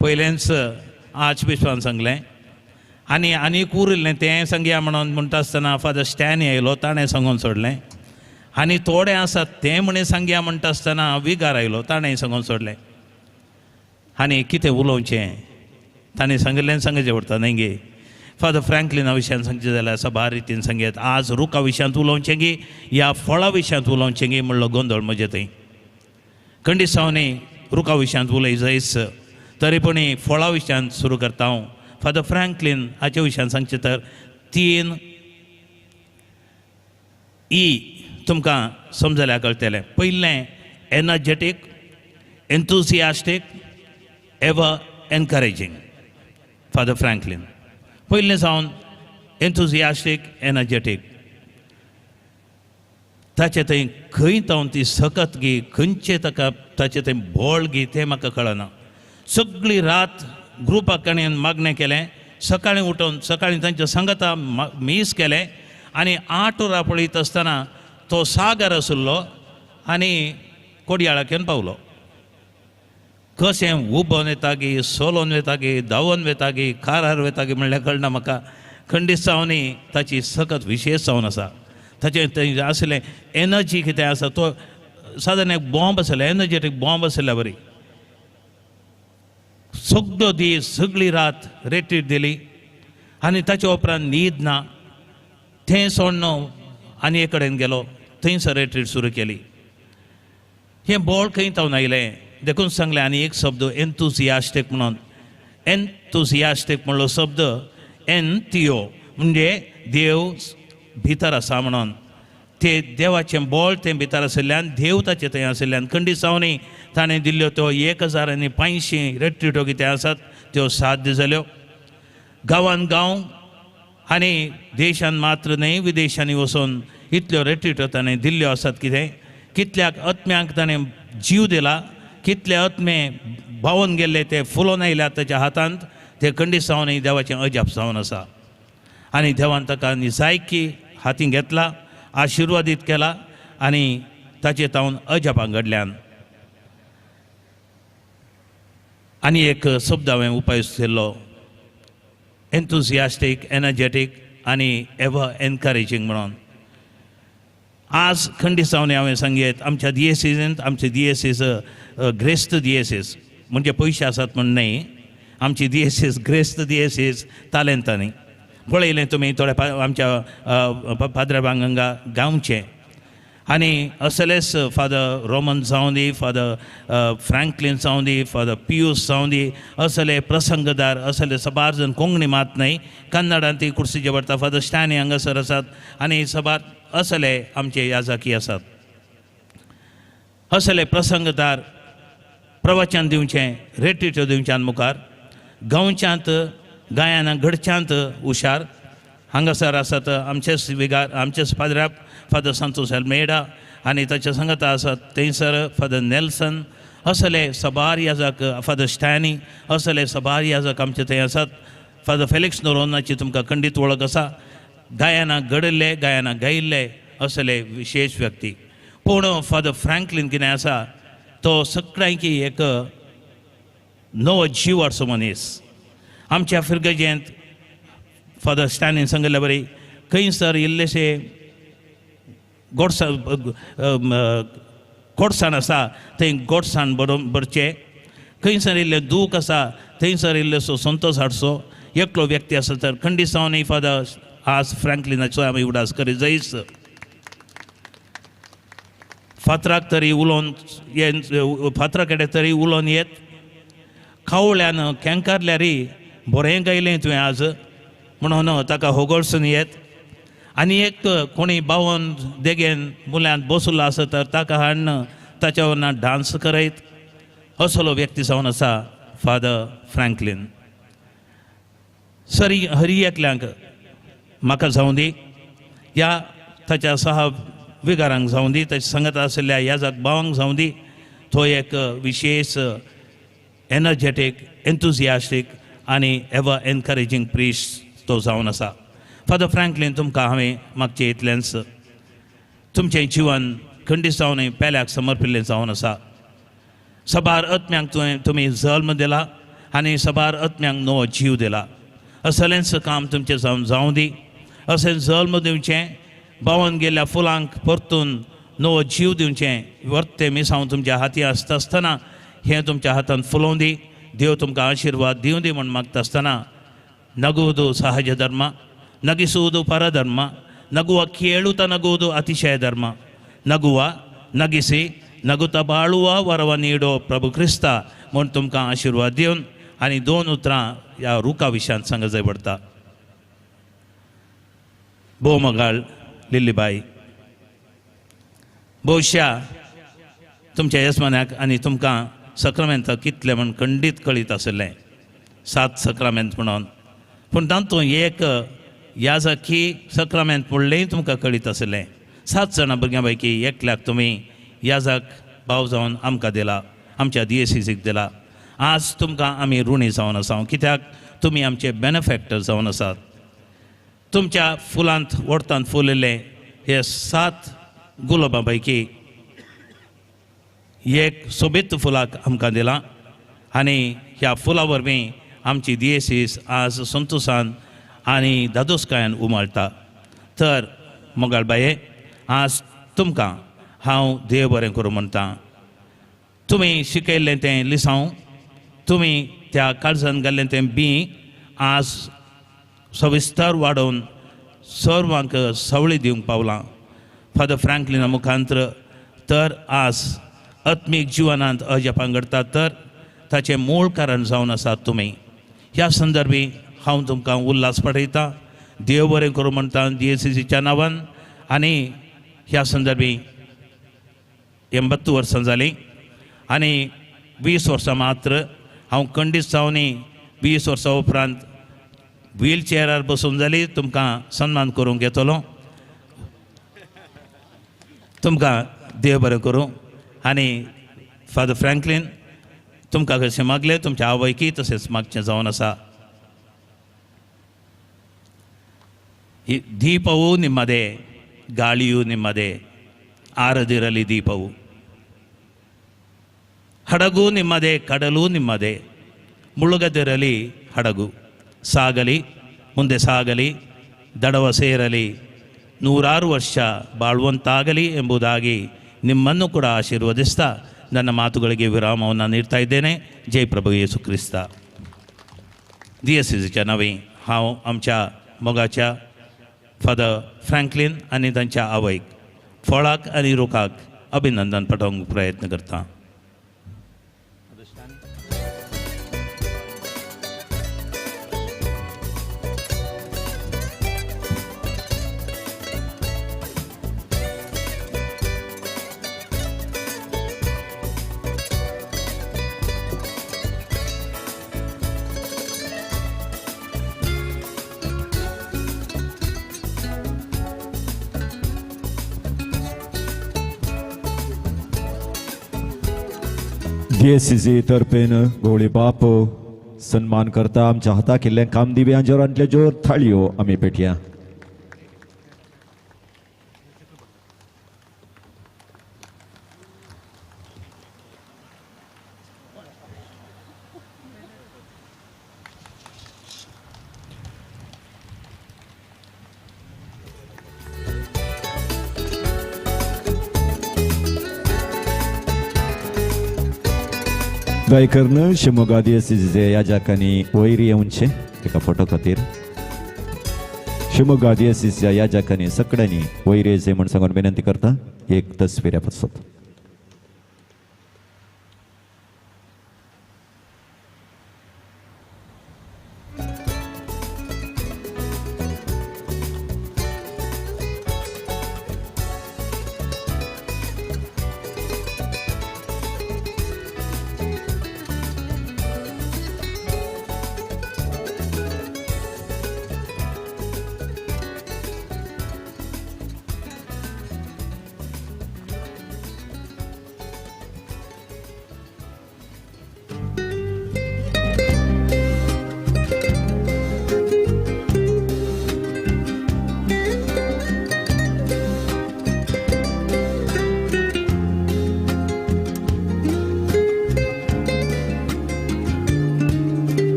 पयलेंच आर्च बिशपान सांगलें आनी उरिल्लें तें सांगया म्हणून म्हणटा आसतना फादर स्टॅनी आयलो ताणें सांगून सोडलें. आनी थोडें आसात तें म्हणे सांगया म्हणटा आसतना विगार आयलो ताणें सांगून सोडलें. आनी कितें उलोवचें ताणें सांगलें सांगचें पडटा न्हय गे. फादर फ्रँकलिना विशयान सांगचें जाल्यार सबार रितीन सांगेत आज रुका विशयांत उलोवचें गी या फळा विशयांत उलोवचें गी म्हणलो गोंदळ म्हजे थंय. खंडिसावनी रुका विशयांत उलय जायच तरी पूण फळा विशयांत सुरू करता हांव. फादर फ्रँकलिन हाचे विशयान सांगचें तर 3 ई तुमकां समजल्यार कळटलें. पयलें एनर्जेटीक, एन्थुसियास्टीक, एवर एनकरेजींग. फादर फ्रँकलिन पयलें जावन एन्थुसियास्टीक, एनर्जेटीक. ताचे थंय खंय तावन ती सकत गी खंयचे ताका ताचे थंय बोळ गी तें म्हाका कळना. सगळी रात ग्रुपाक ताणें मागणें केलें. सकाळीं उठून सकाळीं तांच्या सांगाता मीस केलें आनी 8 वरां पळयत आसतना तो सागर आसलो आनी कोडयाळाक येवन पावलो. कशें उबोन येता गी सोलोन वेता गी धांवोन वेता गी कारार वेता गी म्हणल्यार कळना म्हाका. खंडिसावनी ताची सकत विशेश जावन आसा. ताचें थंय आसलें एनर्जी कितें आसा तो सादारण एक बॉम्ब आसलो एनर्जेटीक बॉम्ब आसल्या बरी. सगळो दीस सगळी रात रेट्रीट दिली आनी ताचे उपरांत न्हीद ना. थंय सोडून आनी एक कडेन गेलो थंयसर रेट्रीट सुरू केली. हें बोळ खंय तावन आयलें देखून सांगलें आनी एक शब्द एन्थुसियास्टीक म्हणून. एन्थुसियास्टीक म्हणलो शब्द एन्थिओ म्हणजे देव भितर आसा म्हणून. ते देवाचें बोळ तें भितर आशिल्ल्यान देव ताचे थंय आशिल्ल्यान खंडिसावनी ताणें दिल्ल्यो त्यो 1500 रेट्रीटो कितें आसात त्यो 7 दीस जाल्यो. गांवान गांव आनी देशान मात्र न्हय विदेशांनी वचून इतल्यो रेट्रीटो ताणें दिल्ल्यो आसात. कितल्याक आत्म्यांक ताणें जीव दिला. कितले आत्मे भावून गेल्ले ते फुलोवन आयल्यात ताच्या हातांत. ते खंडिसावनी देवाचें अजाप जावन आसा आनी देवान ताका निजायकी हातीन घेतला आशिर्वादीत केला आनी ताचे तावन अजापां घडल्यान. आनी एक शब्द हांवें उपायूस केल्लो एन्थुसियास्टीक, एनर्जेटीक आनी एवर एनकरेजींग म्हणून. आज खंडिसावनी हांवें सांगेत आमच्या दिएसीसांत आमचे दिएसीस ग्रेस्त दिएसीस म्हणजे पयशे आसात म्हण न्हय. आमची दिएसीस ग्रेस्त दिएसीस तालेंतांनी पळयलें तुमी थोडे आमच्या पाद्रेबांक हांगा गांवचे आनी असलेच फादर रोमन जावं दी, फादर फ्रँकलिन जावं दी, फादर पियूस जावं दी, असले प्रसंगदार असले सबार जण कोंकणी मात न्हय कन्नडांत ती कुर्सीचे पडटा. फादर स्टॅनी हांगासर आसात आनी सबार असले आमचे याजकी आसात. असले प्रसंगदार प्रवचन दिवचें रेट्रीटो दिवच्यान मुखार गांवच्यांत गायना घडच्यांत हुशार. हांगासर आसात आमचेच विगार आमचेच पाद्र्याप फादर संतोष एल्मेडा आनी ताचे सांगता आसात थंयसर फादर नेल्सन. असले सबार याजक फादर स्टॅनी असले सबार याजक आमचे थंय आसात. फादर फेलिक्स नोरोनाची तुमकां खंडीत वळख आसा. गायना घडयल्ले गायना गायिल्ले असले विशेश व्यक्ती. पूण फादर फ्रँकलिन कितें आसा तो सगळ्यांकी एक नवो जीव आडसो मनीस. आमच्या फिरगजेंत फादर स्टॅनीन सांगले बरी खंयसर इल्लेशे गोडसाण खोडसाण आसा थंय गोडसाण भरचें खंयसर इल्लें दूख आसा थंयसर इल्लोसो संतोश हाडचो एकलो व्यक्ती आसा तर खंडी जावन फादर आज फ्रँकलिनाचो आमी उडास करीत जायच फातराक तरी उलोवन फातरा कडेन तरी उलोवन येत खावळ्यान कँकारल्यारी बरें गायलें तुवें आज म्हणून ताका होगळसून येत आनी एक कोणी बावन देगेन मुल्यांत बसुल्लो आसा तर ताका हाडन ताच्या वांगडा डान्स करयत असलो व्यक्ती जावन आसा फादर फ्रँकलिन सरी हरी एकल्यांक म्हाका जावं दी ह्या ताच्या सहा विगारांक जावं दी ताच्या संगत आशिल्ल्या ह्या भावांक जावं दी तो एक विशेष एनर्जेटीक एन्थुजियास्टीक आनी एवर एनकरेजींग प्रिस्ट तो जावन आसा फादर फ्रँकलिन तुमकां हांवें मागचें इतलेंच तुमचें जिवन खंडीत जावन पेल्याक समर्पिल्लें जावन आसा सबार आत्म्यांक तुमी जल्म दिला आनी सबार आत्म्यांक नवो जीव दिला असलेंच काम तुमचें जावं दी अशें जल्म दिवचें बावन गेल्ल्या फुलांक परतून नवो जीव दिवचें वर्ते मिसांव तुमच्या हाती आसता आसतना हें तुमच्या हातान फुलोवन दी देव तुमकां आशिर्वाद दिवं दी म्हूण मागता आसतना नगुವುದು ಸಹಜ ಧರ್ಮ ನಗಿಸುವುದು ಪರಧರ್ಮ ನಗುವ ಕೇಳುತ್ತ ನಗುವುದು ಅತಿಶಯ ಧರ್ಮ ನಗುವ ನಗಿಸಿ ನಗುತ್ತಾ ಬಾಳುವ ವರವ ನೀಡೋ प्रभू क्रिस्ता म्हूण तुमकां आशिर्वाद दिवन आनी 2 उतरां ह्या रुका विशयान सांगत जाय पडटा भोव मोगाळ लिल्लीबाई भोवशा तुमच्या येजमान्याक आनी तुमकां सक्रामेंत कितले म्हूण खंडीत कळीत आसलें 7 सक्रामेंत म्हणून पूण तातूंत एक याजकी सक्रामेंत म्हणलेंय तुमकां कळीत आसलें 7 जाणां भुरग्यां पैकी एकल्याक तुमी याजाक भाव जावन आमकां दिला आमच्या DSCCक दिला आज तुमकां आमी ऋणी जावन आसा कित्याक तुमी आमचे बेनिफॅक्टर जावन आसात तुमच्या फुलांत वोडतांत फुलिल्ले हे 7 गुलाबां पैकी एक सोबीत फुलाक आमकां दिलां आनी ह्या फुला वरवीं आमची DSCs आज संतोशान आनी दादोसकायान उमाळटा तर मोगाळबाये आज तुमकां हांव देव बरें करूं म्हणटा तुमी शिकयल्लें तें लिसांव तुमी त्या काळजान घाल्लें तें बी आज सविस्तर वाडोवन सर्वांक सवळी दिवंक पावलां फादर फ्रँकलिना मुखांतर तर आज आत्मीक जिवनांत अजापां घडटा तर ताचें मूळ कारण जावन आसात तुमी ह्या संदर्भी हांव तुमकां उल्हास पाठयतां देव बरें करूं म्हणटा DSCCच्या नांवान आनी ह्या संदर्भी 82 वर्सां जालीं आनी 20 वर्सां मात्र हांव खंडीत जावन 20 वर्सां उपरांत व्हीलचॅरार बसून जाली तुमकां सन्मान करूंक येतलो तुमकां देव बरें करूं आनी फादर फ्रँकलिन तुमकां कशें मागलें तुमच्या आवयकी तशेंच मागचें जावन आसा ದೀಪವು ನಿಮ್ಮದೇ ಗಾಳಿಯೂ ನಿಮ್ಮದೇ ಆರದಿರಲಿ ದೀಪವು ಹಡಗು ನಿಮ್ಮದೇ ಕಡಲು ನಿಮ್ಮದೇ ಮುಳುಗದಿರಲಿ ಹಡಗು ಸಾಗಲಿ ಮುಂದೆ ಸಾಗಲಿ ದಡವ ಸೇರಲಿ 106 ವರ್ಷ ಬಾಳುವಂತಾಗಲಿ ಎಂಬುದಾಗಿ ನಿಮ್ಮನ್ನು ಕೂಡ ಆಶೀರ್ವದಿಸ್ತಾ ನನ್ನ ಮಾತುಗಳಿಗೆ ವಿರಾಮವನ್ನು ನೀಡ್ತಾ ಇದ್ದೇನೆ जय प्रभू येशू ख्रिस्ता DSCCच्या नांवी हांव आमच्या मोगाच्या फादर फ्रँकलिन आनी तांच्या आवयक फळाक आनी रुखाक अभिनंदन पाठोवंक प्रयत्न करता DSCC तर्फेन गवळी बाप सन्मान करता आमच्या हाता केल्लें काम दिव्यां जोरांतल्यो जोर थाळयो आमी पेटया दयकरन शिमोगा दिएसीचे याजकांनी वयर येवचे तेका फोटो खातीर शिमोगा दिएसीच्या याजकांनी सगळ्यांनी वयर येवचे म्हण सांगून विनंती करता. एक तस्वीर पासत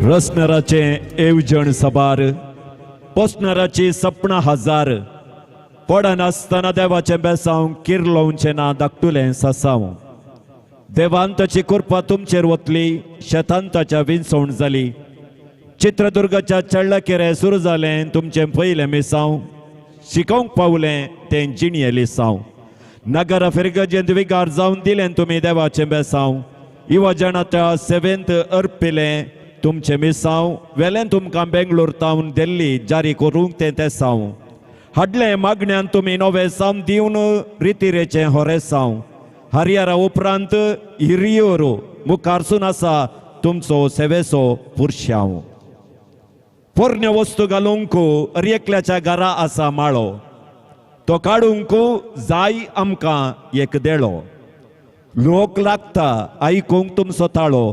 रसनराचे येवजण सबार पोसनराची सपना हजार पडन आसतना देवाचे बेसांव किरलोवचे ना धाकटुलें सासांव देवान ताची कृपा तुमचेर वतली शेतान ताच्या विंसवण जाली चित्रदुर्गाच्या चेडलाकेरे सुरू जालें तुमचें पयलें मिसांव शिकोवंक पावलें तें जिणये लिसांव नगरा फिरगजेंत विगार जावन दिलें तुमी देवाचें बेसांव इवजणाच्या सेवेंत अर्पिलें तुमचे मिसांव वेलें तुमकां बेंगलोर तावन दिल्ली जारी करूंक तें तेसांव हाडलें मागण्यांत तुमी नवें साम दिवन रितीरेचें होरेसांव हरियारा उपरांत हिरियोर मुखारसून आसा तुमचो सेवेचो पुरशांव पोरण्यो वस्तू घालूंक एकल्याच्या घरा आसा माळो तो काडूंक जाय आमकां एक देळो लोक लागता आयकूंक तुमचो ताळो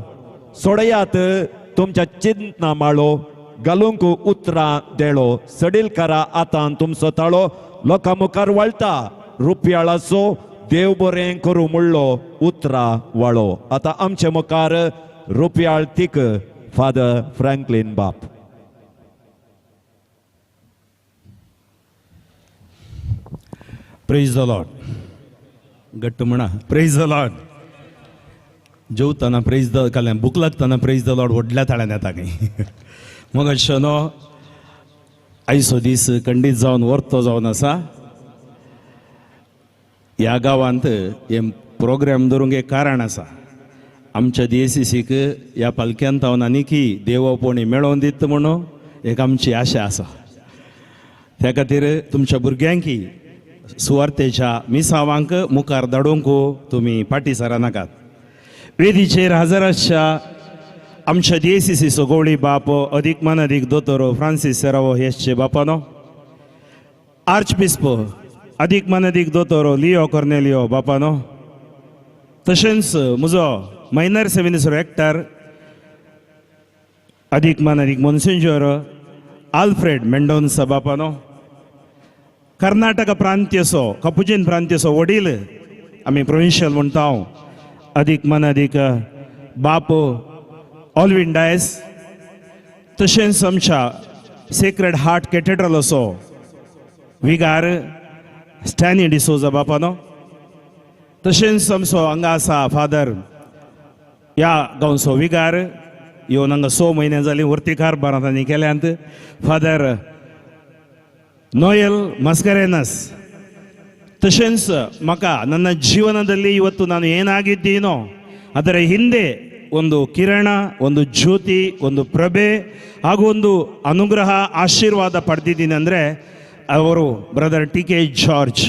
सोडयात तुमच्या चिंतना माळो घालूंक उतरां देळो सडील करा आतां तुमचो ताळो लोकां मुखार वळटा रुपयाळाचो देव बरें करूं म्हणलो उतरां वाळो. आतां आमचे मुखार रुपयाळ तीक फादर फ्रँकलिन बाप. Praise the Lord. गट्ट म्हणा प्रेज द लॉर्ड. जेवतना प्रेज द काल्यां भूक लागतना प्रेज द लॉर्ड व्हडल्या ताळ्यान येता खंय मग अशें आयचो दीस खंडीत जावन वर्तो जावन आसा. ह्या गांवांत हे प्रोग्राम दवरूंक एक कारण आसा. आमच्या DSCCक ह्या पालक्यांत हांव आनीकी देवपणी मेळोवन दिता म्हणून एक आमची आशा आसा. त्या खातीर तुमच्या भुरग्यांकी सुवार्थेच्या मिसावांक मुखार धाडूंक तुमी फाटी सरा नाकात. वेदीचेर हजर आसच्या आमच्या DSCC सोगोवळी बाप अदीक मन अदीक दोतोर फ्रांसीस सेरावो हेसचे बापानो आर्च बिस्प अदीक मन अदीक दोतोर लिओ कॉर्नेलियो बापानो तशेंच म्हजो मायनर सेमिनिस्टर एक्टर अदीक मन अदीक मोन्सिंजर आल्फ्रेड मेंडोन्सा बापानो कर्नाटक प्रांतीयसो कपुजीन प्रांतीयसो वडील आमी प्रोविन्शियल म्हणटा हांव अदीक मन अदीक बाप ऑल्विन डायस तशेंच आमच्या सेक्रेड हार्ट कॅथेड्रल असो विगार स्टॅनी डिसोजा बापानो तशेंच आमचो हांगा आसा फादर ह्या गांवचो विगार येवन हांगा 6 म्हयने जालीं वर्तिकार बारांनी केल्यांत फादर नोयल ಮಸ್ಕರೇನಸ್ ತಶೆನ್ಸ್ ಮಕ ನನ್ನ ಜೀವನದಲ್ಲಿ ಇವತ್ತು ನಾನು ಏನಾಗಿದ್ದೀನೋ ಅದರ ಹಿಂದೆ ಒಂದು ಕಿರಣ ಒಂದು ಜ್ಯೋತಿ ಒಂದು ಪ್ರಭೆ ಹಾಗೂ ಒಂದು ಅನುಗ್ರಹ ಆಶೀರ್ವಾದ ಪಡೆದಿದ್ದೀನಿ ಅಂದರೆ ಅವರು ಬ್ರದರ್ TK ಜಾರ್ಜ್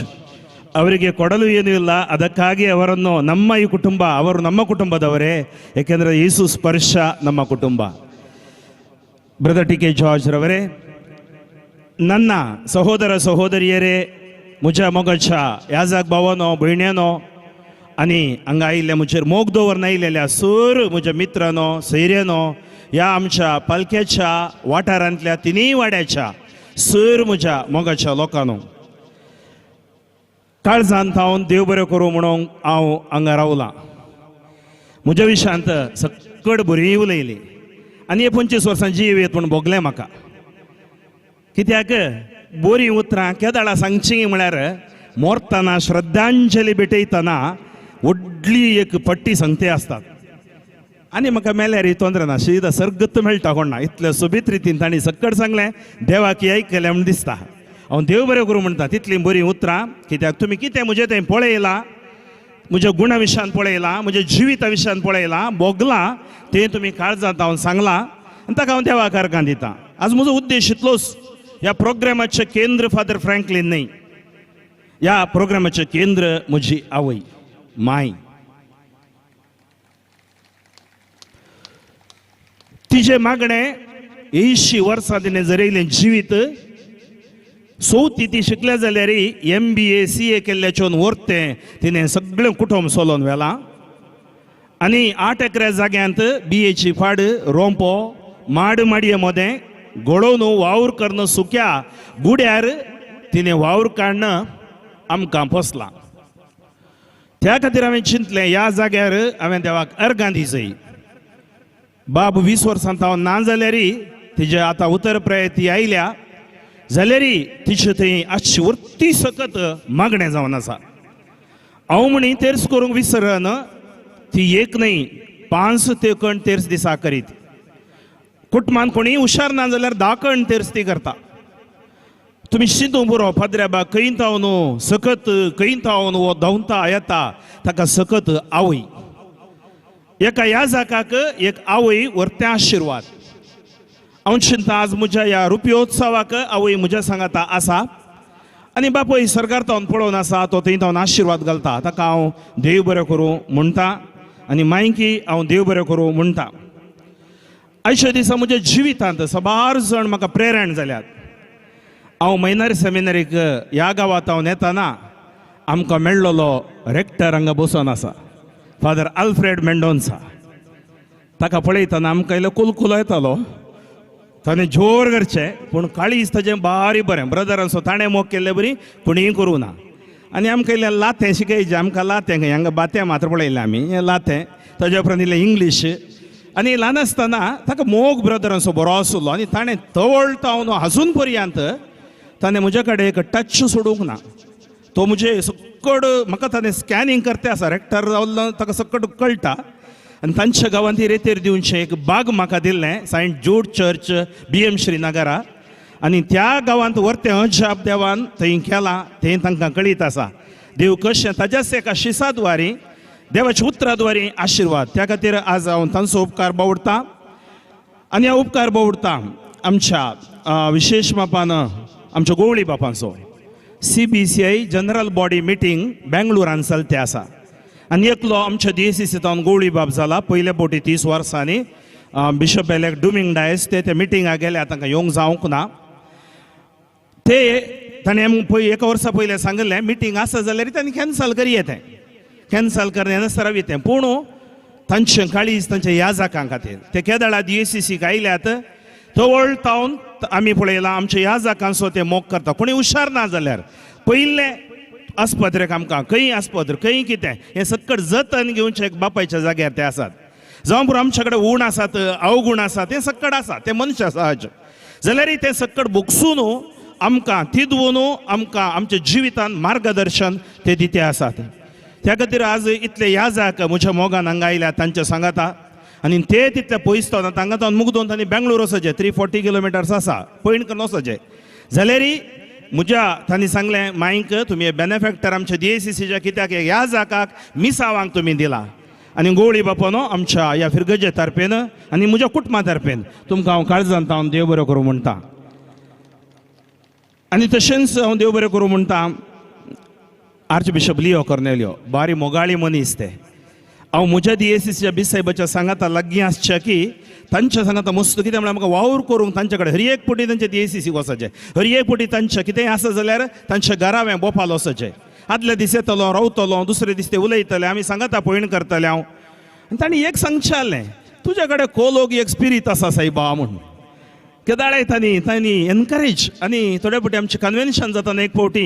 ಅವರಿಗೆ ಕೊಡಲು ಏನೂ ಇಲ್ಲ. ಅದಕ್ಕಾಗಿ ಅವರನ್ನು ನಮ್ಮ ಈ ಕುಟುಂಬ ಅವರು ನಮ್ಮ ಕುಟುಂಬದವರೇ, ಏಕೆಂದರೆ ಯೇಸು ಸ್ಪರ್ಶ ನಮ್ಮ ಕುಟುಂಬ. ಬ್ರದರ್ TK ಜಾರ್ಜ್ ರವರೇ, ನನ್ನ सहोदर सहोदरियरे, म्हज्या मोगाच्या याजाक भावानो भयण्यानो आनी हांगा आयिल्ले म्हजेर मोग दवरन आयिल्ल्या सर म्हज्या मित्रांनो सैर्यानो ह्या आमच्या पालख्याच्या वाठारांतल्या तिनूय वाड्याच्या सर म्हज्या मोगाच्या लोकांनो, काळजांत हांव देव बरें करूं म्हणून हांव हांगा रावलां. म्हज्या विशयांत सक्कड बरी उलयली आनी हे 25 वर्सांची जिवीत म्हूण भोगलें म्हाका. कित्याक बरी उतरां केदाळा सांगचीं म्हळ्यार मोरतना श्रद्धांजली भेटयतना व्हडली एक पट्टी संगती आसतात आनी म्हाका मेल्यार तोंदर ना, सीदा सर्गत मेळटा कोण ना. इतले सोबीत रितीन तांणी सक्कड सांगलें, देवाक आयकलें म्हूण दिसता. हांव देव बरें करूं म्हणटा तितलीं बरी उतरां, कित्याक तुमी कितें म्हजें तें पळयलां, म्हज्या गुणा विशयान पळयलां, म्हज्या जिविता विशयान पळयलां, भोगलां, तें तुमी काळजांत हांव सांगलां आनी ताका हांव देवाक अर्गां दितां. आज म्हजो उद्देश इतलोच. ह्या प्रोग्रामाचें केंद्र फादर फ्रँकलीन न्ही, ह्या प्रोग्रामाचें केंद्र म्हजी आवय, माय. तिजें मागणें 80 वर्सां तिणें जरयलें जिवीत. चवथी ती शिकल्या जाल्यारय MBA CA केल्ल्याच्यान वरतें तिणें सगळें कुटुंब चलोवन व्हेलां आनी 8 एकऱ्या जाग्यांत BA फाड, रोंपो, माड माडये मदें गळोवन वावर करणं सुक्या गुड्यार तिणें वावर काडणं आमकां पोसलां. त्या खातीर हांवें चिंतलें ह्या जाग्यार हांवें देवाक अर्गां दिसय. बाब 20 वर्सांत हांव ना जाल्यारय तिजे आतां उतर प्रयती आयल्या जाल्यारय तिचे थंय आजची वर्ती सकत मागणें जावन आसा. हांव म्हणी तेर्स करूंक विसरन, ती एक न्हय 5 ते कण तेर्स दिसा करीत. कुटुंबान कोणीय हुशार ना जाल्यार 10 कण तेर्स ती करता. तुमी शिदू बरो पाद्र्या बा खंय तावन सकत खंय तावन वो धांवता येता ताका सकत आवय. एका ह्या जाकाक एक आवय व्हरतें आशिर्वाद. हांव चिंता आज म्हज्या ह्या रुपयोत्सवाक आवय म्हज्या सांगाता आसा आनी बापूय सरकार तावन पळोवन आसा, तो थंय तावन आशिर्वाद घालता, ताका हांव देव बरें करूं म्हणटा आनी मायकी हांव देव बरें करूं म्हणटा. आयच्या दिसा म्हज्या जिवितांत सबार जण म्हाका प्रेरण जाल्यात. हांव मैनारी सेमिनारीक ह्या गांवांत हांव येताना आमकां मेळ्ळलो रेक्टर हांगा बसून आसा, फादर आल्फ्रेड मेंडोन्सा. ताका पळयतना आमकां इल्लो कुलकुलो येतालो. ताणें जोर करचें पूण काळीज ताजें बारीक बरें. ब्रदरान सो ताणें मोग केल्लें बरी कोणीय करूं ना. आनी आमकां इल्लें लातें शिकयचें, आमकां लातें खंय हांगा बातें मात्र पळयलें आमी, हें लातें ताजे उपरांत इल्लें इंग्लीश. आनी ल्हान आसतना ताका मोग ब्रदरान सो बरो आसलो आनी ताणें तवळ तावन अजून पर्यंत ताणें म्हजे कडेन एक टच सोडूंक ना. तो म्हजे सक्कड म्हाका ताणें स्कॅनिंग करता आसा, रेक्टर जाल्लो ताका सक्कड कळटा. आनी तांच्या गांवांत ही रेतेर दिवचें एक बाग म्हाका दिल्लें, सेंट जूड चर्च BM श्रीनगरा. आनी त्या गांवांत व्हरतें अजाप देवान थंय केलां तें तांकां कळीत आसा. देव कशें ताच्याच एका शिसाद्वारी देवाच्या उतराद्वारी आशिर्वाद. त्या खातीर आज हांव तांचो उपकार बावडटां आनी हांव उपकार बावडटां आमच्या विशेश मापान आमच्या गोवळी बापांचो. CBCI जनरल बॉडी मिटींग बेंगळुरान चलतें आसा आनी एकलो आमच्या DCCंतल्यान गोवळी बाब जाला. पयल्या फावटी 30 वर्सांनी बिशप एलेक्ट डुमिंग डायस ते मिटिंगाक गेल्या, तांकां येवंक जावंक ना. ते ताणें एका वर्सा पयलें सांगलें मिटींग आसा जाल्यार तांणी कॅन्सल करी येतें, कॅन्सल करनासतना येतें. पूण तांचें काळीज तांच्या ह्या जाकां खातीर ते केदाळा DCCक आयल्यात. तवळ तावन आमी पळयलां आमच्या ह्या जाकांचो ते मोग करता. कोणी हुशार ना जाल्यार पयलें आस्पत्रेक आमकां खंय आस्पत्र खंय कितें हें सक्कड जतन घेवचें एक बापायच्या जाग्यार ते आसात. जावं पुरो आमचे कडेन उण आसात, अवगुण आसा, तें सक्कड आसा, तें मनुश्य सहज. जाल्यार तें सक्कड भोगसून आमकां तिदवून आमकां आमच्या जिवितान मार्गदर्शन ते दिते आसात. त्या खातीर आज इतले ह्या जाक म्हज्या मोगान हांगा आयल्या तांचे सांगाता आनी ते तितले पयस तो तांकां तावन मुगदोन तांणी बेंगळूर वचचें. 340 किलोमिटर्स आसा, पैण करून वचचें जाल्यारय म्हज्या तांणी सांगलें मायक तुमी बेनिफॅक्टर आमच्या DCCच्या कित्याक ह्या जाकाक मिसावांक तुमी दिला. आनी गोवळी बापानो आमच्या ह्या फिरगजे तर्फेन आनी म्हज्या कुटुंबा तर्फेन तुमकां हांव काळजांत हांव देव बरें करूं म्हणटा. आनी तशेंच हांव देव बरें करूं म्हणटा आर्च बिशप लिओ कॉर्नेलियो, बारी मोगाळी मनीस ते. हांव म्हज्या DCCच्या बिसायबाच्या सांगाता लागीं आसचें की तांच्या सांगाता मस्त कितें म्हळ्यार म्हाका वावर करूंक तांचे कडेन हर एक फावटी तांचे DCCक वचचें, हर एक फावटी तांचें कितेंय आसा जाल्यार तांच्या घरा हांवें बोपाल वचचें. आदल्या दीस येतलो रावतलो, दुसरे दीस ते उलयतले, आमी सांगाता पयण करतले. हांव आनी तांणी एक सांगचें जालें तुझ्या कडेन कोलोग एक स्पिरीट आसा साईबा म्हणून केदाळे तांणी एनकरेज आनी थोडे फावटी आमचें कन्वेन्शन जाताना एक फावटी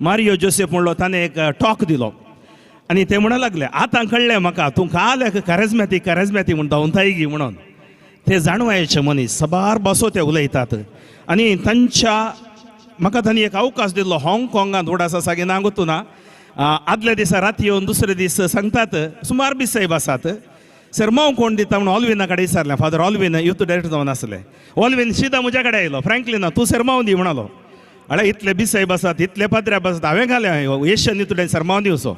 मारियो जोसेफ म्हणलो ताणें एक टॉक दिलो आनी ते म्हणूंक लागले आतां कळ्ळें म्हाका तूं काल एक कॅरिझमॅटीक म्हणून दावताय गी म्हणून ते जाणवायेचे मनीस सबार बसो ते उलयतात आनी तांच्या म्हाका तांणी एक अवकाश दिल्लो हाँगकाँगांत थोडासा सागे नागोतू ना आदल्या दिसा राती येवन दुसरे दीस सांगतात सुमार 20 साहेब आसात सरमांव कोण दिता म्हणून ऑल्विना कडेन विचारलें फादर ऑल्विन युथ डायरेक्टर जावन आसले ऑल्विन सीधा म्हज्या कडेन आयलो फ्रँकलिना तूं सरमांव दी म्हणलो अळे इतले 20 साहेब आसात इतले पाद्र्याप आसात हांवें घालें एशियन युथ डे सरमांव दिवचो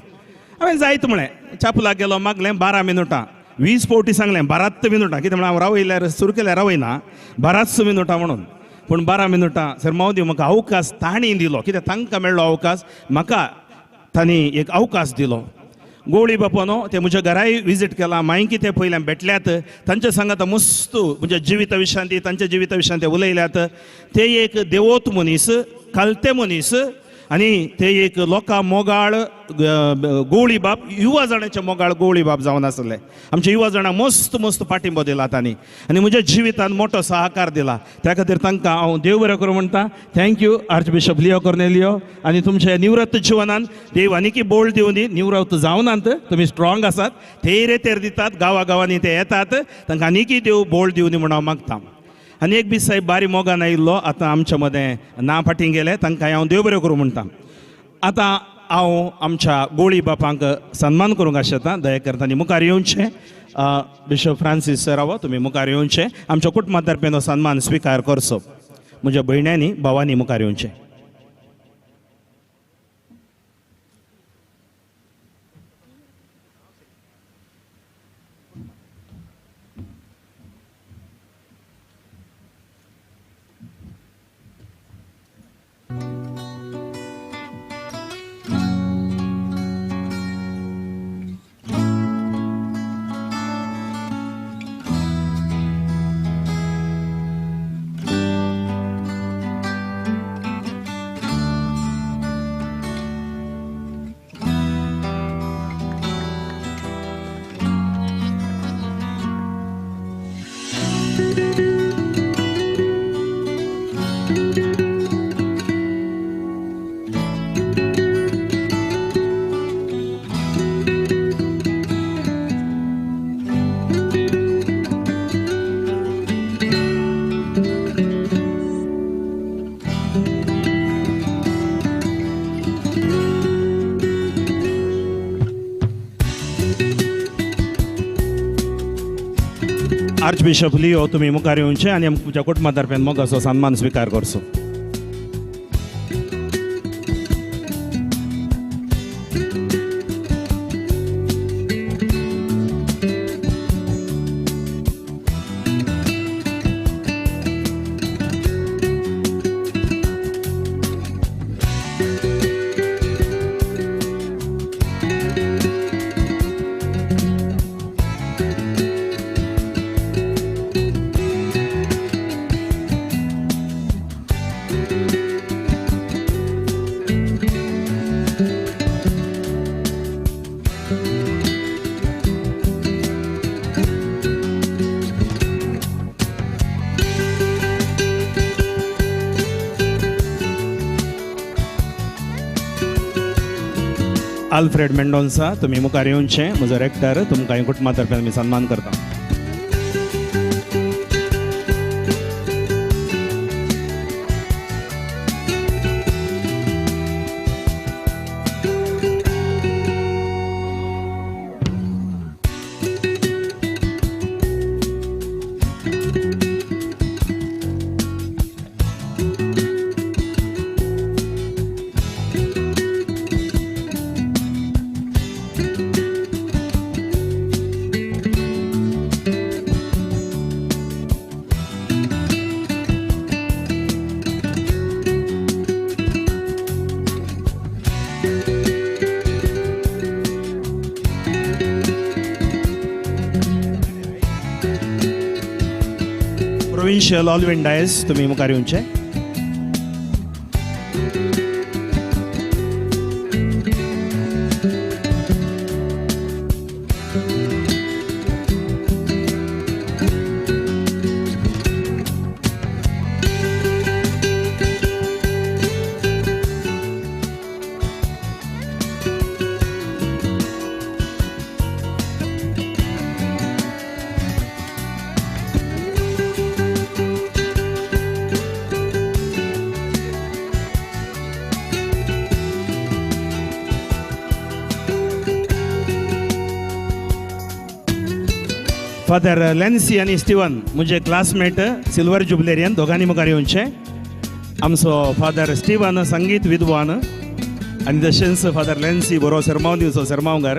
हांवें जायत म्हळें चापलाक गेलो मागलें 12 मिनटां 20 फावटी सांगलें 12 मिनटां कितें म्हळ्यार हांव रावयल्यार सुरू केल्यार रावयना 12 मिनटां म्हणून पूण 12 मिनटां सरमांव दी म्हाका अवकाश तांणी दिलो कित्याक तांकां मेळ्ळो अवकाश म्हाका तांणी एक अवकाश दिलो गोळी बापोनो ते म्हज्या घराय विजीट केला मागीर कितें पयल्यार भेटल्यात तांचे सांगात मस्त म्हणजे जिविता विशयान तांच्या जिविता विशयान ते उलयल्यात ते एक देवोत मनीस कालते मनीस आनी ते एक लोकां मोगाळ गोवळी बाब युवा जाणांचे मोगाळ गोवळी बाब जावन आसले आमच्या युवा जाणांक मस्त मस्त पाठिंबो दिला तांणी आनी म्हज्या जिवितांत मोठो सहकार दिला त्या खातीर तांकां हांव देव बरें करूं म्हणटा thank you arch bishop Leo Cornelio आनी तुमच्या निवृत्त जिवनांत देव आनीक बोल्ड दिवं दी निवृत्त जावनात तुमी स्ट्रॉंग आसात थेर तेर दितात गांवांनी ते येतात तांकां आनीक देव बोल्ड दिवं दी म्हणून हांव मागतां आनी एक दीस साहेब बारी मोगान आयिल्लो आतां आमच्या मदें ना फाटीं गेले तांकां हांव देव बरें करूं म्हणटा आतां हांव आमच्या गोळी बापांक सन्मान करूंक आशेतां दया करतानी मुखार येवचें बिशप फ्रांसीस सरावो तुमी मुखार येवचें आमच्या कुटुंबातर्फेन हो सन्मान स्विकार करचो म्हज्या भयण्यांनी भावांनी मुखार येवचें आर्च बिशप लिओ तुमी मुखार येवचें आनी आमच्या कुटुंबातर्फेन मोगाचो सन्मान स्विकार करचो आल्फ्रेड मेंडोन्सा तुमी मुखार येवचें म्हजो रेक्टर तुमकां हे कुटुंबातर्फेन आमी सन्मान करता प्रोविन्शियल ऑल्विन डायस तुमी मुखार येवचें फादर लेन्सी आनी स्टीवन मुझे क्लासमेट सिल्वर जुबलेरियन दोगांनी मुखार येवचे. आमचो फादर स्टीवन संगीत विद्वान आनी तशेंच फादर लेन्सी बरो सरमाव दिवचो सरमावगार.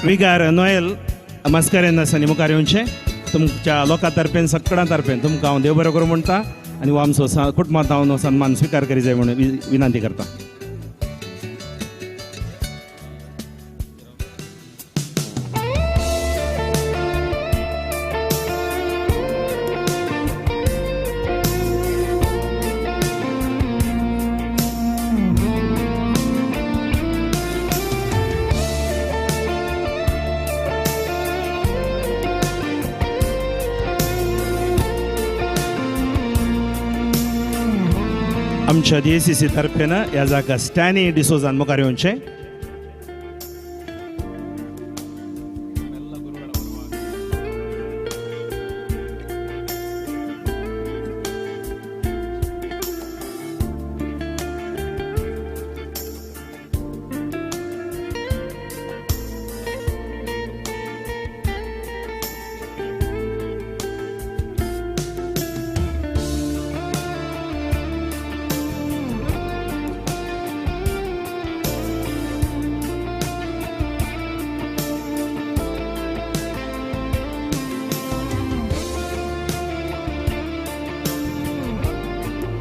विगार नोएल मस्करेन आसा मुखार येवचे. तुमच्या लोकां तर्फेन सगळ्यां तर्फेन तुमकां हांव देव बरें करूं म्हणटा आनी हो आमचो कुटुंबांत हांव सन्मान स्विकार करी जाय म्हणून विनंती करता. आमच्या DCC तर्फेन ह्या जाका स्टॅनी डिसोजान मुखार येवचे.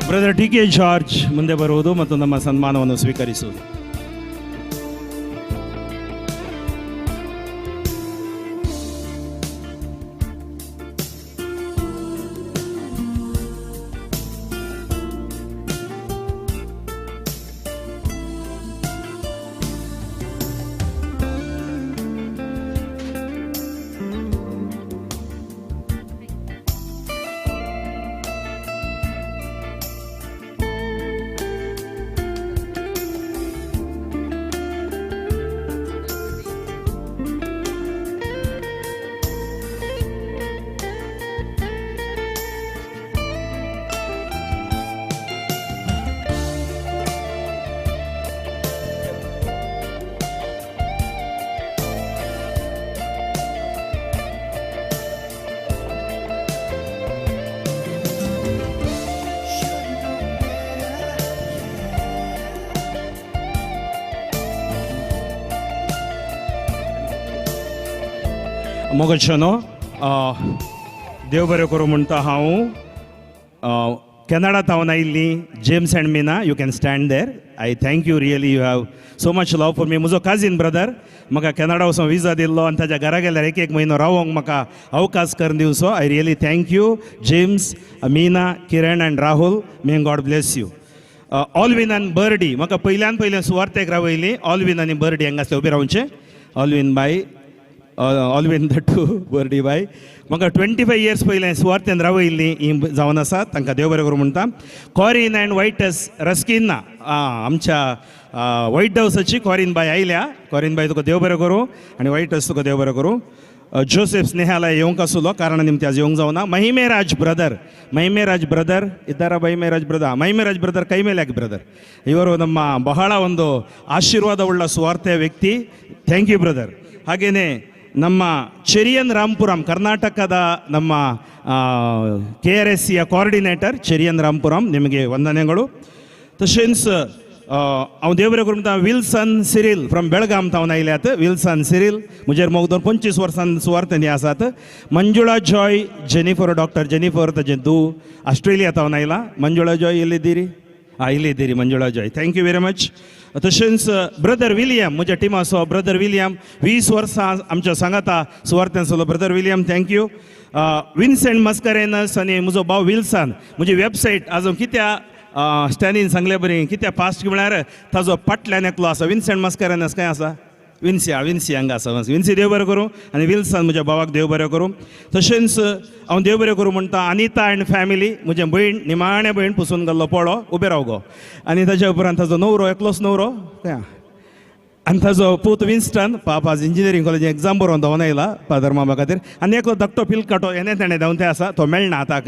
ಬ್ರದರ್ TK ಜಾರ್ಜ್ ಮುಂದೆ ಬರುವುದು ಮತ್ತು ನಮ್ಮ ಸನ್ಮಾನವನ್ನು ಸ್ವೀಕರಿಸುವುದು. मोगचनो देव बरें करूं म्हणटा हांव कॅनडा तावन आयिल्ली James end Meena. You can stand there. I thank you really. You have so much love for me. म्हजो काजीन ब्रदर म्हाका कॅनडा वचून विजा दिल्लो आनी ताच्या घरा गेल्यार एक म्हयनो रावोंक म्हाका अवकाश करून दिवचो. I really thank you James, Meena, Kiran end Rahul. May God bless you. Alwin आनी बर्डी म्हाका पयल्यान सुवार्थेक रावयली. ऑलविन आनी बर्डी हांगा उबे रावचे. Alwin bye, Alwin the two Birdie bye. म्हाका 25 years पयलें सुवार्थेन रावयल्ली ही जावन आसा. तांकां देव बरें करूं म्हणटा. कॉरीन एंड वायटस रस्किना आमच्या वायट हावसाची कॉरीन बाय आयल्या. कॉरीन बाय तुका देव बरें करूं आनी वायटस तुका देव बरें करूं. जोसेफ स्नेहाला येवंक आसलो कारण निमत्याज येवंक जावना. महिमेराज ಬ್ರದರ್ ಇದ್ದಾರಾ? ಮಹಿಮೇರಾಜ್ ಬ್ರದರ್ ಕೈ ಮೇಲೆ ಹಾಕಿ ಬ್ರದರ್. ಇವರು ನಮ್ಮ ಬಹಳ ಒಂದು ಆಶೀರ್ವಾದವುಳ್ಳ ಸ್ವಾರ್ಥ ವ್ಯಕ್ತಿ. Thank you brother. ಹಾಗೆಯೇ ನಮ್ಮ ಚೆರಿಯನ್ ರಾಂಪುರಂ ಕರ್ನಾಟಕದ ನಮ್ಮ KRSCಯ ಕೋಆರ್ಡಿನೇಟರ್ ಚೆರಿಯನ್ ರಾಂಪುರಂ, ನಿಮಗೆ ವಂದನೆಗಳು. तशेंच हांव देव बरें करूं म्हणटा विल्सन सिरील फ्रॉम बेळगाम तावन आयल्यात. विल्सन सिरील म्हजेर मोग 25 वर्सां सुवार्थनी आसात. मंजुळा जॉय जेनिफर, डॉक्टर जेनिफर ताजें धूव ऑस्ट्रेलिया तावन आयला. मंजुळा जॉय इल्ली दिरी इल्ली दिरी मंजुळा जॉय, थँक्यू वेरी मच. तशेंच ब्रदर विलियम म्हज्या टिमाचो ब्रदर विलियम 20 वर्सां आमच्या सांगाता सुवार्थ्यान आसलो. Brother William thank you. Vincent Mascarenhas आनी म्हजो भाव विल्सन. म्हजी वेबसायट आजून कित्या स्टॅनीन सांगले बरी कित्या फास्ट म्हळ्यार ताजो फाटल्यान एकलो आसा. विन्सेंट मस्करेनस खंय आसा? विन्सी हांगा आसा. विन्सी देव बरें करूं आनी विल्सन म्हज्या भावाक देव बरें करूं. तशेंच हांव देव बरें करूं म्हणटा अनिता एंड फॅमिली. म्हजें भयण निमाणें भयण पुसून गेल्लो पळो उबे राव गो. आनी ताच्या उपरांत ताजो न्हवरो एकलोच न्हवरो आनी ताजो पूत विन्स्टन पाप आज इंजिनियरींग कॉलेजीन एग्जाम बरोवन धांवन आयला फादर मामा खातीर. आनी एकलो धाकटो पिलकाटो येणे तेणें धांवन ते आसा, तो मेळना आतांक.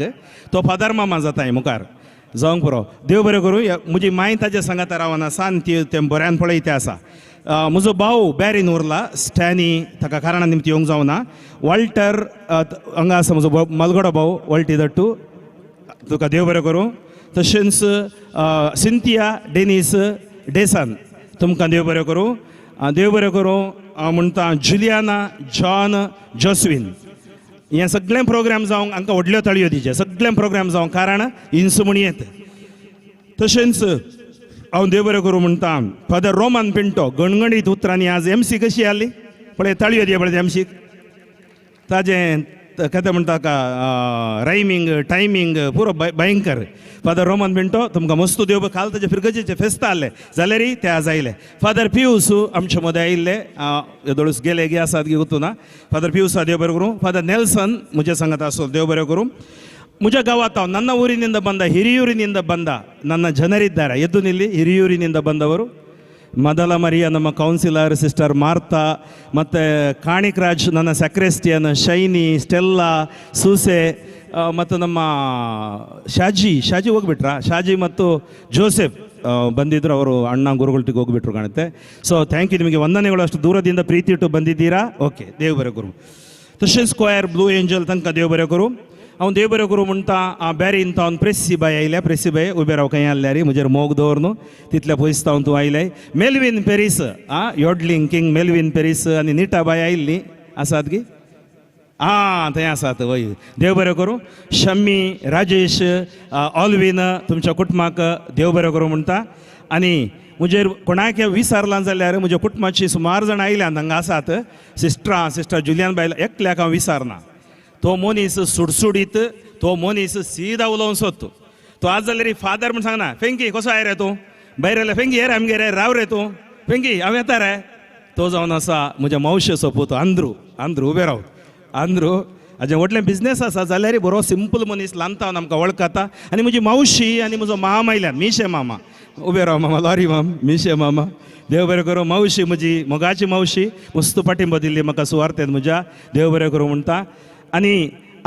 तो फादर मामा जाताय मुखार जावंक पुरो. देव बरें करूं. म्हजी माय ताजे सांगाता रावन आसा आनी ती तें बऱ्यान पळयते आसा. म्हजो भाव बॅरीन उरला स्टॅनी, ताका कारणा निमत येवंक जावना. वॉल्टर हांगा आसा म्हजो मलगडो भाव वॉल्टी दट्टू, तुका देव बरें करूं. तशेंच सिंथिया डेनीस डेसन, तुमकां देव बरें करूं. देव बरें करूं म्हणटा जुलियाना जॉन जोस्विन. हें सगळें प्रोग्राम जावंक हांकां व्हडल्यो तळयो दिचे. सगळें प्रोग्राम जावंक कारण इंस म्हूण येत. तशेंच हांव देव बरें करूं म्हणटा फादर रोमन पिंटो. गणगणीत उतरांनी आज MC कशी जाली पळय, ताळयो दिया पळय MC. ताजें कितें म्हणटा ताका रायमींग टायमींग पुरो भयंकर. फादर रोमन पिंटो तुमकां मस्त देव. काल ताजे फिरगजेचे फेस्त आसले जाल्यार ते आज आयले. फादर पियूस आमचे मदें आयिल्ले, येदोळूस गेले गे आसात गे वचूना. फादर पियूस देव बरें करूं. फादर नेल्सन म्हजे सांगात आसलो देव बरें करूं. म्हज्या गांवांत हांव ನನ್ನ ಊರಿನಿಂದ ಬಂದ ಹಿರಿಯೂರಿನಿಂದ ಬಂದ ನನ್ನ ಜನರಿದ್ದಾರೆ ಎದ್ದು ನಿಲ್ಲಿ. ಹಿರಿಯೂರಿನಿಂದ ಬಂದವರು ಮದಲ ಮರಿಯ ನಮ್ಮ ಕೌನ್ಸಿಲರ್ ಸಿಸ್ಟರ್ ಮಾರ್ತಾ, ಮತ್ತು ಕಾಣಿಕ್ ರಾಜ್ ನನ್ನ ಸೆಕ್ರೆಸ್ಟಿಯನ್, ಶೈನಿ, ಸ್ಟೆಲ್ಲಾ, ಸೂಸೆ, ಮತ್ತು ನಮ್ಮ ಶಾಜಿ ಹೋಗ್ಬಿಟ್ರಾ, ಶಾಜಿ ಮತ್ತು ಜೋಸೆಫ್ ಬಂದಿದ್ದರು. ಅವರು ಅಣ್ಣ ಗುರುಗಳ್ಟಿಗೆ ಹೋಗ್ಬಿಟ್ರು ಕಾಣುತ್ತೆ. ಸೊ ಥ್ಯಾಂಕ್ ಯು, ನಿಮಗೆ ವಂದನೆಗಳು. ಅಷ್ಟು ದೂರದಿಂದ ಪ್ರೀತಿ ಇಟ್ಟು ಬಂದಿದ್ದೀರಾ. ಓಕೆ, ದೇವ್ ಬರೆಯ ಗುರು. तशेंच स्क्वायर ब्लू एंजल तांकां देव बरें करूं. हांव देव बरें करूं म्हणटा बॅरीन तावन प्रेसी बाय आयल्या. प्रेसी बाय उबे राव खंय आसल्या रे, म्हजेर मोग दवर न्हू, तितल्या पयस तावन तूं आयलें. मेल्विन पेरीस योडलिंग किंग मेल्विन पेरीस आनी निटा बाय आयिल्ली आसात गी. थंय आसात. वय देव बरें करूं. शम्मी, राजेश, ऑल्विन तुमच्या कुटुंबाक देव बरें करूं म्हणटा. आनी म्हजेर कोणाक विसरलां जाल्यार म्हज्या कुटुंबाची सुमार जाण आयल्यात हांगा आसात. सिस्टर जुलियन बायल एकल्याक हांव विसरना. तो मनीस सुडसुडीत, तो मनीस सीदा उलोवंक सोदता. तो आज जाल्यार फादर म्हण सांगना, फेंकी कसो आय रे तूं, भायर आयल्या फेंकी रे आमगे रे, राव रे तूं, फेंकी हांव येता रे. तो जावन आसा म्हज्या मावशेचो पूत अंध्रू उबे राव. अंध्रू हाजें व्हडलें बिझनेस आसा जाल्यार बरो सिंपल मनीस ल्हानतावन आमकां वळखता. आनी म्हजी मावशी आनी म्हजो मामा आयल्यात, मिशे मामा उबे राव मामा, लॉरी माम, मिशे मामा देव बरें करूं. मावशी म्हजी मोगाची मावशी मस्त पाठिंबो दिल्ली म्हाका सुवार्थेंत म्हज्या. देव बरें करूं म्हणटा. आनी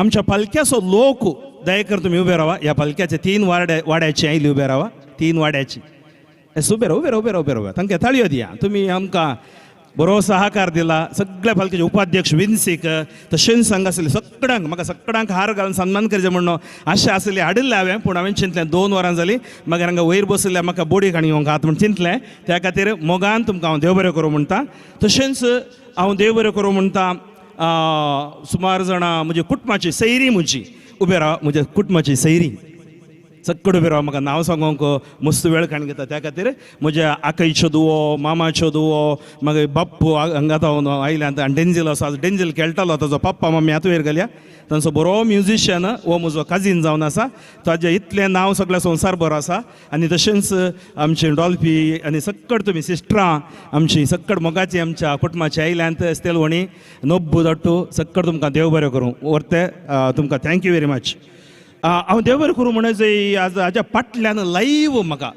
आमच्या पालक्याचो लोक दयेकर तुमी उबे रावा. ह्या पालक्याचे 3 वाड्याची आयली उबे रावा. 3 वाड्याची उबे रावा. तांकां ताळयो दिया. तुमी आमकां बरो सहकार दिला. सगळ्या पालकेचे उपाध्यक्ष विन्सीक, तशेंच हांगा आसले सगळ्यांक, म्हाका सगळ्यांक हार घालून सन्मान करचें म्हणून आशा आसली. हाडिल्लें हांवें, पूण हांवें चिंतलें 2 वरां जालीं, मागीर हांगा वयर बसले म्हाका बोडी खाणी येवंक आतां म्हण चिंतलें. त्या खातीर मोगान तुमकां हांव देव बरें करूं म्हणटा. तशेंच हांव देव बरें करूं म्हणटा. सुमार जाणां म्हजे कुटुंबाची सैरी म्हजी उबे राव. म्हज्या कुटुंबाची सैरी सक्कड उबे राव. म्हाका नांव सांगूंक मस्त वेळ काण घेता. त्या खातीर म्हज्या आकयच्यो दुवो, मामाच्यो दुवो, मागीर बाप्पू हांगा जावन आयल्यात. आनी डेंजील आसा, डेंजील खेळटालो. ताजो पप्पा मम्मी आतां वयर गेल्या. तांचो बरो म्युजिशियन हो म्हजो काजीन जावन आसा. ताजें इतलें नांव सगळ्या संवसार बरो आसा. आनी तशेंच आमचे डॉल्फी आनी सक्कड तुमी सिस्टरां आमची सक्कड मोगाची आमच्या कुटुंबाची आयल्यांत. स्तेलवणी, नोब्बू दट्टू, सक्कड तुमकां देव बरें करूं. व्हरते तुमकां थँक्यू वेरी मच. हांव देव बरें करूं म्हणच आज हाज्या फाटल्यान लायव्ह म्हाका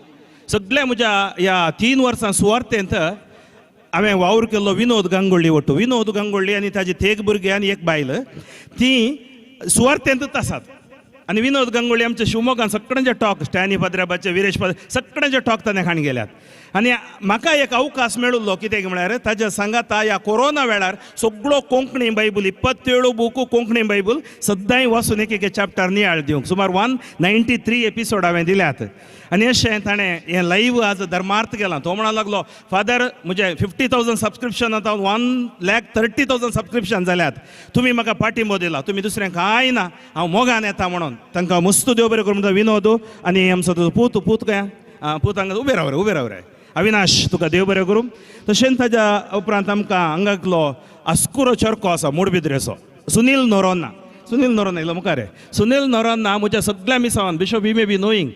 सगळ्या म्हज्या ह्या 3 वर्सां सुवार्थेंत हांवें वावर केल्लो विनोद गांगुळ्ळी वट्टू. विनोद गांगुळ्ळी आनी ताजी 3 भुरगीं आनी 1 बायल, तीं सुवार्थेंतच आसात. आणि विनोद गंगोळी आमच्या शिवमोगान सगळ्यांचे टॉक स्टॅनी पद्र्याबाचे विरेश सगळ्यांचे टॉक ताणें हाण गेल्यात आनी म्हाका एक अवकाश मेळिल्लो कित्याक म्हळ्यार ताच्या सांगाता ह्या कोरोना वेळार सगळो Konkani Bible 27 book Konkani Bible सद्दां वचून एक चॅप्टर नियाळ दिवंक सुमार 193 एपिसोड हांवें दिल्यात आनी अशें ताणें हें लायव्ह आज धर्मार्थ केलां तो म्हणूंक लागलो फादर म्हजे 50,000 सबस्क्रिप्शन आतां 1,30,000 सबस्क्रिप्शन जाल्यात तुमी म्हाका पाठिंबो दिला तुमी दुसरें कांय ना हांव मोगान येता म्हणून तांकां मस्त देव बरें करूं म्हणटा विनोद आनी आमचो तुजो पूत काय पूत हांगा उबे राव रे अविनाश तुका देव बरें करूं तशेंच ताच्या उपरांत आमकां हांगातलो आस्कुरो चर्को आसा मूडबिद्रेचो सुनील नोरोन्ना येयलो मुखार सुनील नोरोन्ना म्हज्या सगळ्या मिसावान bishop you may be knowing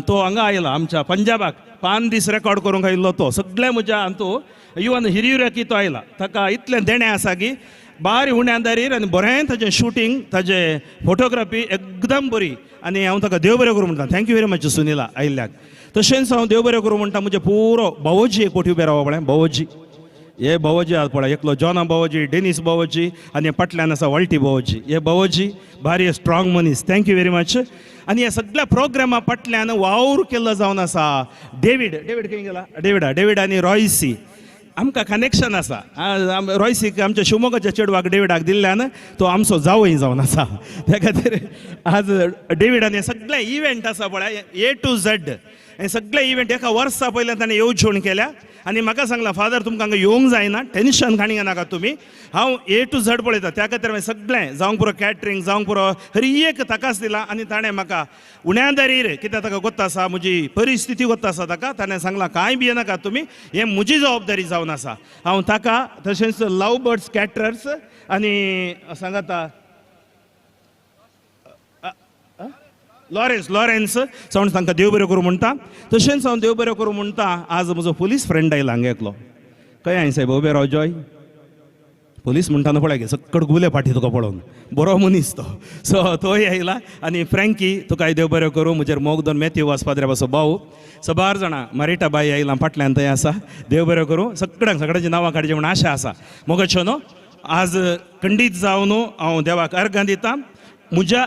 तो हांगा आयला आमच्या पंजाबाक 5 दीस रेकॉर्ड करूंक आयिल्लो तो सगळ्या म्हज्या हातूं इवन हिरियुराकी तो आयला ताका इतलें देणें आसा की बारी उण्यादारीर आनी बरें ताजें शुटींग ताजें फोटोग्राफी एकदम बरी आनी हांव ताका देव बरें करूं म्हणटा थँक्यू वेरी मच सुनीला आयिल्ल्याक तशेंच हांव देव बरें करूं म्हणटा म्हजे पुरो भावोजी एक कोटी उबे रावप भावोजी हे भावोजी आसा पळय एकलो जॉना भावोजी डेनिस भावोजी आनी फाटल्यान आसा वल्टी भावोजी हे भावोजी भारी स्ट्रॉंग मनीस थँक्यू वेरी मच आनी ह्या सगळ्या प्रोग्रामा फाटल्यान वावर केल्लो जावन आसा डेवीड खंय गेला डेवीड आनी रॉयसी आमकां कनेक्शन आसा रॉयसीक आमच्या शिवमोगाच्या चेडवाक डेविडाक दिल्ल्यान तो आमचो जावय जावन आसा त्या खातीर आज डेविडान हे सगळे इव्हेंट आसा पळय A to Z हे सगळे इव्हेंट एका वर्सा पयलीं ताणें येवजण केल्या आनी म्हाका सांगला फादर तुमकां हांगा येवंक जायना टेन्शन काणी नाका तुमी हांव A to Z पळयता त्या खातीर हांवें सगळें जावंक पुरो कॅटरिंग जावंक पुरो हर एक ताकाच दिला आनी ताणें म्हाका उण्यादारीर कित्याक ताका गोत्ता आसा म्हजी परिस्थिती गोत्ता आसा ताका ताणें सांगलां कांय भिये नाका तुमी हें म्हजी जबाबदारी जावन आसा हांव ताका तशेंच लव बर्ड्स कॅटरर्स आनी सांगाता लॉरेन्स सावन तांकां देव बरें करूं म्हणटा तशेंच हांव देव बरें करूं म्हणटा आज म्हजो पुलीस फ्रेंड आयला हांगा एकलो खंय हांवें साहेब उबे राव जॉय पुलीस म्हणटाना पळय गे सक्कड गुले फाटी तुका पळोवन बरो मनीस तो सो तोय आयला आनी फ्रँकी तुका देव बरें करूं म्हजेर मोग दोन मॅथ्यू वासपाद्रे बासो भाऊ सबार जाणां मारिटा बाई आयला फाटल्यान थंय आसा देव बरें करूं सगळ्यांची नांवां काडची म्हण आशा आसा मोगाच्यो न्हू आज खंडीत जावन हांव देवाक अर्गां दितां म्हज्या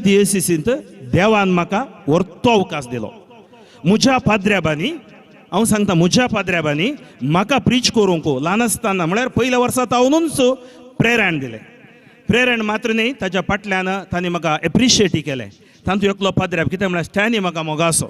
DSCCंत देवान म्हाका व्हरतो अवकाश दिलो म्हज्या पाद्र्याबांनी हांव सांगता म्हज्या पाद्र्याबांनी म्हाका प्रीच करूंक ल्हान आसतना म्हळ्यार पयल्या वर्सा तावनूच प्रेरण दिलें प्रेरण मात्र न्ही ताच्या फाटल्यान तांणी म्हाका एप्रिशिएट केलें तातूंत एकलो पाद्र्याब कित्याक म्हळ्यार स्टॅनी म्हाका मोगासो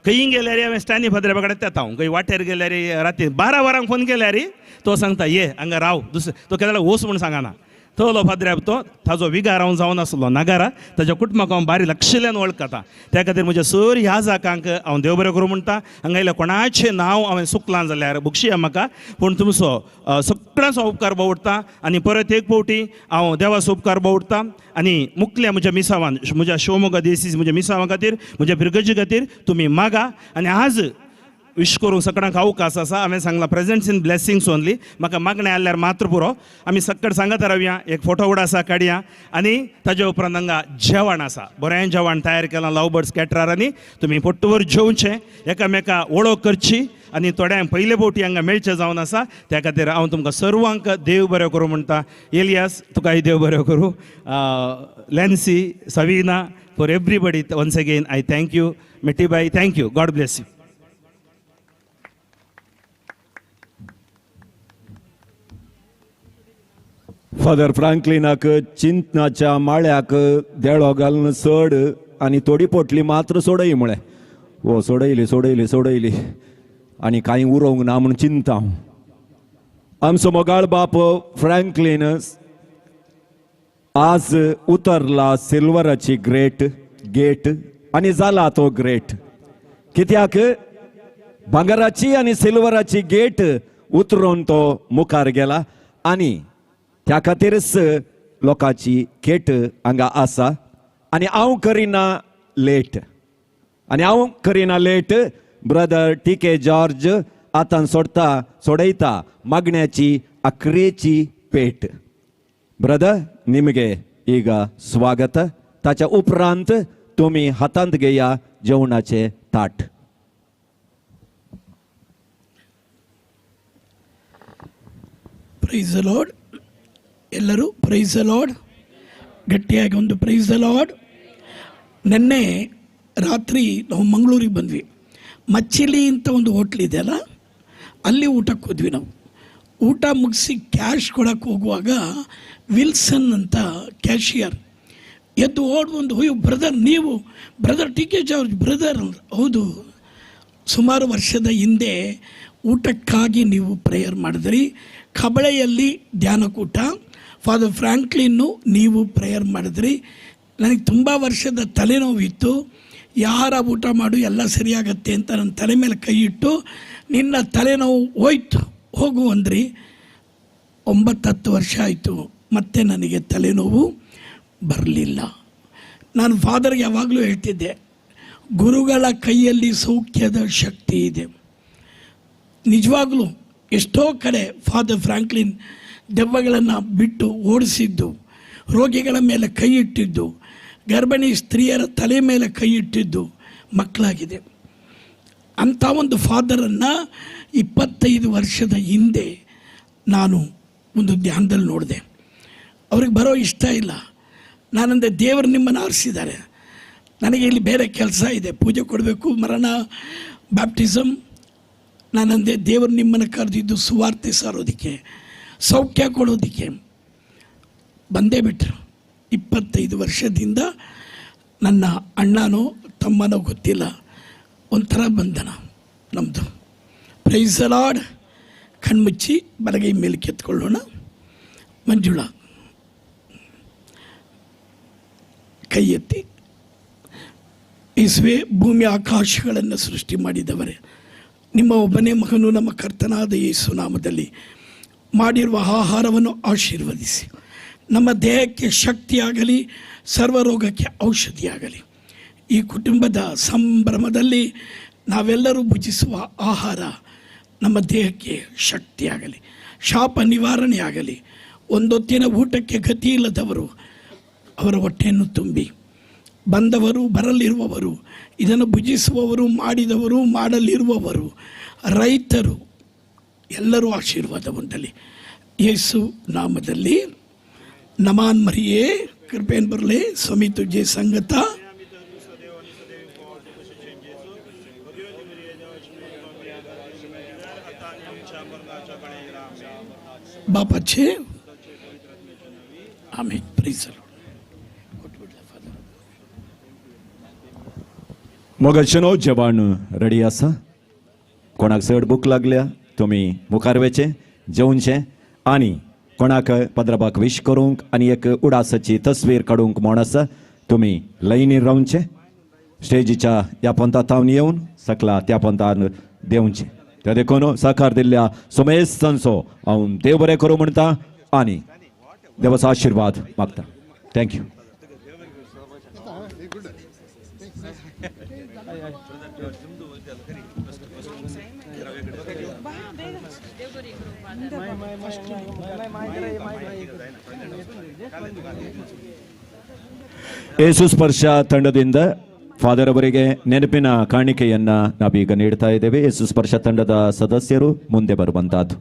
खंय गेल्यार हांवें स्टॅनी पाद्र्याबा कडेन येता हांव खंय वाटेर गेल्यार राती 12 वरांक फोन केल्यार तो सांगता ये हांगा राव तो केल्यार वच म्हूण सांगना तो पाद्र्याब तो ताजो विगार हांव जावन आसलो नागारा ताज्या कुटुंबाक हांव बारी लक्षिल्ल्यान वळखता त्या खातीर म्हज्या सर ह्या जाकांक हांव देव बरें करूं म्हणटा हांगा येयल्या कोणाचें नांव हांवें सुकलां जाल्यार बक्षिया म्हाका पूण तुमचो सगळ्यांचो उपकार बावडटा आनी परत एक फावटी हांव देवाचो उपकार बावडटा आनी मुखल्या म्हज्या मिसावान म्हज्या शिवमोगा DSCC म्हज्या मिसावां खातीर म्हज्या पिरगजी खातीर तुमी मागा आनी आज विश करूंक सगळ्यांक अवकाश आसा हांवें सांगलां प्रेजेंट्स इन ब्लेसिंग्स ओन्ली म्हाका मागणें आल्यार मात्र पुरो आमी सक्कड सांगत रावया एक फोटो उडासा काडया आनी ताज्या उपरांत हांगा जेवण आसा बरें जेवण तयार केलां लव बर्ड्स कॅटररांनी तुमी पोट्टवर जेवचें एकामेका वळख करची आनी थोड्यांक पयले फावटी हांगा मेळचें जावन आसा त्या खातीर हांव तुमकां सर्वांक देव बरें करूं म्हणटा एलियास तुकाय देव बरें करूं Lancy Savina for everybody once again I thank you मिटीबाई thank you God bless you Father फ्रँकलिनाक चिंतनाच्या माळ्याक देळो घालून सोड आनी थोडी पोटली मात्र सोडय म्हळें वो सोडयली आनी कांय उरोवंक ना म्हूण चिंता हांव आमचो मोगाळ बाप फ्रँकलिन आज उतरला सिल्वराची गेट आनी जाला तो ग्रेट कित्याक भांगराची आनी सिल्वराची गेट उतरून तो मुखार गेला आनी त्या खातीरच लोकांची खेट हांगा आसा आनी हांव करिना लेट ब्रदर TK जॉर्ज आतां सोडयता मागण्याची अकरेची पेट ब्रदर निमगे ಈಗ स्वागत ताच्या उपरांत तुमी हातांत घेया जेवणाचे ताट ಪ್ರೈಸ್ ದ ಲಾರ್ಡ್ ಎಲ್ಲರೂ ಪ್ರೈಸ್ ದ ಲಾರ್ಡ್ ಗಟ್ಟಿಯಾಗಿ ಒಂದು ಪ್ರೈಸ್ ದ ಲಾರ್ಡ್. ನಿನ್ನೆ ರಾತ್ರಿ ನಾವು ಮಂಗಳೂರಿಗೆ ಬಂದ್ವಿ. ಮಚ್ಚಿಲಿ ಅಂತ ಒಂದು ಹೋಟ್ಲ್ ಇದೆಯಲ್ಲ, ಅಲ್ಲಿ ಊಟಕ್ಕೆ ಹೋದ್ವಿ. ನಾವು ಊಟ ಮುಗಿಸಿ ಕ್ಯಾಶ್ ಕೊಡೋಕ್ಕೆ ಹೋಗುವಾಗ ವಿಲ್ಸನ್ ಅಂತ ಕ್ಯಾಶಿಯರ್ ಎದ್ದು ಓಡ್ಬಂದು, ಅಯ್ಯೋ ಬ್ರದರ್, ನೀವು brother T K George brother. ಹೌದು, ಸುಮಾರು ವರ್ಷದ ಹಿಂದೆ ಊಟಕ್ಕಾಗಿ ನೀವು ಪ್ರೇಯರ್ ಮಾಡಿದ್ರಿ. ಕಬಳೆಯಲ್ಲಿ ಧ್ಯಾನಕೂಟ, ಫಾದರ್ ಫ್ರಾಂಕ್ಲಿನ್ನು ನೀವು ಪ್ರೇಯರ್ ಮಾಡಿದ್ರಿ. ನನಗೆ ತುಂಬ ವರ್ಷದ ತಲೆನೋವಿತ್ತು. ಯಾರ ಊಟ ಮಾಡು ಎಲ್ಲ ಸರಿಯಾಗತ್ತೆ ಅಂತ ನನ್ನ ತಲೆ ಮೇಲೆ ಕೈ ಇಟ್ಟು, ನಿನ್ನ ತಲೆನೋವು ಹೋಯ್ತು ಹೋಗು ಅಂದ್ರಿ. 9-10 ವರ್ಷ ಆಯಿತು, ಮತ್ತೆ ನನಗೆ ತಲೆನೋವು ಬರಲಿಲ್ಲ. ನಾನು ಫಾದರ್ಗೆ ಯಾವಾಗಲೂ ಹೇಳ್ತಿದ್ದೆ, ಗುರುಗಳ ಕೈಯಲ್ಲಿ ಸೌಖ್ಯದ ಶಕ್ತಿ ಇದೆ. ನಿಜವಾಗ್ಲೂ ಎಷ್ಟೋ ಕಡೆ ಫಾದರ್ ಫ್ರಾಂಕ್ಲಿನ್ ದೆವ್ವಗಳನ್ನು ಬಿಟ್ಟು ಓಡಿಸಿದ್ದು, ರೋಗಿಗಳ ಮೇಲೆ ಕೈ ಇಟ್ಟಿದ್ದು, ಗರ್ಭಿಣಿ ಸ್ತ್ರೀಯರ ತಲೆ ಮೇಲೆ ಕೈ ಇಟ್ಟಿದ್ದು ಮಕ್ಕಳಾಗಿದೆ. ಅಂಥ ಒಂದು ಫಾದರನ್ನು 25 ವರ್ಷದ ಹಿಂದೆ ನಾನು ಒಂದು ಧ್ಯಾನದಲ್ಲಿ ನೋಡಿದೆ. ಅವ್ರಿಗೆ ಬರೋ ಇಷ್ಟ ಇಲ್ಲ. ನಾನಂದೆ, ದೇವರು ನಿಮ್ಮನ್ನು ಆರಿಸಿದ್ದಾರೆ, ನನಗೆ ಇಲ್ಲಿ ಬೇರೆ ಕೆಲಸ ಇದೆ, ಪೂಜೆ ಕೊಡಬೇಕು, ಮರಣ, ಬ್ಯಾಪ್ಟಿಸಮ್. ನಾನಂದೆ, ದೇವರು ನಿಮ್ಮನ್ನು ಕರೆದಿದ್ದು ಸುವಾರ್ತೆ ಸಾರೋದಕ್ಕೆ, ಸೌಖ್ಯ ಕೊಡೋದಕ್ಕೆ. ಬಂದೇ ಬಿಟ್ಟರು. 25 ವರ್ಷದಿಂದ ನನ್ನ ಅಣ್ಣನೋ ತಮ್ಮನೋ ಗೊತ್ತಿಲ್ಲ, ಒಂಥರ ಬಂಧನ ನಮ್ಮದು. Praise the Lord. ಕಣ್ಮುಚ್ಚಿ ಬಲಗೈ ಮೇಲೆ ಕೆತ್ಕೊಳ್ಳೋಣ. ಮಂಜುಳಾ ಕೈ ಎತ್ತಿ. ಯೇಸುವೇ, ಭೂಮಿ ಆಕಾಶಗಳನ್ನು ಸೃಷ್ಟಿ ಮಾಡಿದವರೇ, ನಿಮ್ಮ ಒಬ್ಬನೇ ಮಗನು ನಮ್ಮ ಕರ್ತನಾದ ಯೇಸು ನಾಮದಲ್ಲಿ ಮಾಡಿರುವ ಆಹಾರವನ್ನು ಆಶೀರ್ವದಿಸಿ, ನಮ್ಮ ದೇಹಕ್ಕೆ ಶಕ್ತಿಯಾಗಲಿ, ಸರ್ವರೋಗಕ್ಕೆ ಔಷಧಿಯಾಗಲಿ. ಈ ಕುಟುಂಬದ ಸಂಭ್ರಮದಲ್ಲಿ ನಾವೆಲ್ಲರೂ ಭುಜಿಸುವ ಆಹಾರ ನಮ್ಮ ದೇಹಕ್ಕೆ ಶಕ್ತಿಯಾಗಲಿ, ಶಾಪ ನಿವಾರಣೆಯಾಗಲಿ. ಒಂದೊತ್ತಿನ ಊಟಕ್ಕೆ ಗತಿ ಇಲ್ಲದವರು ಅವರ ಹೊಟ್ಟೆಯನ್ನು ತುಂಬಿ, ಬಂದವರು, ಬರಲಿರುವವರು, ಇದನ್ನು ಭುಜಿಸುವವರು, ಮಾಡಿದವರು, ಮಾಡಲಿರುವವರು, ರೈತರು ಎಲ್ಲರೂ ಆಶೀರ್ವಾದ ಹೊಂದಲಿ. ಯೇಸು ನಾಮದಲ್ಲಿ. ನಮಾನ್ ಮರಿಯೇ, ಕೃಪೆಯನ್ನು ಬರಲಿ, ಸ್ವಾಮಿ ತುಜೆ ಸಂಗತ. बाप अच्छे. आमीन. Praise the Lord. मोगाचनो जेवण रेडी आसा. कोणाक चड भूक लागल्या तुमी मुखार वेचे, जेवनचें, आनी कोणाक पद्रबाक विश करूंक आनी एक उडासाची तस्वीर काडूंक म्हण आसा, तुमी लायनीर रावचें. स्टेजीच्या ह्या पंथात थावन येवन सकला त्या पंथान देंवचें. ते देखून सहकार दिल्ल्या सोमेश संसो हांव देव बरें करूं म्हणटा आनी देवाचो आशिर्वाद मागता. थँक्यू. ಯೇಸು ಸ್ಪರ್ಶ ತಂಡದಿಂದ ಫಾದರ್ ಅವರಿಗೆ ನೆನಪಿನ ಕಾಣಿಕೆಯನ್ನ ನಾವೀಗ ನೀಡ್ತಾ ಇದ್ದೇವೆ. ಯೇಸು ಸ್ಪರ್ಶ ತಂಡದ ಸದಸ್ಯರು ಮುಂದೆ ಬರುವಂತಹದ್ದು.